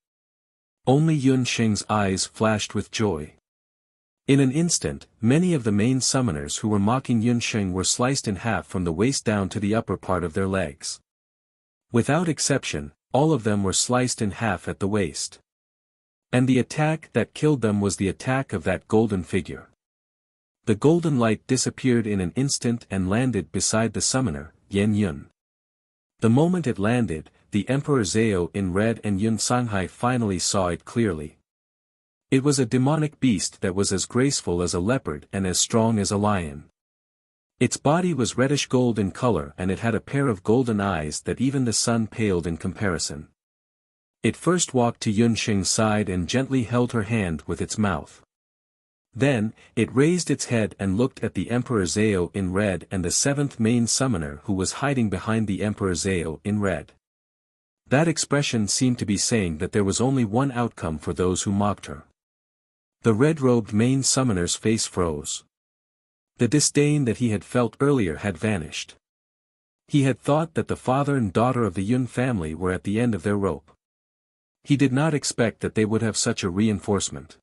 Only Yun Sheng's eyes flashed with joy. In an instant, many of the main summoners who were mocking Yun Sheng were sliced in half from the waist down to the upper part of their legs. Without exception, all of them were sliced in half at the waist. And the attack that killed them was the attack of that golden figure. The golden light disappeared in an instant and landed beside the summoner, Yan Yun. The moment it landed, the Emperor Zhao in red and Yun Sanghai finally saw it clearly. It was a demonic beast that was as graceful as a leopard and as strong as a lion. Its body was reddish gold in color and it had a pair of golden eyes that even the sun paled in comparison. It first walked to Yun Sheng's side and gently held her hand with its mouth. Then, it raised its head and looked at the Emperor Zhao in red and the seventh main summoner who was hiding behind the Emperor Zhao in red. That expression seemed to be saying that there was only one outcome for those who mocked her. The red-robed main summoner's face froze. The disdain that he had felt earlier had vanished. He had thought that the father and daughter of the Yun family were at the end of their rope. He did not expect that they would have such a reinforcement.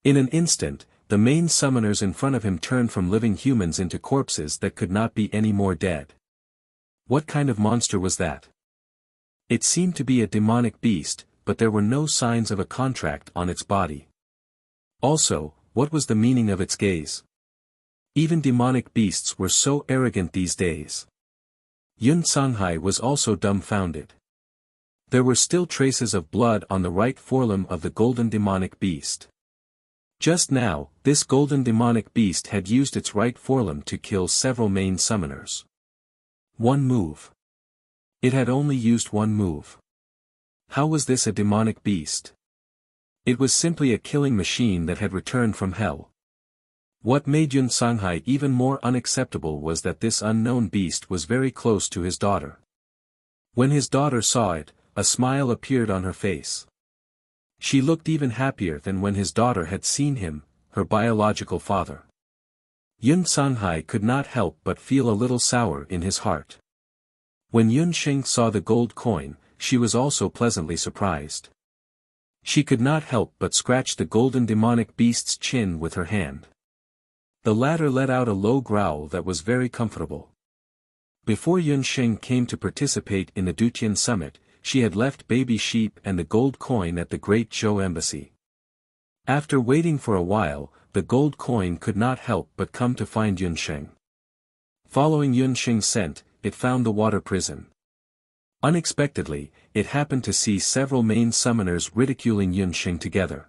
In an instant, the main summoners in front of him turned from living humans into corpses that could not be any more dead. What kind of monster was that? It seemed to be a demonic beast, but there were no signs of a contract on its body. Also, what was the meaning of its gaze? Even demonic beasts were so arrogant these days. Yun Sanghai was also dumbfounded. There were still traces of blood on the right forelimb of the golden demonic beast. Just now, this golden demonic beast had used its right forelimb to kill several main summoners. One move. It had only used one move. How was this a demonic beast? It was simply a killing machine that had returned from hell. What made Yun Sanghai even more unacceptable was that this unknown beast was very close to his daughter. When his daughter saw it, a smile appeared on her face. She looked even happier than when his daughter had seen him, her biological father. Yun Sanghai could not help but feel a little sour in his heart. When Yun Sheng saw the gold coin, she was also pleasantly surprised. She could not help but scratch the golden demonic beast's chin with her hand. The latter let out a low growl that was very comfortable. Before Yun Sheng came to participate in the Dutian summit, she had left baby sheep and the gold coin at the Great Zhou embassy. After waiting for a while, the gold coin could not help but come to find Yun Sheng. Following Yun Sheng's scent, it found the water prison. Unexpectedly, it happened to see several main summoners ridiculing Yun Sheng together.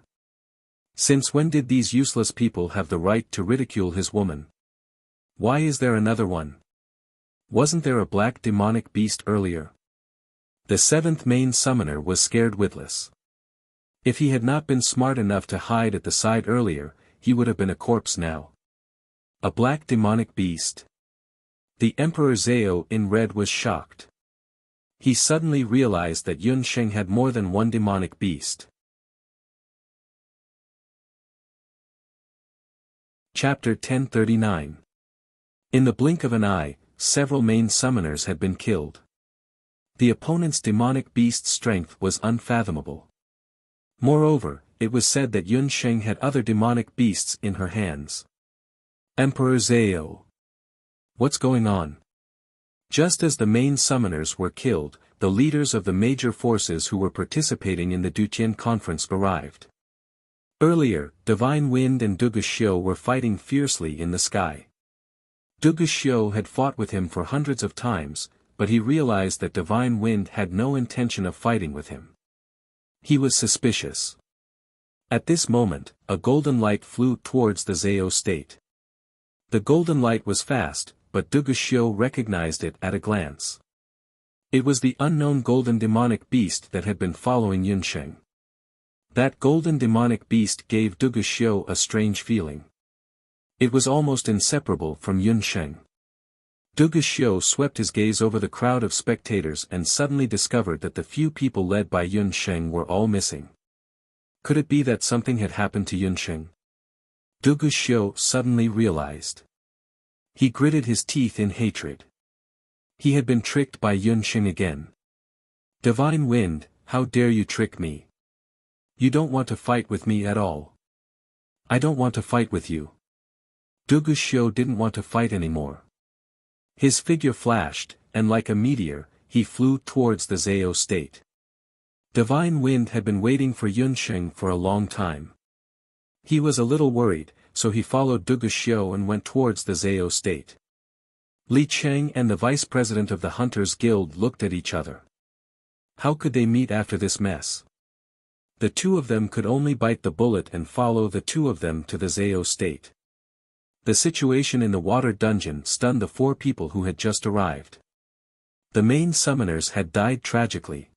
Since when did these useless people have the right to ridicule his woman? Why is there another one? Wasn't there a black demonic beast earlier? The seventh main summoner was scared witless. If he had not been smart enough to hide at the side earlier, he would have been a corpse now. A black demonic beast. The Emperor Zhao in red was shocked. He suddenly realized that Yun Sheng had more than one demonic beast. Chapter 1039. In the blink of an eye, several main summoners had been killed. The opponent's demonic beast's strength was unfathomable. Moreover, it was said that Yun Sheng had other demonic beasts in her hands. Emperor Zhao. What's going on? Just as the main summoners were killed, the leaders of the major forces who were participating in the Dutian conference arrived. Earlier, Divine Wind and Duguxiu were fighting fiercely in the sky. Duguxiu had fought with him for hundreds of times, but he realized that Divine Wind had no intention of fighting with him. He was suspicious. At this moment, a golden light flew towards the Zhao state. The golden light was fast, but Duguxiu recognized it at a glance. It was the unknown golden demonic beast that had been following Yun Sheng. That golden demonic beast gave Duguxiu a strange feeling. It was almost inseparable from Yun Sheng. Duguxiu swept his gaze over the crowd of spectators and suddenly discovered that the few people led by Yun Sheng were all missing. Could it be that something had happened to Yun Sheng? Duguxiu suddenly realized. He gritted his teeth in hatred. He had been tricked by Yun Sheng again. Divine Wind, how dare you trick me? You don't want to fight with me at all. I don't want to fight with you. Duguxiu didn't want to fight anymore. His figure flashed, and like a meteor, he flew towards the Zhao state. Divine Wind had been waiting for Yunsheng for a long time. He was a little worried, so he followed Dugu Xiu and went towards the Zhao state. Li Cheng and the vice president of the Hunters Guild looked at each other. How could they meet after this mess? The two of them could only bite the bullet and follow the two of them to the Zhao state. The situation in the water dungeon stunned the four people who had just arrived. The main summoners had died tragically.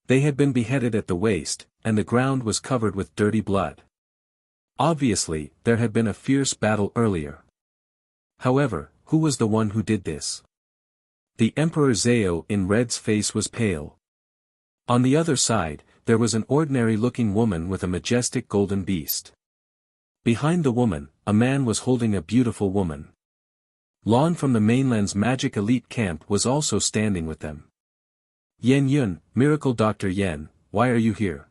They had been beheaded at the waist, and the ground was covered with dirty blood. Obviously, there had been a fierce battle earlier. However, who was the one who did this? The Emperor Zhao in Red's face was pale. On the other side, there was an ordinary-looking woman with a majestic golden beast. Behind the woman, a man was holding a beautiful woman. Lan from the mainland's magic elite camp was also standing with them. Yan Yun, Miracle Dr. Yan, why are you here?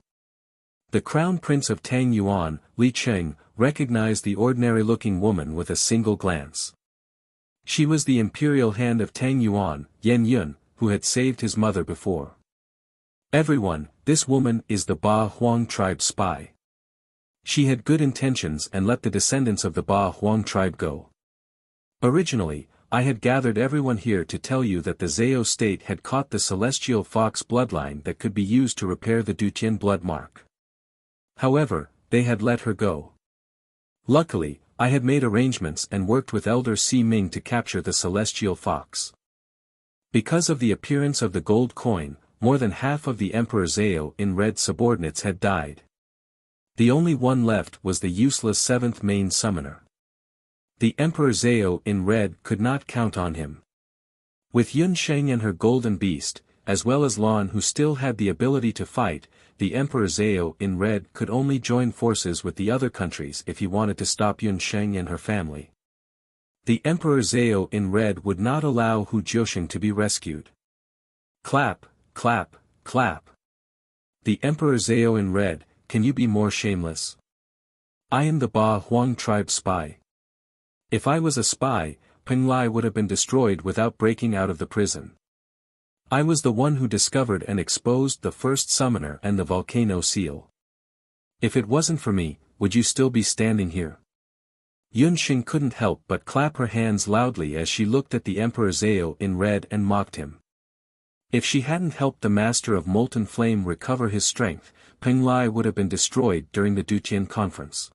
The Crown Prince of Tang Yuan, Li Cheng, recognized the ordinary-looking woman with a single glance. She was the imperial hand of Tang Yuan, Yan Yun, who had saved his mother before. Everyone, this woman is the Ba Huang tribe spy. She had good intentions and let the descendants of the Ba Huang tribe go. Originally, I had gathered everyone here to tell you that the Zhao state had caught the celestial fox bloodline that could be used to repair the Dutian blood mark. However, they had let her go. Luckily, I had made arrangements and worked with Elder Si Ming to capture the celestial fox. Because of the appearance of the gold coin, more than half of the Emperor Zhao in Red subordinates had died. The only one left was the useless seventh main summoner. The Emperor Zhao in Red could not count on him. With Yunsheng and her golden beast, as well as Lan who still had the ability to fight, the Emperor Zhao in Red could only join forces with the other countries if he wanted to stop Yunsheng and her family. The Emperor Zhao in Red would not allow Hu Jiusheng to be rescued. Clap, clap, clap. The Emperor Zhao in Red, can you be more shameless? I am the Ba Huang tribe spy. If I was a spy, Peng Lai would have been destroyed without breaking out of the prison. I was the one who discovered and exposed the first summoner and the volcano seal. If it wasn't for me, would you still be standing here? Yunsheng couldn't help but clap her hands loudly as she looked at the Emperor Zhao in Red and mocked him. If she hadn't helped the Master of Molten Flame recover his strength, Peng Lai would have been destroyed during the Dutian conference.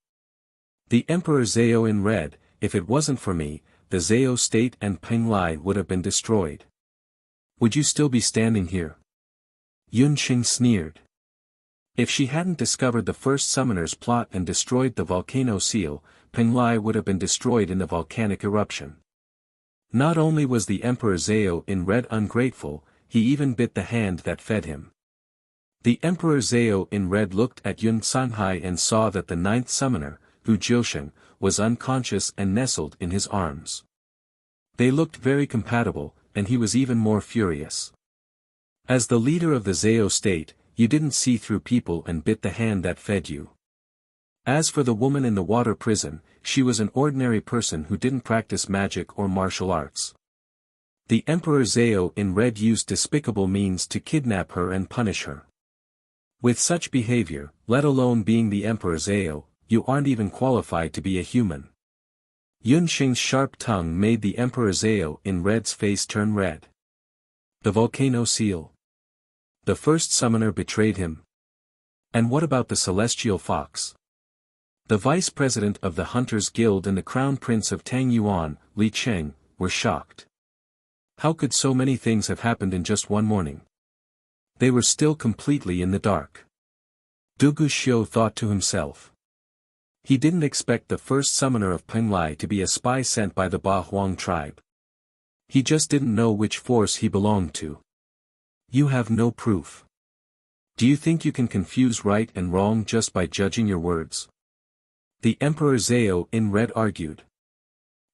The Emperor Zhao in Red, if it wasn't for me, the Zhao state and Peng Lai would have been destroyed. Would you still be standing here? Yunsheng sneered. If she hadn't discovered the first summoner's plot and destroyed the volcano seal, Peng Lai would have been destroyed in the volcanic eruption. Not only was the Emperor Zhao in Red ungrateful, he even bit the hand that fed him. The Emperor Zhao in Red looked at Yun Sanhai and saw that the ninth summoner, Hu Jiusheng, was unconscious and nestled in his arms. They looked very compatible, and he was even more furious. As the leader of the Zhao state, you didn't see through people and bit the hand that fed you. As for the woman in the water prison, she was an ordinary person who didn't practice magic or martial arts. The Emperor Zhao in Red used despicable means to kidnap her and punish her. With such behavior, let alone being the Emperor Zhao, you aren't even qualified to be a human. Yunsheng's sharp tongue made the Emperor Zhao in Red's face turn red. The volcano seal. The first summoner betrayed him. And what about the celestial fox? The vice president of the Hunters Guild and the crown prince of Tang Yuan, Li Cheng, were shocked. How could so many things have happened in just one morning? They were still completely in the dark. Dugu Xiu thought to himself. He didn't expect the first summoner of Peng Lai to be a spy sent by the Ba Huang tribe. He just didn't know which force he belonged to. You have no proof. Do you think you can confuse right and wrong just by judging your words? The Emperor Zhao in Red argued.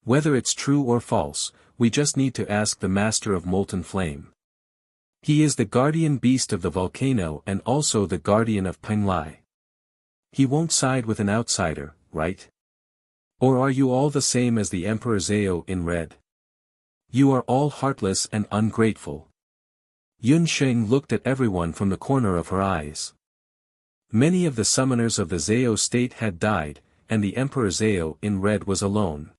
Whether it's true or false, we just need to ask the Master of Molten Flame. He is the guardian beast of the volcano and also the guardian of Peng Lai. He won't side with an outsider, right? Or are you all the same as the Emperor Zhao in Red? You are all heartless and ungrateful. Yun Sheng looked at everyone from the corner of her eyes. Many of the summoners of the Zhao state had died, and the Emperor Zhao in red was alone.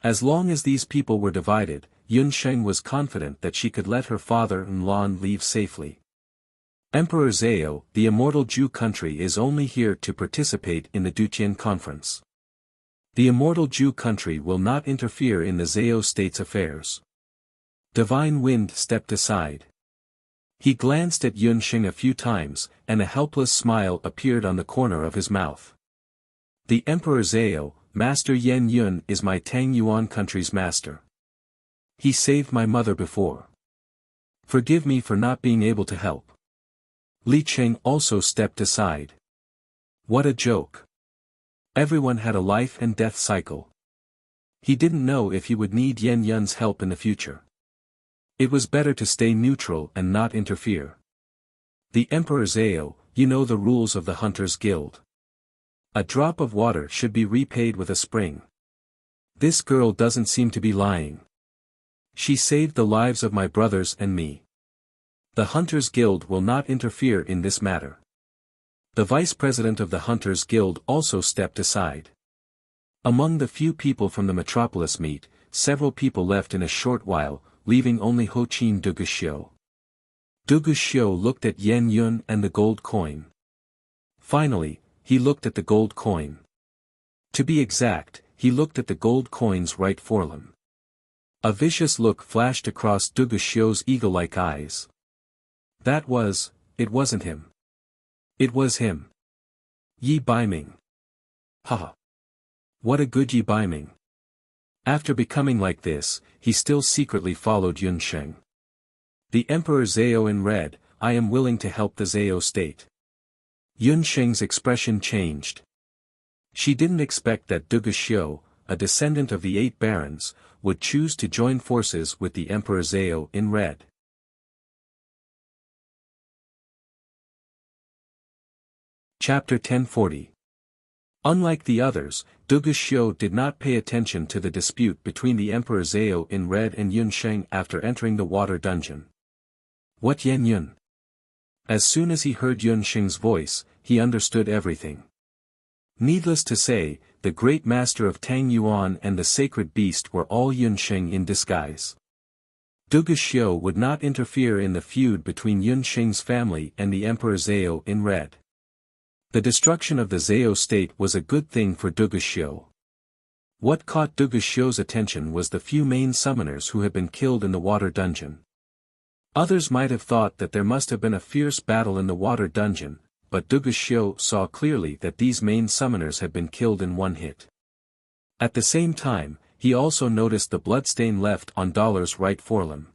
As long as these people were divided, Yun Sheng was confident that she could let her father-in-law leave safely. Emperor Zhao, the immortal Zhu country is only here to participate in the Duqian conference. The immortal Zhu country will not interfere in the Zhao state's affairs. Divine Wind stepped aside. He glanced at Yun Sheng a few times, and a helpless smile appeared on the corner of his mouth. The Emperor Zhao, Master Yen Yun is my Tang Yuan country's master. He saved my mother before. Forgive me for not being able to help. Li Cheng also stepped aside. What a joke. Everyone had a life and death cycle. He didn't know if he would need Yen Yun's help in the future. It was better to stay neutral and not interfere. The Emperor Zhao, you know the rules of the Hunters Guild. A drop of water should be repaid with a spring. This girl doesn't seem to be lying. She saved the lives of my brothers and me. The Hunters Guild will not interfere in this matter. The vice president of the Hunters Guild also stepped aside. Among the few people from the metropolis meet, several people left in a short while, leaving only Ho Chin Duguxiu. Duguxiu looked at Yen Yun and the gold coin. Finally, he looked at the gold coin. To be exact, he looked at the gold coin's right forelimb. A vicious look flashed across Duguxiu's eagle-like eyes. It wasn't him. It was him. Yi Baiming. Haha. What a good Yi Baiming. After becoming like this, he still secretly followed Yun Sheng. The Emperor Zhao in red, I am willing to help the Zhao state. Yun Sheng's expression changed. She didn't expect that Duguxiu, a descendant of the 8 barons, would choose to join forces with the Emperor Zhao in red. Chapter 1040. Unlike the others, Duguxiu did not pay attention to the dispute between the Emperor Zhao in red and Yun Sheng after entering the water dungeon. What Yen Yun? As soon as he heard Yun Sheng's voice, he understood everything. Needless to say, the great master of Tang Yuan and the sacred beast were all Yun Sheng in disguise. Duguxiu would not interfere in the feud between Yun Sheng's family and the Emperor Zhao in red. The destruction of the Zhao state was a good thing for Duguxiu. What caught Duguxiu's attention was the few main summoners who had been killed in the water dungeon. Others might have thought that there must have been a fierce battle in the water dungeon, but Duguxiu saw clearly that these main summoners had been killed in one hit. At the same time, he also noticed the bloodstain left on Dollar's right forelimb.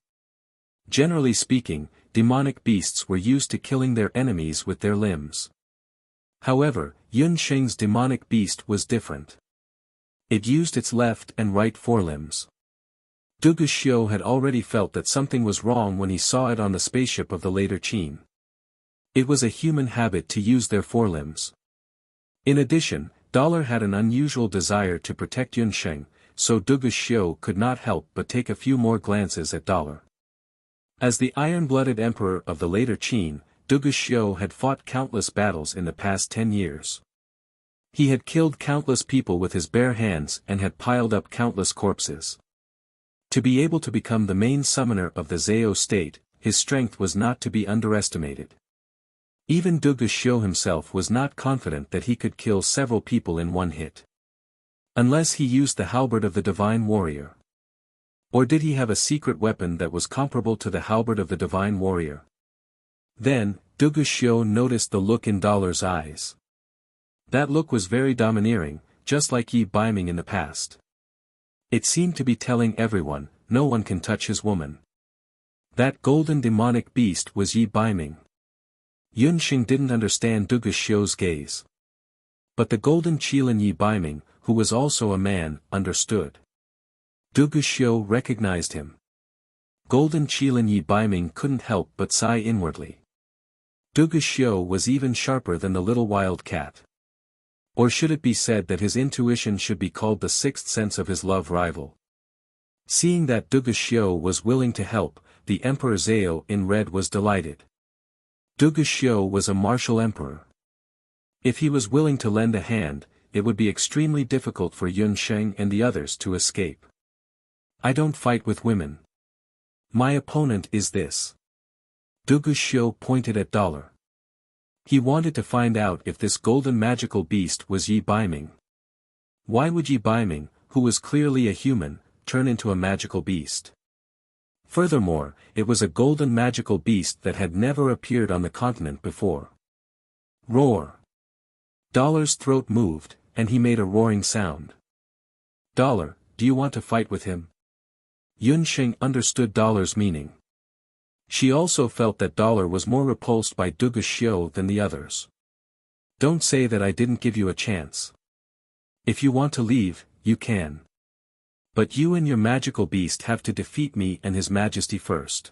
Generally speaking, demonic beasts were used to killing their enemies with their limbs. However, Yun Sheng's demonic beast was different. It used its left and right forelimbs. Duguxiu had already felt that something was wrong when he saw it on the spaceship of the later Qin. It was a human habit to use their forelimbs. In addition, Dollar had an unusual desire to protect Yun Sheng, so Duguxiu could not help but take a few more glances at Dollar. As the iron-blooded emperor of the later Qin, Duguxiu had fought countless battles in the past 10 years. He had killed countless people with his bare hands and had piled up countless corpses. To be able to become the main summoner of the Zhao state, his strength was not to be underestimated. Even Duguxiu himself was not confident that he could kill several people in one hit. Unless he used the halberd of the divine warrior. Or did he have a secret weapon that was comparable to the halberd of the divine warrior? Then, Duguxiu noticed the look in Dollar's eyes. That look was very domineering, just like Yi Baiming in the past. It seemed to be telling everyone, no one can touch his woman. That golden demonic beast was Yi Baiming. Yun Sheng didn't understand Duguxiu's gaze. But the golden Qilin Yi Baiming, who was also a man, understood. Duguxiu recognized him. Golden Qilin Yi Baiming couldn't help but sigh inwardly. Duguxiu was even sharper than the little wild cat. Or should it be said that his intuition should be called the sixth sense of his love rival? Seeing that Duguxiu was willing to help, the Emperor Zhao in red was delighted. Dugu Xiu was a martial emperor. If he was willing to lend a hand, it would be extremely difficult for Yun Sheng and the others to escape. I don't fight with women. My opponent is this. Dugu Xiu pointed at Dollar. He wanted to find out if this golden magical beast was Yi Baiming. Why would Yi Baiming, who was clearly a human, turn into a magical beast? Furthermore, it was a golden magical beast that had never appeared on the continent before. Roar! Dollar's throat moved, and he made a roaring sound. Dollar, do you want to fight with him? Yun Sheng understood Dollar's meaning. She also felt that Dollar was more repulsed by Dugu Xiu than the others. Don't say that I didn't give you a chance. If you want to leave, you can. But you and your magical beast have to defeat me and His Majesty first.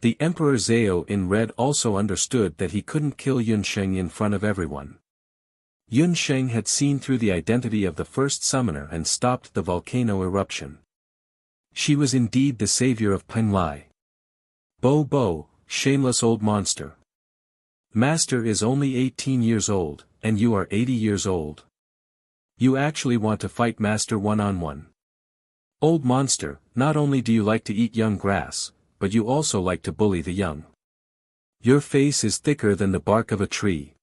The Emperor Zhao in red also understood that he couldn't kill Yun Sheng in front of everyone. Yun Sheng had seen through the identity of the first summoner and stopped the volcano eruption. She was indeed the savior of Penglai. Bo Bo, shameless old monster. Master is only 18 years old, and you are 80 years old. You actually want to fight Master one-on-one. Old monster, not only do you like to eat young grass, but you also like to bully the young. Your face is thicker than the bark of a tree.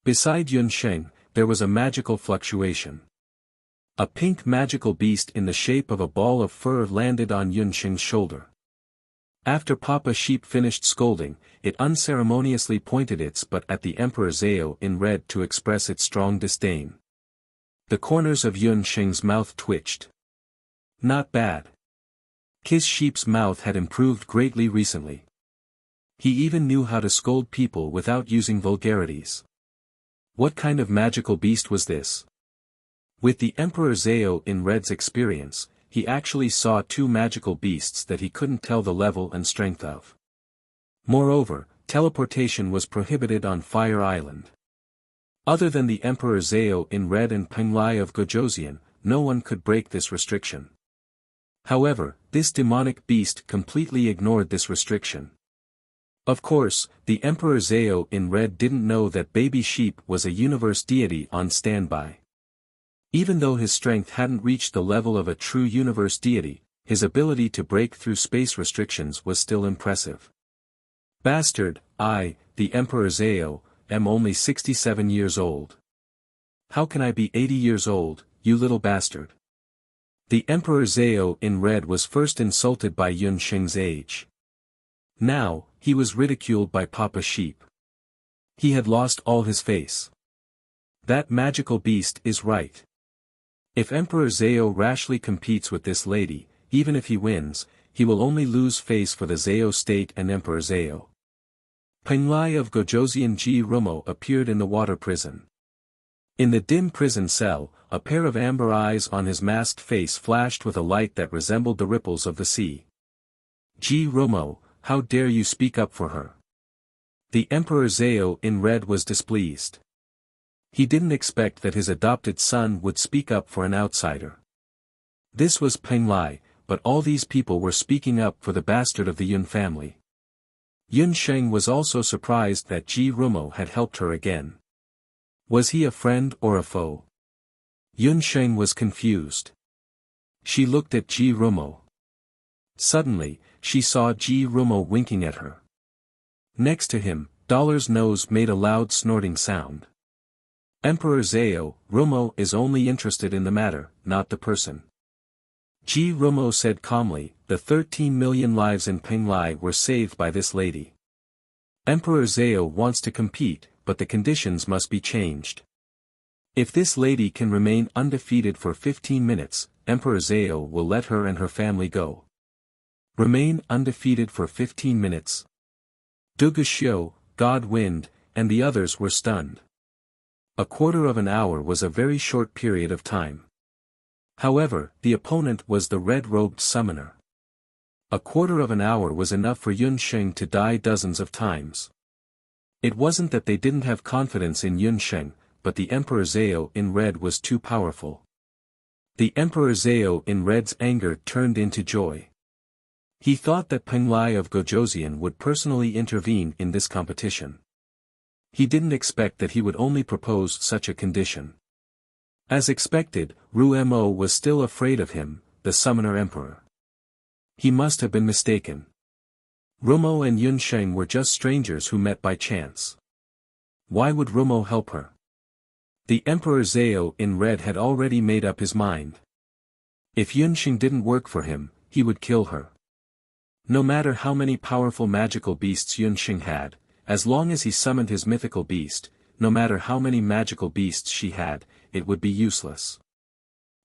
Beside Yun Sheng, there was a magical fluctuation. A pink magical beast in the shape of a ball of fur landed on Yun Sheng's shoulder. After Papa Sheep finished scolding, it unceremoniously pointed its butt at the Emperor Zhao in red to express its strong disdain. The corners of Yun Sheng's mouth twitched. Not bad. His sheep's mouth had improved greatly recently. He even knew how to scold people without using vulgarities. What kind of magical beast was this? With the Emperor Zhao in red's experience, he actually saw two magical beasts that he couldn't tell the level and strength of. Moreover, teleportation was prohibited on Fire Island. Other than the Emperor Zhao in red and Penglai of Gojoseon, no one could break this restriction. However, this demonic beast completely ignored this restriction. Of course, the Emperor Zhao in red didn't know that Baby Sheep was a universe deity on standby. Even though his strength hadn't reached the level of a true universe deity, his ability to break through space restrictions was still impressive. Bastard, I, the Emperor Zhao, am only 67 years old. How can I be 80 years old, you little bastard? The Emperor Zhao in red was first insulted by Yun Sheng's age. Now, he was ridiculed by Papa Sheep. He had lost all his face. That magical beast is right. If Emperor Zhao rashly competes with this lady, even if he wins, he will only lose face for the Zhao state and Emperor Zhao. Penglai of Gojoseon Ji Rumo appeared in the water prison. In the dim prison cell, a pair of amber eyes on his masked face flashed with a light that resembled the ripples of the sea. Ji Rumo, how dare you speak up for her? The Emperor Zhao in red was displeased. He didn't expect that his adopted son would speak up for an outsider. This was Penglai, but all these people were speaking up for the bastard of the Yun family. Yun Sheng was also surprised that Ji Rumo had helped her again. Was he a friend or a foe? Yun Sheng was confused. She looked at Ji Rumo. Suddenly, she saw Ji Rumo winking at her. Next to him, Dollar's nose made a loud snorting sound. Emperor Zhao, Rumo is only interested in the matter, not the person. Ji Rumo said calmly, the 13 million lives in Penglai were saved by this lady. Emperor Zhao wants to compete, but the conditions must be changed. If this lady can remain undefeated for 15 minutes, Emperor Zhao will let her and her family go. Remain undefeated for 15 minutes. Dugu Xiu, God Wind, and the others were stunned. A quarter of an hour was a very short period of time. However, the opponent was the red-robed summoner. A quarter of an hour was enough for Yun Sheng to die dozens of times. It wasn't that they didn't have confidence in Yun Sheng, but the Emperor Zhao in red was too powerful. The Emperor Zhao in red's anger turned into joy. He thought that Penglai of Gojoseon would personally intervene in this competition. He didn't expect that he would only propose such a condition. As expected, Ruo was still afraid of him, the Summoner Emperor. He must have been mistaken. Rumo and Yunsheng were just strangers who met by chance. Why would Rumo help her? The Emperor Zhao in red had already made up his mind. If Yunsheng didn't work for him, he would kill her. No matter how many powerful magical beasts Yunsheng had, as long as he summoned his mythical beast, no matter how many magical beasts she had, it would be useless.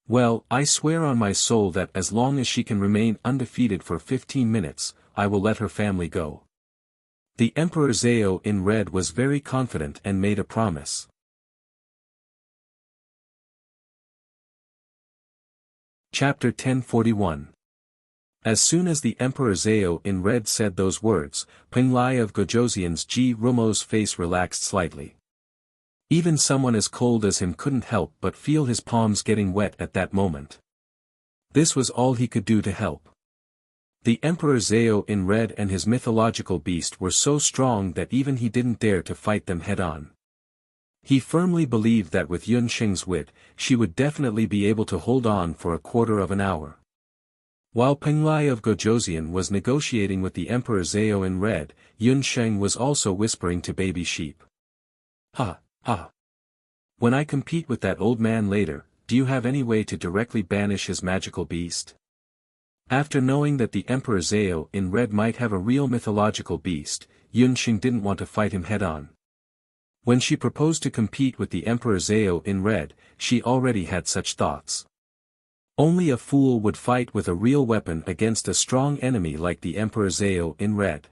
Well, I swear on my soul that as long as she can remain undefeated for 15 minutes, I will let her family go. The Emperor Zhao in red was very confident and made a promise. Chapter 1041. As soon as the Emperor Zhao in red said those words, Penglai of Gojoseon's Ji Rumo's face relaxed slightly. Even someone as cold as him couldn't help but feel his palms getting wet at that moment. This was all he could do to help. The Emperor Zhao in red and his mythological beast were so strong that even he didn't dare to fight them head-on. He firmly believed that with Yunsheng's wit, she would definitely be able to hold on for a quarter of an hour. While Penglai of Gojoseon was negotiating with the Emperor Zhao in red, Yunsheng was also whispering to Baby Sheep. Ha! When I compete with that old man later, do you have any way to directly banish his magical beast? After knowing that the Emperor Zhao in red might have a real mythological beast, Yunsheng didn't want to fight him head-on. When she proposed to compete with the Emperor Zhao in red, she already had such thoughts. Only a fool would fight with a real weapon against a strong enemy like the Emperor Zhao in red.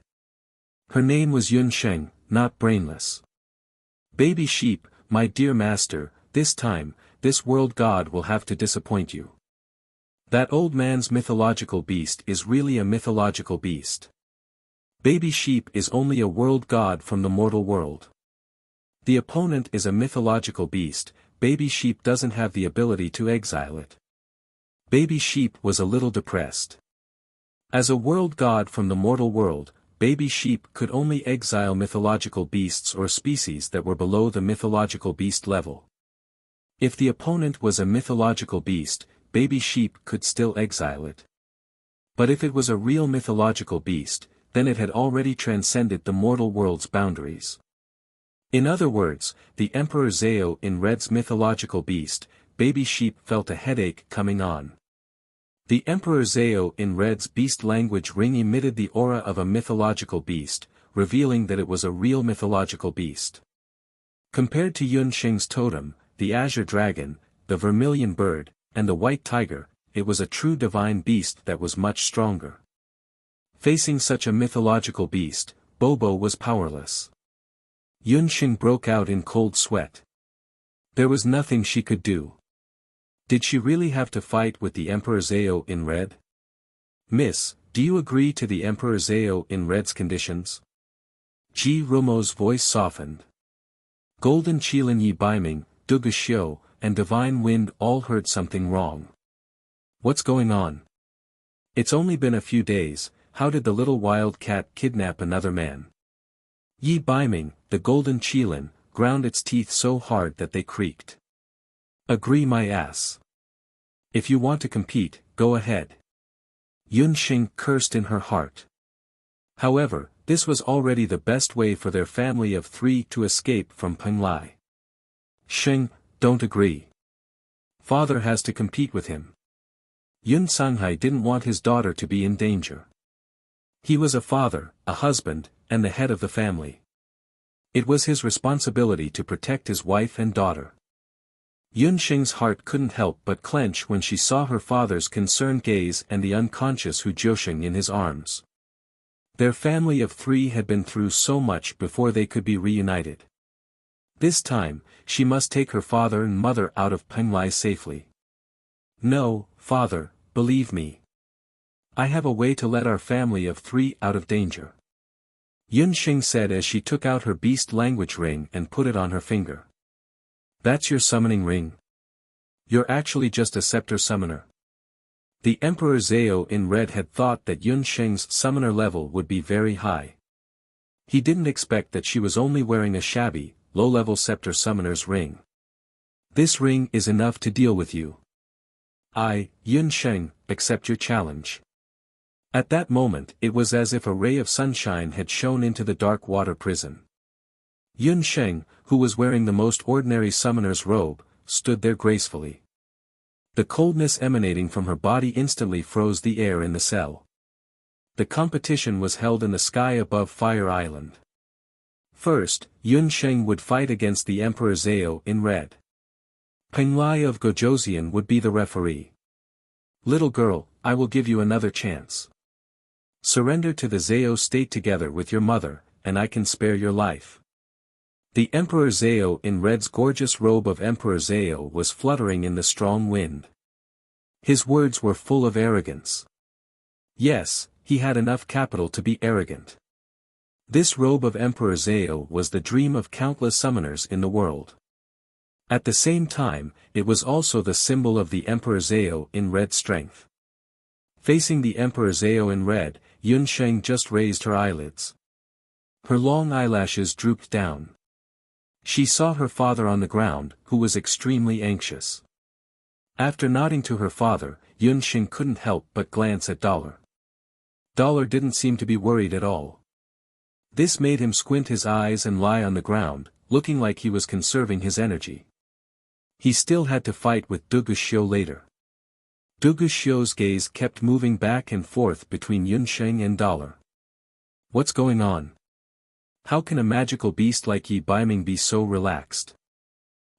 Her name was Yunsheng, not brainless. Baby Sheep, my dear master, this time, this world god will have to disappoint you. That old man's mythological beast is really a mythological beast. Baby Sheep is only a world god from the mortal world. The opponent is a mythological beast, Baby Sheep doesn't have the ability to exile it. Baby Sheep was a little depressed. As a world god from the mortal world, Baby Sheep could only exile mythological beasts or species that were below the mythological beast level. If the opponent was a mythological beast, Baby Sheep could still exile it. But if it was a real mythological beast, then it had already transcended the mortal world's boundaries. In other words, the Emperor Zhao in red's mythological beast, Baby Sheep felt a headache coming on. The Emperor Zhao in red's beast language ring emitted the aura of a mythological beast, revealing that it was a real mythological beast. Compared to Yunsheng's totem, the azure dragon, the vermilion bird, and the white tiger, it was a true divine beast that was much stronger. Facing such a mythological beast, Bobo was powerless. Yunsheng broke out in cold sweat. There was nothing she could do. Did she really have to fight with the Emperor Zhao in red? Miss, do you agree to the Emperor Zhao in red's conditions? Ji Rumo's voice softened. Golden Qilin Yi Baiming, Dugu Xiu, and Divine Wind all heard something wrong. What's going on? It's only been a few days, how did the little wild cat kidnap another man? Yi Baiming, the Golden Qilin, ground its teeth so hard that they creaked. Agree my ass. If you want to compete, go ahead. Yunsheng cursed in her heart. However, this was already the best way for their family of 3 to escape from Penglai. Sheng, don't agree. Father has to compete with him. Yun Sanghai didn't want his daughter to be in danger. He was a father, a husband, and the head of the family. It was his responsibility to protect his wife and daughter. Yunsheng's heart couldn't help but clench when she saw her father's concerned gaze and the unconscious Hu Jiusheng in his arms. Their family of 3 had been through so much before they could be reunited. This time, she must take her father and mother out of Penglai safely. No, father, believe me. I have a way to let our family of 3 out of danger. Yunsheng said as she took out her beast language ring and put it on her finger. That's your summoning ring? You're actually just a scepter summoner. The Emperor Zhao in red had thought that Yun Sheng's summoner level would be very high. He didn't expect that she was only wearing a shabby, low-level scepter summoner's ring. This ring is enough to deal with you. I, Yun Sheng, accept your challenge. At that moment it was as if a ray of sunshine had shone into the dark water prison. Yun Sheng, who was wearing the most ordinary summoner's robe, stood there gracefully. The coldness emanating from her body instantly froze the air in the cell. The competition was held in the sky above Fire Island. First, Yun Sheng would fight against the Emperor Zhao in red. Peng Lai of Gojoseon would be the referee. Little girl, I will give you another chance. Surrender to the Zhao state together with your mother, and I can spare your life. The Emperor Zhao in red's gorgeous robe of Emperor Zhao was fluttering in the strong wind. His words were full of arrogance. Yes, he had enough capital to be arrogant. This robe of Emperor Zhao was the dream of countless summoners in the world. At the same time, it was also the symbol of the Emperor Zhao in red's strength. Facing the Emperor Zhao in red, Yun Sheng just raised her eyelids. Her long eyelashes drooped down. She saw her father on the ground, who was extremely anxious. After nodding to her father, Yun Sheng couldn't help but glance at Dollar. Dollar didn't seem to be worried at all. This made him squint his eyes and lie on the ground, looking like he was conserving his energy. He still had to fight with Duguxiu later. Duguxiu's gaze kept moving back and forth between Yun Sheng and Dollar. What's going on? How can a magical beast like Yi Baiming be so relaxed?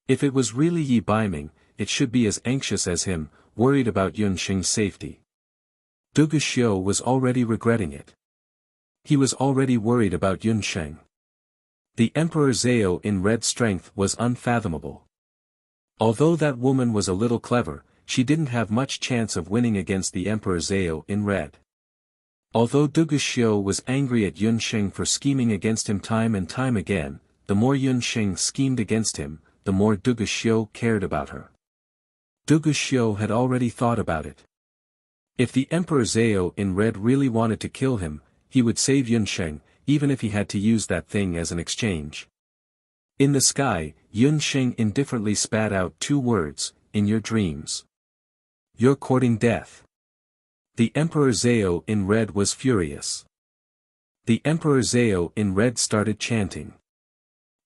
If it was really Yi Baiming, it should be as anxious as him, worried about Yun Sheng's safety. Duguxiu was already regretting it. He was already worried about Yun Sheng. The Emperor Zhao in red's strength was unfathomable. Although that woman was a little clever, she didn't have much chance of winning against the Emperor Zhao in red. Although Duguxiu was angry at Yun Sheng for scheming against him time and time again, the more Yun Sheng schemed against him, the more Duguxiu cared about her. Duguxiu had already thought about it. If the Emperor Zhao in red really wanted to kill him, he would save Yun Sheng, even if he had to use that thing as an exchange. In the sky, Yun Sheng indifferently spat out two words, in your dreams. You're courting death. The Emperor Zhao in red was furious. The Emperor Zhao in red started chanting.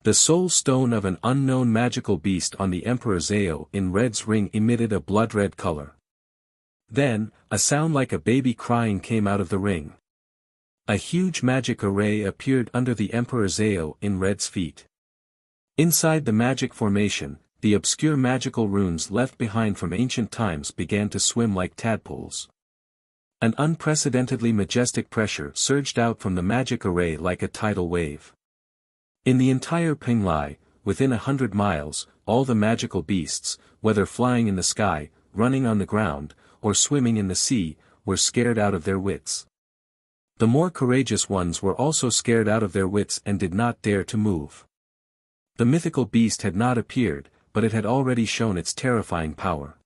The soul stone of an unknown magical beast on the Emperor Zhao in red's ring emitted a blood-red color. Then, a sound like a baby crying came out of the ring. A huge magic array appeared under the Emperor Zhao in red's feet. Inside the magic formation, the obscure magical runes left behind from ancient times began to swim like tadpoles. An unprecedentedly majestic pressure surged out from the magic array like a tidal wave. In the entire Penglai, within 100 miles, all the magical beasts, whether flying in the sky, running on the ground, or swimming in the sea, were scared out of their wits. The more courageous ones were also scared out of their wits and did not dare to move. The mythical beast had not appeared, but it had already shown its terrifying power.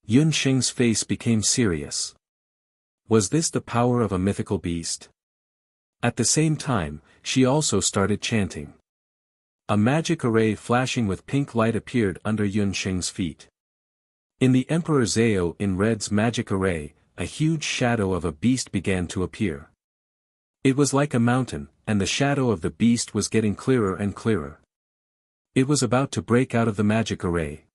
Yun Sheng's face became serious. Was this the power of a mythical beast? At the same time, she also started chanting. A magic array flashing with pink light appeared under Yun Sheng's feet. In the Emperor Zhao in red's magic array, a huge shadow of a beast began to appear. It was like a mountain, and the shadow of the beast was getting clearer and clearer. It was about to break out of the magic array.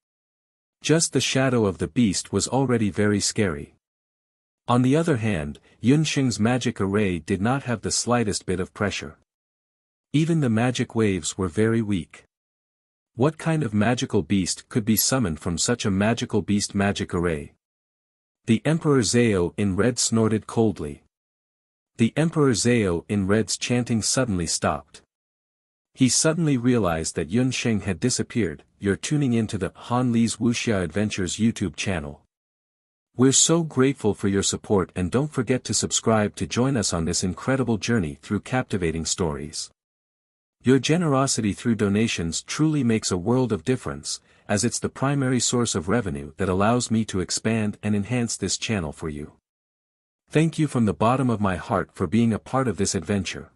Just the shadow of the beast was already very scary. On the other hand, Yun Sheng's magic array did not have the slightest bit of pressure. Even the magic waves were very weak. What kind of magical beast could be summoned from such a magical beast magic array? The Emperor Zhao in red snorted coldly. The Emperor Zhao in red's chanting suddenly stopped. He suddenly realized that Yun Sheng had disappeared. You're tuning into the Han Li's Wuxia Adventures YouTube channel. We're so grateful for your support, and don't forget to subscribe to join us on this incredible journey through captivating stories. Your generosity through donations truly makes a world of difference, as it's the primary source of revenue that allows me to expand and enhance this channel for you. Thank you from the bottom of my heart for being a part of this adventure.